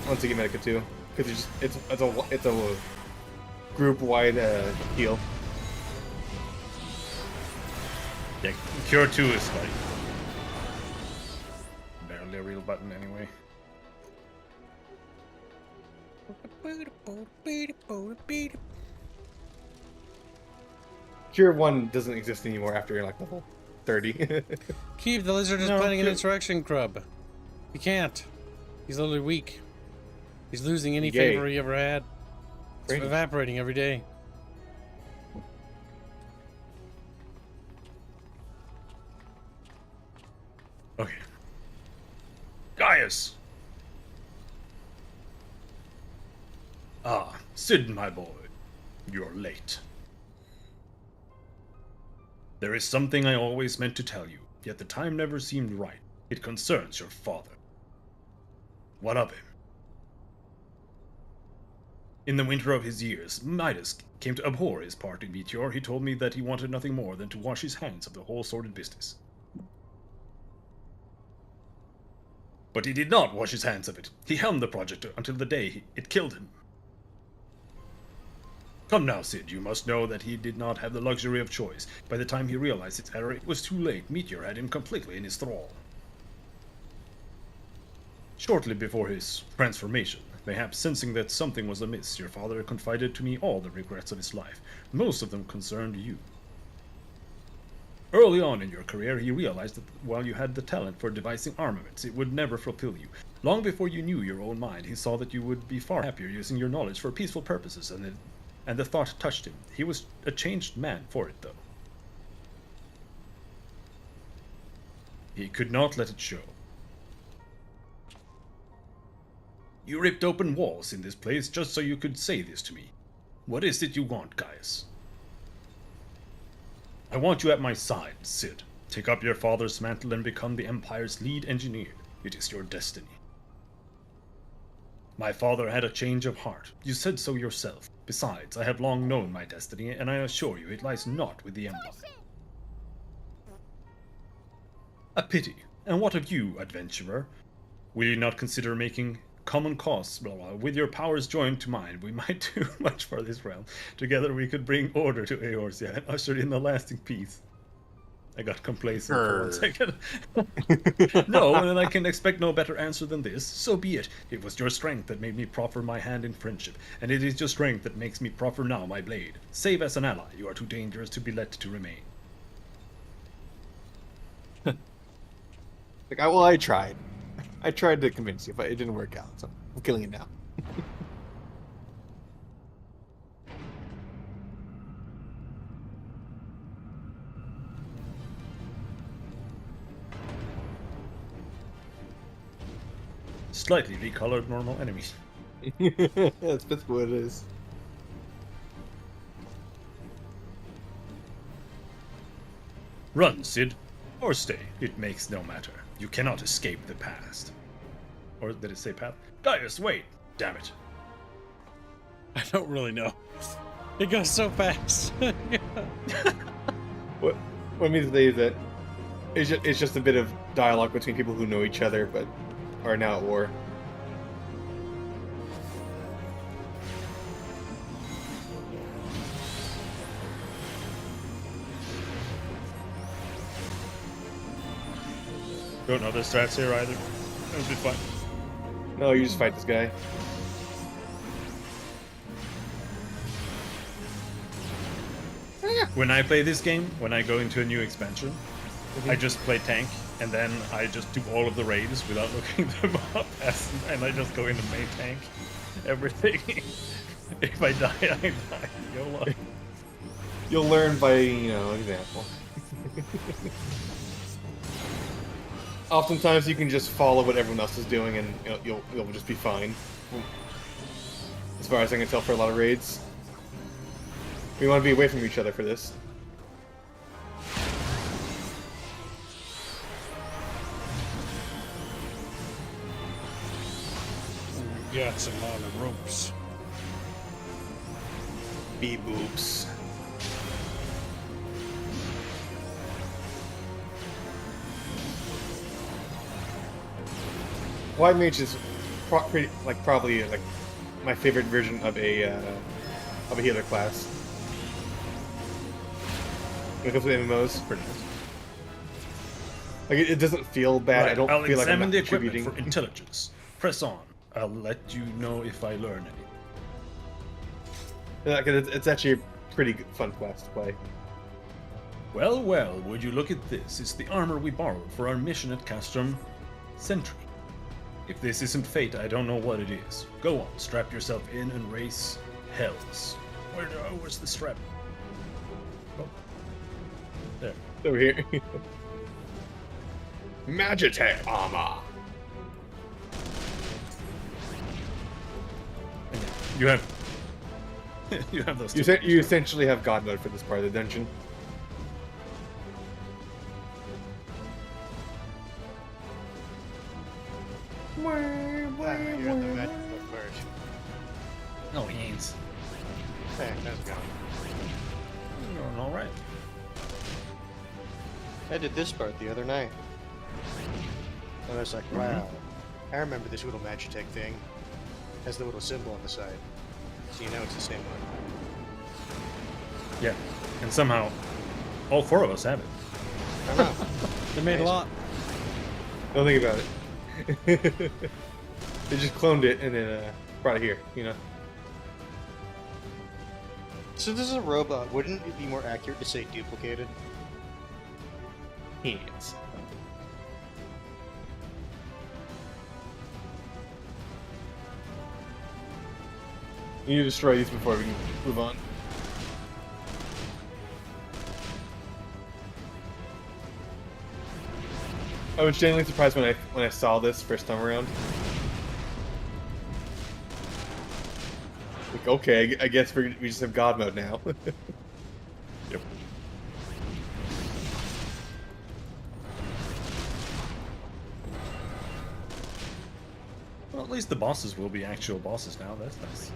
once you get Medica 2, because it's a group wide heal. Yeah, Cure 2 is like barely a real button anyway. Cure 1 doesn't exist anymore after you're like level 30. Keep the lizard is planning an insurrection crub. He can't. He's literally weak. He's losing any favor he ever had. It's evaporating every day. Okay. Gaius! Ah, Sid, my boy. You're late. There is something I always meant to tell you, yet the time never seemed right. It concerns your father. What of him? In the winter of his years, Midas came to abhor his part in Meteor. He told me that he wanted nothing more than to wash his hands of the whole sordid business. But he did not wash his hands of it. He helmed the project until the day it killed him. Come now, Sid, you must know that he did not have the luxury of choice. By the time he realized his error, it was too late. Meteor had him completely in his thrall. Shortly before his transformation, perhaps sensing that something was amiss, your father confided to me all the regrets of his life. Most of them concerned you. Early on in your career, he realized that while you had the talent for devising armaments, it would never fulfill you. Long before you knew your own mind, he saw that you would be far happier using your knowledge for peaceful purposes, and the thought touched him. He was a changed man for it, though. He could not let it show. You ripped open walls in this place just so you could say this to me. What is it you want, Gaius? I want you at my side, Sid. Take up your father's mantle and become the Empire's lead engineer. It is your destiny. My father had a change of heart. You said so yourself. Besides, I have long known my destiny, and I assure you it lies not with the Empire. A pity. And what of you, adventurer? Will you not consider making common cause? With your powers joined to mine, we might do much for this realm. Together we could bring order to Eorzea and usher in a lasting peace. I got complacent for 1 second. No, and I can expect no better answer than this. So be it. It was your strength that made me proffer my hand in friendship, and it is your strength that makes me proffer now my blade. Save as an ally, you are too dangerous to be let to remain. Well, I tried. I tried to convince you, but it didn't work out, so I'm killing it now. Slightly decolored normal enemies. That's basically what it is. Run, Sid. Or stay. It makes no matter. You cannot escape the past. Or did it say path? Gaius, wait! Damn it. I don't really know. It goes so fast. What I mean to say is that it's just a bit of dialogue between people who know each other but are now at war. Don't know the strats here either. That would be fun. No, you just fight this guy. When I play this game, when I go into a new expansion, I just play tank, and then I just do all of the raids without looking them up, and I just go into main tank. Everything. If I die, I die. YOLO. You'll learn by, example. Oftentimes you can just follow what everyone else is doing and you'll just be fine. As far as I can tell for a lot of raids. We want to be away from each other for this. Got some on the ropes. B-boobs. White Mage is probably my favorite version of a healer class. When it comes to MMOs, pretty nice. Like it doesn't feel bad. Right, I don't feel like I'm not the equipment contributing. for intelligence. Press on. I'll let you know if I learn any. Yeah, 'cause it's actually a pretty fun class to play. Well, well, would you look at this? It's the armor we borrowed for our mission at Castrum Sentry. If this isn't fate, I don't know what it is. Go on, strap yourself in and race hells. Where's the strap? Oh. There. Over here. Magite armor. You have you have those. You essentially have God mode for this part of the dungeon. Oh, Haynes. Hey, how's it going? Going all right. I did this part the other night. And I was like, wow, I remember this little Magitech thing. Has the little symbol on the side. So you know it's the same one. Yeah, and somehow all 4 of us have it. I know. They made a lot. Don't think about it. They just cloned it and then brought it here, you know? So this is a robot. Wouldn't it be more accurate to say duplicated? Yes. We need to destroy these before we can move on. I was genuinely surprised when I saw this first time around. Like, okay, I guess we just have God mode now. Yep. Well, at least the bosses will be actual bosses now. That's nice.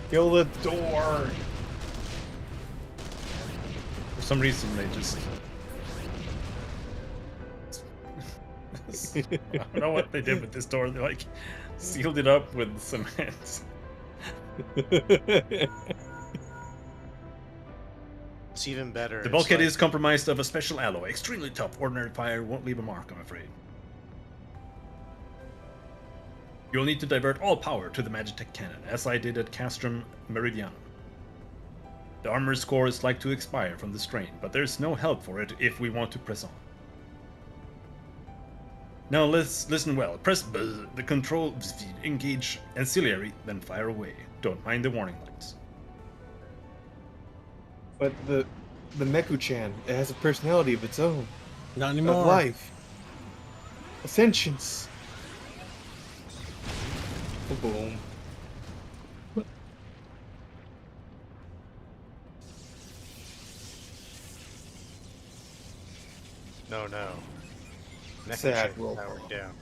Kill the door! For some reason, they just... I don't know what they did with this door. They, like, sealed it up with cement. It's even better. The bulkhead is compromised of a special alloy. Extremely tough. Ordinary fire won't leave a mark, I'm afraid. You'll need to divert all power to the Magitech cannon, as I did at Castrum Meridianum. The armor's core is like to expire from the strain, but there's no help for it if we want to press on. Now let's listen well. Press the control, engage ancillary, then fire away. Don't mind the warning lights. But the Meku-chan, it has a personality of its own. Not anymore. Of life. A sentience. Boom. No. Sad roll. Powered down.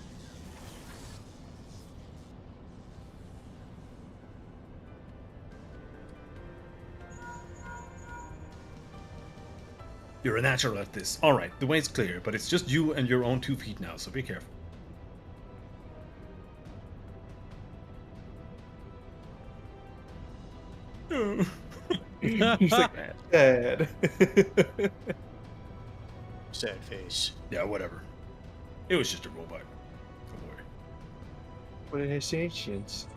You're a natural at this. Alright, the way's clear, but it's just you and your own 2 feet now, so be careful. He's like, sad. Sad face. Yeah, whatever. It was just a robot. Don't worry. But it has sentience.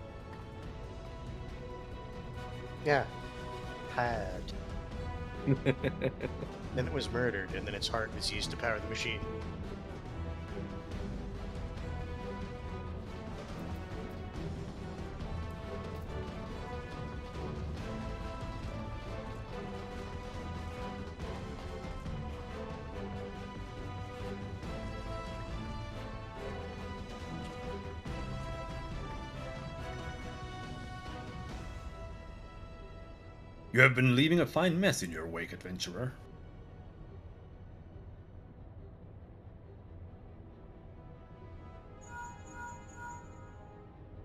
Yeah. Had. Then it was murdered, and then its heart was used to power the machine. You have been leaving a fine mess in your wake, adventurer.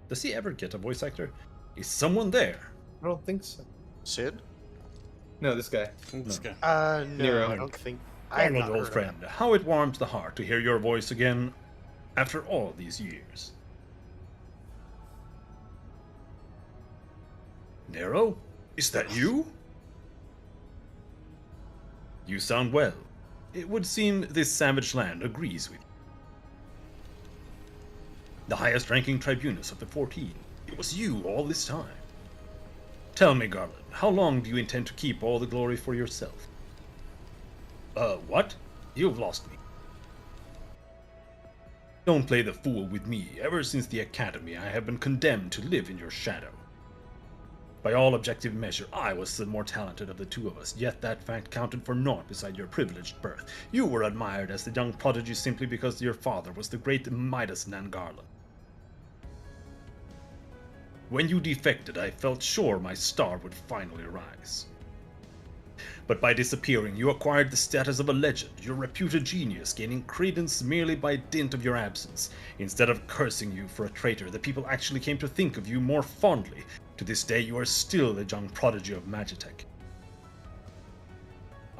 Does he ever get a voice actor? Is someone there? I don't think so. Sid? No, this guy. This guy. No, Nero. I don't think. I have Arnold, not old heard friend, how it warms the heart to hear your voice again after all these years. Nero? Is that you? You sound well. It would seem this savage land agrees with you. The highest ranking tribunus of the 14. It was you all this time. Tell me, Garland, how long do you intend to keep all the glory for yourself? What? You've lost me. Don't play the fool with me. Ever since the academy, I have been condemned to live in your shadow. By all objective measure, I was the more talented of the 2 of us, yet that fact counted for naught beside your privileged birth. You were admired as the young prodigy simply because your father was the great Midas Nangarland. When you defected, I felt sure my star would finally rise. But by disappearing, you acquired the status of a legend, your reputed genius, gaining credence merely by dint of your absence. Instead of cursing you for a traitor, the people actually came to think of you more fondly. To this day, you are still a young prodigy of Magitech.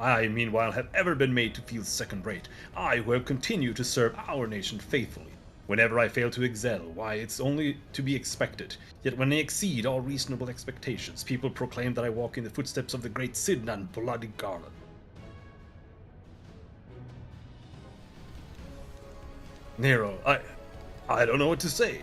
I, meanwhile, have ever been made to feel second-rate. I, who have continued to serve our nation faithfully. Whenever I fail to excel, why, it's only to be expected. Yet when I exceed all reasonable expectations, people proclaim that I walk in the footsteps of the great Sidnan Bloody Garland. Nero, I don't know what to say.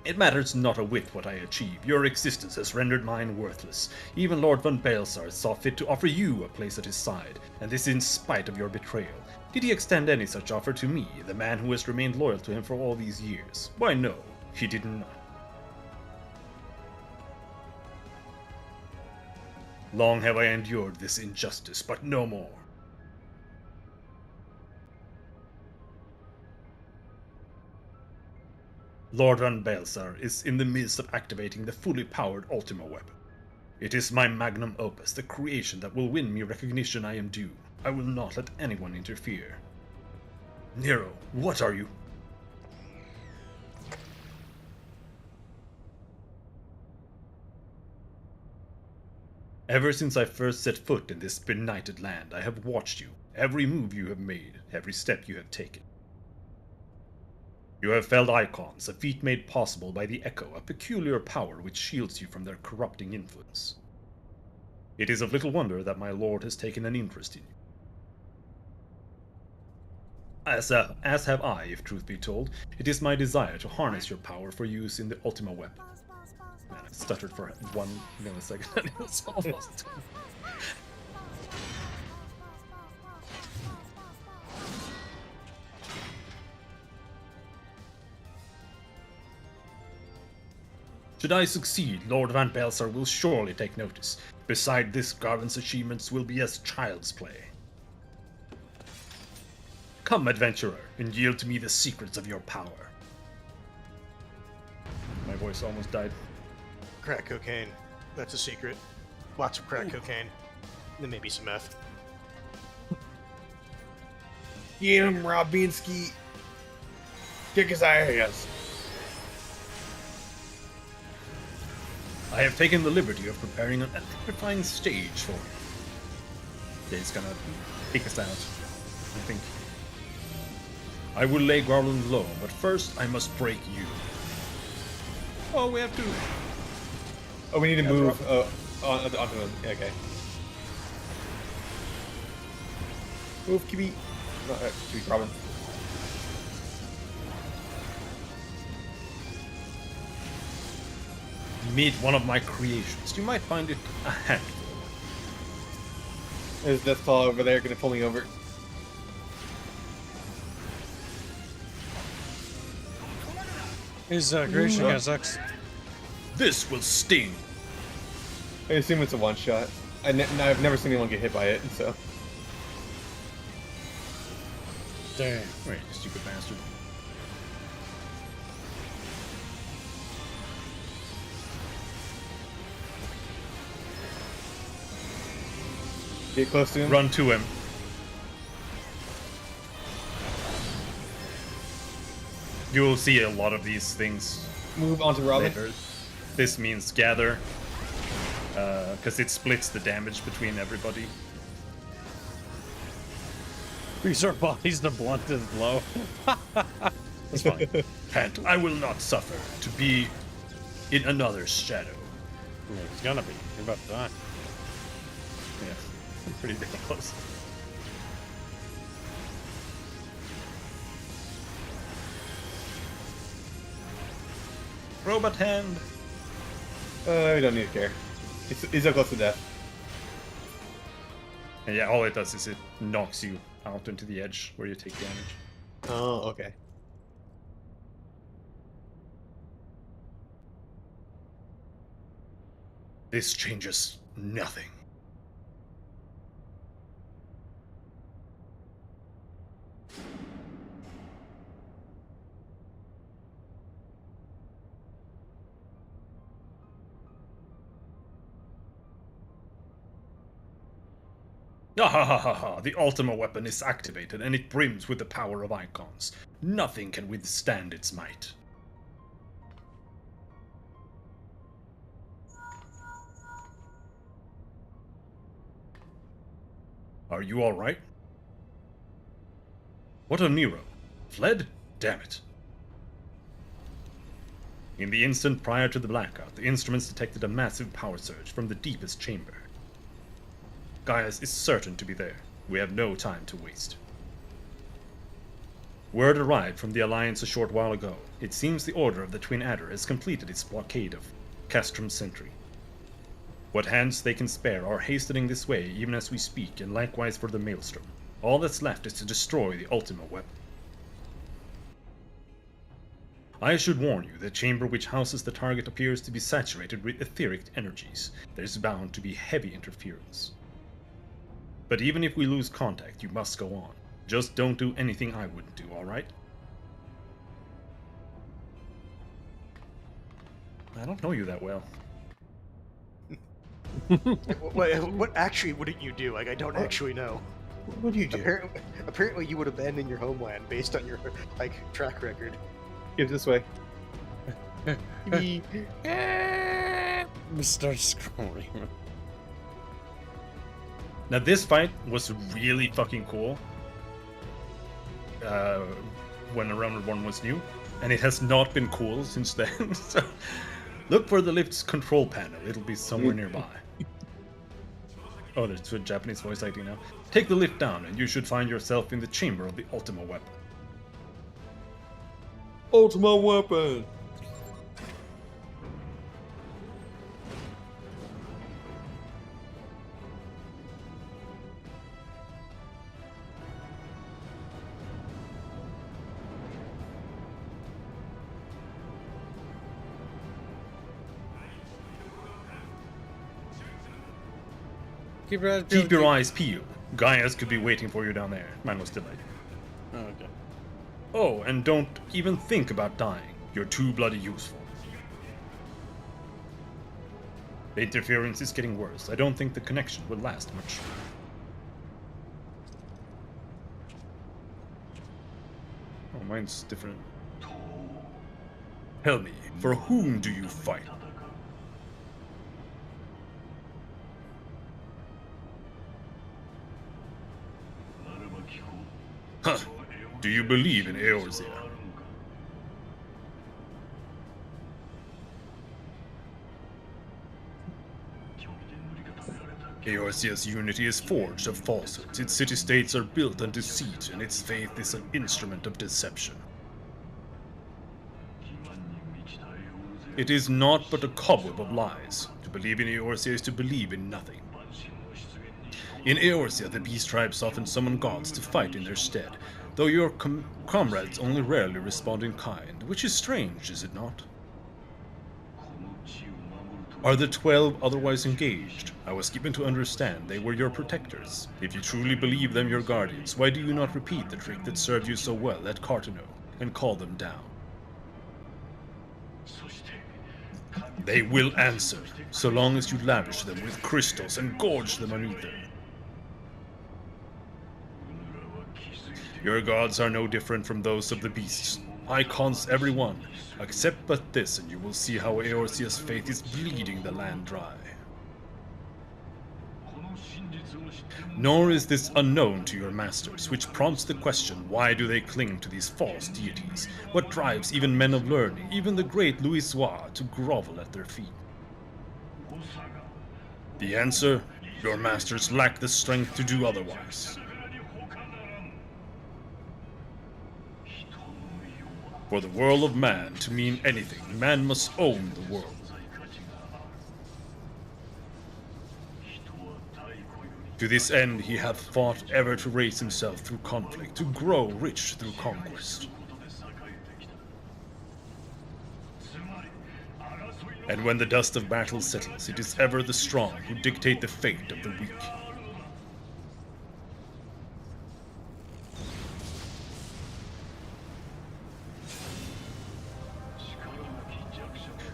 It matters not a whit what I achieve. Your existence has rendered mine worthless. Even Lord von Balsar saw fit to offer you a place at his side, and this in spite of your betrayal. Did he extend any such offer to me, the man who has remained loyal to him for all these years? Why, no, he did not. Long have I endured this injustice, but no more. Lord von Balsar is in the midst of activating the fully powered Ultima weapon. It is my magnum opus, the creation that will win me recognition I am due. I will not let anyone interfere. Nero, what are you? Ever since I first set foot in this benighted land, I have watched you, every move you have made, every step you have taken. You have felled icons, a feat made possible by the Echo, a peculiar power which shields you from their corrupting influence. It is of little wonder that my lord has taken an interest in you. As have I, if truth be told. It is my desire to harness your power for use in the Ultima weapon. Man, I stuttered for 1 millisecond and it was almost... Should I succeed, Lord Van Balsar will surely take notice. Beside this, Garland's achievements will be as child's play. Come, adventurer, and yield to me the secrets of your power. My voice almost died. Crack cocaine. That's a secret. Lots of crack cocaine. Then maybe some meth. Get him, Robinski. Kick his ass. I have taken the liberty of preparing an electrifying stage for you. Yeah, he's gonna kick us out, I think. I will lay Garland low, but first I must break you. Oh, we have to... Oh, we need to move onto the... Okay. Move, Kibi. No, Kibi, Robin. Meet one of my creations. You might find it a handful. There's Death Claw over there, gonna pull me over. His creation kind of sucks. This will sting. I assume it's a one-shot. I've never seen anyone get hit by it, so... Damn. Wait, you stupid bastard. Get close to him. Run to him. You will see a lot of these things. Move onto Robin. Later. This means gather, because it splits the damage between everybody. Increase our bodies to blunt his blow. It's fine. Can't. I will not suffer to be in another's shadow. Yeah, he's gonna be. You're about to die. Yeah. Pretty ridiculous. Robot hand. We don't need to care. He's so close to death. And yeah, all it does is it knocks you out into the edge where you take damage. Oh, okay. This changes nothing. Ah ha ha ha ha! The Ultima weapon is activated and it brims with the power of icons. Nothing can withstand its might. Are you alright? What of Nero? Fled? Damn it. In the instant prior to the blackout, the instruments detected a massive power surge from the deepest chamber. Gaius is certain to be there. We have no time to waste. Word arrived from the Alliance a short while ago. It seems the Order of the Twin Adder has completed its blockade of Castrum Sentry. What hands they can spare are hastening this way even as we speak, and likewise for the Maelstrom. All that's left is to destroy the Ultima weapon. I should warn you, the chamber which houses the target appears to be saturated with etheric energies. There's bound to be heavy interference. But even if we lose contact, you must go on. Just don't do anything I wouldn't do, alright? I don't know you that well. What actually wouldn't you do? Like, I don't actually know. What do you do? Apparently you would abandon your homeland based on your, like, track record. Give this way. Start scrolling. Now this fight was really fucking cool. When Round 1 was new, and it has not been cool since then. So look for the lift's control panel. It'll be somewhere nearby. Oh, there's a Japanese voice acting now. Take the lift down, and you should find yourself in the chamber of the Ultima weapon. Ultima weapon! Keep your eyes peeled. Gaius could be waiting for you down there. Mine was delayed. Oh, okay. Oh, and don't even think about dying. You're too bloody useful. The interference is getting worse. I don't think the connection will last much. Oh, mine's different. Tell me, for whom do you fight? Huh. Do you believe in Eorzea? Eorzea's unity is forged of falsehoods. Its city-states are built on deceit, and its faith is an instrument of deception. It is naught but a cobweb of lies. To believe in Eorzea is to believe in nothing. In Eorzea, the beast tribes often summon gods to fight in their stead, though your comrades only rarely respond in kind, which is strange, is it not? Are the 12 otherwise engaged? I was given to understand they were your protectors. If you truly believe them your guardians, why do you not repeat the trick that served you so well at Cartano and call them down? They will answer, so long as you lavish them with crystals and gorge them on ether. Your gods are no different from those of the beasts. Icons every one. Accept but this, and you will see how Eorzea's faith is bleeding the land dry. Nor is this unknown to your masters, which prompts the question, why do they cling to these false deities? What drives even men of learning, even the great Louis Soir, to grovel at their feet? The answer? Your masters lack the strength to do otherwise. For the world of man to mean anything, man must own the world. To this end he hath fought ever to raise himself through conflict, to grow rich through conquest. And when the dust of battle settles, it is ever the strong who dictate the fate of the weak.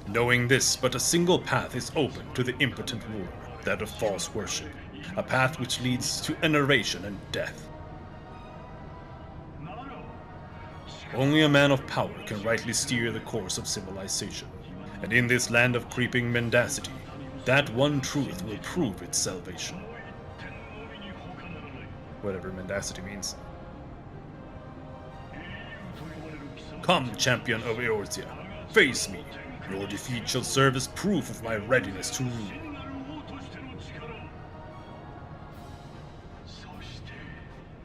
Knowing this, but a single path is open to the impotent ruler, that of false worship. a path which leads to enervation and death. Only a man of power can rightly steer the course of civilization, and in this land of creeping mendacity, that one truth will prove its salvation. Whatever mendacity means. Come, champion of Eorzea, face me. Your defeat shall serve as proof of my readiness to rule.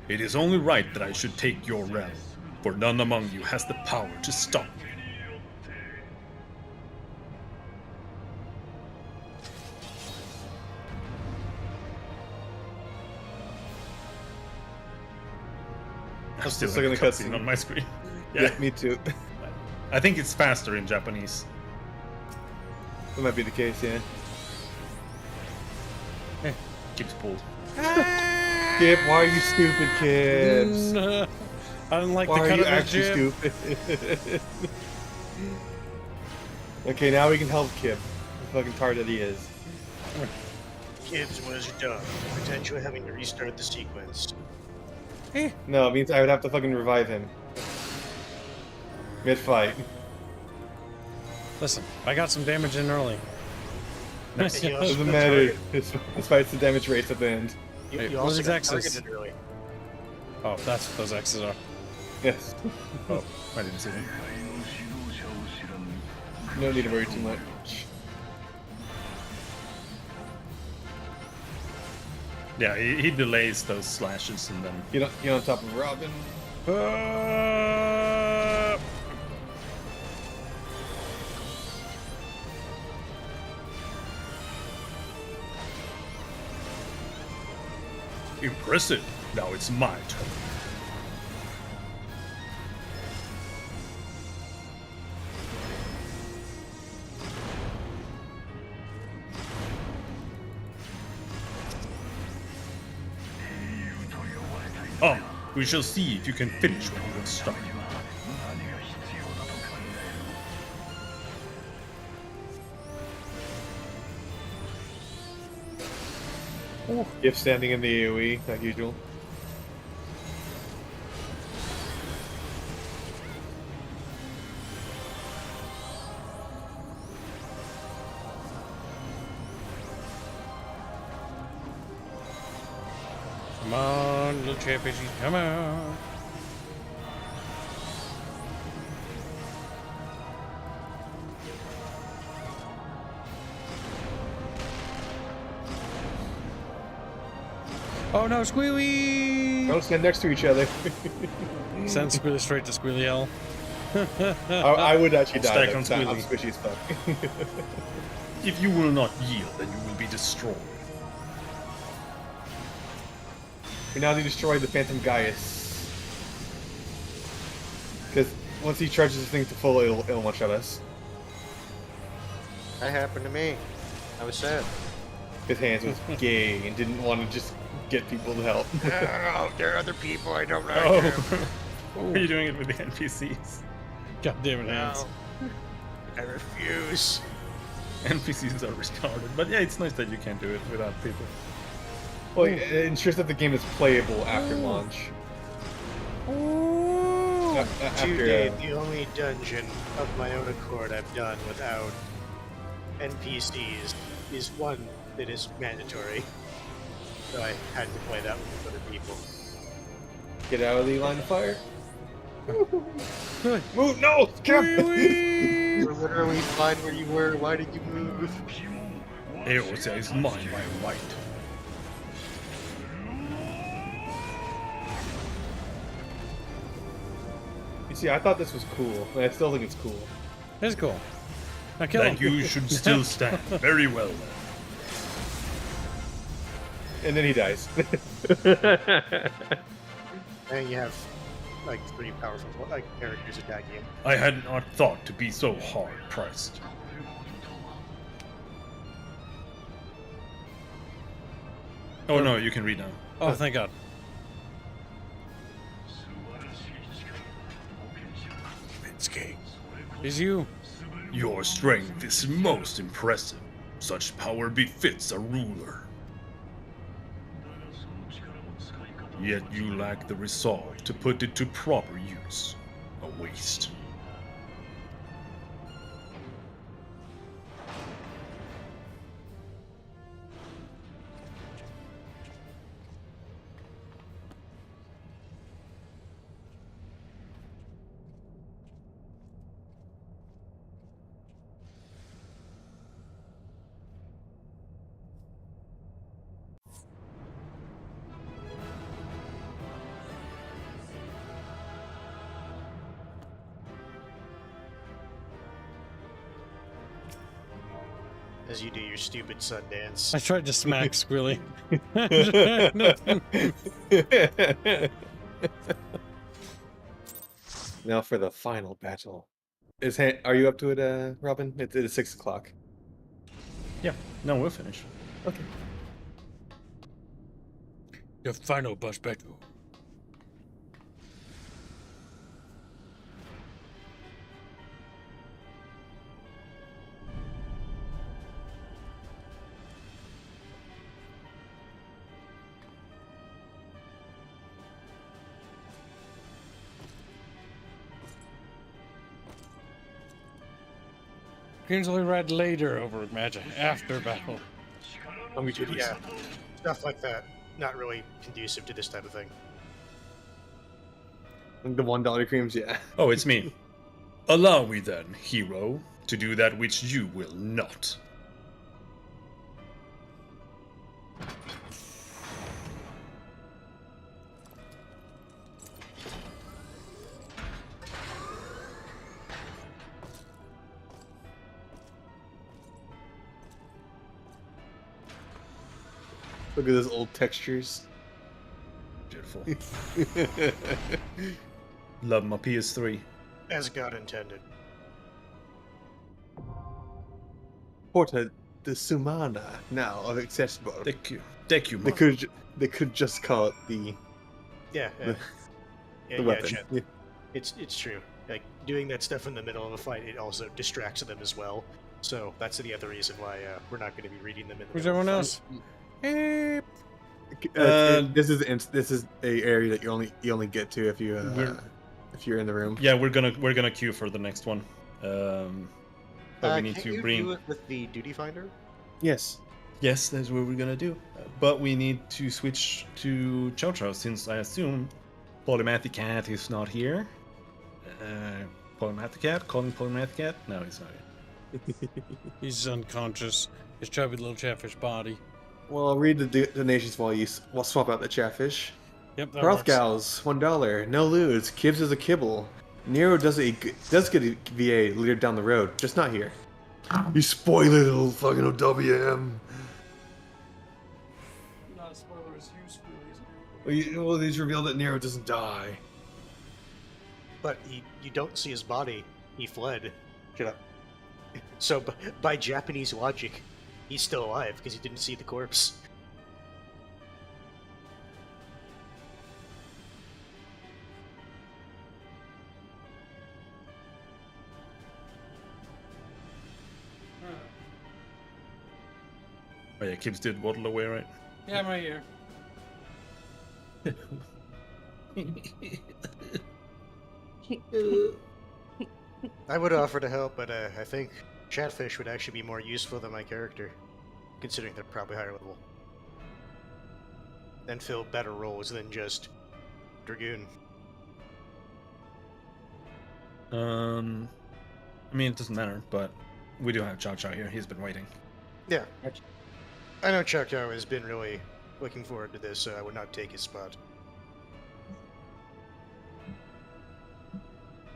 It is only right that I should take your realm, for none among you has the power to stop me. I'm still in a cutscene on my screen. Yeah, me too. I think it's faster in Japanese. That might be the case, yeah. Keeps pulled. Kip, why are you stupid, Kips? I don't like why the cut are you of actually jib. stupid? Okay, now we can help Kip. The fucking tard that he is. Gibbs was done, potentially having to restart the sequence. No, it means I would have to fucking revive him. Mid-fight. Listen, I got some damage in early. Doesn't matter. This fight's the damage race at the end. You also got targeted early. Oh, that's what those X's are. Yes. Oh, I didn't see them. No need to worry too much. Yeah, he delays those slashes and then... Get on top of Robin. Impressive. Now it's my turn. We shall see if you can finish what you have started. If standing in the AoE, like usual. Come on, little champy, come on. Oh no, Squealy! Don't stand next to each other. Send Squealy straight to Squealy L. I would actually die. Stack on Squealy. I'm squishy as fuck. If you will not yield, then you will be destroyed. We now need to destroy the Phantom Gaius. Because once he charges this thing to full, it'll one-shot us. That happened to me. I was sad. His hands was gay and didn't want to just get people to help. No, there are other people I don't like. Oh. Are you doing it with the NPCs? God damn it, hands. I refuse. NPCs are retarded, but yeah, it's nice that you can do it without people. Well, it ensures that the game is playable after launch. To date, the only dungeon of my own accord I've done without NPCs is one that is mandatory. So I had to play that with other people. Get out of the line of fire. Move! No! Skip! You were literally fine where you were. Why did you move? Eorzea is mine by right. You see, I thought this was cool, and I still think it's cool. It's cool. Now kill him. That you should still stand. Very well then. And then he dies. And you have like 3 powerful characters in that game. I had not thought to be so hard pressed. Oh no, you can read now. Oh, thank God. Is you? Your strength is most impressive. Such power befits a ruler. Yet you lack the resolve to put it to proper use. A waste. As you do your stupid sun dance. I tried to smack Squilly. Now for the final battle. Are you up to it, Robin? It is 6 o'clock. Yeah, no, we'll finish. Okay. The final boss battle. Green's only read later over magic after battle. Yeah, stuff like that. Not really conducive to this type of thing. The $1 creams, yeah. Oh, it's me. Allow me then, hero, to do that which you will not. Look at those old textures. Beautiful. Love my PS3. As God intended. Porta de Sumana now of accessible. Thank you. Thank you, They could just call it the Yeah. the weapon. Chet. Yeah. It's true. Like doing that stuff in the middle of a fight, it also distracts them as well. So that's the other reason why we're not going to be reading them in the Who's middle everyone of else? This is a area that you only get to if you're in the room. Yeah, we're gonna queue for the next one. But we need Can't to you bring. do it with the duty finder? Yes. Yes, that's what we're gonna do. But we need to switch to Chow Chow since I assume Polymathy Cat is not here. Polymathy Cat? Calling Polymathy Cat? No, he's not here. He's unconscious. His chubby little chatfish body. Well, I'll read the donations while swap out the chatfish. Yep, that Rothgals, $1. No lose. Kibbs is a kibble. Nero does get a VA later down the road, just not here. You spoil it, little fucking OWM. Not a spoiler, it's you, Well, he's revealed that Nero doesn't die. But you don't see his body. He fled. Shut up. So by Japanese logic, he's still alive because he didn't see the corpse. Oh yeah, Kibbs did waddle away, right? Yeah, I'm right here. I would offer to help, but I think Chatfish would actually be more useful than my character, considering they're probably higher level. And fill better roles than just Dragoon. I mean, it doesn't matter, but we do have Chow Chow here. He's been waiting. Yeah. I know Choctaw has been really looking forward to this, so I would not take his spot.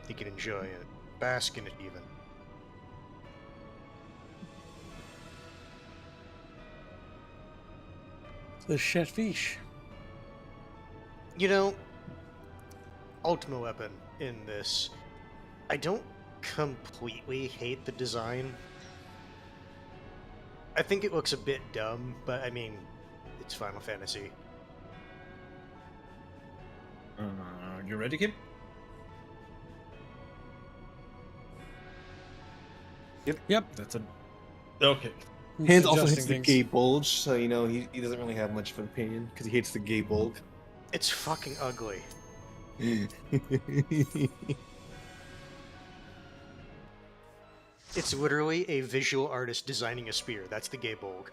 He can enjoy it, bask in it even. The Chatfish. You know, Ultimate Weapon in this, I don't completely hate the design. I think it looks a bit dumb, but I mean, it's Final Fantasy. You ready, Kib? Yep. That's a... Okay. Hans also hates the gay bulge, so you know he doesn't really have much of an opinion because he hates the gay bulge. It's fucking ugly. It's literally a visual artist designing a spear. That's the gay bulg.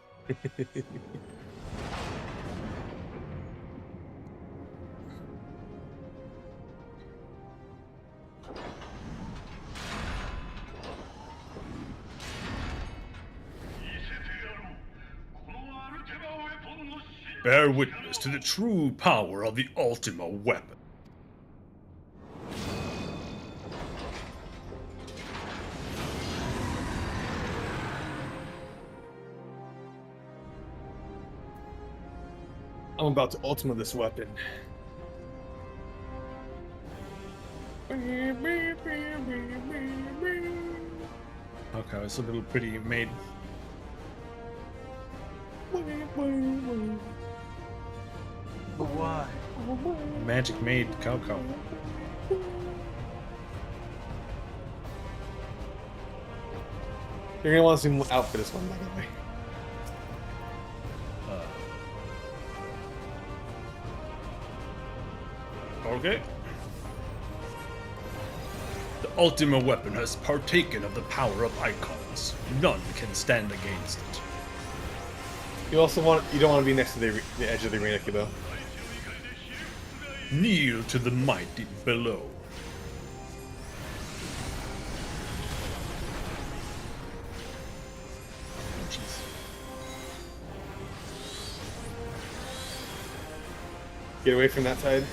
Bear witness to the true power of the Ultima weapon. I'm about to Ultima this weapon. Okay, it's a little pretty made. Why? Magic made Coco. You're gonna want to zoom out for this one, by the way. Okay. The Ultima weapon has partaken of the power of icons. None can stand against it. You don't want to be next to the edge of the arena, kiddo. Kneel to the mighty below. Get away from that side.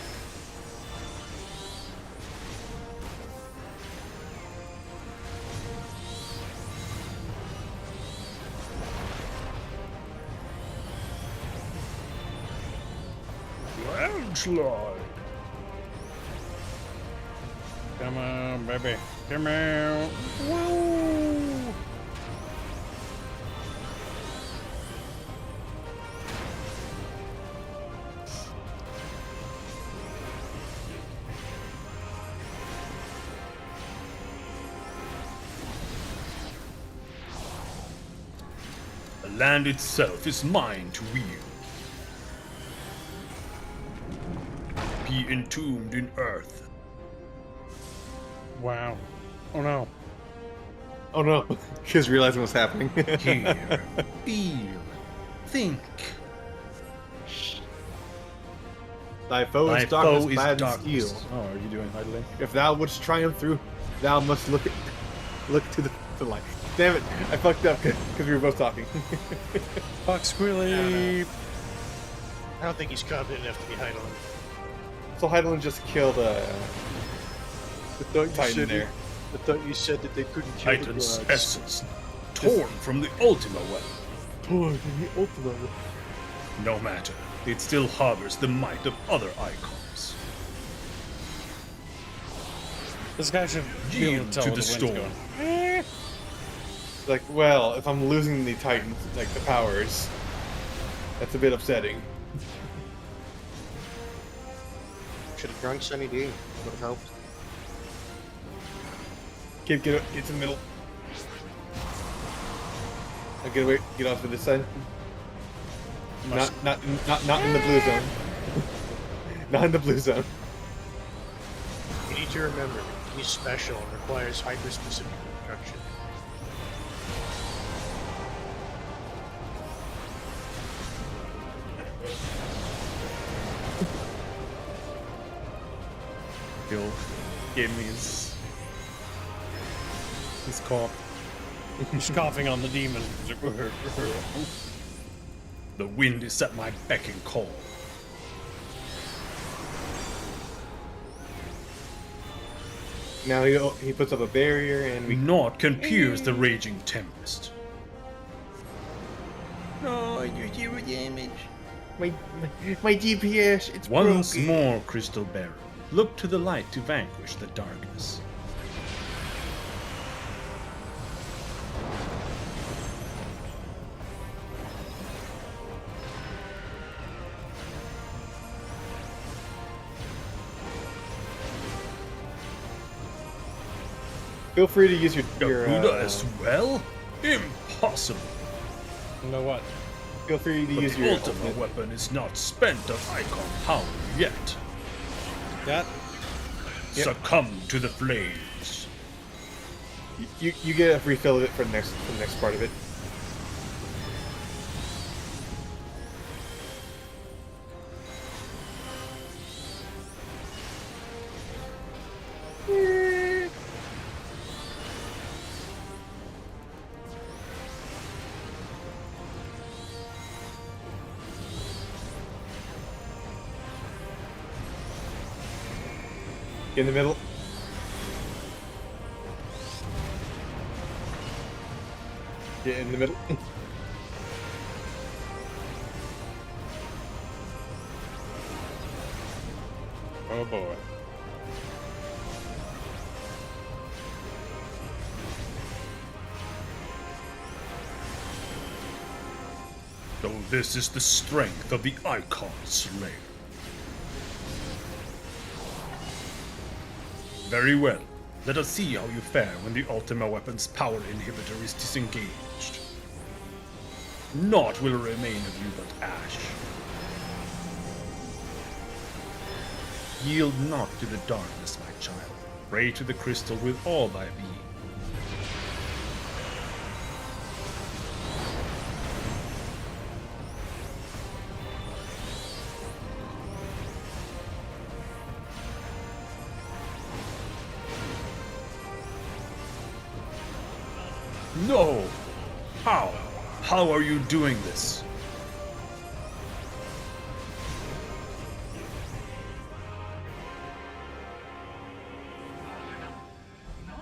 Landslide. Come on, baby. Come on. Woo! The land itself is mine to wield. Be entombed in earth. Wow. Oh no. Oh no. Just realizing what's happening. Hear, feel, think. Thy foe is darkness clad in steel. Oh, are you doing idling? If thou wouldst triumph through, thou must look to the light. Damn it! I fucked up because we were both talking. Fuck Squilly. I don't think he's confident enough to be Heidelin. So Heidelin just killed Titan there. I thought you said that they couldn't kill Titan's the gods. essence, torn from the Ultima weapon. Torn from the Ultima weapon. No matter, it still harbors the might of other icons. This guy should be able Yield to tell to where the the wind's storm. going. Like, well, if I'm losing the Titans, like the powers, that's a bit upsetting. Should have drunk Sunny D. Would have helped. Get to the middle. Now get away. Get off to this side. Not in the blue zone. Not in the blue zone. You need to remember, he's special and requires hyper-specific instruction. Bill gave me his cough. He's coughing on the demon. The wind is at my beck and call. Now he puts up a barrier and we... Naught can pierce the raging tempest. No, your zero damage. My DPS, it's Once broken. more, Crystal Bearer. Look to the light to vanquish the darkness. Feel free to use your Buddha as well? Impossible. You know what? Feel free to But use the your ultimate weapon is not spent of icon power yet. That. Yep. Succumb to the flames. You get a refill of it for the next part of it. In the middle. Get in the middle. Oh boy. So this is the strength of the Icon Slayer. Very well. Let us see how you fare when the Ultima Weapon's power inhibitor is disengaged. Naught will remain of you but ash. Yield not to the darkness, my child. Pray to the crystal with all thy being. No! How? How are you doing this?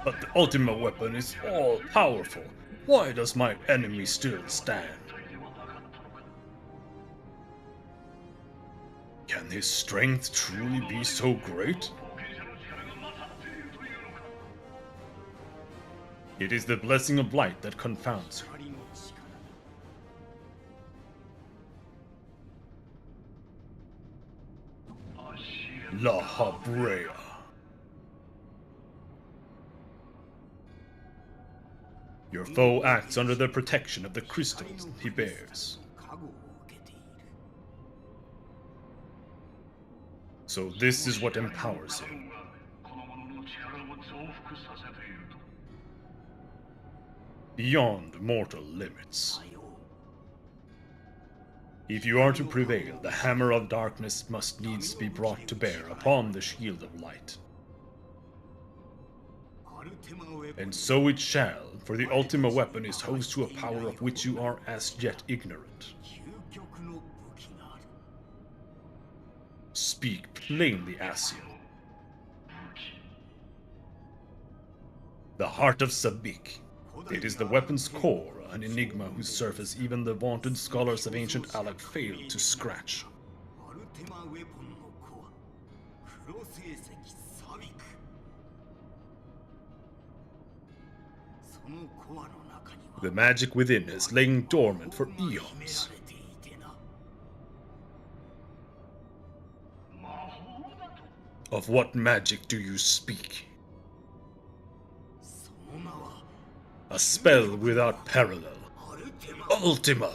But the ultimate weapon is all powerful. Why does my enemy still stand? Can his strength truly be so great? It is the blessing of light that confounds you. La Habrea. Your foe acts under the protection of the crystals he bears. So this is what empowers him. Beyond mortal limits. If you are to prevail, the hammer of darkness must needs be brought to bear upon the shield of light. And so it shall, for the Ultima Weapon is host to a power of which you are as yet ignorant. Speak plainly, Asien. The heart of Sabik. It is the weapon's core, an enigma whose surface even the vaunted scholars of ancient Alak failed to scratch. The magic within has lain dormant for eons. Of what magic do you speak? A spell without parallel. Ultima!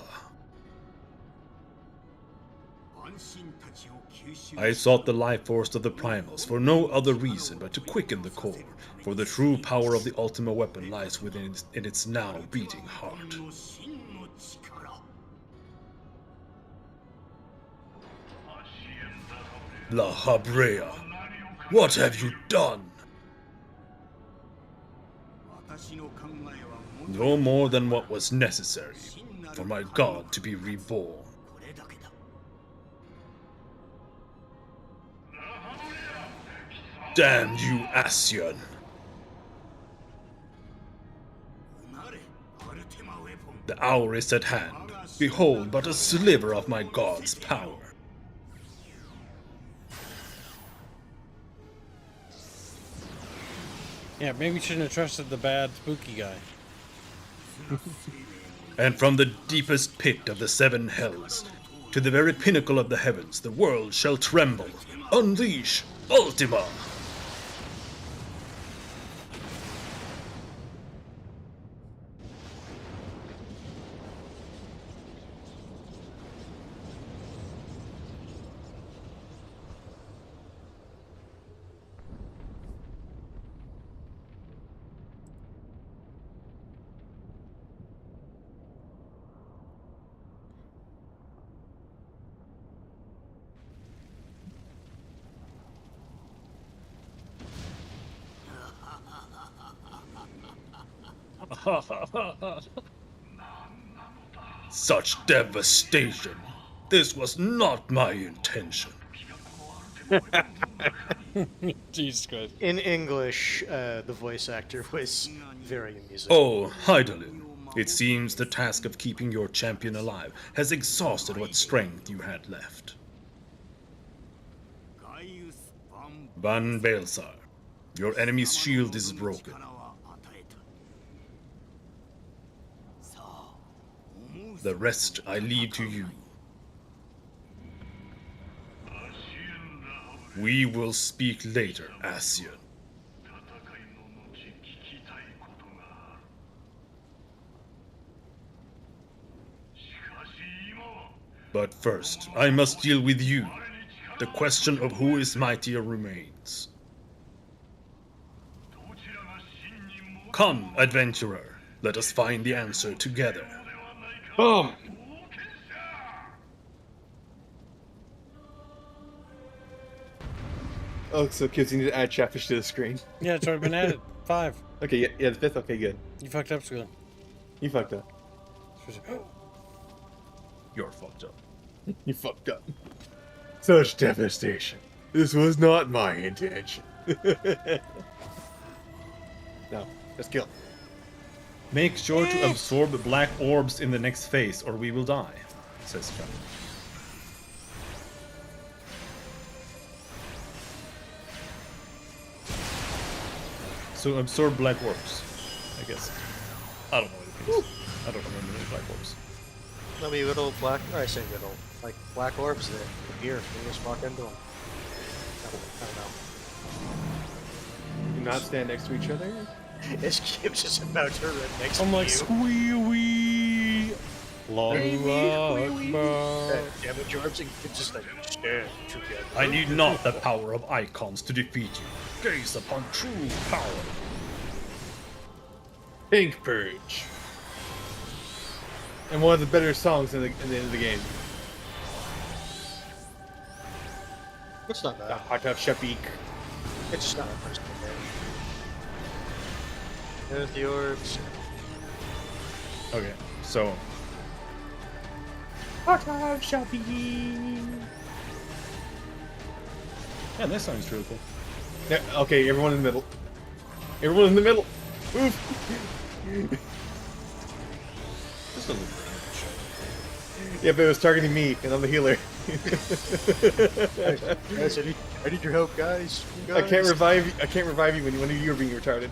I sought the life force of the primals for no other reason but to quicken the core, for the true power of the Ultima Weapon lies within its now beating heart. La Habrea, what have you done? No more than what was necessary for my god to be reborn. Damn you, Asien! The hour is at hand. Behold but a sliver of my god's power. Yeah, maybe you shouldn't have trusted the bad, spooky guy. And from the deepest pit of the seven hells, to the very pinnacle of the heavens, the world shall tremble. Unleash Ultima! Such devastation. This was not my intention. Jesus Christ. In English, the voice actor was very amusing. Oh, Heidelin. It seems the task of keeping your champion alive has exhausted what strength you had left. Van Baelsar, your enemy's shield is broken. The rest I leave to you. We will speak later, Asian. But first, I must deal with you. The question of who is mightier remains. Come, adventurer. Let us find the answer together. Boom! Oh, so kids, you need to add Chatfish to the screen. Yeah, it's already been added. 5. Okay, yeah, the 5th. Okay, good. You fucked up, School. You fucked up. You're fucked up. You fucked up. Such devastation. This was not my intention. No, let's kill. Make sure to absorb the black orbs in the next phase, or we will die, says John. So absorb black orbs, I guess. I don't know what it is. I don't remember any black orbs. Let me little black, or I say little, like black orbs that appear. You just walk into them. I don't know. Do not stand next to each other. This kid's just about to run next I'm to like, you. squee-wee. Damage orbs and you can just like stand together. I need not the power of icons to defeat you. Gaze upon true power. Pink Purge. And one of the better songs in the end of the game. It's not bad. Hot Tub Shapik. It's just not a first game. There's the orbs. Okay, so Hot Tub Shapik. yeah, this song is really cool. Yeah, okay, everyone in the middle. Everyone in the middle. Move. Just a little bit. Yeah, but it was targeting me, and I'm the healer. Guys, I need your help, guys. I can't revive you. I can't revive you when one of you are being retarded.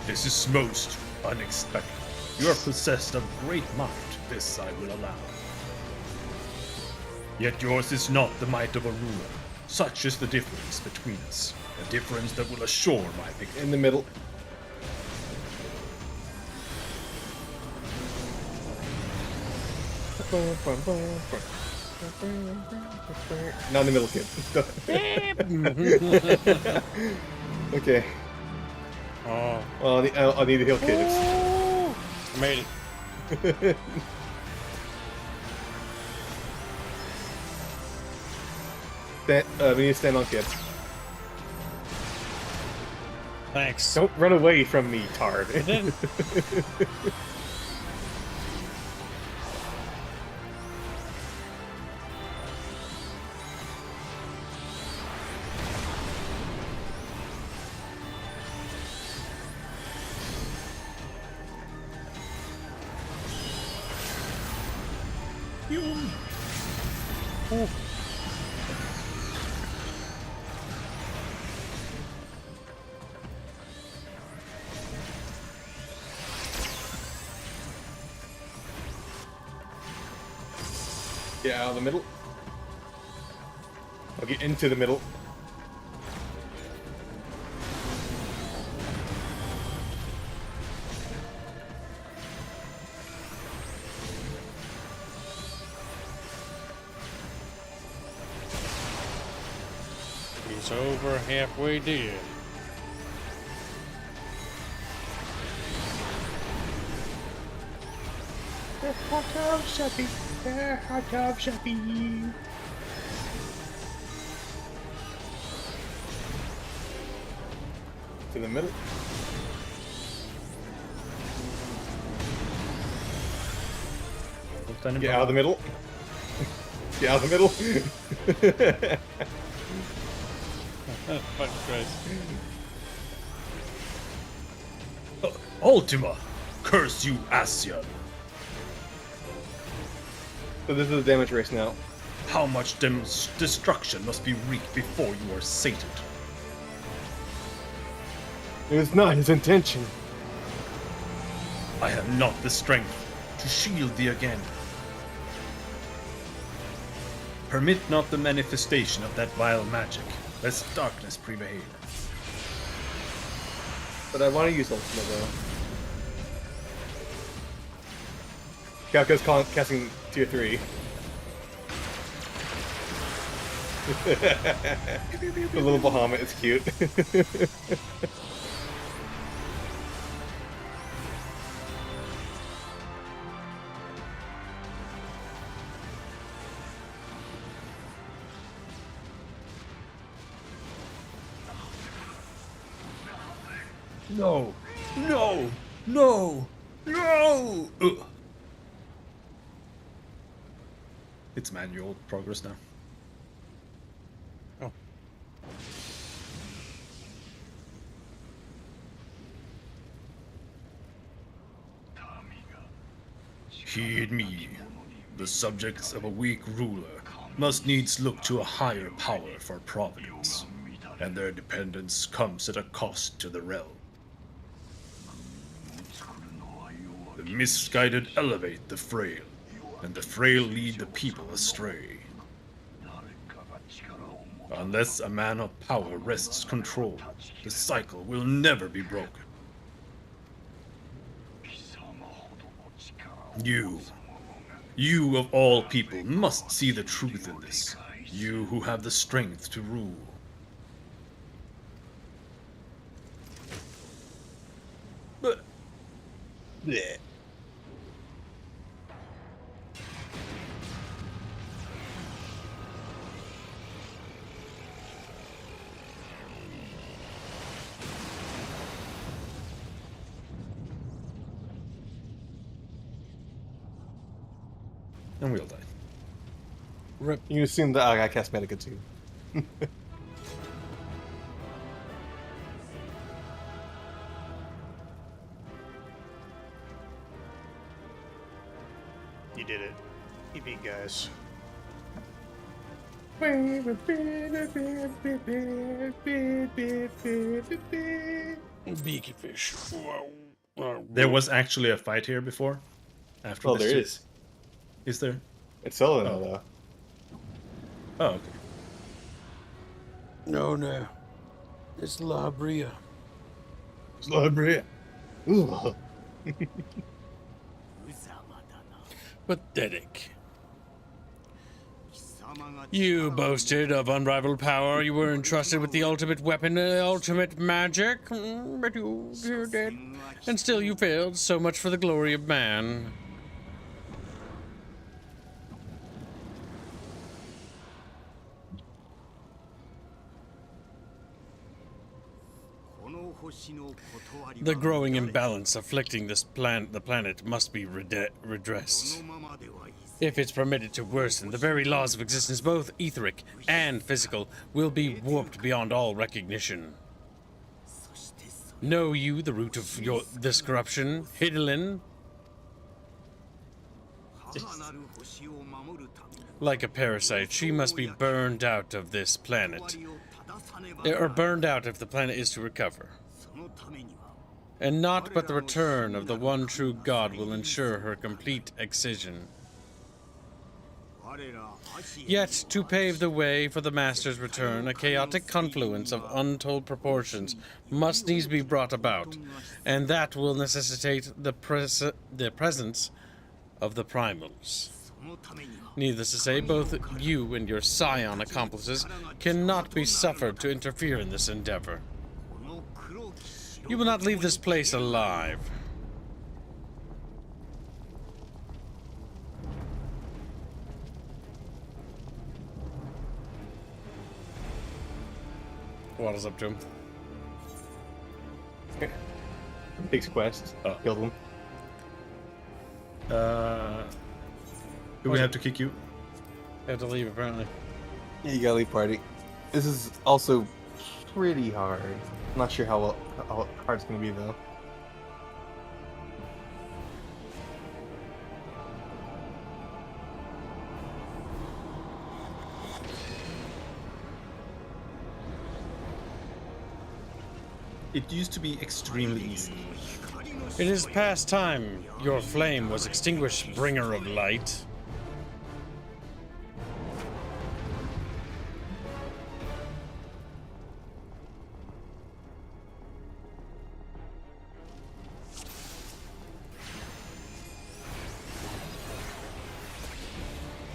This is most unexpected. You are possessed of great might, this I will allow. Yet yours is not the might of a ruler. Such is the difference between us. A difference that will assure my victory. In the middle. Not in the middle, kid. Okay. Oh. Well, I'll need to heal kids. Made it. We need to stand on kids. Thanks. Don't run away from me, Tard. I didn't. Ooh. Get out of the middle. I'll get into the middle. He's over halfway dead. Hot dog shopping. Hot dog shopping. To the middle. Get out of the middle. Get out of the middle. Fuck Christ. Ultima! Curse you, Ascian! So this is the damage race now. How much destruction must be wreaked before you are sated? It was not his intention. I have not the strength to shield thee again. Permit not the manifestation of that vile magic, lest darkness prevail. But I want to use Ultima though. Calca's casting tier 3. The little Bahamut, it's cute. No! No! No! No! Ugh. It's manual progress now. Oh. Heed me. The subjects of a weak ruler must needs look to a higher power for providence, and their dependence comes at a cost to the realm. The misguided elevate the frail, and the frail lead the people astray. Unless a man of power wrests control, the cycle will never be broken. You of all people must see the truth in this. You who have the strength to rule. But... bleh. And we all died. Rip. You assume that I cast Medica too. You did it. You beat guys. Beaky fish. There was actually a fight here before. After Oh, this there too. is. Is there? It's solo now, though. Oh, okay. No. It's La Bria. It's La Bria. Ooh. Pathetic. You boasted of unrivaled power. You were entrusted with the ultimate weapon, ultimate magic. But you did. And still you failed. So much for the glory of man. The growing imbalance afflicting the planet must be redressed. If it's permitted to worsen, the very laws of existence, both etheric and physical, will be warped beyond all recognition. Know you the root of this corruption, Hidalin? Like a parasite, she must be burned out of this planet. Or burned out if the planet is to recover. And naught but the return of the one true God will ensure her complete excision. Yet, to pave the way for the Master's return, a chaotic confluence of untold proportions must needs be brought about, and that will necessitate the presence of the primals. Needless to say, both you and your scion accomplices cannot be suffered to interfere in this endeavor. You will not leave this place alive. waddles up to him. Takes quest. Killed him. Do we have to kick you? I have to leave, apparently. Yeah, you gotta leave party. This is also pretty hard. I'm not sure how hard it's gonna be, though. It used to be extremely easy. It is past time. Your flame was extinguished, bringer of light.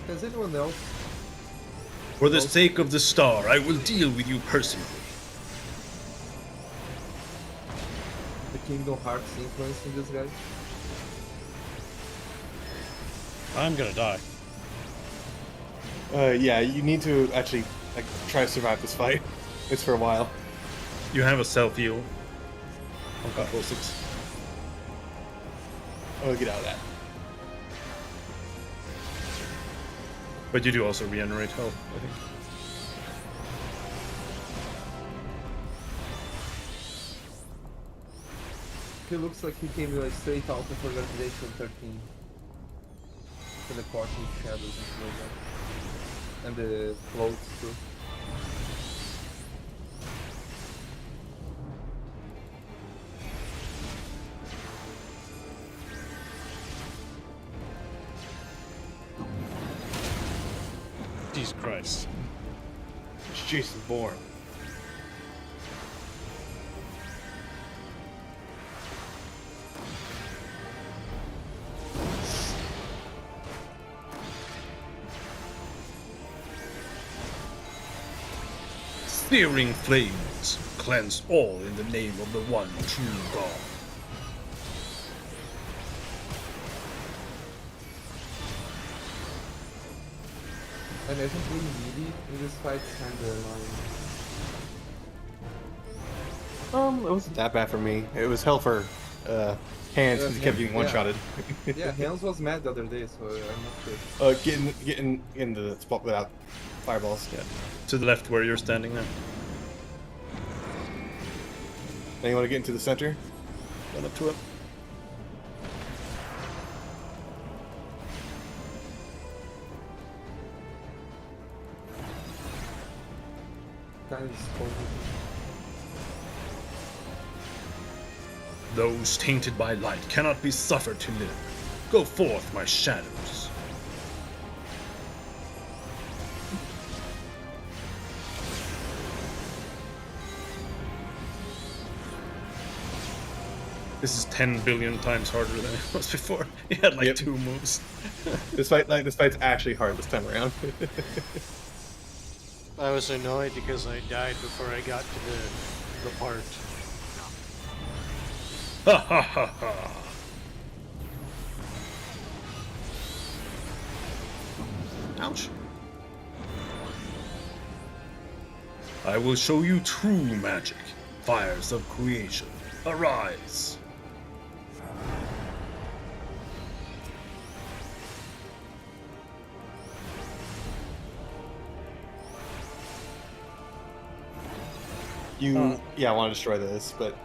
Does anyone else? For the sake of the star, I will deal with you personally. The Kingdom Hearts influence in this guy? I'm gonna die. Yeah, you need to actually like try to survive this fight. It's for a while. You have a self-heal on control 6. Oh, get out of that. But you do also regenerate health, I think. He looks like he came like straight out of Organization 13. Teleporting shadows and stuff like that. And the clothes too. Jesus Christ. It's Jason Bourne. Searing flames, cleanse all in the name of the one true God. And I think being needy in this fight is kinda annoying. It wasn't that bad for me. It was hell for Hands because he kept getting one-shotted. Yeah, Hands was mad the other day, so I'm not sure. Getting in the spot without fireballs. Yeah. To the left where you're standing now. Now you want to get into the center? Run up to it. Those tainted by light cannot be suffered to live. Go forth, my shadows. This is 10 billion times harder than it was before. He had like 2 moves. This fight's actually hard this time around. I was annoyed because I died before I got to the part. Ha ha ha ha! Ouch. I will show you true magic. Fires of creation. Arise! Yeah, I want to destroy this, but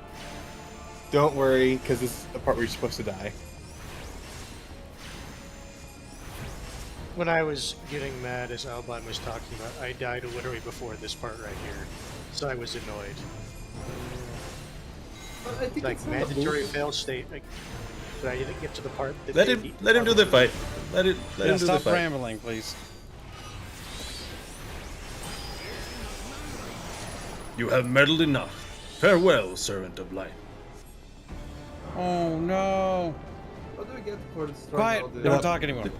don't worry, because this is the part where you're supposed to die. When I was getting mad, as Alban was talking about, I died literally before this part right here, so I was annoyed. Like mandatory fail state. Like, but I didn't get to the part. That let him do the fight. Let him do the fight. Stop rambling, please. You have meddled enough. Farewell, servant of light. Oh no! How do we get for the strong? Quiet! Don't talk anymore.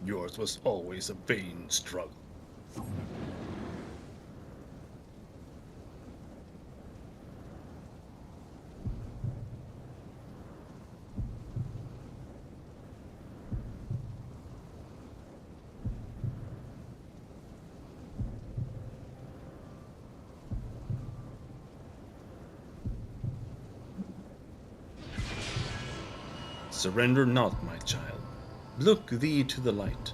Yours was always a vain struggle. Surrender not, my child. Look thee to the light,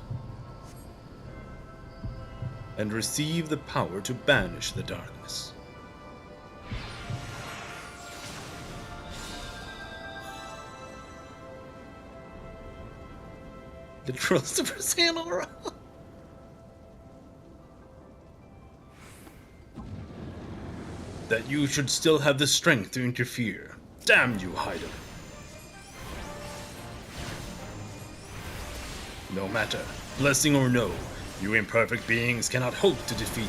and receive the power to banish the darkness. Literal Super Saiyan aura. That you should still have the strength to interfere. Damn you, Hyder. No matter, blessing or no, you imperfect beings cannot hope to defeat me.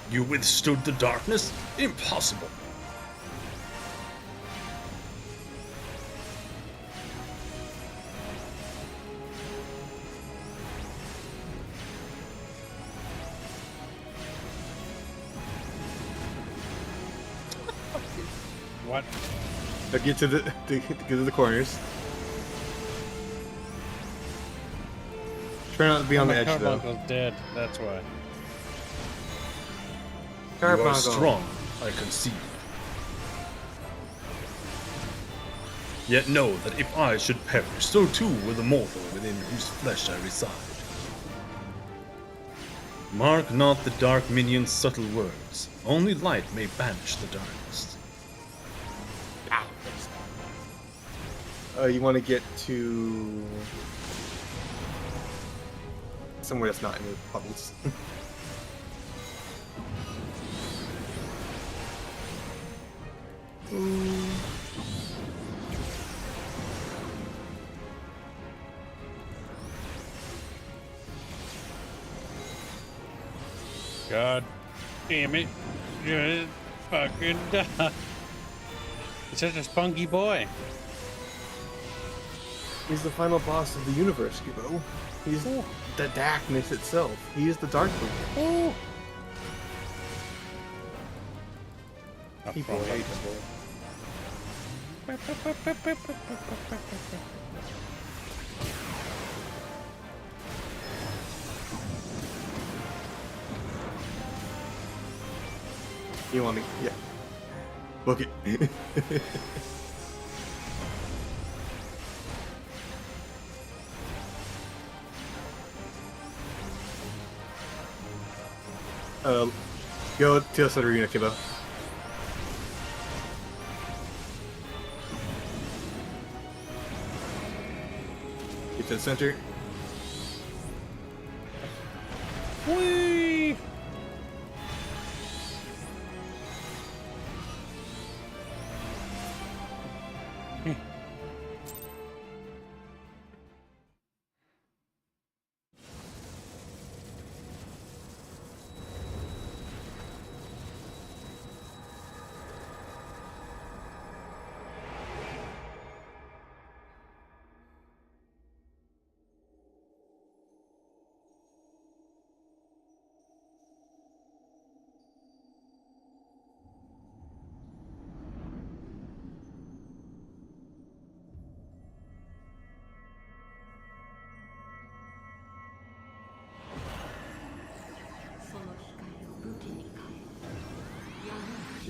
You withstood the darkness? Impossible. What? Now get to the corners. Try not to be on the edge though. Carbuncle's dead. That's why. You are Carbuncle. strong, I conceive. Yet know that if I should perish, so too will the mortal within whose flesh I reside. Mark not the dark minion's subtle words. Only light may banish the darkness. You want to get to somewhere that's not in the bubbles. God damn it. Just fucking die. He's such a spunky boy. He's the final boss of the universe, Kubo. He's the darkness itself. He is the dark one. People hate him. You want to, yeah. Book it. Go to the arena, Kibo. Get to the center. Whee!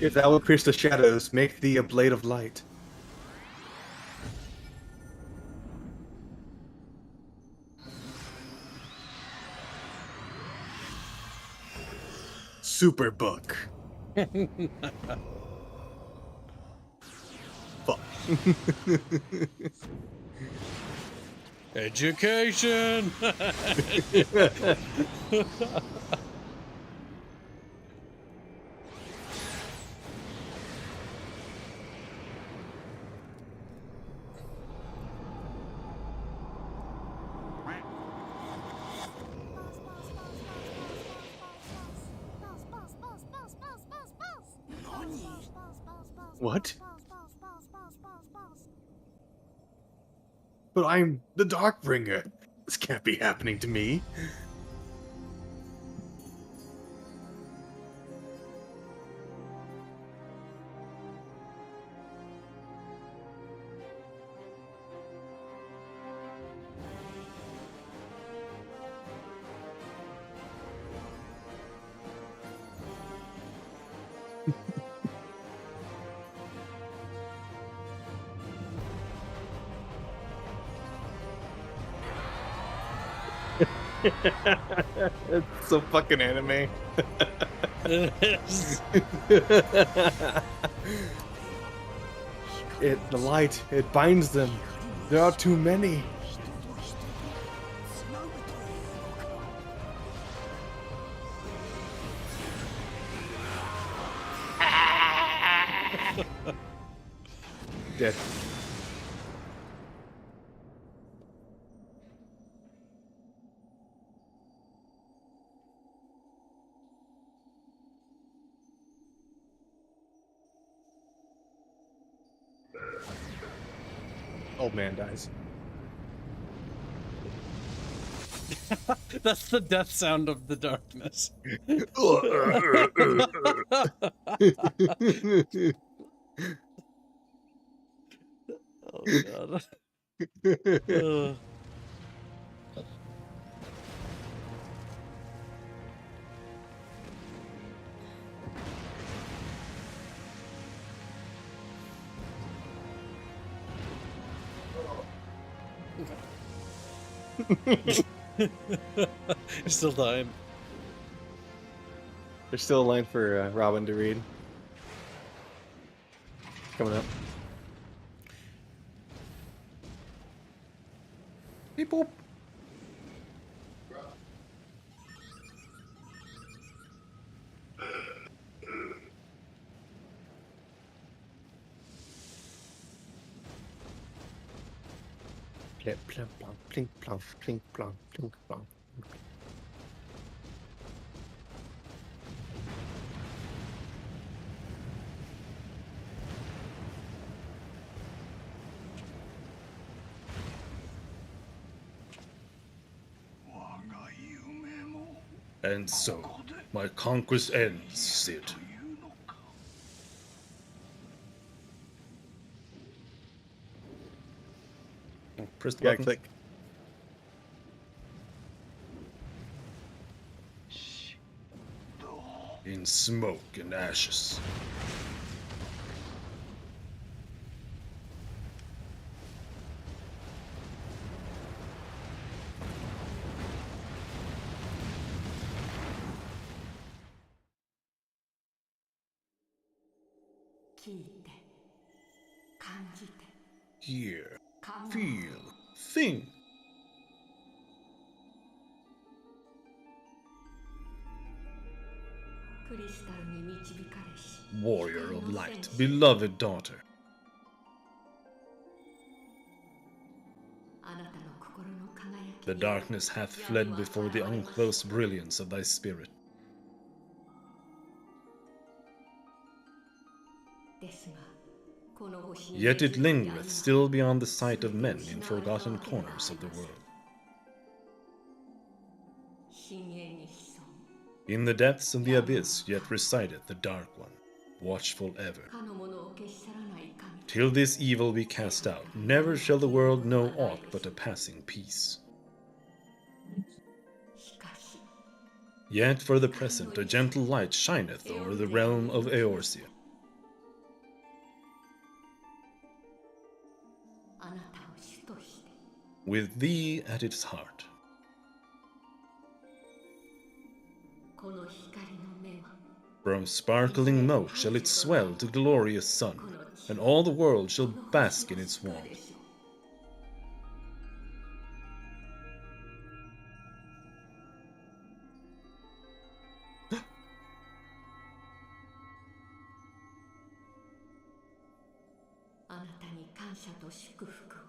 If thou will pierce the shadows, make thee a blade of light. Super book. Fuck. Education. What? But I'm the Darkbringer. This can't be happening to me. It's so fucking anime. It is. The light, it binds them. There are too many. Dead. Old man dies. That's the death sound of the darkness. Oh god. You're still dying. There's still a line for Robin to read. Coming up. Beep boop. Plip, plump, plump, plink, plump, plink, plump, plink, plump. And so, my conquest ends, Sid. Press the button. Click. In smoke and ashes. Hear, feel, think. Warrior of light, beloved daughter. The darkness hath fled before the unclosed brilliance of thy spirit. Yet it lingereth still beyond the sight of men in forgotten corners of the world. In the depths of the abyss yet resideth the Dark One, watchful ever. Till this evil be cast out, never shall the world know aught but a passing peace. Yet for the present a gentle light shineth over the realm of Eorzea. With thee at its heart. From sparkling moat shall it swell to glorious sun, and all the world shall bask in its warmth.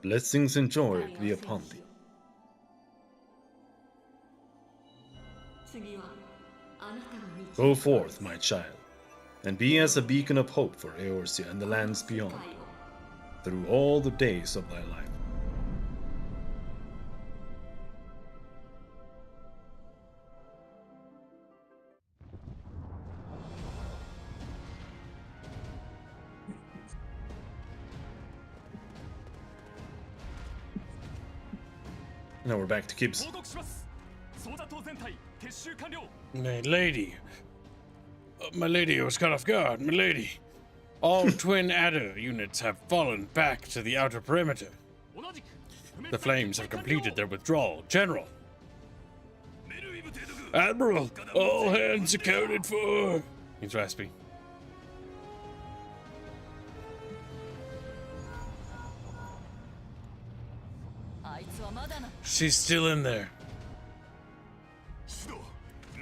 Blessings and joy be upon thee. Go forth, my child. and be as a beacon of hope for Eorzea and the lands beyond, through all the days of thy life. Now we're back to Kibbs. My lady. My lady, I was caught off guard. My lady. All twin adder units have fallen back to the outer perimeter. The flames have completed their withdrawal. General. Admiral, all hands accounted for. He's raspy. She's still in there.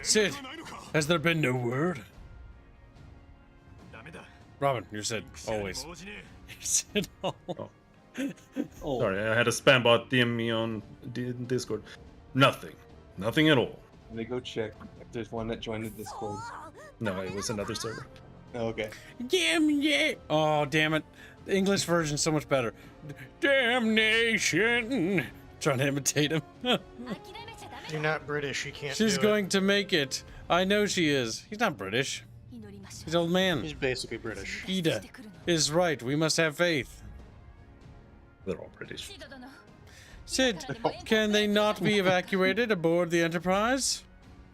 Sid, has there been no word? Robin, you're Sid, always. You're Sid, Oh. Sorry, I had a spam bot DM me on Discord. Nothing. Nothing at all. Let me go check if there's one that joined the Discord. No, it was another server. Oh, okay. Yeah. Oh, damn it. The English version's so much better. Damnation. Trying to imitate him. You're not British, you can't She's do going it. to make it. I know she is. He's not British. He's an old man. He's basically British. Ida is right. We must have faith. They're all British. Sid, can they not be evacuated aboard the Enterprise?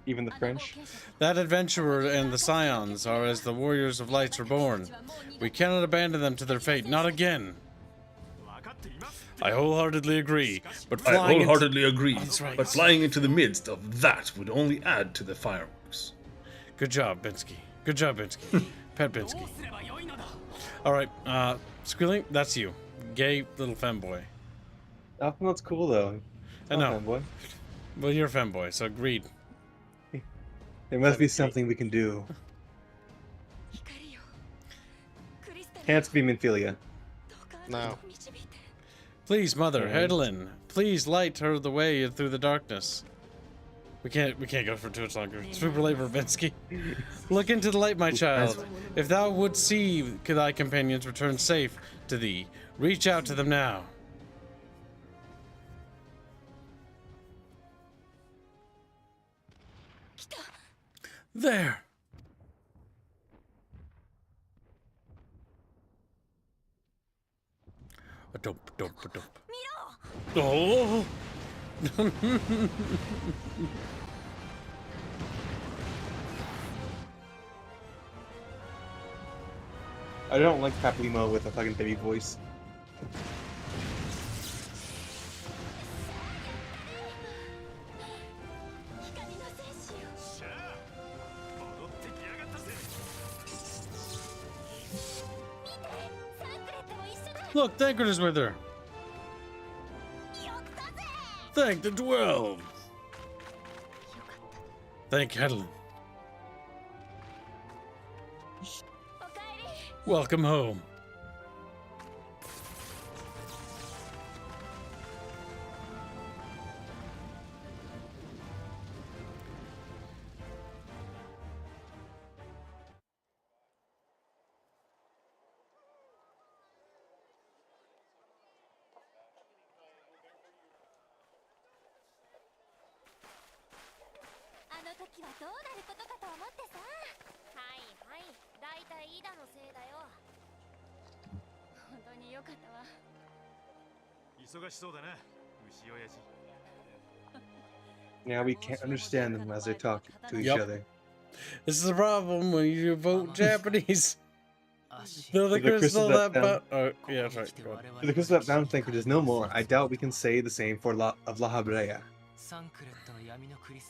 Even the French? That adventurer and the Scions are as the Warriors of Lights were born. We cannot abandon them to their fate. Not again. I wholeheartedly agree, but flying That's right. But flying into the midst of that would only add to the fireworks. Good job, Binsky. Good job, Binsky. Pet Binsky. Alright, Squealing, that's you. Gay little femboy. Oh, that's cool though. I know. Femboy. Well, you're a femboy, so agreed. There must be something we can do. Can't be Minfilia. No. Please, Mother, Hedlin, please light her the way through the darkness. We can't go for too much longer. Super late, Verbinski. Look into the light, my child. If thou wouldst see thy companions return safe to thee, reach out to them now. There. A dump. Oh. I don't like Paplimo with a fucking baby voice. Look, Thancred is with her. Thank the 12. Thank Hedlin. Welcome home. Now we can't understand them as they talk to each Yep. other. This is the problem when you vote Japanese. No, the For the crystal that found- oh, yeah, that's right. Go ahead. For the crystal that bound Thancred is no more, I doubt we can say the same for La Habrea.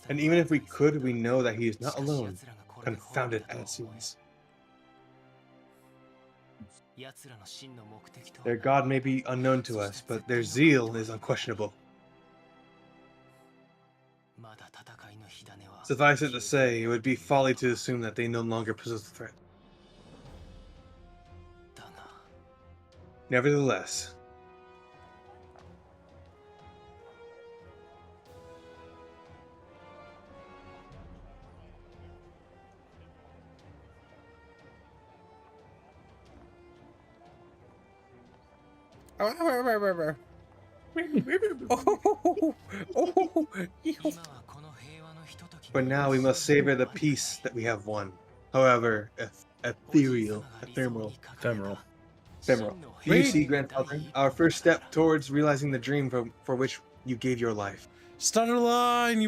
And even if we could, we know that he is not alone, confounded as he is. Their god may be unknown to us, but their zeal is unquestionable. Suffice it to say, it would be folly to assume that they no longer pose a threat. Nevertheless, But now we must savor the peace that we have won. However, ephemeral. Do you see, grandfather, our first step towards realizing the dream for which you gave your life? Stutterline,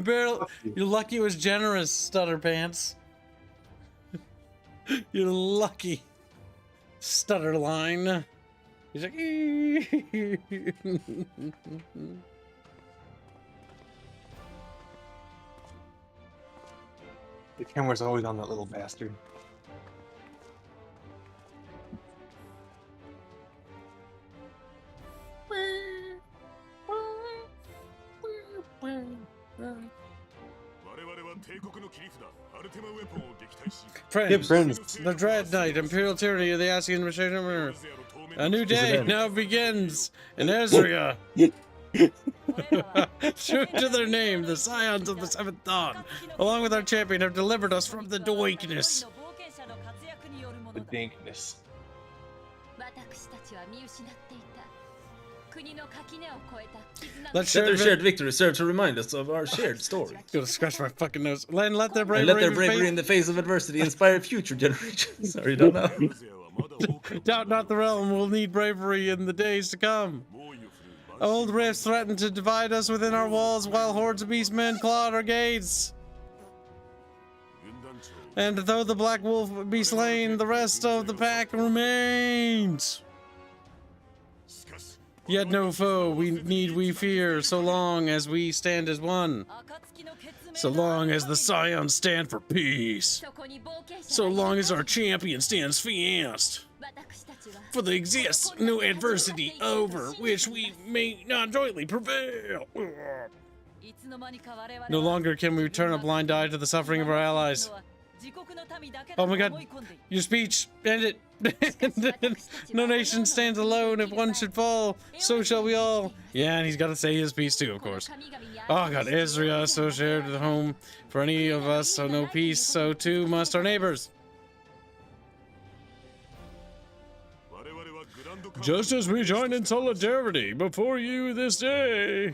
you're lucky it was generous, Stutter Pants. You're lucky, Stutterline. He's like, the camera's always on that little bastard. Friends, the Dread Knight, Imperial Tyranny of the Ascian Administration. A new day now begins in Ezria. True to their name, the Scions of the Seventh Dawn, along with our champion, have delivered us from the dankness. The dankness. Let's share their shared victory serve to remind us of our shared story. Gonna scratch my fucking nose. Let their bravery in the face of adversity inspire future generations. Sorry, don't know. Doubt not the realm will need bravery in the days to come. Old rifts threaten to divide us within our walls while hordes of beastmen claw at our gates. And though the black wolf be slain, the rest of the pack remains. Yet no foe we fear, so long as we stand as one. So long as the Scions stand for peace. So long as our champion stands fast. For there exists no adversity over which we may not jointly prevail. No longer can we turn a blind eye to the suffering of our allies. Oh my god, your speech, end it. No nation stands alone. If one should fall, so shall we all. Yeah, and he's got to say his piece too, of course. Oh god, Ezria, so shared at home. For any of us, so no peace, so too must our neighbors. Just as we join in solidarity before you this day,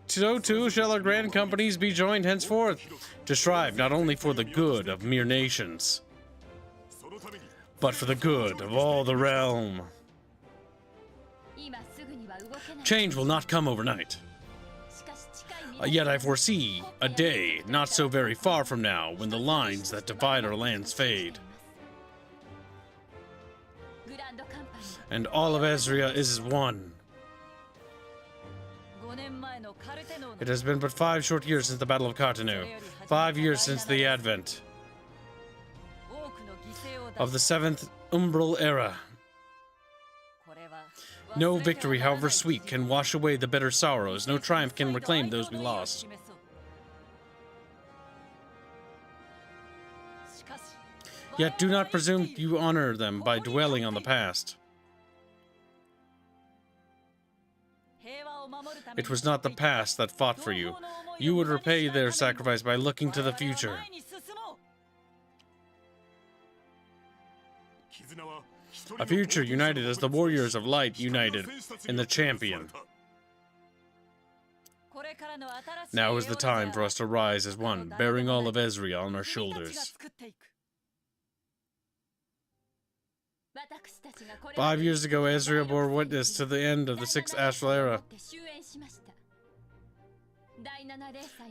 so too shall our grand companies be joined henceforth, to strive not only for the good of mere nations, but for the good of all the realm. Change will not come overnight. Yet I foresee a day not so very far from now when the lines that divide our lands fade. And all of Ezria is one. It has been but 5 short years since the Battle of Cartanu, 5 years since the advent of the 7th Umbral Era. No victory, however sweet, can wash away the bitter sorrows. No triumph can reclaim those we lost. Yet do not presume you honor them by dwelling on the past. It was not the past that fought for you. You would repay their sacrifice by looking to the future. A future united as the warriors of light united in the champion. Now is the time for us to rise as one, bearing all of Ezria on our shoulders. 5 years ago, Ezria bore witness to the end of the 6th Astral Era.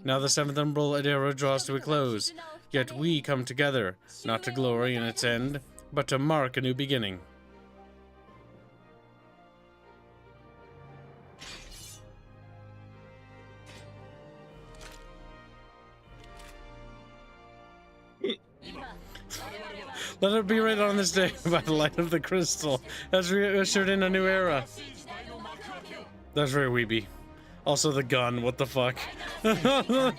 Now the 7th Umbral Era draws to a close, yet we come together, not to glory in its end, but to mark a new beginning. Let it be read on this day by the light of the crystal, as we ushered in a new era. That's very weeby. Also the gun, what the fuck? The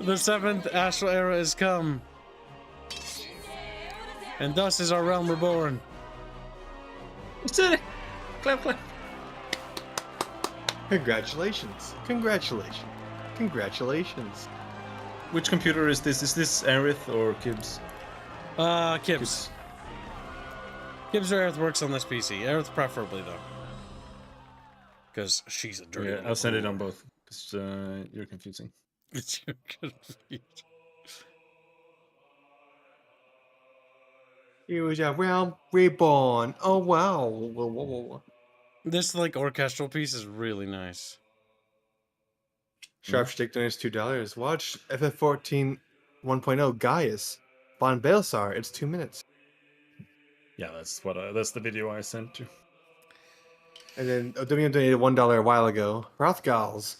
7th Astral Era is come. And thus is our realm reborn. Clap, clap. Congratulations. Congratulations. Congratulations. Which computer is this? Is this Aerith or Kibbs? Kibbs. Kibbs or Aerith works on this PC. Aerith preferably, though. Because she's a dirty Yeah, little I'll send it whore. on both. Because you're confusing. It's confusing. He was a realm reborn. Oh wow. Whoa, whoa, whoa. This like orchestral piece is really nice. Sharpstick donates $2. Watch FF14 1.0 Gaius. Von Balsar. It's 2 minutes. Yeah, that's the video I sent you. And then Odomian donated $1 a while ago. Rothgals.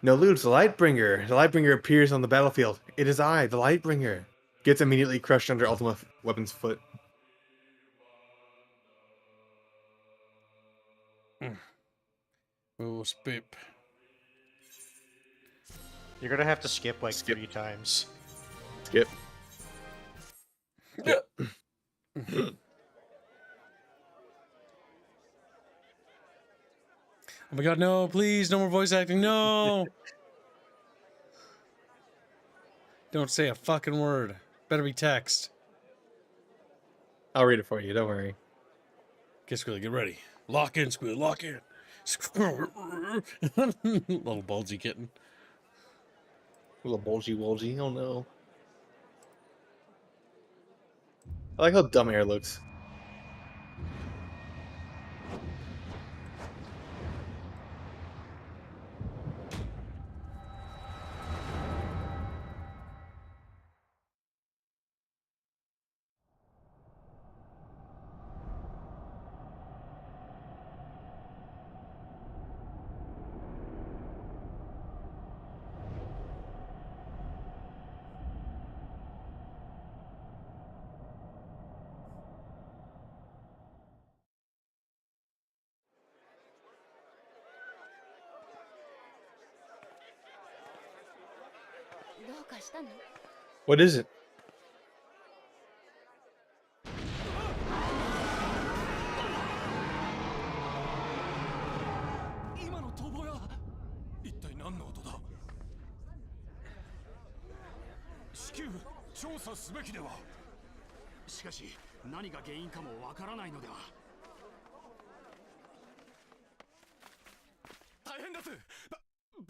No loots, the Lightbringer. The Lightbringer appears on the battlefield. It is I, the Lightbringer. Gets immediately crushed under Ultima Weapon's foot. Oh, spip. You're gonna have to skip like 3 times. Skip. Yeah. Oh my god, no, please, no more voice acting, no! Don't say a fucking word. Better be text. I'll read it for you, don't worry. Get Squilly, get ready. Lock in, Squilly, lock in. Little bulgy kitten. Little bulgy, oh no. I like how dumb air looks. What is it?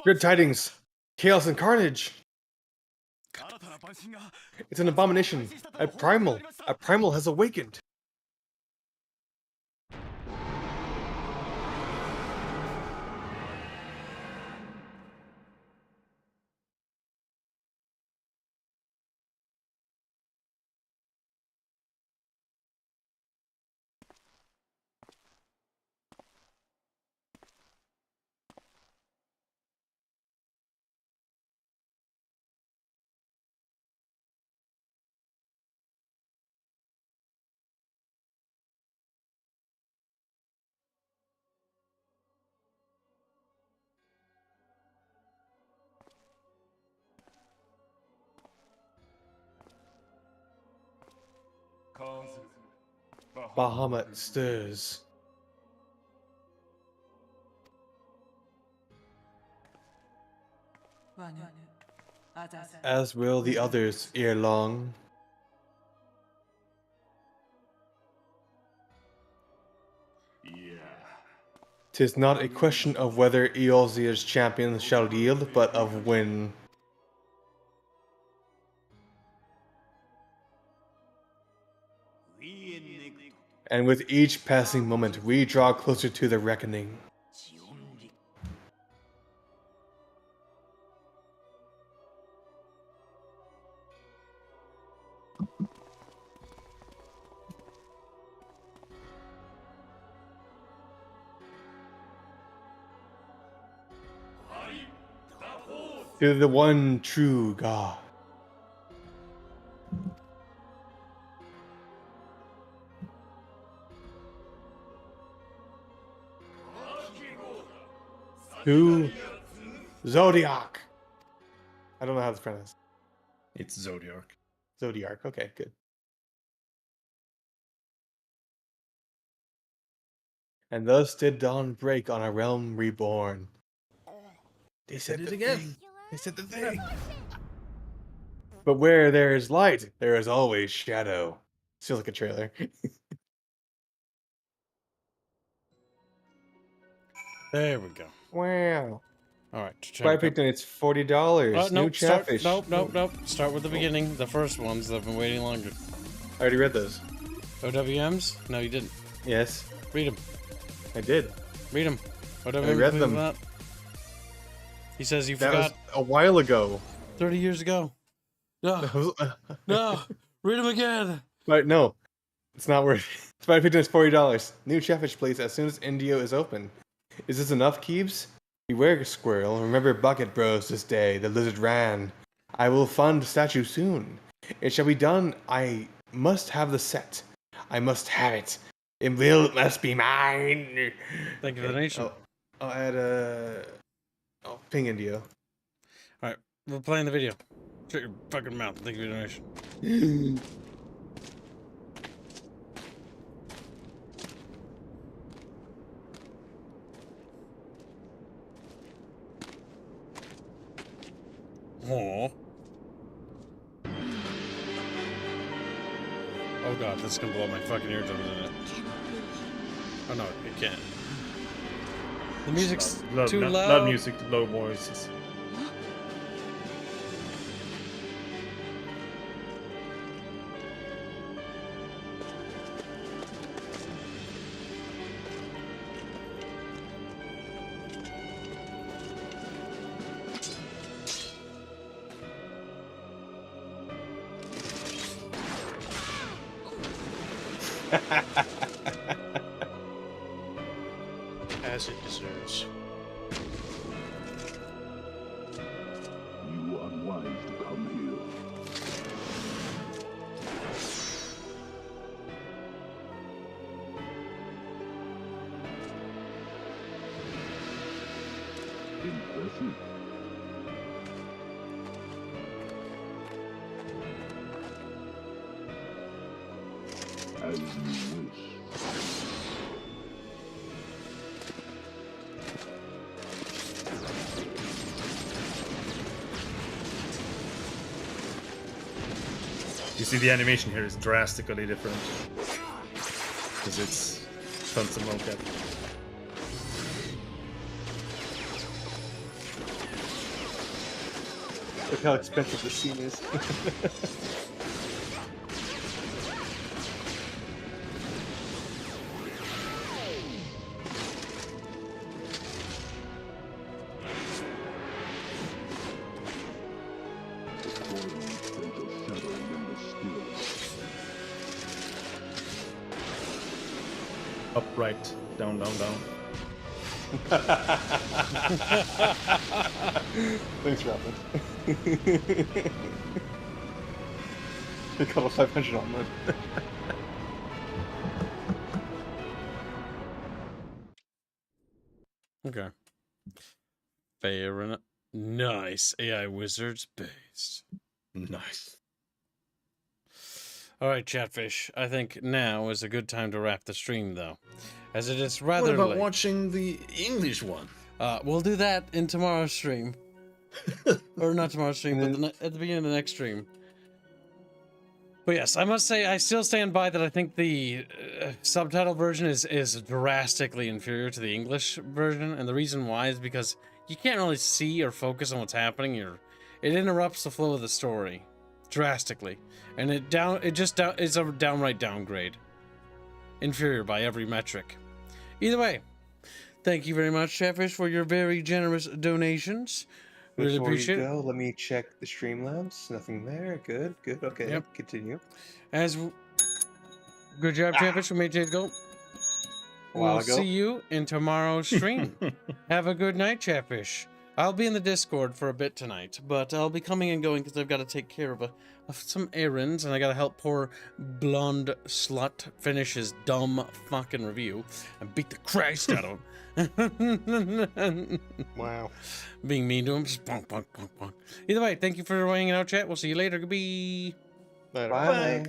Good tidings. Chaos and carnage. It's an abomination. A primal has awakened. Bahamut stirs. As will the others ere long. Tis not a question of whether Eolzia's champions shall yield, but of when. And with each passing moment, we draw closer to the reckoning. To the one true God. To Zodiac. I don't know how to pronounce. It's Zodiac. Zodiac. Okay, good. And thus did dawn break on a realm reborn. They said it again. They said the thing. But where there is light, there is always shadow. Feels like a trailer. There we go. Wow. All right. Spider Pig donates $40. New Chatfish. Nope. Start with the beginning. The first ones that have been waiting longer. I already read those. OWMs? No, you didn't. Yes. Read them. I did. Read them. OWMs. I read them. That. He says you that forgot. Was a while ago. 30 years ago. No. No. Read them again. But no. It's not worth it. Spider Pig donates $40. New Chatfish, please, as soon as Indio is open. Is this enough, Keebs? Beware, Squirrel. Remember Bucket Bros this day. The lizard ran. I will fund statue soon. It shall be done. I must have the set. I must have it. It must be mine. Thank you for the donation. I'll add I'll ping Indio. Alright, we're playing the video. Shut your fucking mouth. Thank you for the donation. Aww. Oh god, this is gonna blow my fucking eardrums in it. Oh no, it can't. The music's too loud. Loud music, low voices. As it deserves. You unwise to come here. Impressive. As you wish. You see, the animation here is drastically different because it's tons of mocap. Look how expensive this scene is. Upright, down, down, down. Thanks, Raffle. A couple 500 on that. Okay. Fair enough. Nice. AI Wizards based. Nice. Alright, Chatfish. I think now is a good time to wrap the stream, though. As it is rather What about late. watching the English one? We'll do that in tomorrow's stream. Or not tomorrow's stream, but at the beginning of the next stream. But yes, I must say, I still stand by that I think the subtitle version is drastically inferior to the English version. And the reason why is because you can't really see or focus on what's happening. It interrupts the flow of the story drastically. And it's a downright downgrade. Inferior by every metric. Either way, thank you very much, Chatfish, for your very generous donations. Really appreciate it. Let me check the Streamlabs. Nothing there. Good, good. Okay, Yep. Continue. Good job, Chatfish. We made it go. We'll see you in tomorrow's stream. Have a good night, Chatfish. I'll be in the Discord for a bit tonight, but I'll be coming and going because I've got to take care of some errands, and I got to help poor blonde slut finish his dumb fucking review and beat the Christ out of him. Wow. Being mean to him. Just bonk, bonk, bonk, bonk. Either way, thank you for hanging out, chat. We'll see you later. Goodbye. Bye.